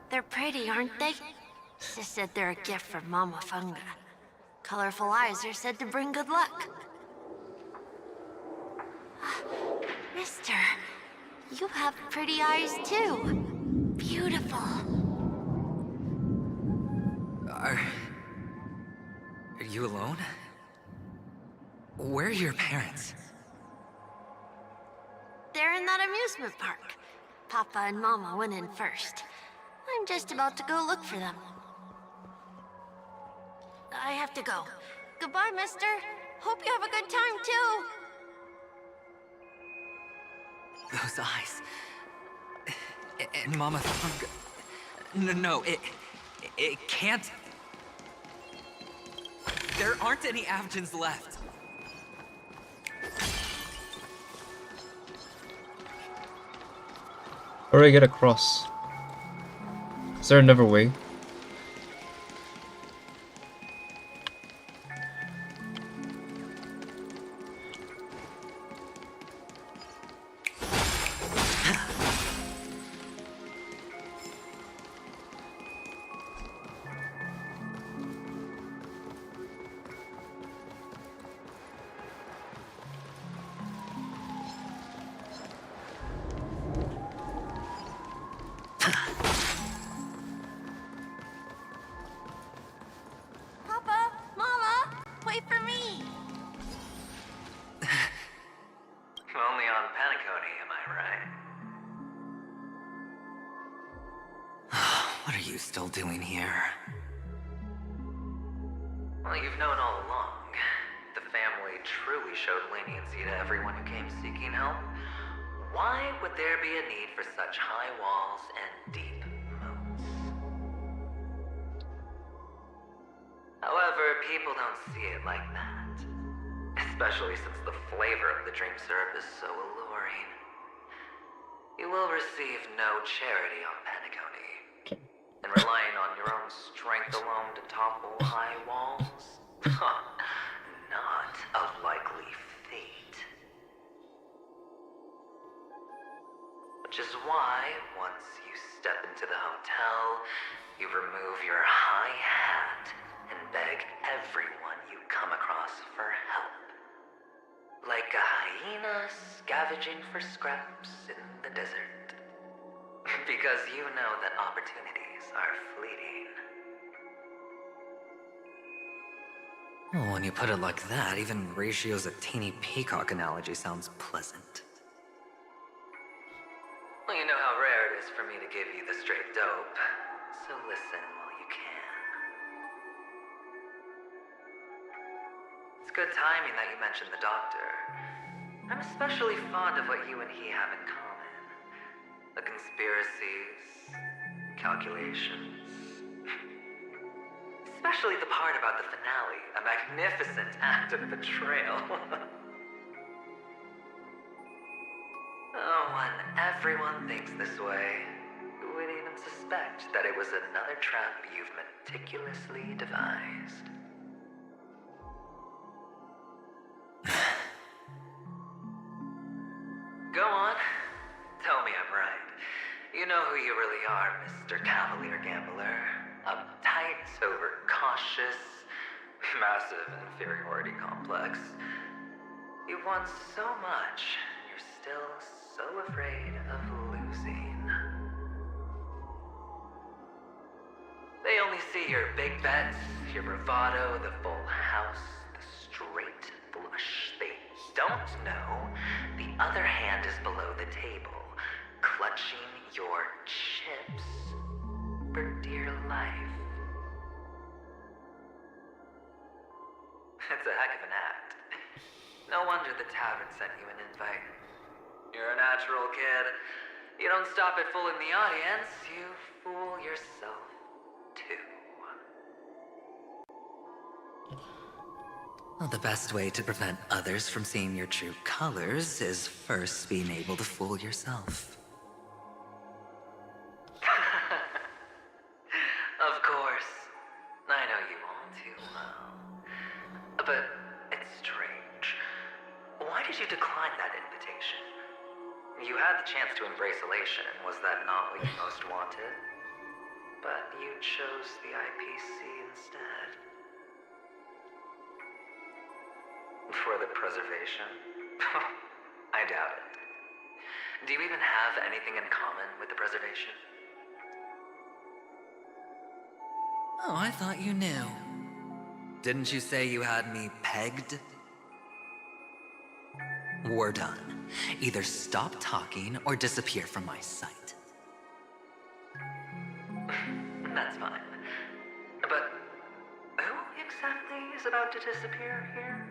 They're pretty, aren't they? Sis said they're a gift from Mama Funga. Colorful eyes are said to bring good luck. Mister, you have pretty eyes too. Beautiful. Are you alone? Where are your parents? They're in that amusement park. Papa and Mama went in first. I'm just about to go look for them. I have to go. Goodbye, mister. Hope you have a good time, too. Those eyes. And Mama Funga. No, it can't. There aren't any Avgens left. How do I get across? Is there another way? Papa, Mama, wait for me. Only on penacony, am I right? What are you still doing here? Well, you've known all along. The family truly showed leniency to everyone who came seeking help. Why would there be a need for such high walls and deep moats? However, people don't see it like that. Especially since the flavor of the dream syrup is so alluring. You will receive no charity on penacony. And relying on your own strength alone to topple high walls? Not a likely fate. Which is why, once you step into the hotel, you remove your high hat and beg everyone you come across for help. Like a hyena scavenging for scraps in the desert. Because you know that opportunities are fleeting. Well, when you put it like that, even Ratio's a teeny peacock analogy sounds pleasant. Well, you know how rare it is for me to give you the straight dope, so listen while you can. It's good timing that you mentioned the doctor. I'm especially fond of what you and he have in common. The conspiracies, calculations. Especially the part about the finale, a magnificent act of betrayal. Oh, when everyone thinks this way, who would even suspect that it was another trap you've meticulously devised? Go on. Tell me I'm right. You know who you really are, Mr. Cavalier Gambler. Uptight, overcautious, massive inferiority complex. You've won so much, you're still so afraid of losing. They only see your big bets, your bravado, the full house, the straight flush. They don't know the other hand is below the table, clutching your chips for dear life. It's a heck of an act. No wonder the tavern sent you an invite. You're a natural kid. You don't stop at fooling the audience, you fool yourself too. Well, the best way to prevent others from seeing your true colors is first being able to fool yourself. Of course. I know you all too well. But it's strange. Why did you decline that invitation? You had the chance to embrace elation. Was that not what you most wanted? But you chose the IPC instead. For the preservation? I doubt it. Do you even have anything in common with the preservation? Oh, I thought you knew. Didn't you say you had me pegged? We're done. Either stop talking or disappear from my sight. That's fine. But who exactly is about to disappear here?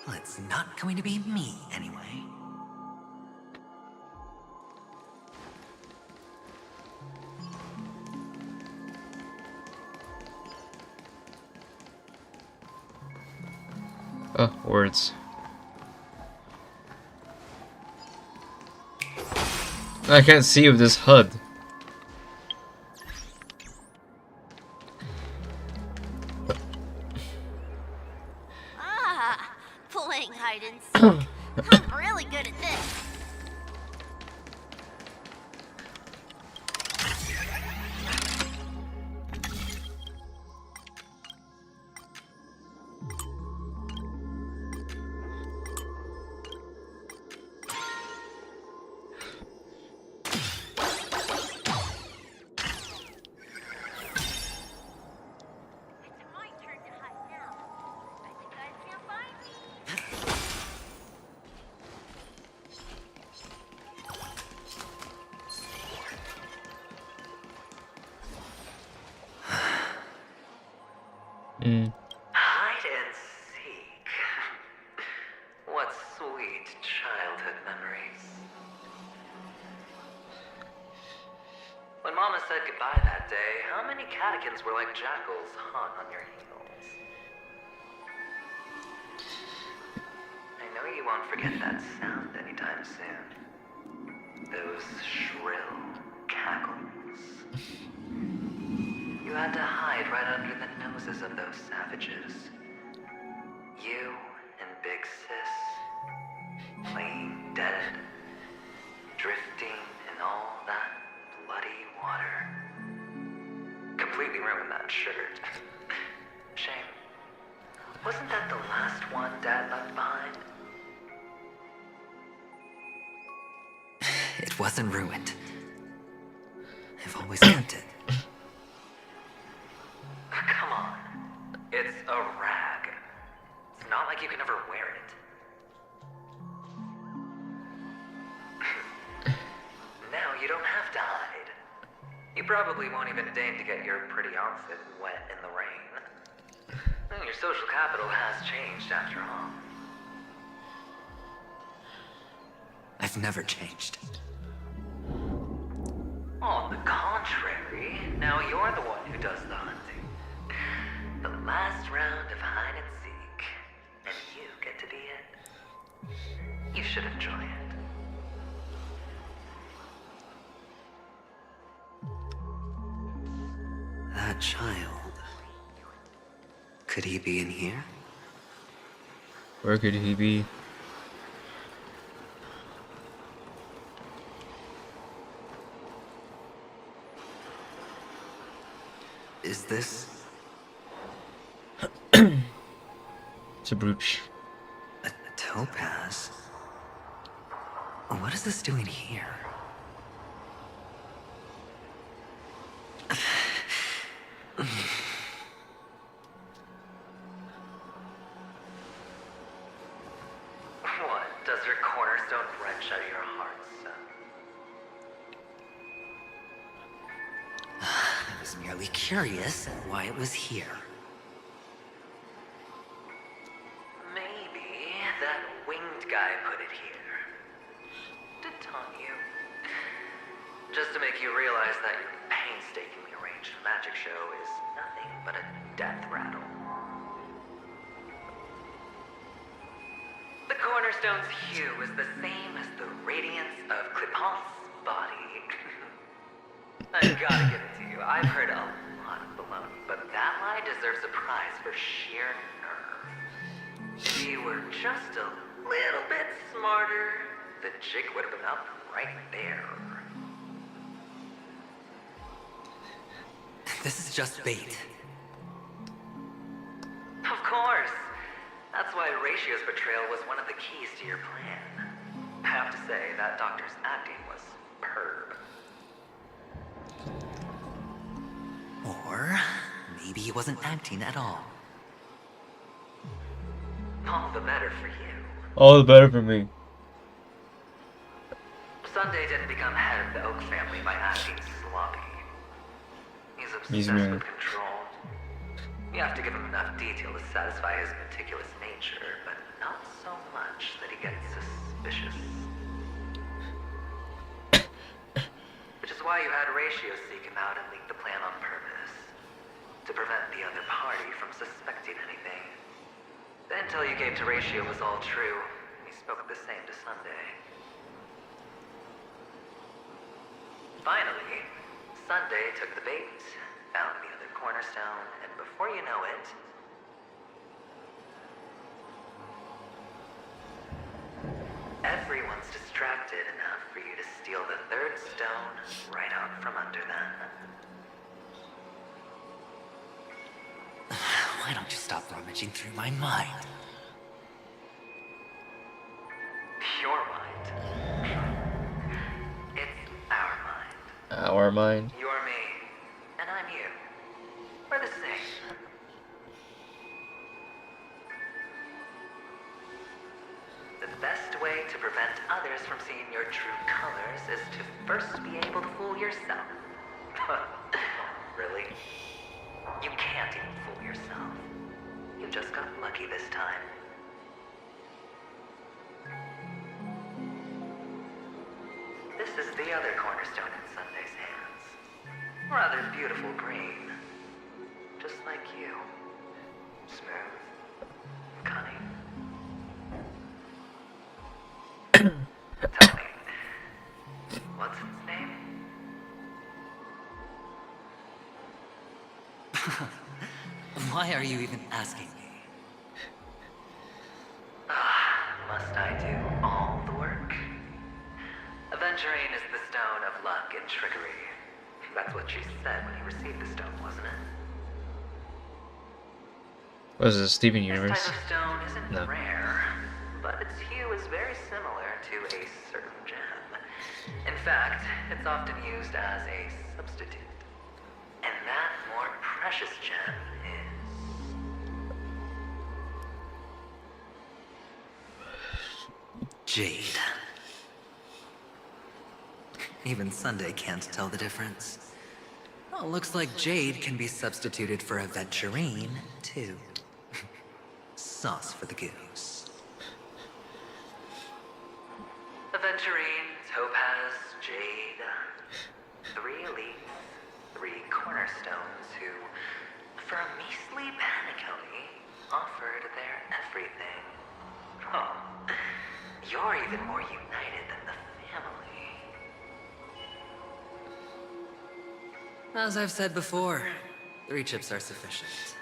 Well, it's not going to be me, anyway. Oh, words. I can't see with this HUD. Playing hide and seek. I'm really good at this. Hide and seek. What sweet childhood memories. When Mama said goodbye that day, how many catechins were like jackals hot on your heels? I know you won't forget that sound anytime soon. Those shrill cackles. You had to hide right under the noses of those savages. You and Big Sis, playing dead, drifting in all that bloody water. Completely ruined that shirt. Shame. Wasn't that the last one Dad left behind? It wasn't ruined. I've always kept it. Come on. It's a rag. It's not like you can ever wear it. Now you don't have to hide. You probably won't even deign to get your pretty outfit wet in the rain. Your social capital has changed after all. I've never changed. On the contrary, now you're the one who does the hunting. The last round of hide and seek, and you get to be it. You should enjoy it. That child. Could he be in here? Where could he be? Is this It's a brooch. a topaz? What is this doing here? What? Does your cornerstone wrench out your heart, son? I was merely curious at why it was here. Maybe that winged guy put it here. To taunt you. Just to make you realize that your painstakingly arranged magic show is nothing but a death rattle. The cornerstone's hue is the same as the radiance of Clipant's body. I've gotta give it to you. I've heard a lot of baloney, but that lie deserves a prize for sheer nerve. If you were just a little bit smarter, the jig would have been up right there. This is just bait. Of course. That's why Ratio's betrayal was one of the keys to your plan. I have to say, that doctor's acting was superb. Or maybe he wasn't acting at all. All the better for you. All the better for me. Sunday didn't become head of the Oak family by acting sloppy. He's He's obsessed mean. with control. You have to give him enough detail to satisfy his meticulous nature, but not so much that he gets suspicious. Which is why you had Ratio seek him out and leak the plan on purpose. To prevent the other party from suspecting anything. The intel you gave to Ratio was all true, and he spoke of the same to Sunday. Finally, Sunday took the bait, found the other cornerstone, and before you know it, everyone's distracted enough for you to steal the third stone right out from under them. Why don't you stop rummaging through my mind? Your mind. It's our mind. Our mind. You're me, and I'm you. We're the same. The best way to prevent others from seeing your true colors is to first be able to fool yourself. Really? You can't even fool yourself. You just got lucky this time. This is the other cornerstone in Sunday's hands. Rather beautiful green. Just like you. Smooth. Cunning. Tell me, what's its name? Why are you even asking me? Must I do all the work? Aventurine is the stone of luck and trickery. That's what she said when you received the stone, wasn't it? What is this, Steven This Universe? type of stone isn't No. rare, but its hue is very similar to a certain gem. In fact, it's often used as a substitute. And that more precious gem is... Jade. Even Sunday can't tell the difference. Oh, looks like Jade can be substituted for Aventurine, too. Sauce for the goose. Aventurine, topaz, jade. 3 stones who, for a measly penacony, offered their everything. Oh, you're even more united than the family. As I've said before, 3 chips are sufficient.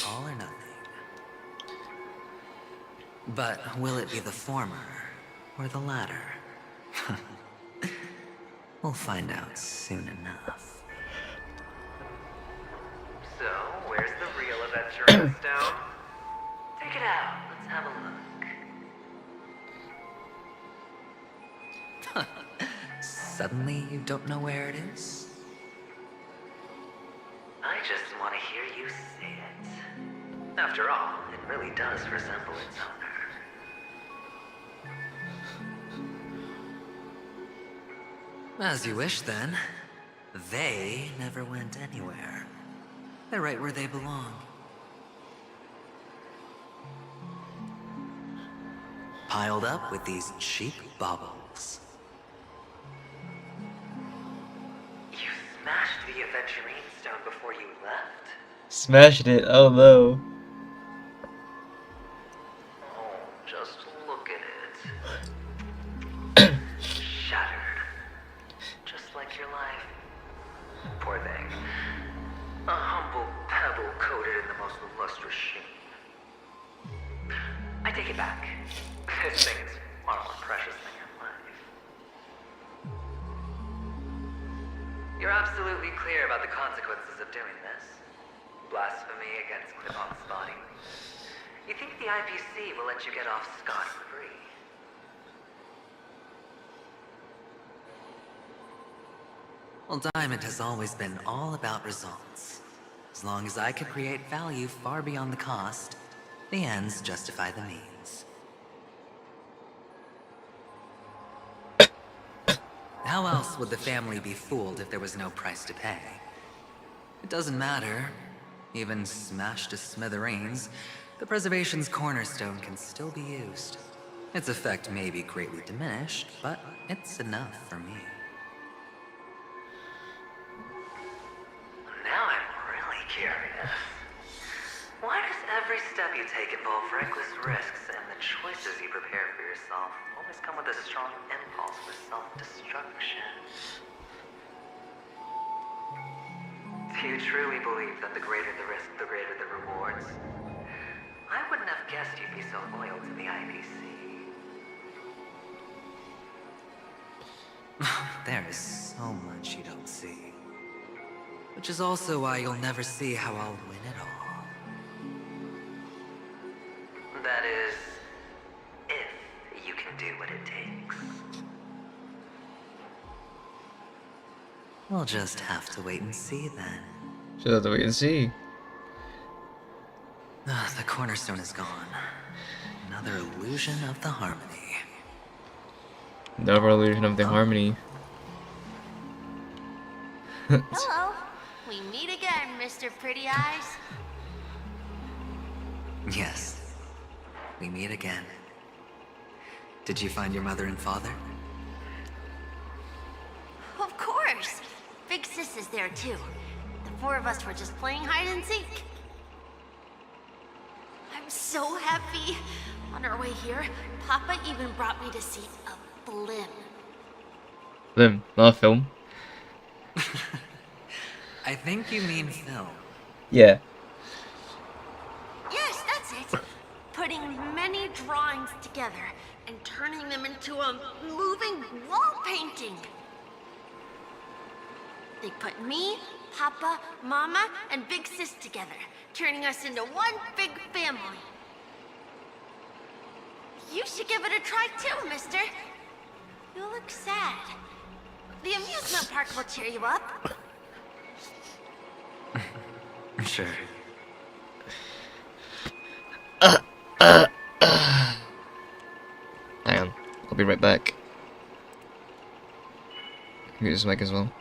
All or nothing. But will it be the former or the latter? We'll find out soon enough. So, where's the real adventuring stone? Take it out. Let's have a look. Suddenly, you don't know where it is? I just want to hear you say it. After all, it really does resemble its owner. As you wish, then. They never went anywhere. They're right where they belong. Piled up with these cheap baubles. You smashed the aventurine stone before you left? Smashed it, oh no. Oh, just look at it. Shattered. Just like your life. Poor thing. A humble pebble coated in the most lustrous sheen. I take it back. This thing is far more precious than your life. You're absolutely clear about the consequences of doing this. Blasphemy against Clipot's body. You think the IPC will let you get off scot-free? Well, Diamond has always been all about results. As long as I could create value far beyond the cost, the ends justify the means. How else would the family be fooled if there was no price to pay? It doesn't matter. Even smashed to smithereens, the preservation's cornerstone can still be used. Its effect may be greatly diminished, but it's enough for me. Now I'm really curious. Why does every step you take involve reckless risks, and the choices you prepare for yourself always come with a strong impulse for self-destruction? Do you truly believe that the greater the risk, the greater the rewards? I wouldn't have guessed you'd be so loyal to the IPC. There is so much you don't see. Which is also why you'll never see how I'll win it all. That is, if you can do what it takes. We'll just have to wait and see then. Just have to wait and see. The cornerstone is gone. Another illusion of the harmony. Another illusion of the harmony. Hello. We meet again, Mr. Pretty Eyes. Yes. We meet again. Did you find your mother and father? Of course. Big Sis is there too. The 4 of us were just playing hide and seek. I'm so happy. On our way here, Papa even brought me to see a blimp. Blim, not a film. I think you mean film. Yeah. Yes, that's it. Putting many drawings together and turning them into a moving wall painting. They put me, Papa, Mama, and Big Sis together, turning us into one big family. You should give it a try too, mister. You look sad. The amusement park will cheer you up. Sure. Hang on, I'll be right back. Mute this mic as well.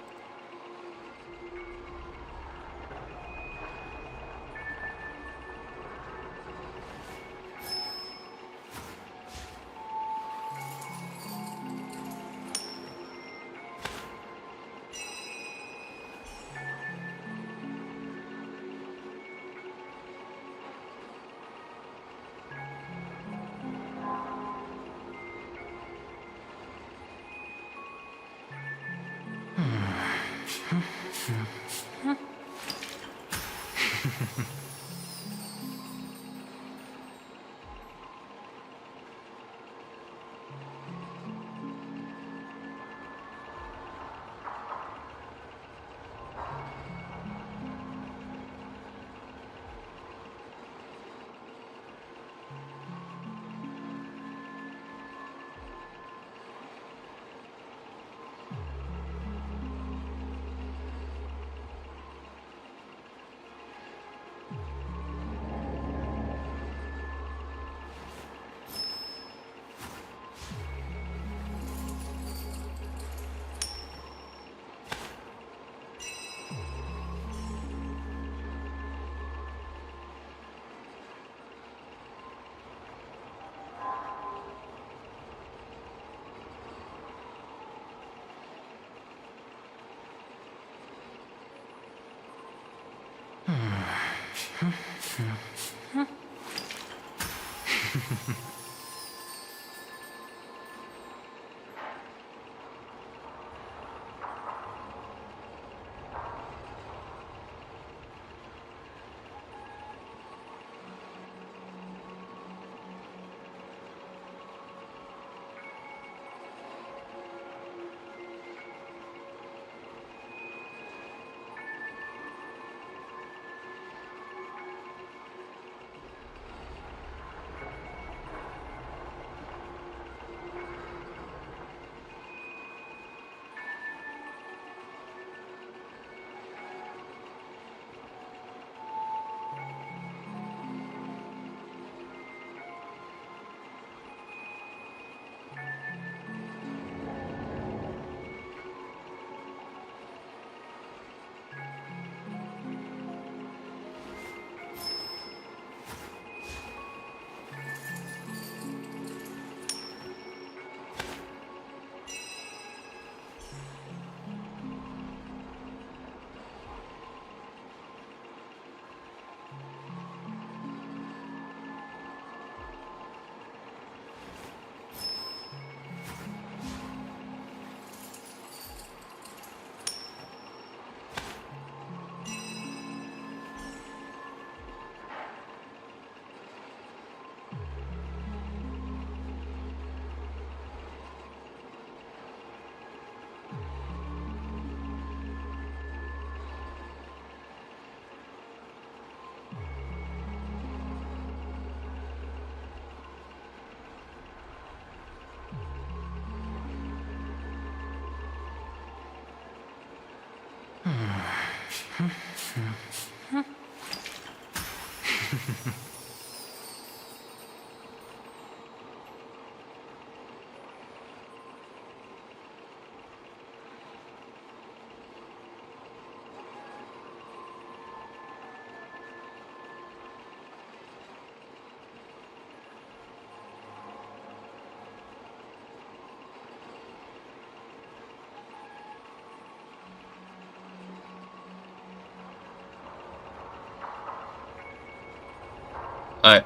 Alright,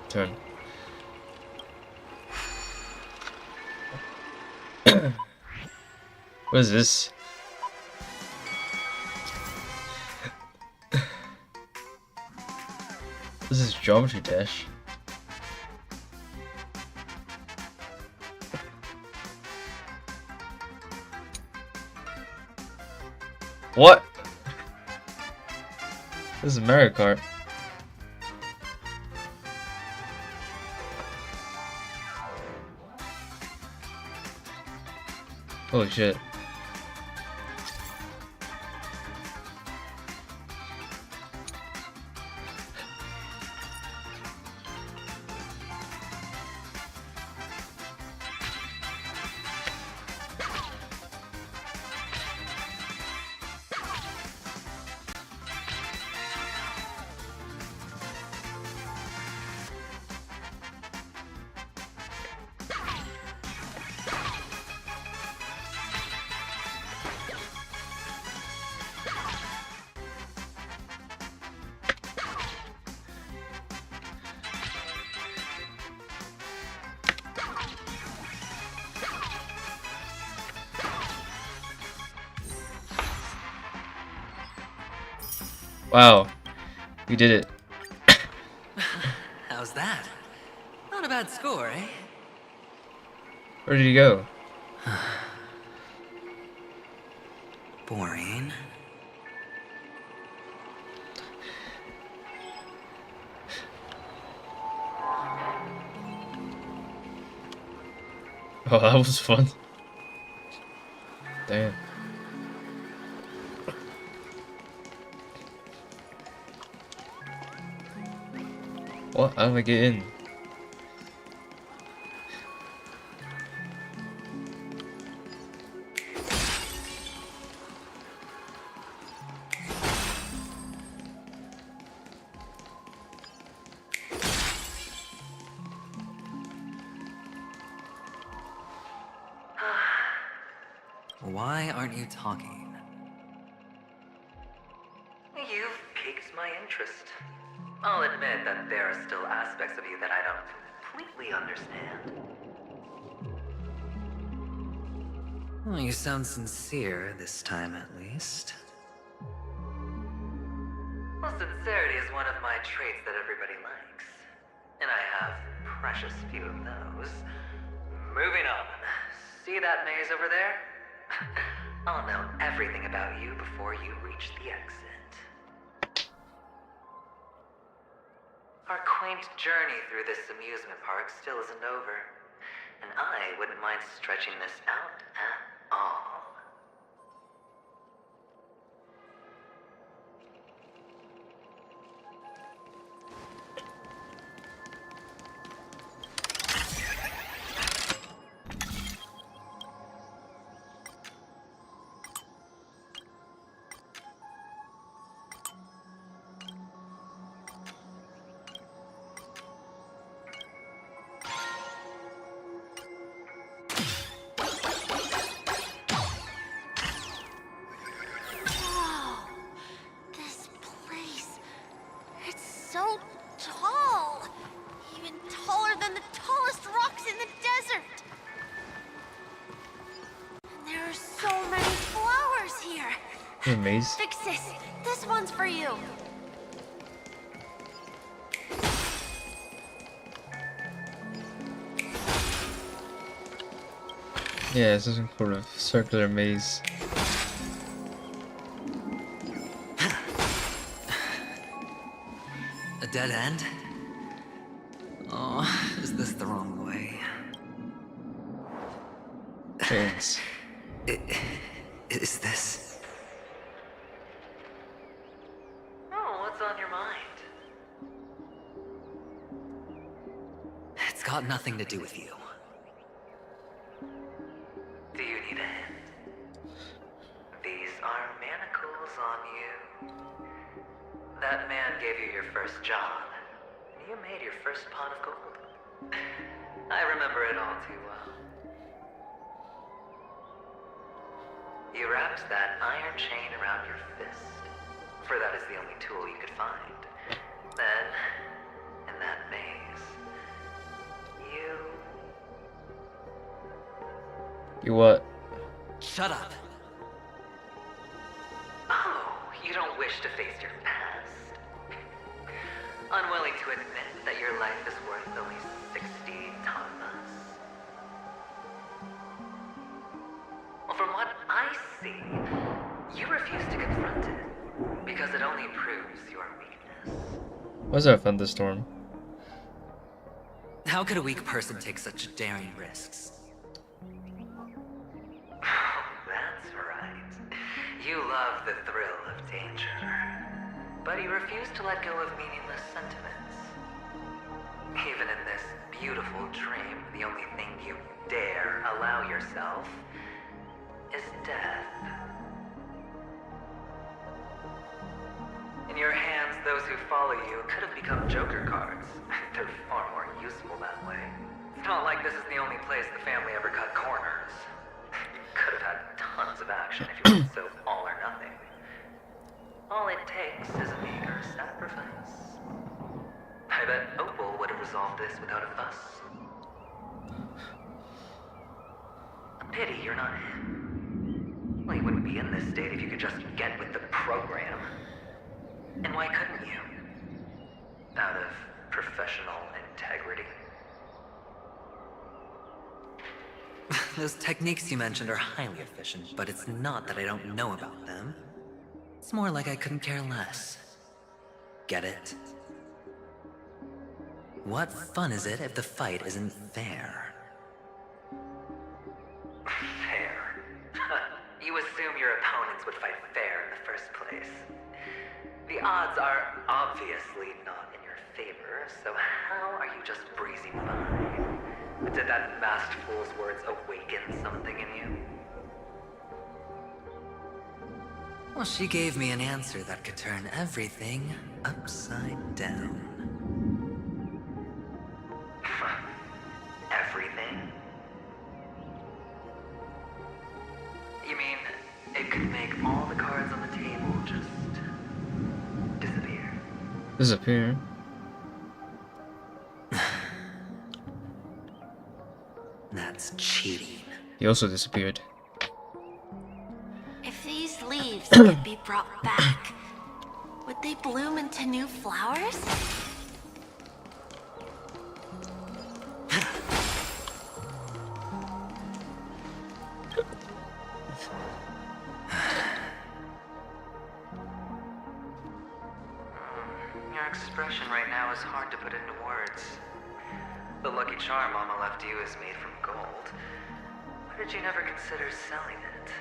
turn. What is this? This is Geometry Dash. What? This is Mario Kart. Holy shit. Wow. We did it. How's that? Not a bad score, eh? Where did he go? Boring. Oh, that was fun. Damn. What? How do I get in? Why aren't you talking? You've piqued my interest. I'll admit that there are still aspects of you that I don't completely understand. Well, you sound sincere this time, at least. Well, sincerity is one of my traits that everybody likes. And I have precious few of those. Moving on. See that maze over there? I'll know everything about you before you reach the exit. Our quaint journey through this amusement park still isn't over. And I wouldn't mind stretching this out at all. So tall! Even taller than the tallest rocks in the desert! And there are so many flowers here! The maze. Fix this one's for you! Yeah, it's some sort of circular maze. A dead end? Oh, is this the wrong way? Thanks. Is this? Oh, what's on your mind? It's got nothing to do with you. Do you need a hint? These are manacles on you. That man gave you your first job, and you made your first pot of gold. I remember it all too well. You wrapped that iron chain around your fist, for that is the only tool you could find. Then, in that maze, You what? Shut up. Oh, you don't wish to face your past? Unwilling to admit that your life is worth only 60 tamas? Well, from what I see, you refuse to confront it, because it only proves your weakness. Why's that a thunderstorm? How could a weak person take such daring risks? That's right. You love the thrill of danger. But you refuse to let go of meaningless sentiments. Even in this beautiful dream, the only thing you dare allow yourself is death. In your hands, those who follow you could have become Joker cards. They're far more useful that way. It's not like this is the only place the family ever cut corners. You could have had tons of action if you went so all or nothing. All it takes is a meager sacrifice. I bet Opal would have resolved this without a fuss. A pity you're not him. Well, you wouldn't be in this state if you could just get with the program. And why couldn't you? Out of professional integrity. Those techniques you mentioned are highly efficient, but it's not that I don't know about them. It's more like I couldn't care less. Get it? What fun is it if the fight isn't fair? Fair. You assume your opponents would fight fair in the first place. The odds are obviously not in your favor, so how are you just breezing by? Did that masked fool's words awaken something in you? Well, she gave me an answer that could turn everything upside down. Everything? You mean, it could make all the cards on the table just disappear? Disappear? That's cheating. He also disappeared. If these leaves could be brought back, would they bloom into new flowers? Your expression right now is hard to put into words. The lucky charm Mama left you is made from gold. Why did you never consider selling it?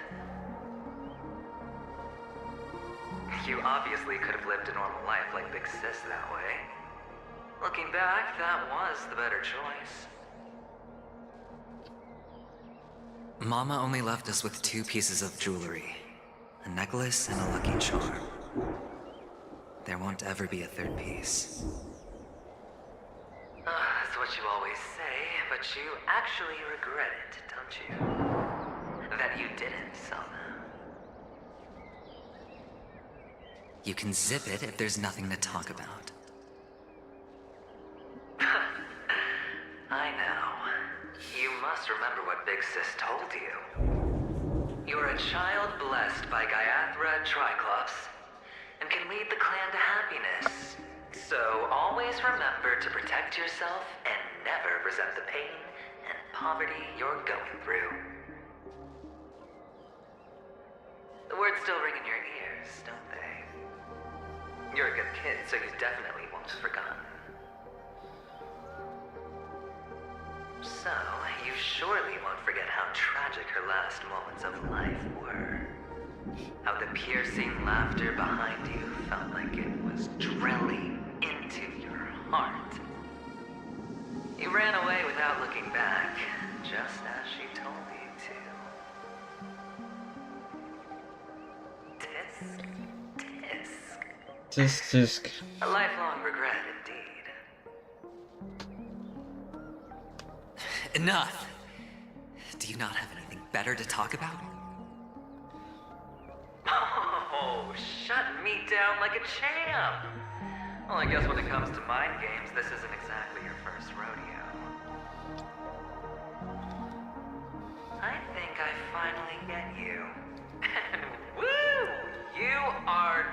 You obviously could have lived a normal life like Big Sis that way. Looking back, that was the better choice. Mama only left us with 2 pieces of jewelry. A necklace and a lucky charm. There won't ever be a 3rd piece. That's what you always say, but you actually regret it, don't you? That you didn't sell them. You can zip it if there's nothing to talk about. I know. You must remember what Big Sis told you. You're a child blessed by Gaiathra Triclops, and can lead the clan to happiness. So always remember to protect yourself and never resent the pain and poverty you're going through. The words still ring in your ears, don't they? You're a good kid, so you definitely won't have forgotten. So, you surely won't forget how tragic her last moments of life were. How the piercing laughter behind you felt like it was drilling into your heart. You ran away without looking back, just as she told you to. Tisk. A lifelong regret indeed. Enough! Do you not have anything better to talk about? Oh, shut me down like a champ! Well, I guess when it comes to mind games, this isn't exactly your first rodeo. I think I finally get you. And woo! You are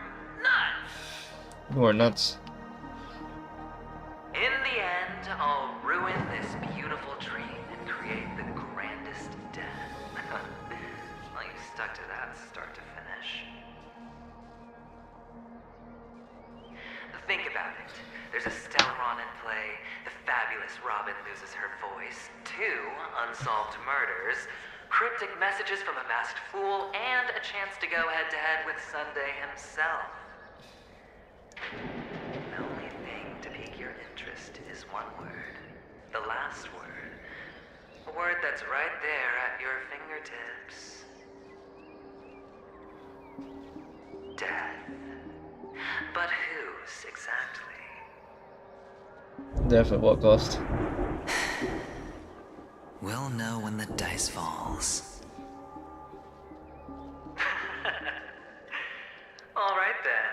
nuts! You are nuts. In the end, I'll ruin this beautiful dream and create the grandest death. Well, you stuck to that start to finish. Think about it. There's a Stellaron in play, the fabulous Robin loses her voice, 2 unsolved murders, cryptic messages from a masked fool, and a chance to go head-to-head with Sunday himself. The only thing to pique your interest is one word. The last word. A word that's right there at your fingertips. Death. But whose exactly? Death at what cost? We'll know when the dice falls. All right then.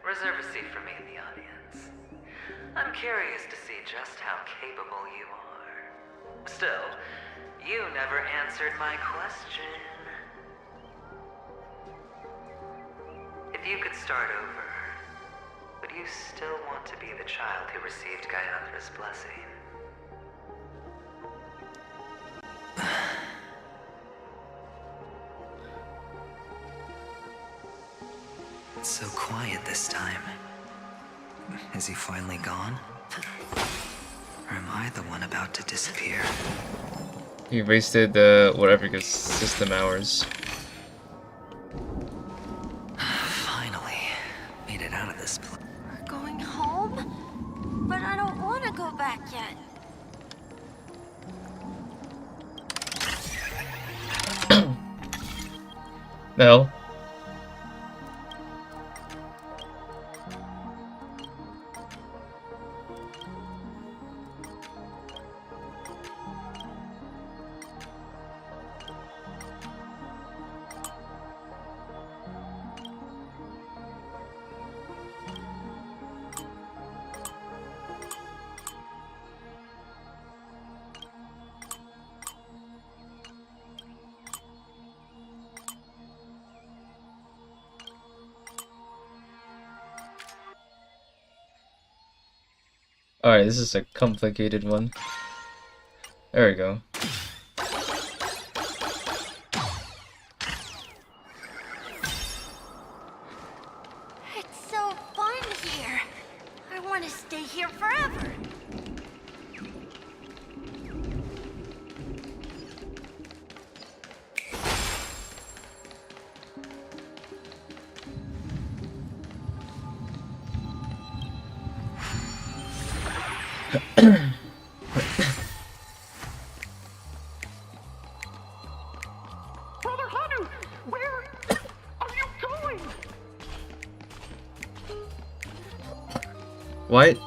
Reserve a seat for me in the audience. I'm curious to see just how capable you are. Still, you never answered my question. If you could start over, would you still want to be the child who received Gayathra's blessing? It's so quiet this time. Is he finally gone? Or am I the one about to disappear? He wasted whatever his system hours. Finally, made it out of this place. We're going home? But I don't want to go back yet. No. Alright, this is a complicated one. There we go. It's so fun here. I want to stay here forever. Brother Hanu, where are you going? What?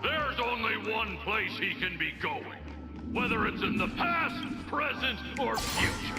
There's only one place he can be going. Whether it's in the past, present, or future.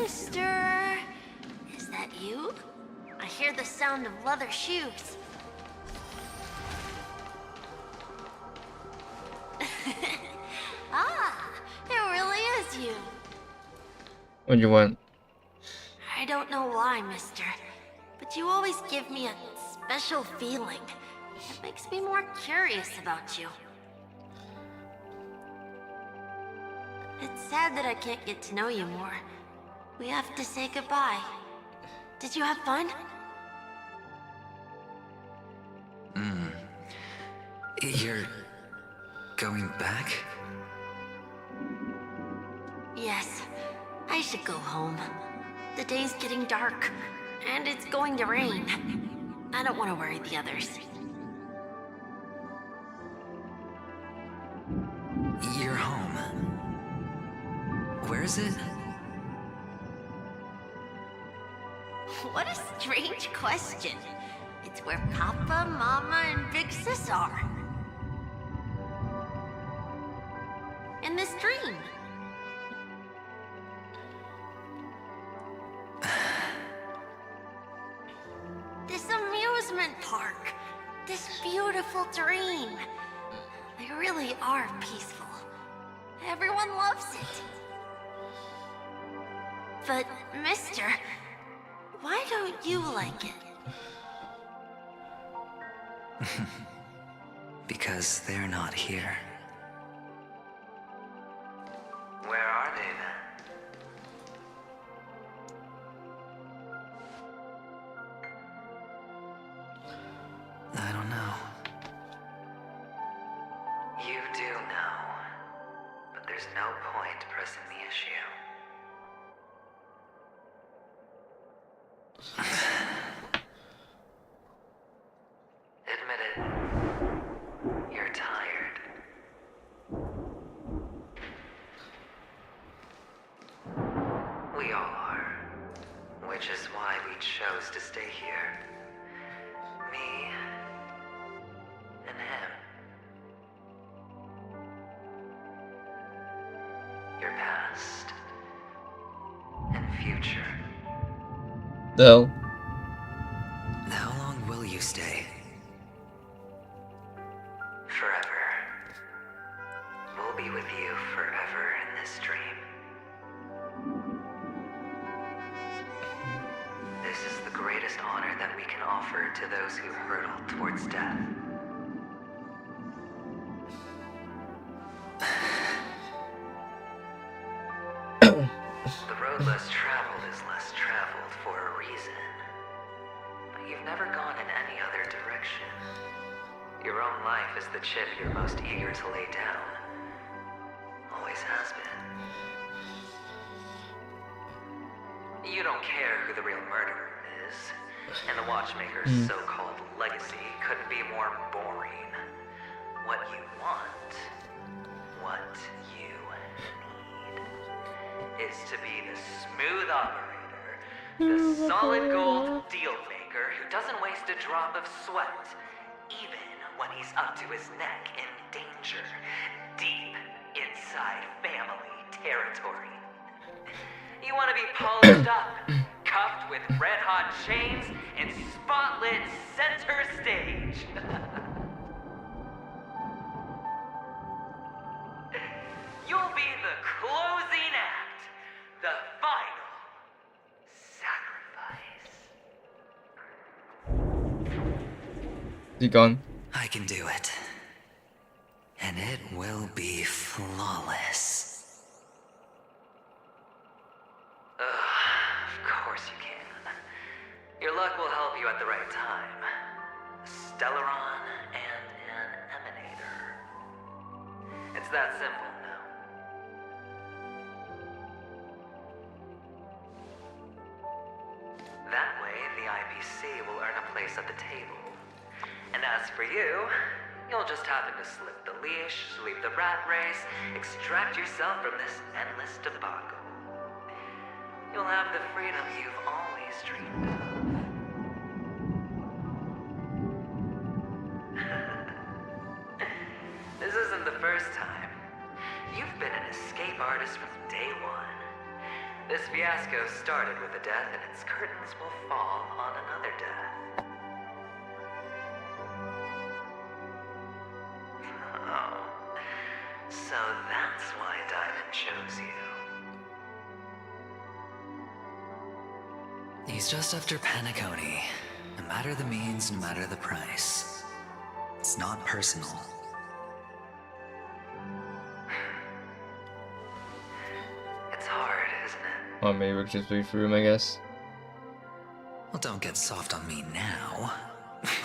Mister, is that you? I hear the sound of leather shoes. Ah, it really is you. What do you want? I don't know why, mister, but you always give me a special feeling. It makes me more curious about you. It's sad that I can't get to know you more. We have to say goodbye. Did you have fun? You're going back? Yes. I should go home. The day's getting dark, and it's going to rain. I don't want to worry the others. You're home. Where is it? What a strange question. It's where Papa, Mama, and Big Sis are. In this dream. amusement park. This beautiful dream. They really are peaceful. Everyone loves it. But, mister, why don't you like it? Because they're not here. Where are they then? I don't know. You do know. But there's no point pressing the issue. Admit it. You're tired. We all are. Which is why we chose to stay here. Me and him. Your past and future. Though. How long will you stay? Forever. We'll be with you forever in this dream. This is the greatest honor that we can offer to those who hurtle towards death. The road less traveled is less traveled for a reason. But you've never gone in any other direction. Your own life is the chip you're most eager to lay down. Always has been. You don't care who the real murderer is, and the watchmaker's so-called legacy couldn't be more boring. What you want, what you need, is to be the smooth operator, the solid gold deal maker who doesn't waste a drop of sweat, even when he's up to his neck in danger, deep inside family territory. You want to be polished up, cuffed with red-hot chains, and spotlit center stage. You'll be the closing act, the final sacrifice. Is he gone? I can do it. And it will be flawless. Of course you can. Your luck will help you at the right time. A Stellaron and an Emanator. It's that simple now. That way, the IPC will earn a place at the table. And as for you, you'll just happen to slip the leash, sweep the rat race, extract yourself from this endless debacle. You'll have the freedom you've always dreamed of. This isn't the first time. You've been an escape artist from day one. This fiasco started with a death, and its curtains will fall on another death. Oh, so that's why Diamond chose you. He's just after penacony. No matter the means, no matter the price. It's not personal. It's hard, isn't it? Or maybe we could just wait for him, I guess. Well, don't get soft on me now.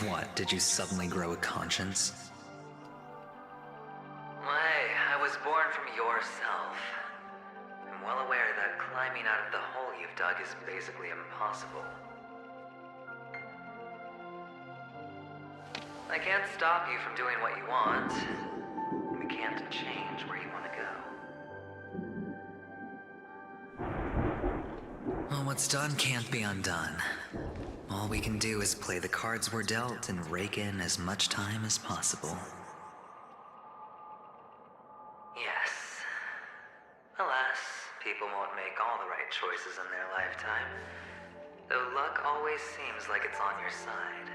What, did you suddenly grow a conscience? Hey, I was born from yourself. I'm well aware that climbing out of the hole you've dug is basically impossible. I can't stop you from doing what you want. We can't change where you want to go. Well, what's done can't be undone. All we can do is play the cards we're dealt and rake in as much time as possible. Yes. Alas, people won't make all the right choices in their lifetime. Though luck always seems like it's on your side.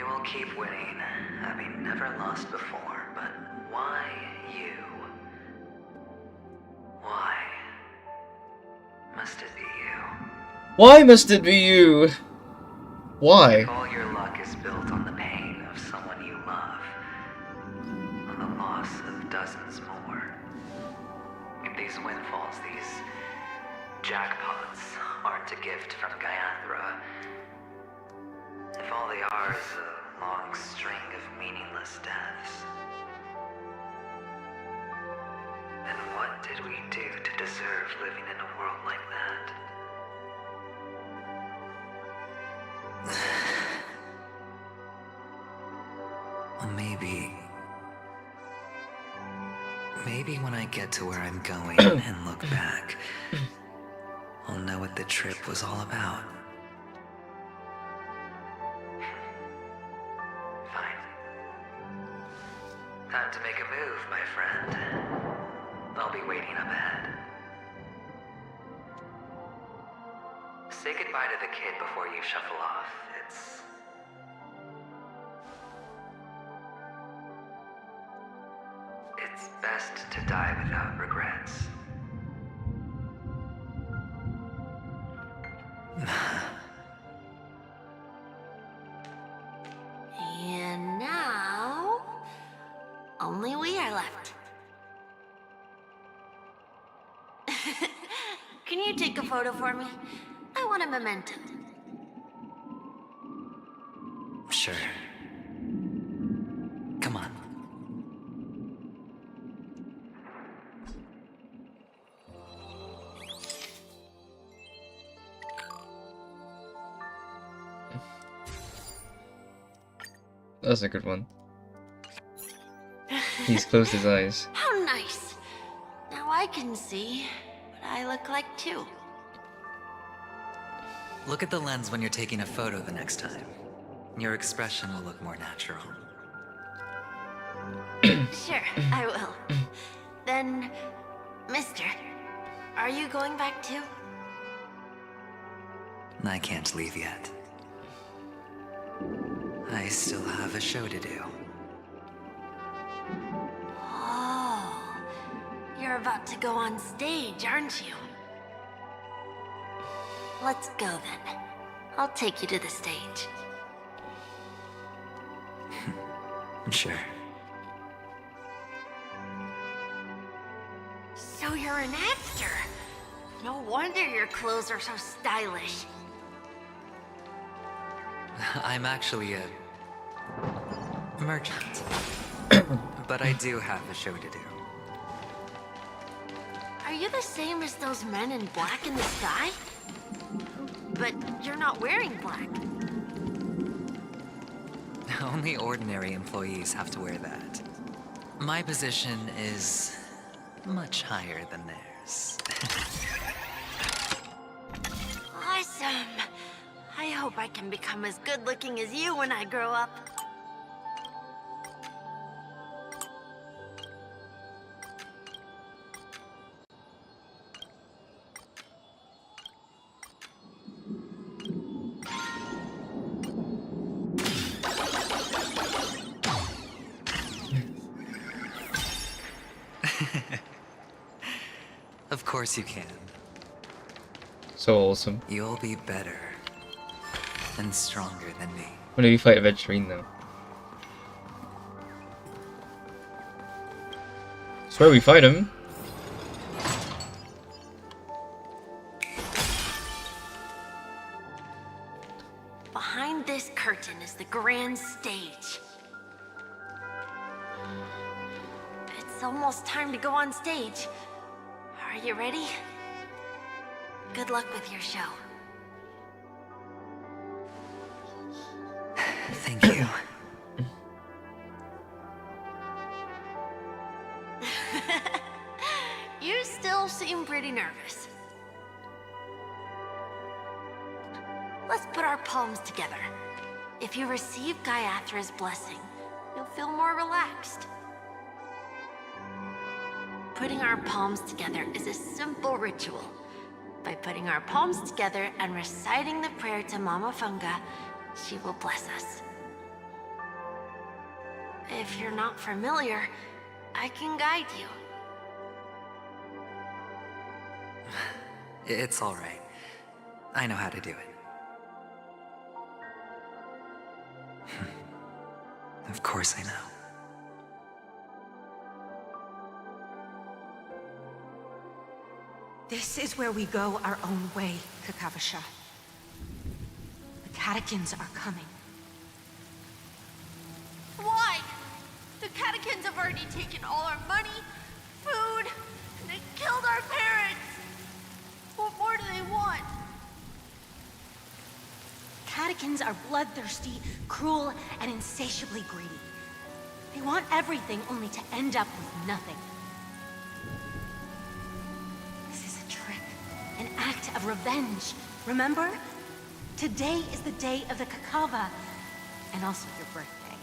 You will keep winning, having never lost before, but why you? Why must it be you? Why must it be you? Why? If all your luck is built on the pain of someone you love, on the loss of dozens more, if these windfalls, these jackpots, aren't a gift from Gaiathra, if all they are is a long string of meaningless deaths, then what did we do to deserve living in a world like that? Well, maybe when I get to where I'm going and look back, I'll know what the trip was all about. Fine. Time to make a move, my friend. I'll be waiting up ahead. Say goodbye to the kid before you shuffle off. It's best to die without regrets. And now, only we are left. Can you take a photo for me? I want a memento. Sure. Come on. That's a good one. He's closed his eyes. How nice. Now I can see what I look like too. Look at the lens when you're taking a photo the next time. Your expression will look more natural. Sure, I will. Then, mister, are you going back too? I can't leave yet. I still have a show to do. Oh, you're about to go on stage, aren't you? Let's go then. I'll take you to the stage. Sure. So you're an actor. No wonder your clothes are so stylish. I'm actually a merchant. But I do have a show to do. Are you the same as those men in black in the sky? But you're not wearing black. Only ordinary employees have to wear that. My position is much higher than theirs. Awesome. I hope I can become as good looking as you when I grow up. Of course you can. So awesome. You'll be better and stronger than me. When do you fight a vegetarian though? Swear we fight him. Behind this curtain is the grand stage. It's almost time to go on stage. Are you ready? Good luck with your show. Thank you. You still seem pretty nervous. Let's put our palms together. If you receive Gaiathra's blessing, you'll feel more relaxed. Putting our palms together is a simple ritual. By putting our palms together and reciting the prayer to Mama Funga, she will bless us. If you're not familiar, I can guide you. It's alright. I know how to do it. Of course I know. This is where we go our own way, Kakavasha. The catechins are coming. Why? The catechins have already taken all our money, food, and they killed our parents. What more do they want? Catechins are bloodthirsty, cruel, and insatiably greedy. They want everything only to end up with nothing. This is a trick, an act of revenge. Remember? Today is the day of the Kakava, and also your birthday.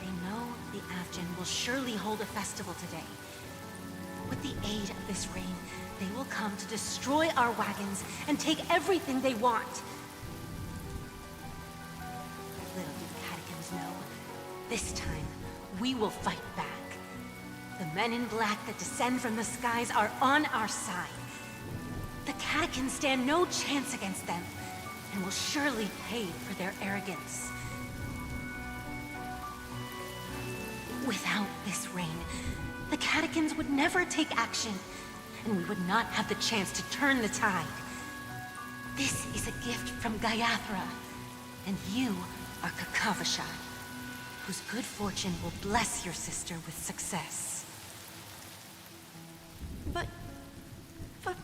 They know the Avgin will surely hold a festival today. With the aid of this rain, they will come to destroy our wagons and take everything they want. Little do the catechins know, this time we will fight back. The men in black that descend from the skies are on our side. The catechins stand no chance against them, and will surely pay for their arrogance. Without this rain, the catechins would never take action, and we would not have the chance to turn the tide. This is a gift from Gayathra, and you are Kakavasha, whose good fortune will bless your sister with success. But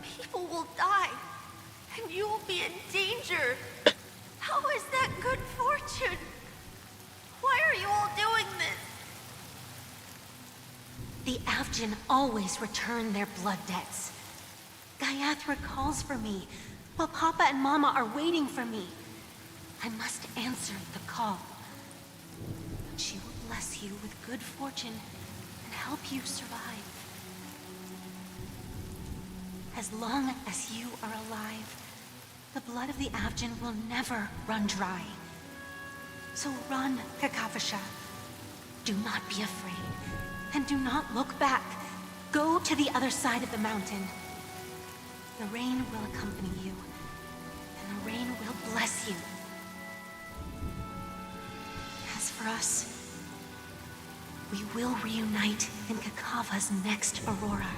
people will die, and you will be in danger. How is that good fortune? Why are you all doing this? The Avgin always return their blood debts. Gayathra calls for me, while Papa and Mama are waiting for me. I must answer the call. She will bless you with good fortune and help you survive. As long as you are alive, the blood of the Avgin will never run dry. So run, Kakavasha. Do not be afraid, and do not look back. Go to the other side of the mountain. The rain will accompany you, and the rain will bless you. As for us, we will reunite in Kakava's next aurora.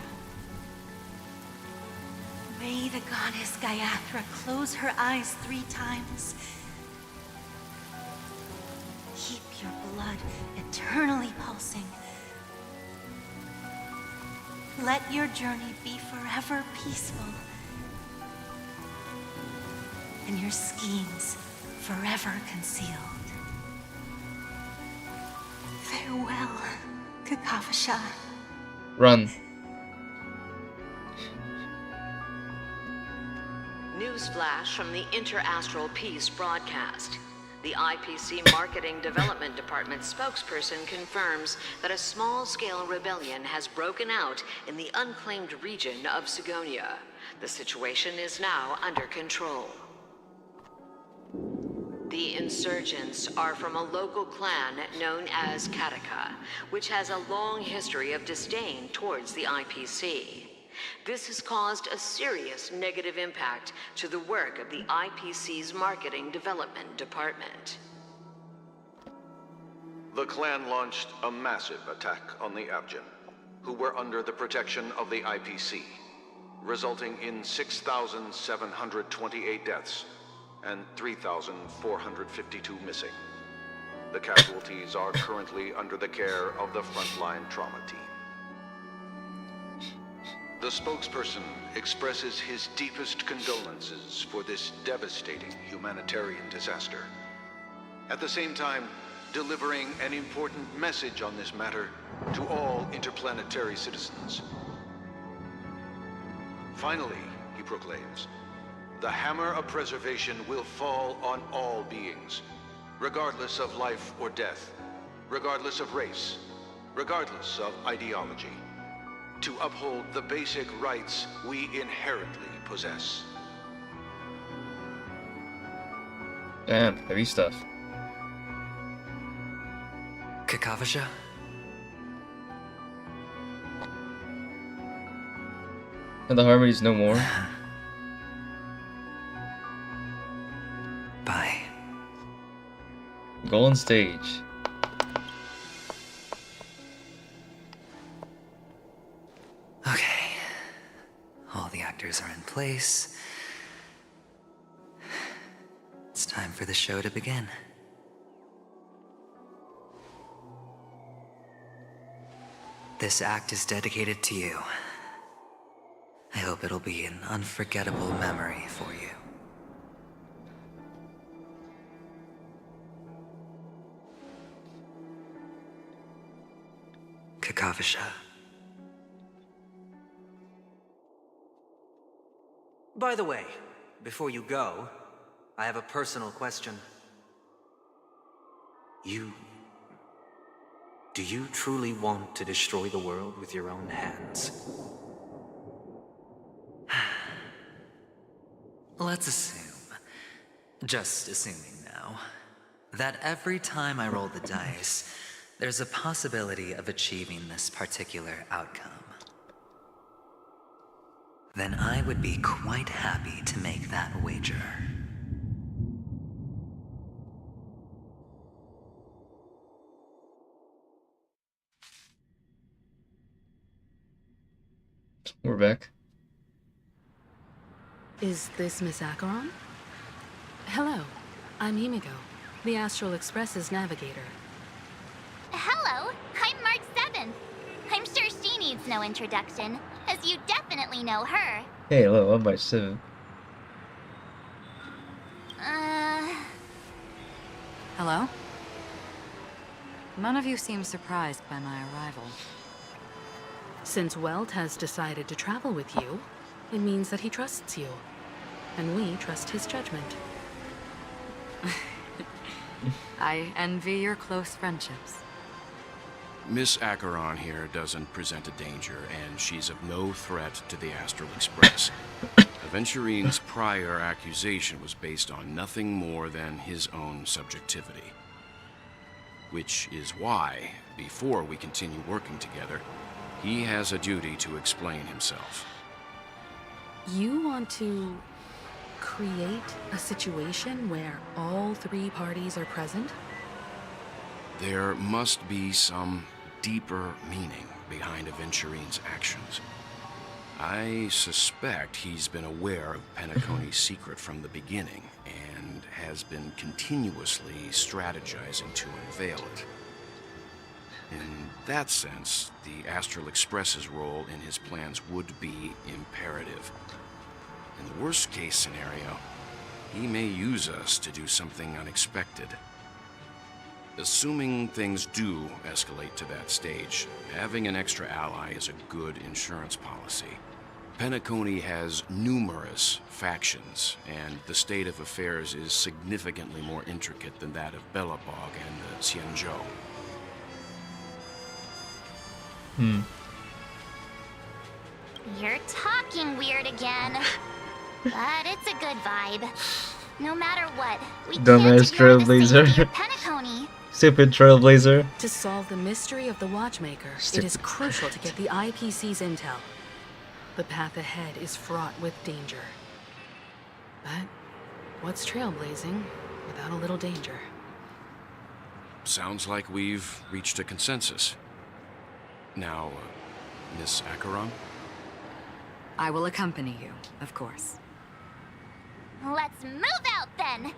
May the goddess Gayathra close her eyes 3 times. Keep your blood eternally pulsing. Let your journey be forever peaceful, and your schemes forever concealed. Farewell, Kakavasha. Run. Newsflash from the Interastral Peace broadcast. The IPC Marketing Development Department spokesperson confirms that a small-scale rebellion has broken out in the unclaimed region of Sigonia. The situation is now under control. The insurgents are from a local clan known as Kataka, which has a long history of disdain towards the IPC. This has caused a serious negative impact to the work of the IPC's Marketing Development Department. The clan launched a massive attack on the Avgin, who were under the protection of the IPC, resulting in 6,728 deaths and 3,452 missing. The casualties are currently under the care of the frontline trauma team. The spokesperson expresses his deepest condolences for this devastating humanitarian disaster. At the same time, delivering an important message on this matter to all interplanetary citizens. Finally, he proclaims, the hammer of preservation will fall on all beings, regardless of life or death, regardless of race, regardless of ideology, to uphold the basic rights we inherently possess. Damn, heavy stuff. Kakavasha? And the harmony's no more. Bye. Go on stage. Okay. All the actors are in place. It's time for the show to begin. This act is dedicated to you. I hope it'll be an unforgettable memory for you. Kakavasha. By the way, before you go, I have a personal question. Do you truly want to destroy the world with your own hands? Let's assume, just assuming now, that every time I roll the dice, there's a possibility of achieving this particular outcome. Then I would be quite happy to make that wager. We're back. Is this Miss Acheron? Hello, I'm Himiko, the Astral Express's navigator. Hello, I'm Mark 7th. I'm sure she needs no introduction, as you definitely know her. Hey, hello, I'm by 7. Hello? None of you seem surprised by my arrival. Since Welt has decided to travel with you, it means that he trusts you. And we trust his judgment. I envy your close friendships. Miss Acheron here doesn't present a danger, and she's of no threat to the Astral Express. Aventurine's prior accusation was based on nothing more than his own subjectivity. Which is why, before we continue working together, he has a duty to explain himself. You want to create a situation where all three parties are present? There must be some deeper meaning behind Aventurine's actions. I suspect he's been aware of Penacony's secret from the beginning and has been continuously strategizing to unveil it. In that sense, the Astral Express's role in his plans would be imperative. In the worst-case scenario, he may use us to do something unexpected. Assuming things do escalate to that stage, having an extra ally is a good insurance policy. Penacony has numerous factions, and the state of affairs is significantly more intricate than that of Belobog and the Xianzhou. You're talking weird again. But it's a good vibe. No matter what, we Dumbass can't ignore the safety trailblazer. of Penacony. Stupid trailblazer. To solve the mystery of the Watchmaker, it is crucial to get the IPC's intel. The path ahead is fraught with danger. But what's trailblazing without a little danger? Sounds like we've reached a consensus. Now, Miss Acheron? I will accompany you, of course. Let's move out then.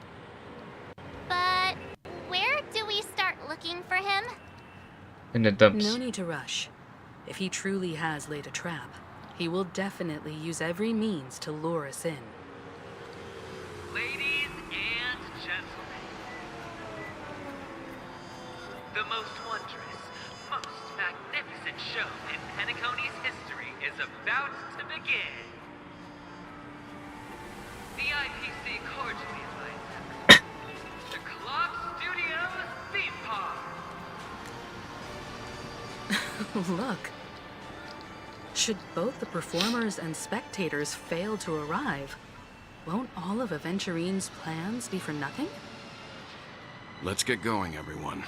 But where do we start looking for him? In the dumps. No need to rush. If he truly has laid a trap, he will definitely use every means to lure us in. Ladies and gentlemen, the most wondrous, most magnificent show in Penacony's history is about to begin. The IPC cordially invites the Clock Studios theme park. Look. Should both the performers and spectators fail to arrive, won't all of Aventurine's plans be for nothing? Let's get going, everyone.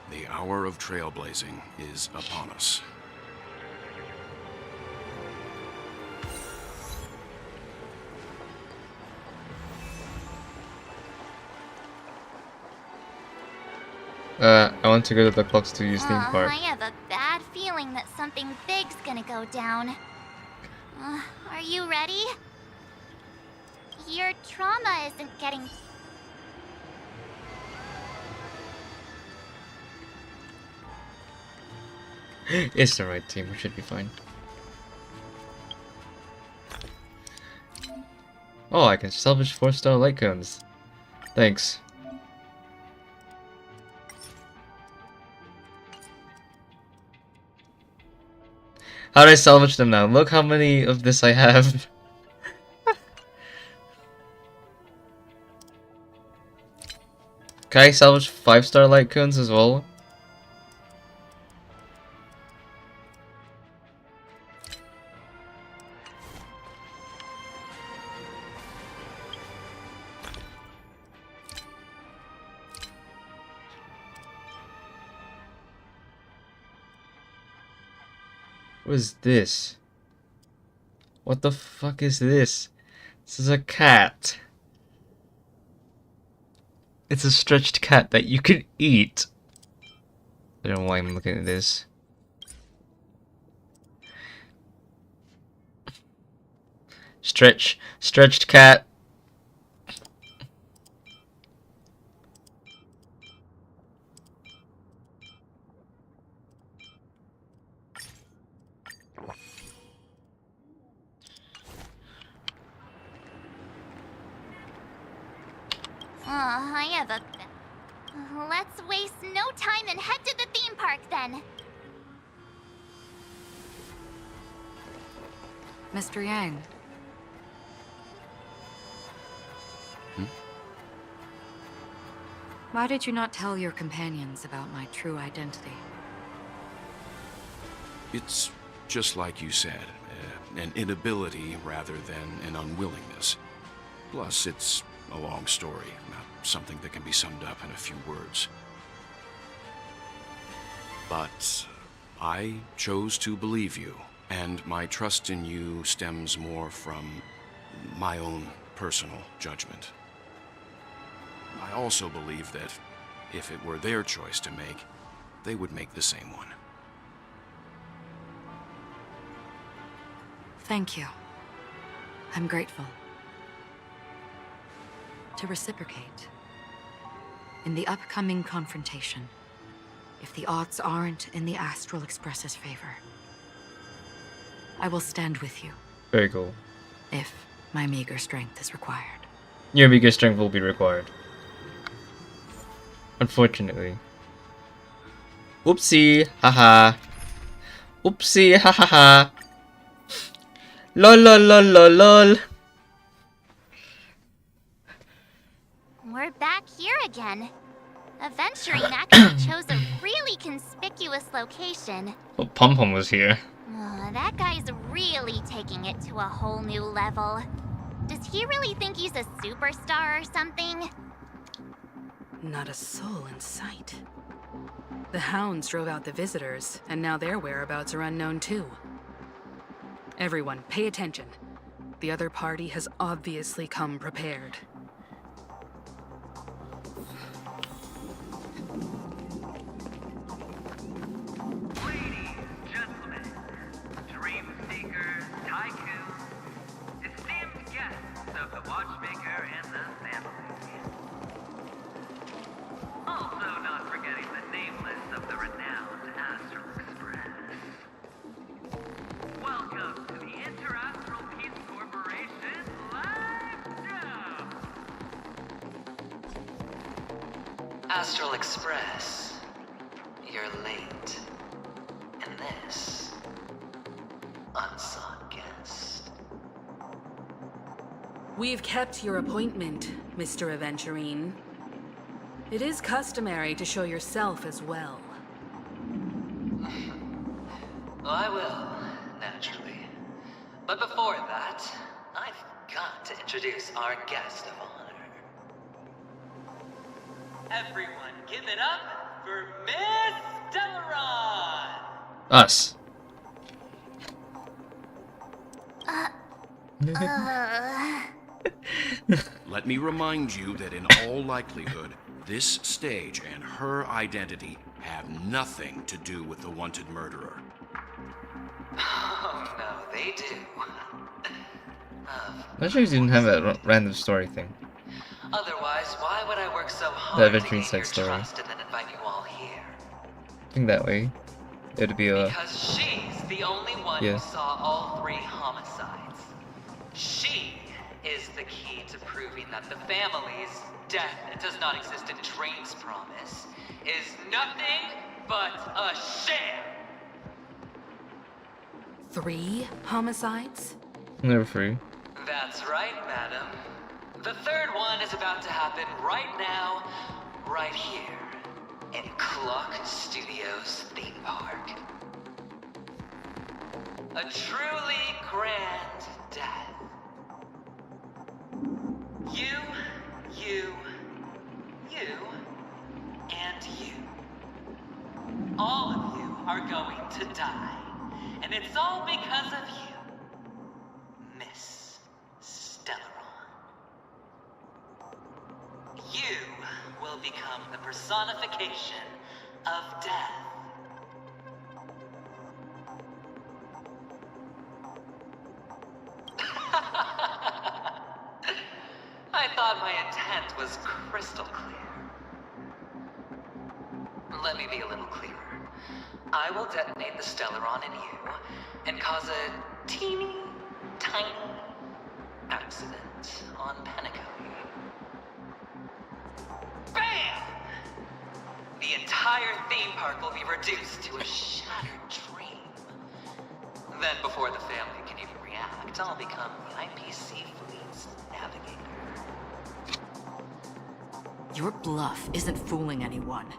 The hour of trailblazing is upon us. I want to go to the Clock Studios theme park. I have a bad feeling that something big's gonna go down. Are you ready? Your trauma isn't getting... It's the right team, we should be fine. Oh, I can salvage 4-star light cones. Thanks. How do I salvage them now? Look how many of this I have. Can I salvage 5-star light cones as well? What is this? What the fuck is this? This is a cat. It's a stretched cat that you can eat. I don't know why I'm looking at this. Stretched cat. I have a... Let's waste no time and head to the theme park then. Mr. Yang. Why did you not tell your companions about my true identity? It's just like you said, an inability rather than an unwillingness. Plus, it's a long story, not something that can be summed up in a few words. But I chose to believe you, and my trust in you stems more from my own personal judgment. I also believe that if it were their choice to make, they would make the same one. Thank you. I'm grateful. To reciprocate, in the upcoming confrontation, if the odds aren't in the Astral Express's favor, I will stand with you. Very cool. If my meager strength is required. Your meager strength will be required. Unfortunately. Oopsie, haha. Oopsie, hahaha. Lol lol lol lol lol. We're back here again. Aventurine actually chose a really conspicuous location. Oh, Pom Pom was here. That guy's really taking it to a whole new level. Does he really think he's a superstar or something? Not a soul in sight. The hounds drove out the visitors, and now their whereabouts are unknown too. Everyone, pay attention. The other party has obviously come prepared. Watchmaker and the family. Also not forgetting the nameless of the renowned Astral Express. Welcome to the Interastral Peace Corporation live show! Astral Express, you're late. And this, unsought guest. We've kept your appointment, Mr. Aventurine. It is customary to show yourself as well. Well, I will, naturally. But before that, I've got to introduce our guest of honor. Everyone, give it up for Miss Delaron. Us. Let me remind you that in all likelihood, this stage and her identity have nothing to do with the wanted murderer. Oh no, they do. I'm sure you didn't have a random story thing. Otherwise, why would I work so The hard to adventuring gain your side story. trust and then invite you all here? I think that way. It'd be a. Because she's the only one Yeah. who saw all 3 homicides. She is the key to proving that the family's death does not exist in Dream's promise is nothing but a sham. 3 homicides? Never free. That's right, madam. The 3rd one is about to happen right now, right here, in Clock Studios theme park. A truly grand death. You, and you. All of you are going to die. And it's all because of you, Miss Stellaron. You will become the personification of death. I thought my intent was crystal clear. Let me be a little clearer. I will detonate the Stellaron in you and cause a teeny, tiny accident on penacony. BAM! The entire theme park will be reduced to a shattered dream. Then before the family can even react, I'll become the IPC fleet's navigator. Your bluff isn't fooling anyone.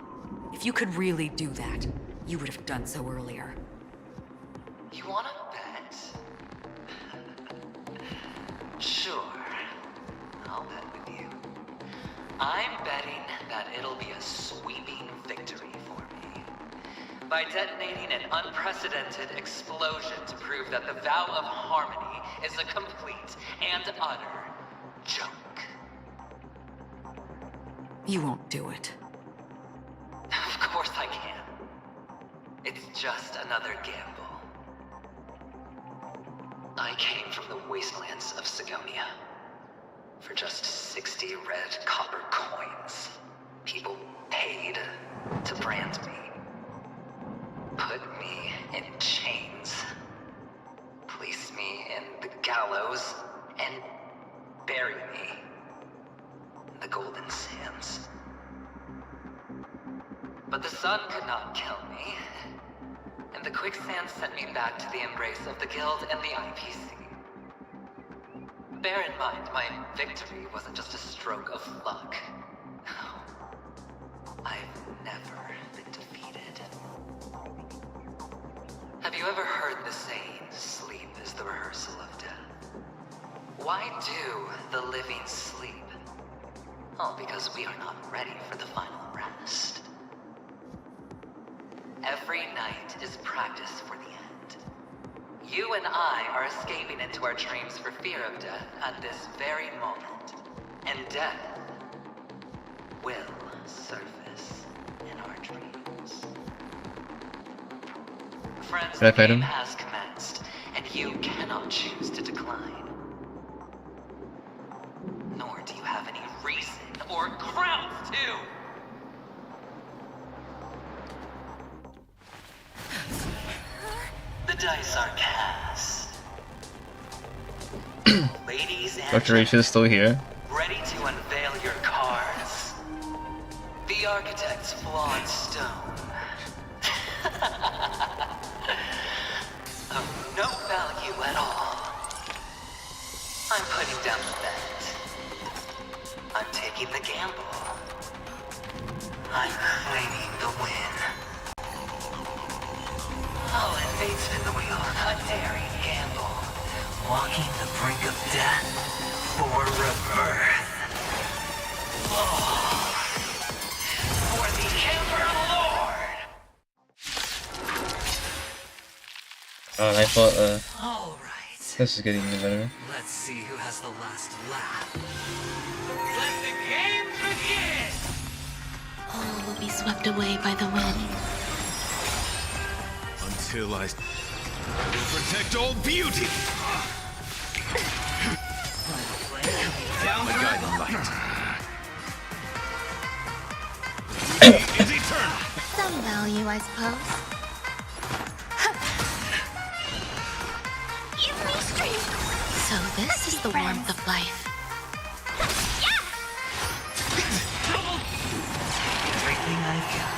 If you could really do that, you would have done so earlier. You wanna bet? Sure. I'll bet with you. I'm betting that it'll be a sweeping victory for me. By detonating an unprecedented explosion to prove that the vow of harmony is a complete and utter joke. You won't do it. Of course I can. It's just another gamble. I came from the wastelands of Sigonia. For just 60 red copper coins, people paid to brand me. Put me in chains. Place me in the gallows and bury me in the golden sands. But the sun could not kill me, and the quicksand sent me back to the embrace of the Guild and the IPC. Bear in mind, my victory wasn't just a stroke of luck. No. I've never been defeated. Have you ever heard the saying, sleep is the rehearsal of death? Why do the living sleep? Oh, because we are not ready for the final rest. Every night is practice for the end. You and I are escaping into our dreams for fear of death at this very moment. And death will surface in our dreams. Friends, the game has commenced, and you cannot choose to decline. Nor do you have any reason or grounds to! The dice are cast. Ladies and Dr. Rachel is still here. ready to unveil your cards. The architect's flawed stone. Of no value at all. I'm putting down the bet. I'm taking the gamble. I'm claiming the win. I'll invade spin the wheel, a daring gamble. Walking the brink of death for rebirth. Oh. For the Emperor Lord! Oh, and I thought All right. this is getting even better. Let's see who has the last laugh. Let the game begin! All will be swept away by the wind. Until I will protect all beauty. Down My guiding light. Is eternal. Some value, I suppose. Give me strength. So this is the warmth of life. Everything I've got.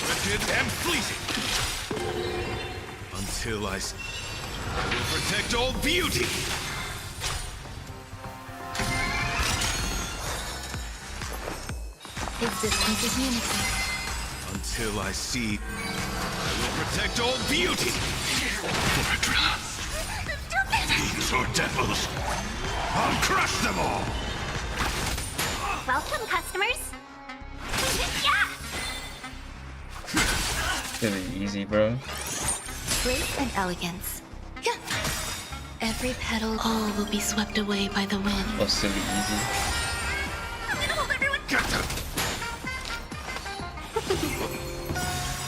Wretched and fleeting. Until I will protect all beauty. Existence is unity. Until I see, I will protect all beauty. Fiends or devils, I'll crush them all. Welcome, customers. Yeah! It's gonna be easy, bro. Grace and elegance. Every petal, all will be swept away by the wind. Oh, silly easy. I'm gonna hold everyone.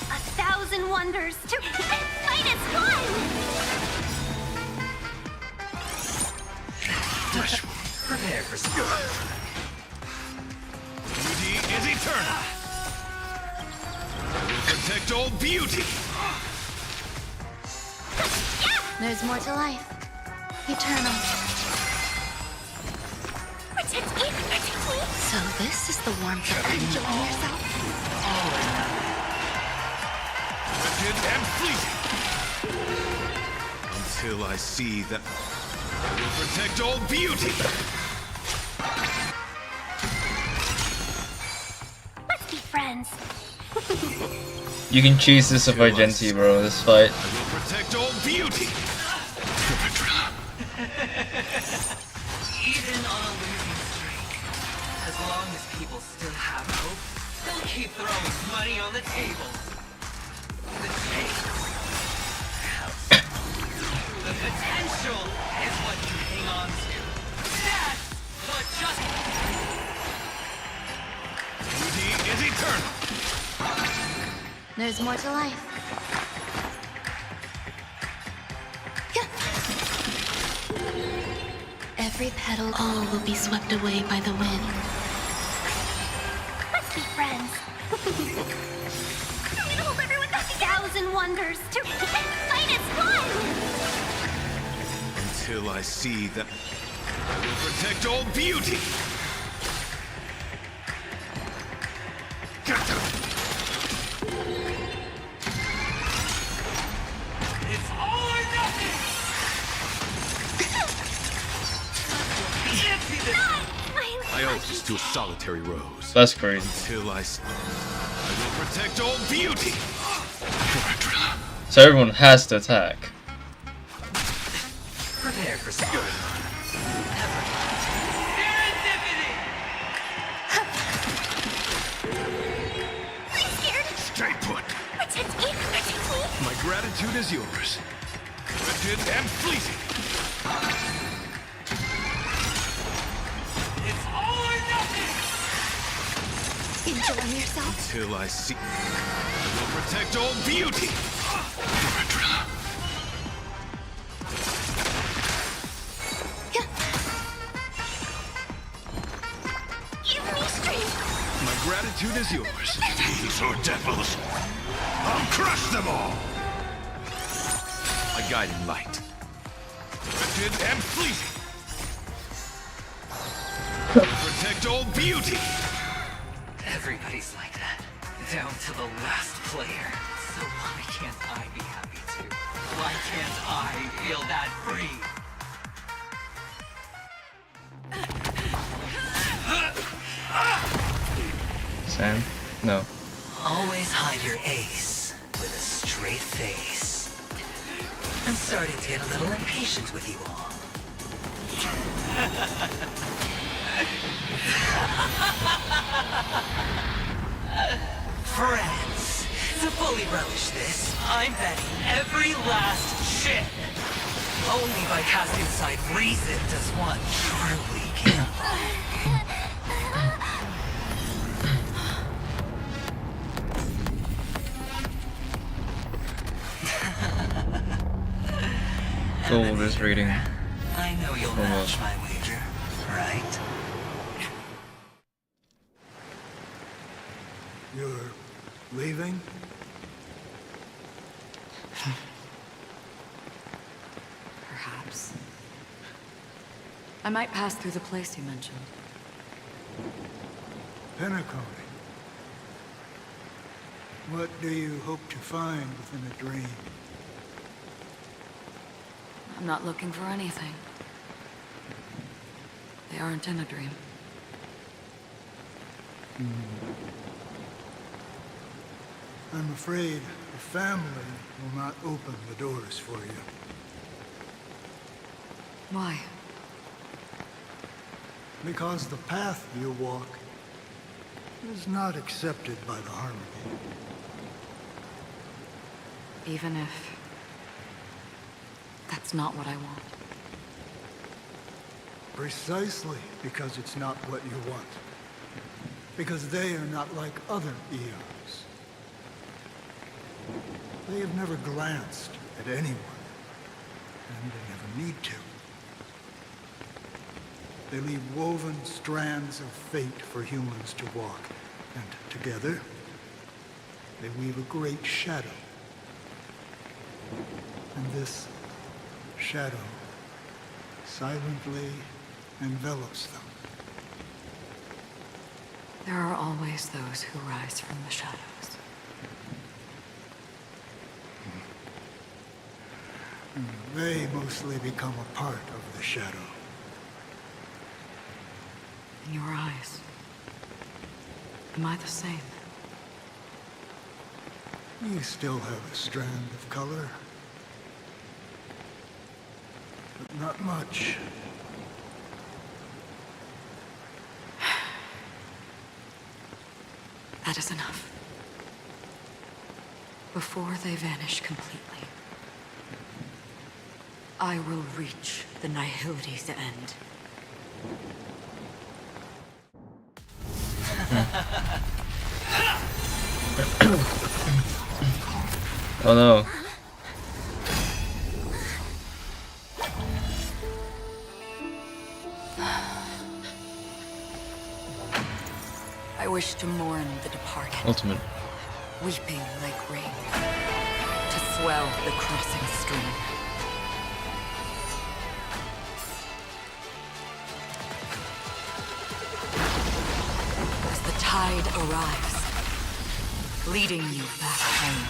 A thousand wonders to fight as one! Prepare for some. Beauty is eternal. I will protect all beauty. There's more to life. Eternal. Protect me! Protect me! So this is the warmth of life. Enjoying yourself? Wretched and fleeting. Until I see that I will protect all beauty. Let's be friends. You can choose this of Argenti, bro, this fight. I will protect all beauty. Even on a losing streak, as long as people still have hope, they'll keep throwing money on the table. The chase, the potential is what you hang on to. That's what just... Beauty is eternal. There's more to life. Every petal, all will be swept away by the wind. Let's be friends. I'm gonna hold everyone back. A thousand wonders to fight as one! Until I see that I will protect all beauty. It's all or nothing! I owe this to a solitary rose. That's crazy. Until I will protect all beauty. So everyone has to attack. Prepare for some. I'm scared. Stay put. Protect me! Protect me! My gratitude is yours. Wretched and fleeting. It's all or nothing! Enjoying yourself? Until I see, I will protect all beauty. Give me strength! My gratitude is yours. Fiends or devils, I'll crush them all. A guiding light. Wretched and fleeting. Protect all beauty. Everybody's like that, down to the last player. So why can't I be happy too? Why can't I feel that free? Sam? No. Always hide your ace with a straight face. I'm starting to get a little impatient with you all. Friends, To fully relish this, I'm betting every last chip. Only by casting aside reason does one truly gamble. Gold is reading. I know you'll match my wager, right? You're leaving? Perhaps. I might pass through the place you mentioned. Penacony. What do you hope to find within a dream? I'm not looking for anything. They aren't in a dream. I'm afraid the family will not open the doors for you. Why? Because the path you walk is not accepted by the Harmony. Even if that's not what I want. Precisely because it's not what you want. Because they are not like other eons. They have never glanced at anyone, and they never need to. They leave woven strands of fate for humans to walk, and together, they weave a great shadow. And this shadow silently envelops them. There are always those who rise from the shadows. They mostly become a part of the shadow. In your eyes, am I the same? You still have a strand of color. But not much. That is enough. Before they vanish completely, I will reach the Nihility's end. Oh no. I wish to mourn the departed. Ultimate. Weeping like rain, to swell the crossing stream. As the tide arrives, leading you back home.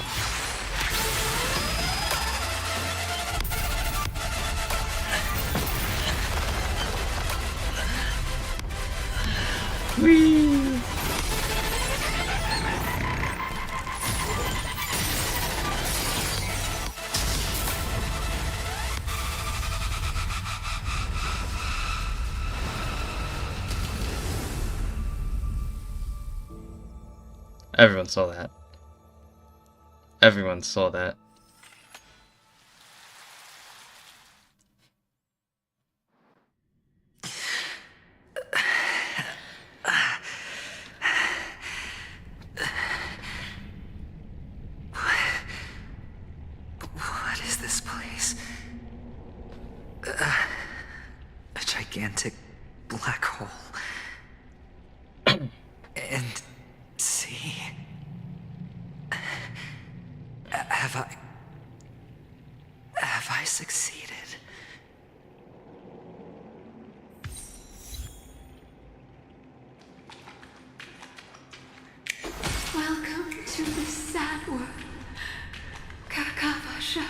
Whee! Everyone saw that. Everyone saw that. What is this place? A gigantic black hole. And see. Have I succeeded? Welcome to the sad world, Kakavasha.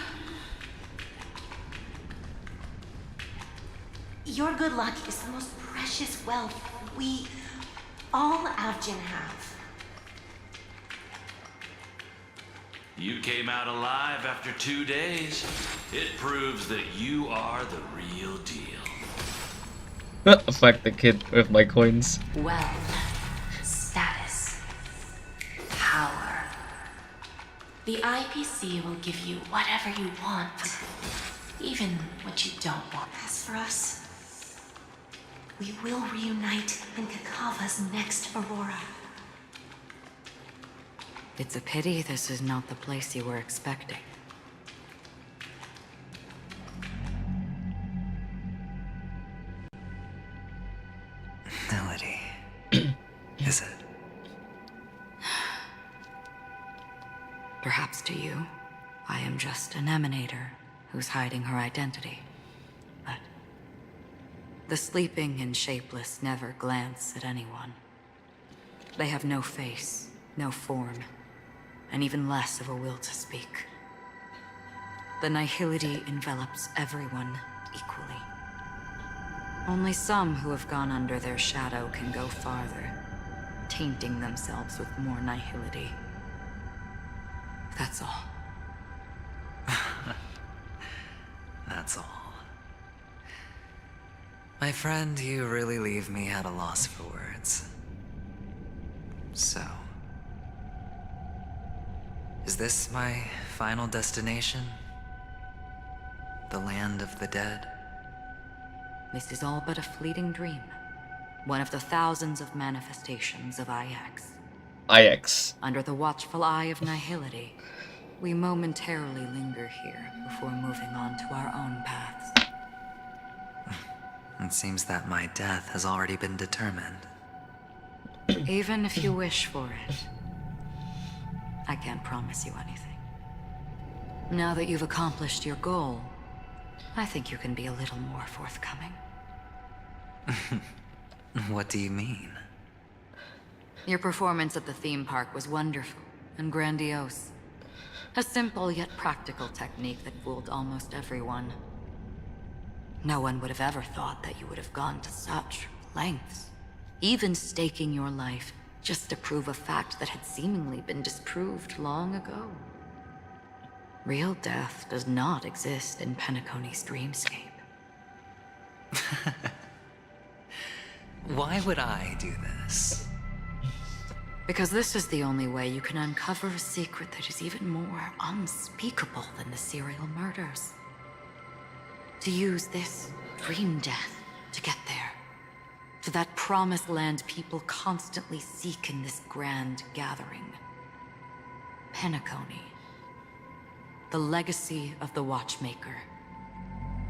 Your good luck is the most precious wealth we all Avgin have. You came out alive after 2 days. It proves that you are the real deal. Fuck the kid with my coins. Wealth, status, power. The IPC will give you whatever you want, even what you don't want. As for us, we will reunite in Kakava's next Aurora. It's a pity this is not the place you were expecting. Melody. Is it? Perhaps to you, I am just an emanator who's hiding her identity. But the sleeping and shapeless never glance at anyone. They have no face, no form, and even less of a will to speak. The nihility envelops everyone equally. Only some who have gone under their shadow can go farther, tainting themselves with more nihility. That's all. That's all. My friend, you really leave me at a loss for words. So, is this my final destination? The land of the dead? This is all but a fleeting dream. One of the thousands of manifestations of IX. IX. Under the watchful eye of nihility, we momentarily linger here before moving on to our own paths. It seems that my death has already been determined. Even if you wish for it, I can't promise you anything. Now that you've accomplished your goal, I think you can be a little more forthcoming. What do you mean? Your performance at the theme park was wonderful and grandiose. A simple yet practical technique that fooled almost everyone. No one would have ever thought that you would have gone to such lengths, even staking your life just to prove a fact that had seemingly been disproved long ago. Real death does not exist in Penacony's dreamscape. Why would I do this? Because this is the only way you can uncover a secret that is even more unspeakable than the serial murders. To use this dream death to get there. To that promised land people constantly seek in this grand gathering. Penacony. The legacy of the Watchmaker.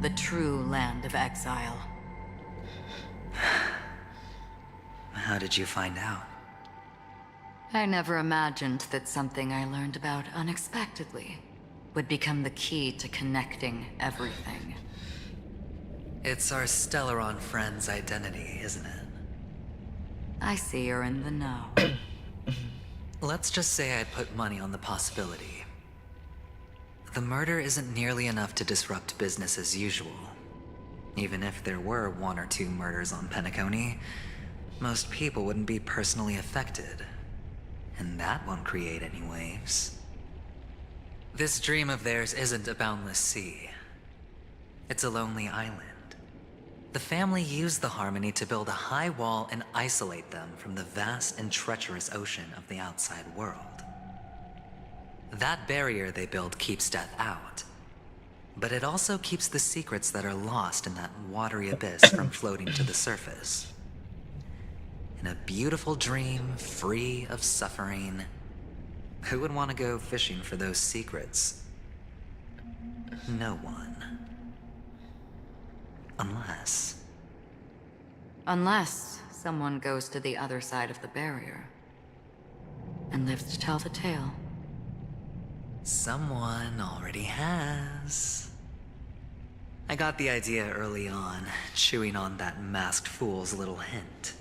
The true land of exile. How did you find out? I never imagined that something I learned about unexpectedly would become the key to connecting everything. It's our Stellaron friend's identity, isn't it? I see you're in the know. Let's just say I put money on the possibility. The murder isn't nearly enough to disrupt business as usual. Even if there were 1 or 2 murders on Penacony, most people wouldn't be personally affected. And that won't create any waves. This dream of theirs isn't a boundless sea. It's a lonely island. The family used the Harmony to build a high wall and isolate them from the vast and treacherous ocean of the outside world. That barrier they built keeps death out. But it also keeps the secrets that are lost in that watery abyss from floating to the surface. In a beautiful dream, free of suffering, who would want to go fishing for those secrets? No one. Unless someone goes to the other side of the barrier and lives to tell the tale. Someone already has. I got the idea early on, chewing on that masked fool's little hint.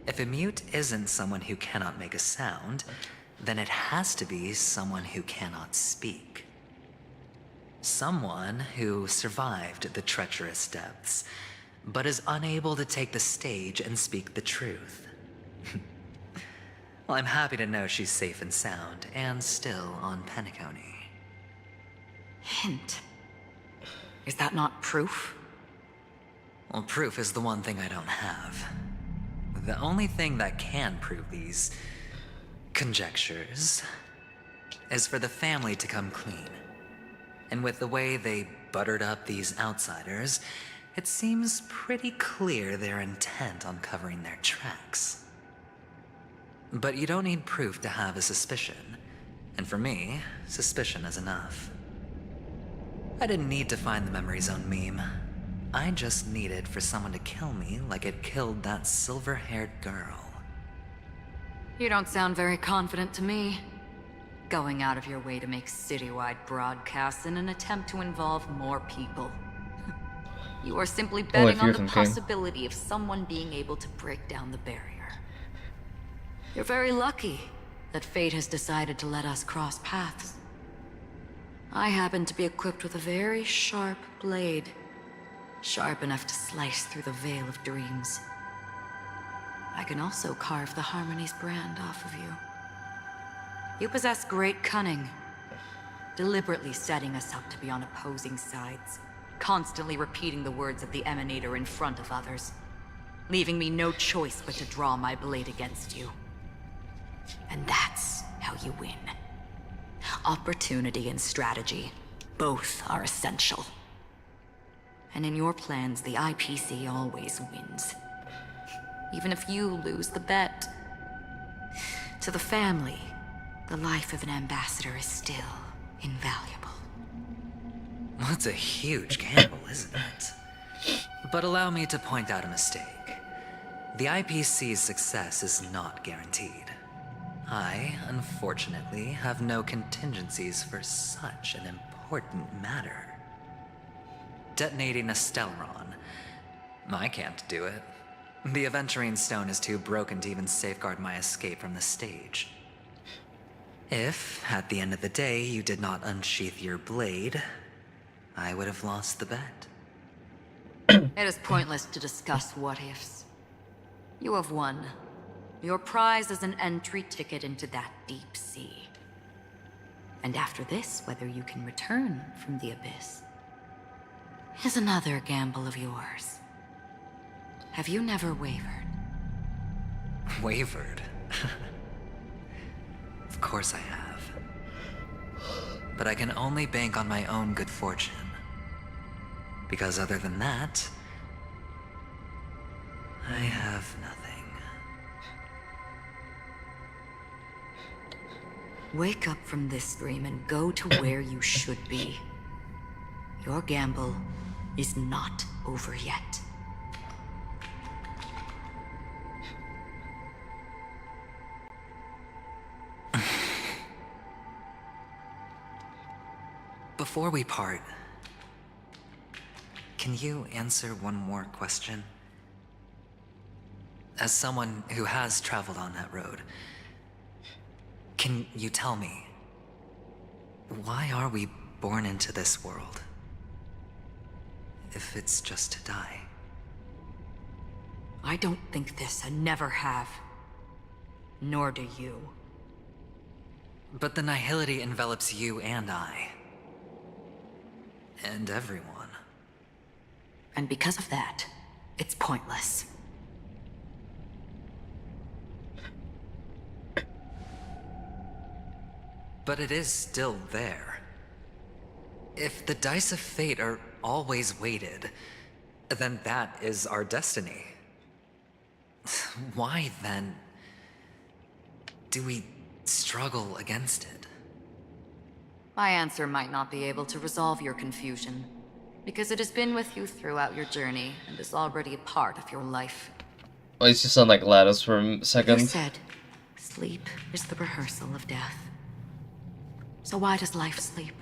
If a mute isn't someone who cannot make a sound, then it has to be someone who cannot speak. Someone who survived the treacherous depths, but is unable to take the stage and speak the truth. Well, I'm happy to know she's safe and sound, and still on Penacony. Hint. Is that not proof? Well, proof is the one thing I don't have. The only thing that can prove these conjectures is for the family to come clean. And with the way they buttered up these outsiders, it seems pretty clear they're intent on covering their tracks. But you don't need proof to have a suspicion. And for me, suspicion is enough. I didn't need to find the Memory Zone meme. I just needed for someone to kill me like it killed that silver-haired girl. You don't sound very confident to me. Going out of your way to make citywide broadcasts in an attempt to involve more people. You are simply betting on the possibility of someone being able to break down the barrier. You're very lucky that fate has decided to let us cross paths. I happen to be equipped with a very sharp blade. Sharp enough to slice through the veil of dreams. I can also carve the Harmony's brand off of you. You possess great cunning, deliberately setting us up to be on opposing sides, constantly repeating the words of the Emanator in front of others, leaving me no choice but to draw my blade against you. And that's how you win. Opportunity and strategy, both are essential. And in your plans, the IPC always wins. Even if you lose the bet. To the family, the life of an ambassador is still invaluable. That's a huge gamble, isn't it? But allow me to point out a mistake. The IPC's success is not guaranteed. I, unfortunately, have no contingencies for such an important matter. Detonating a Stellaron. I can't do it. The Aventurine Stone is too broken to even safeguard my escape from the stage. If, at the end of the day, you did not unsheath your blade, I would have lost the bet. It is pointless to discuss what-ifs. You have won. Your prize is an entry ticket into that deep sea. And after this, whether you can return from the abyss is another gamble of yours. Have you never wavered? Wavered? Of course I have. But I can only bank on my own good fortune. Because other than that, I have nothing. Wake up from this dream and go to where you should be. Your gamble is not over yet. Before we part, can you answer one more question? As someone who has traveled on that road, can you tell me, why are we born into this world? If it's just to die. I don't think this and never have. Nor do you. But the nihility envelops you and I. And everyone. And because of that, it's pointless. But it is still there. If the dice of fate are always weighted, then that is our destiny. Why, then, do we struggle against it? My answer might not be able to resolve your confusion, because it has been with you throughout your journey and is already a part of your life. Oh, it just sound like Gladys for a second. You said, sleep is the rehearsal of death. So why does life sleep?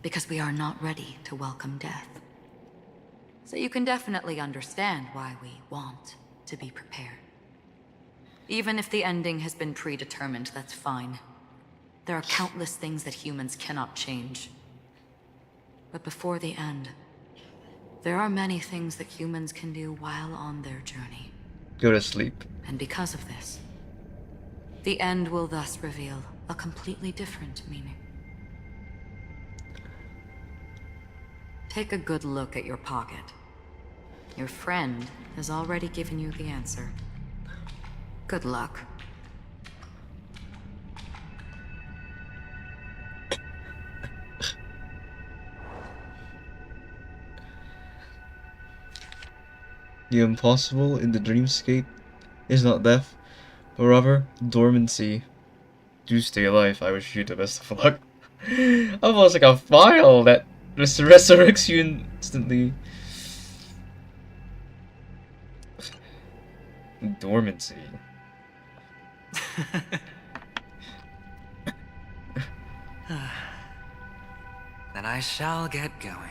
Because we are not ready to welcome death. So you can definitely understand why we want to be prepared. Even if the ending has been predetermined, that's fine. There are countless things that humans cannot change. But before the end, there are many things that humans can do while on their journey. Go to sleep. And because of this, the end will thus reveal a completely different meaning. Take a good look at your pocket. Your friend has already given you the answer. Good luck. The impossible in the dreamscape is not death, but rather dormancy. Do stay alive. I wish you the best of luck. Almost like a file that resurrects you instantly. Dormancy. Then I shall get going.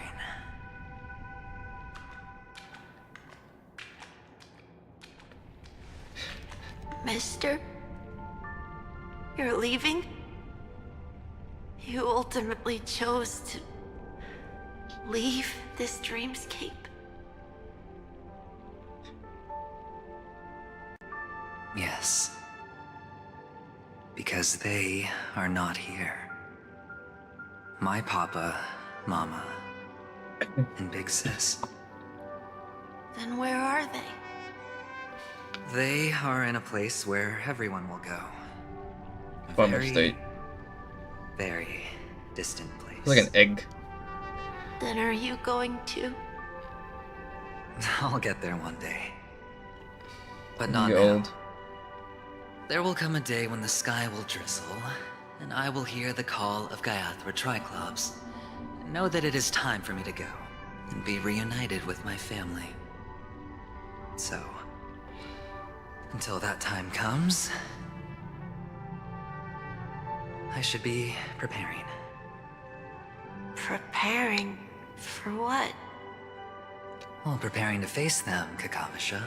Mister? You're leaving? You ultimately chose to leave this dreamscape? Yes. Because they are not here. My papa, mama, and big sis. Then where are they? They are in a place where everyone will go. A Farmer very, state. very distant place. It's like an egg. Then are you going to? I'll get there one day. But not You're now. old. There will come a day when the sky will drizzle, and I will hear the call of Gaiathra Triclops, and know that it is time for me to go, and be reunited with my family. So, until that time comes, I should be preparing. Preparing for what? Well, preparing to face them, Kakavasha,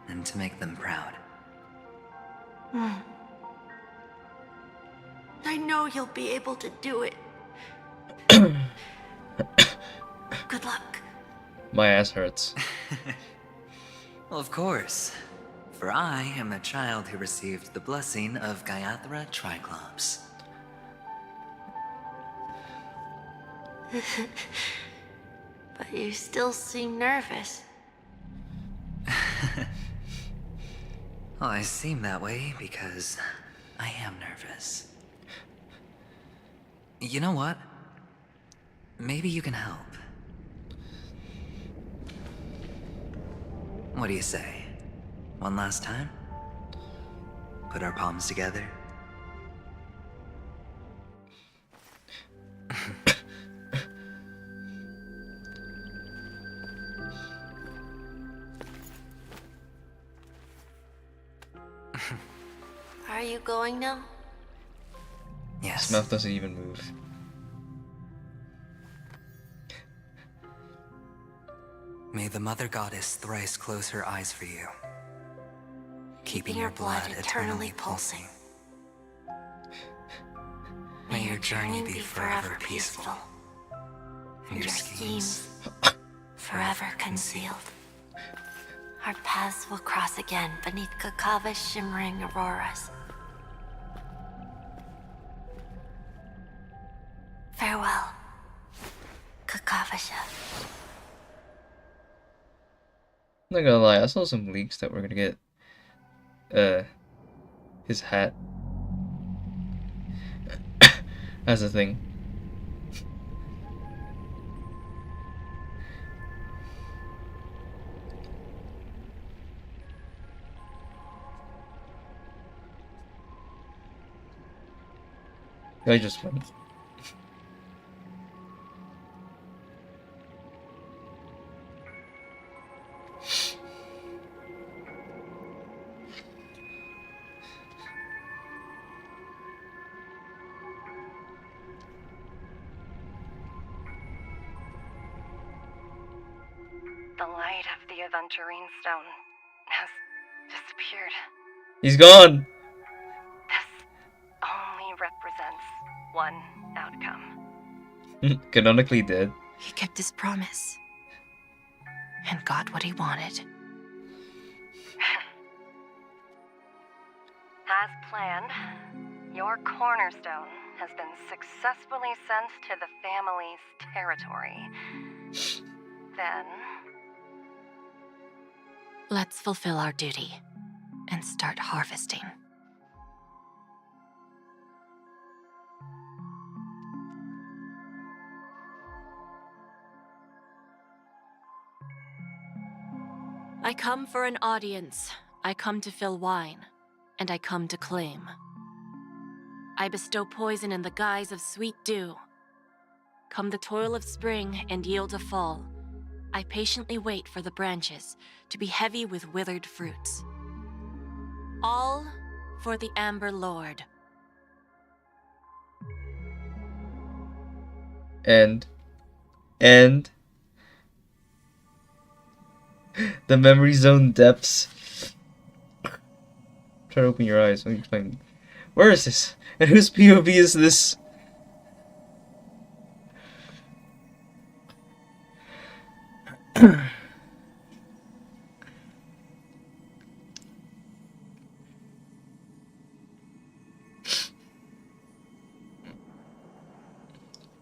and to make them proud. I know you'll be able to do it. Good luck. My ass hurts. Well, of course. For I am the child who received the blessing of Gaiathra Triclops. But you still seem nervous. Well, I seem that way because I am nervous. You know what? Maybe you can help. What do you say? One last time? Put our palms together? Are you going now? Yes. His mouth doesn't even move. May the Mother Goddess thrice close her eyes for you, keeping your blood eternally pulsing. May your journey be forever peaceful, and your schemes forever concealed. Our paths will cross again beneath Kakava's shimmering auroras. Farewell, Kakavasha. I'm not gonna lie, I saw some leaks that we're gonna get his hat as a thing. I just went. The light of the Aventurine Stone has disappeared. He's gone! This only represents one outcome. Canonically dead. He kept his promise. And got what he wanted. As planned, your cornerstone has been successfully sent to the family's territory. Then... Let's fulfill our duty and start harvesting. I come for an audience. I come to fill wine. And I come to claim. I bestow poison in the guise of sweet dew. Come the toil of spring and yield a fall. I patiently wait for the branches to be heavy with withered fruits. All for the Amber Lord. And the memory zone depths. Try to open your eyes. Let me explain. Where is this? And whose POV is this?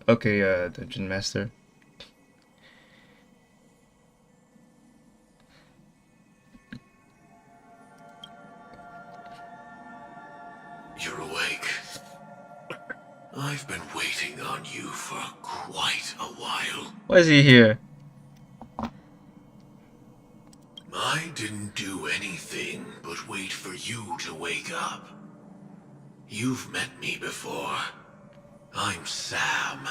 Okay, Dungeon Master. You're awake. I've been waiting on you for quite a while. Why is he here? I didn't do anything but wait for you to wake up. You've met me before. I'm Sam,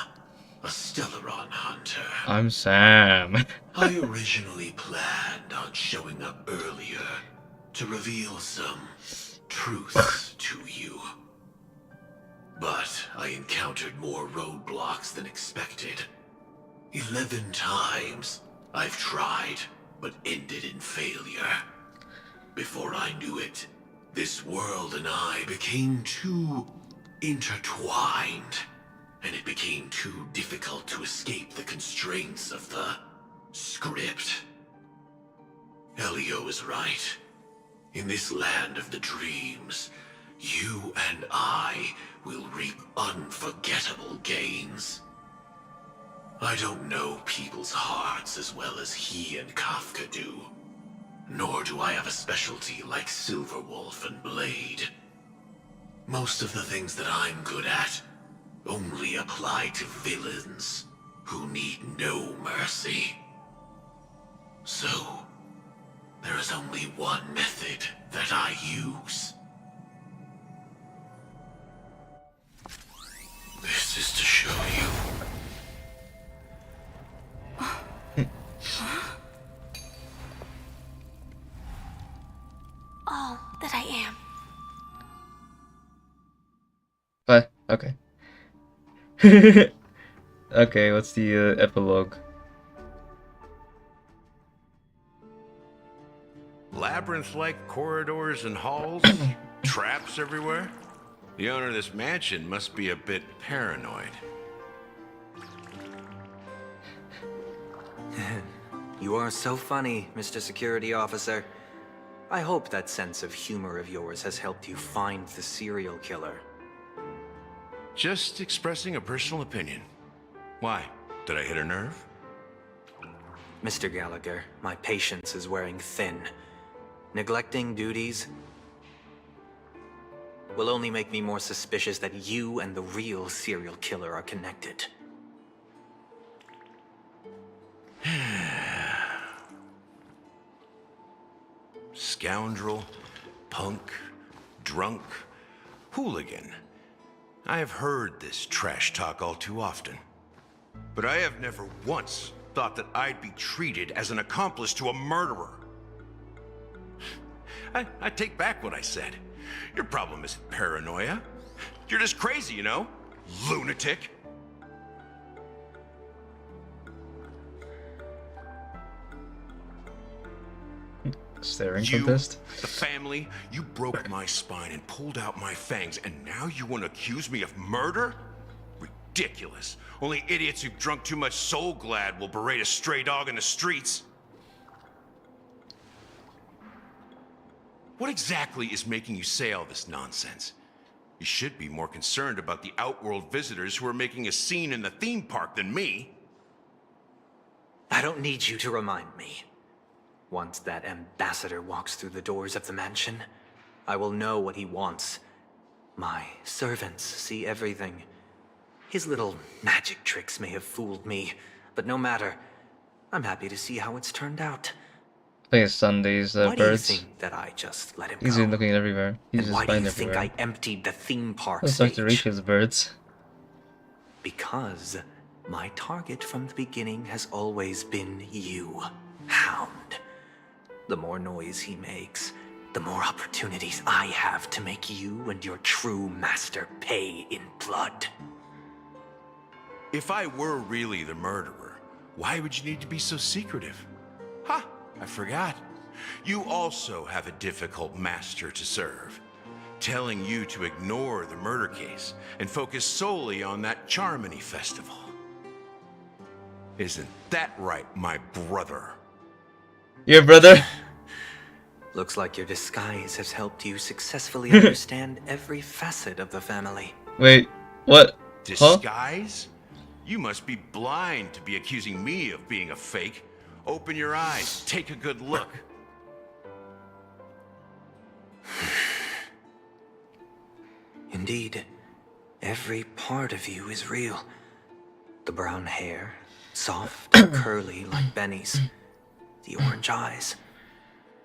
a Stellaron hunter. I'm Sam. I originally planned on showing up earlier to reveal some truths to you. But I encountered more roadblocks than expected. 11 times I've tried, but ended in failure. Before I knew it, this world and I became too intertwined, and it became too difficult to escape the constraints of the script. Elio is right. In this land of the dreams, you and I will reap unforgettable gains. I don't know people's hearts as well as he and Kafka do. Nor do I have a specialty like Silverwolf and Blade. Most of the things that I'm good at only apply to villains who need no mercy. So, there is only one method that I use. This is to show you. All that I am. What? Okay. Okay, what's the epilogue? Labyrinth-like corridors and halls, traps everywhere. The owner of this mansion must be a bit paranoid. You are so funny, Mr. Security Officer. I hope that sense of humor of yours has helped you find the serial killer. Just expressing a personal opinion. Why? Did I hit a nerve? Mr. Gallagher, my patience is wearing thin. Neglecting duties will only make me more suspicious that you and the real serial killer are connected. Scoundrel, punk, drunk, hooligan. I have heard this trash talk all too often. But I have never once thought that I'd be treated as an accomplice to a murderer. I take back what I said. Your problem isn't paranoia. You're just crazy, you know? Lunatic. Staring You, contest? the family, you broke my spine and pulled out my fangs, and now you want to accuse me of murder? Ridiculous. Only idiots who've drunk too much Soul Glad will berate a stray dog in the streets. What exactly is making you say all this nonsense? You should be more concerned about the Outworld visitors who are making a scene in the theme park than me. I don't need you to remind me. Once that ambassador walks through the doors of the mansion, I will know what he wants. My servants see everything. His little magic tricks may have fooled me, but no matter. I'm happy to see how it's turned out. think his son, these Why do you birds. think that I just let him He's go? been looking everywhere. He's And just why do flying you think everywhere. I emptied the theme park Let's talk to stage? Risha's birds. Because my target from the beginning has always been you, Hound. The more noise he makes, the more opportunities I have to make you and your true master pay in blood. If I were really the murderer, why would you need to be so secretive? Ha! I forgot. You also have a difficult master to serve, telling you to ignore the murder case and focus solely on that Charmony festival. Isn't that right, my brother? Your brother? Looks like your disguise has helped you successfully understand every facet of the family. Wait, what? Disguise? You must be blind to be accusing me of being a fake. Open your eyes, take a good look. Indeed, every part of you is real. The brown hair, soft and curly like Benny's. The orange eyes,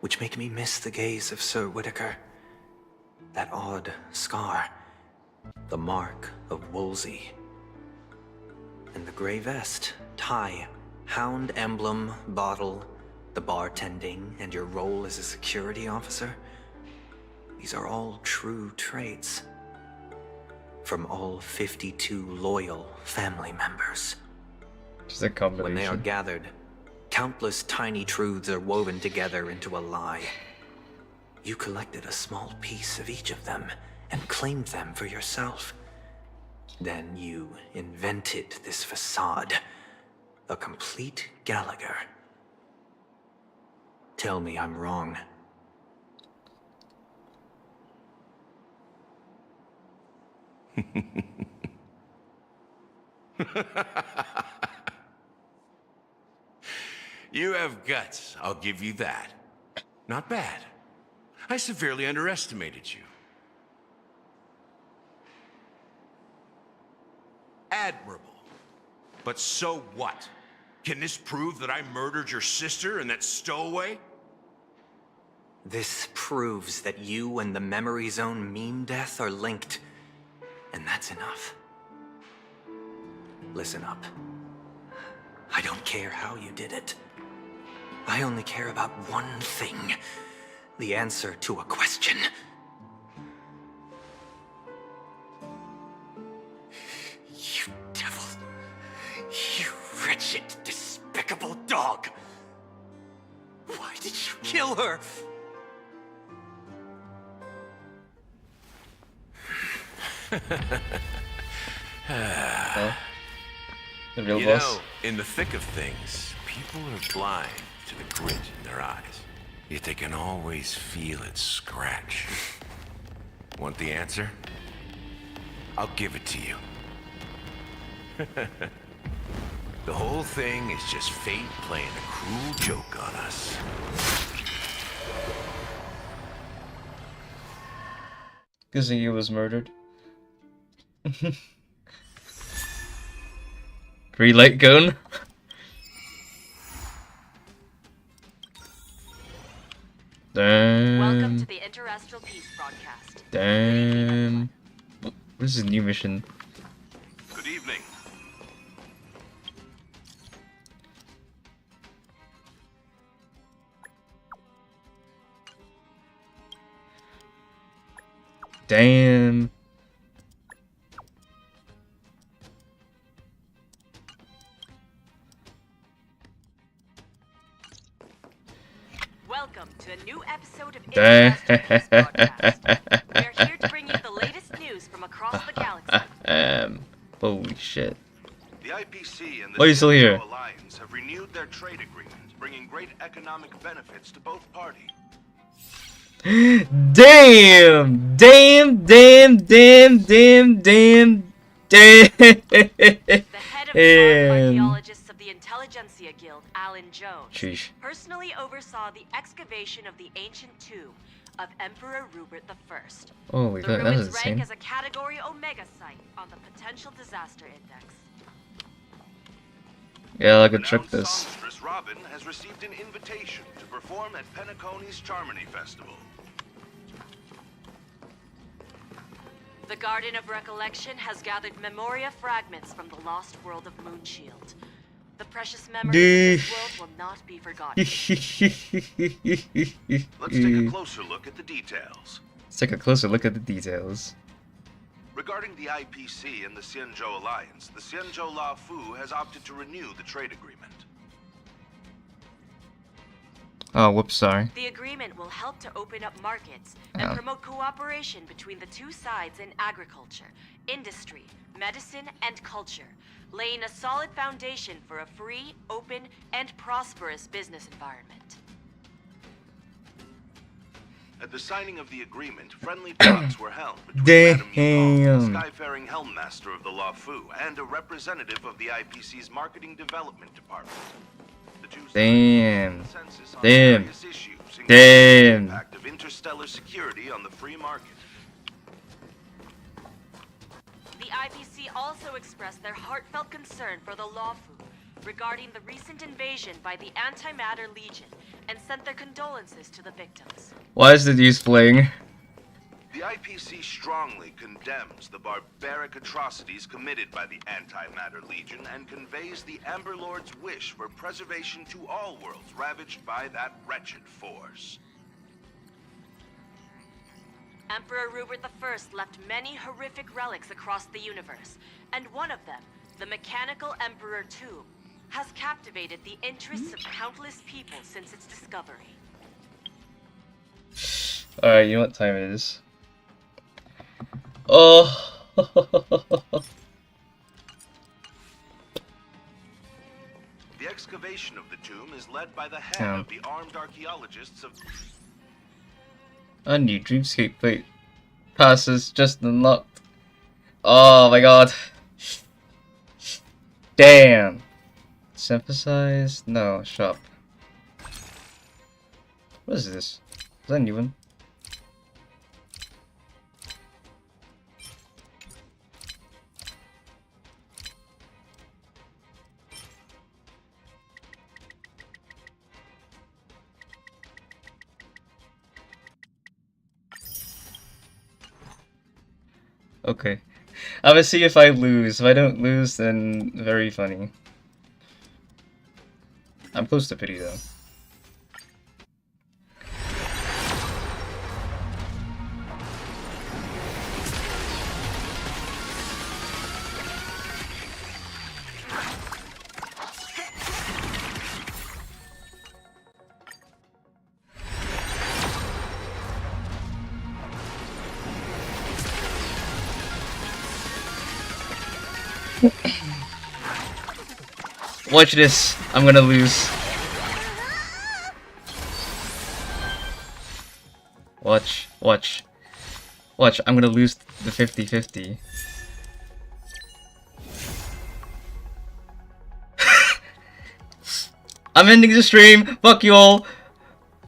which make me miss the gaze of Sir Whitaker. That odd scar, the mark of Wolsey. And the gray vest, tie, hound emblem, bottle, the bartending, and your role as a security officer. These are all true traits. From all 52 loyal family members. Just a combination. When they are gathered, countless tiny truths are woven together into a lie. You collected a small piece of each of them and claimed them for yourself. Then you invented this facade, a complete Gallagher. Tell me I'm wrong. You have guts, I'll give you that. Not bad. I severely underestimated you. Admirable. But so what? Can this prove that I murdered your sister and that stowaway? This proves that you and the Memory Zone meme death are linked. And that's enough. Listen up. I don't care how you did it. I only care about one thing. The answer to a question. You devil. You wretched, despicable dog. Why did you kill her? The real you boss? know, in the thick of things, people are blind to the grit in their eyes. Yet they can always feel it scratch. Want the answer? I'll give it to you. The whole thing is just fate playing a cruel joke on us. Because he was murdered. Relight gun. Damn. Welcome to the Interastral Peace broadcast. Damn. What is his new mission? Good evening. Damn. Welcome to a new episode of Damn. Interastral Peace broadcast. We are here to bring you the latest news from across the galaxy. Holy shit. The IPC and the Why are you still here? Alliance have renewed their trade agreements, bringing great economic benefits to both parties. Damn! Damn! Damn! Damn! Damn! Damn! Damn! The head of the archaeologists of the Intelligentsia Guild, Alan Jones, Sheesh. personally oversaw the excavation of the ancient tomb of Emperor Rupert I. Holy the fuck, that ruins was rank insane. as a Category Omega site on the Potential Disaster Index. Yeah, I could check this. Robin has received an invitation to perform at Penacony's Charmony Festival. The Garden of Recollection has gathered memoria fragments from the lost world of Moonshield. The precious memories of this world will not be forgotten. Let's take a closer look at the details. Let's take a closer look at the details. Regarding the IPC and the Xianzhou Alliance, the Xianzhou La Fu has opted to renew the trade agreement. Oh, whoops, sorry. The agreement will help to open up markets and promote cooperation between the two sides in agriculture, industry, medicine, and culture, laying a solid foundation for a free, open, and prosperous business environment. At the signing of the agreement, friendly talks were held between Madame Yukong, the Skyfaring Helmmaster of the La Fu, and a representative of the IPC's Marketing Development Department. Damn. Damn. Damn. The impact of interstellar security on the free market. The IPC also expressed their heartfelt concern for the Lawfu regarding the recent invasion by the Antimatter Legion and sent their condolences to the victims. Why is the news playing? The IPC strongly condemns the barbaric atrocities committed by the Antimatter Legion and conveys the Amber Lord's wish for preservation to all worlds ravaged by that wretched force. Emperor Rupert I left many horrific relics across the universe, and one of them, the Mechanical Emperor Tomb, has captivated the interests of countless people since its discovery. Alright, you know what time it is. Oh. The excavation of the tomb is led by the head of the armed archaeologists of... A new Dreamscape plate passes just unlocked. Oh my god. Damn. Synthesize? No, shop. What is this? Is that a new one? Okay. I'm gonna see if I lose. If I don't lose, then very funny. I'm close to pity, though. Watch this. I'm gonna lose. Watch. Watch. Watch. I'm gonna lose the 50-50. I'm ending the stream. Fuck you all.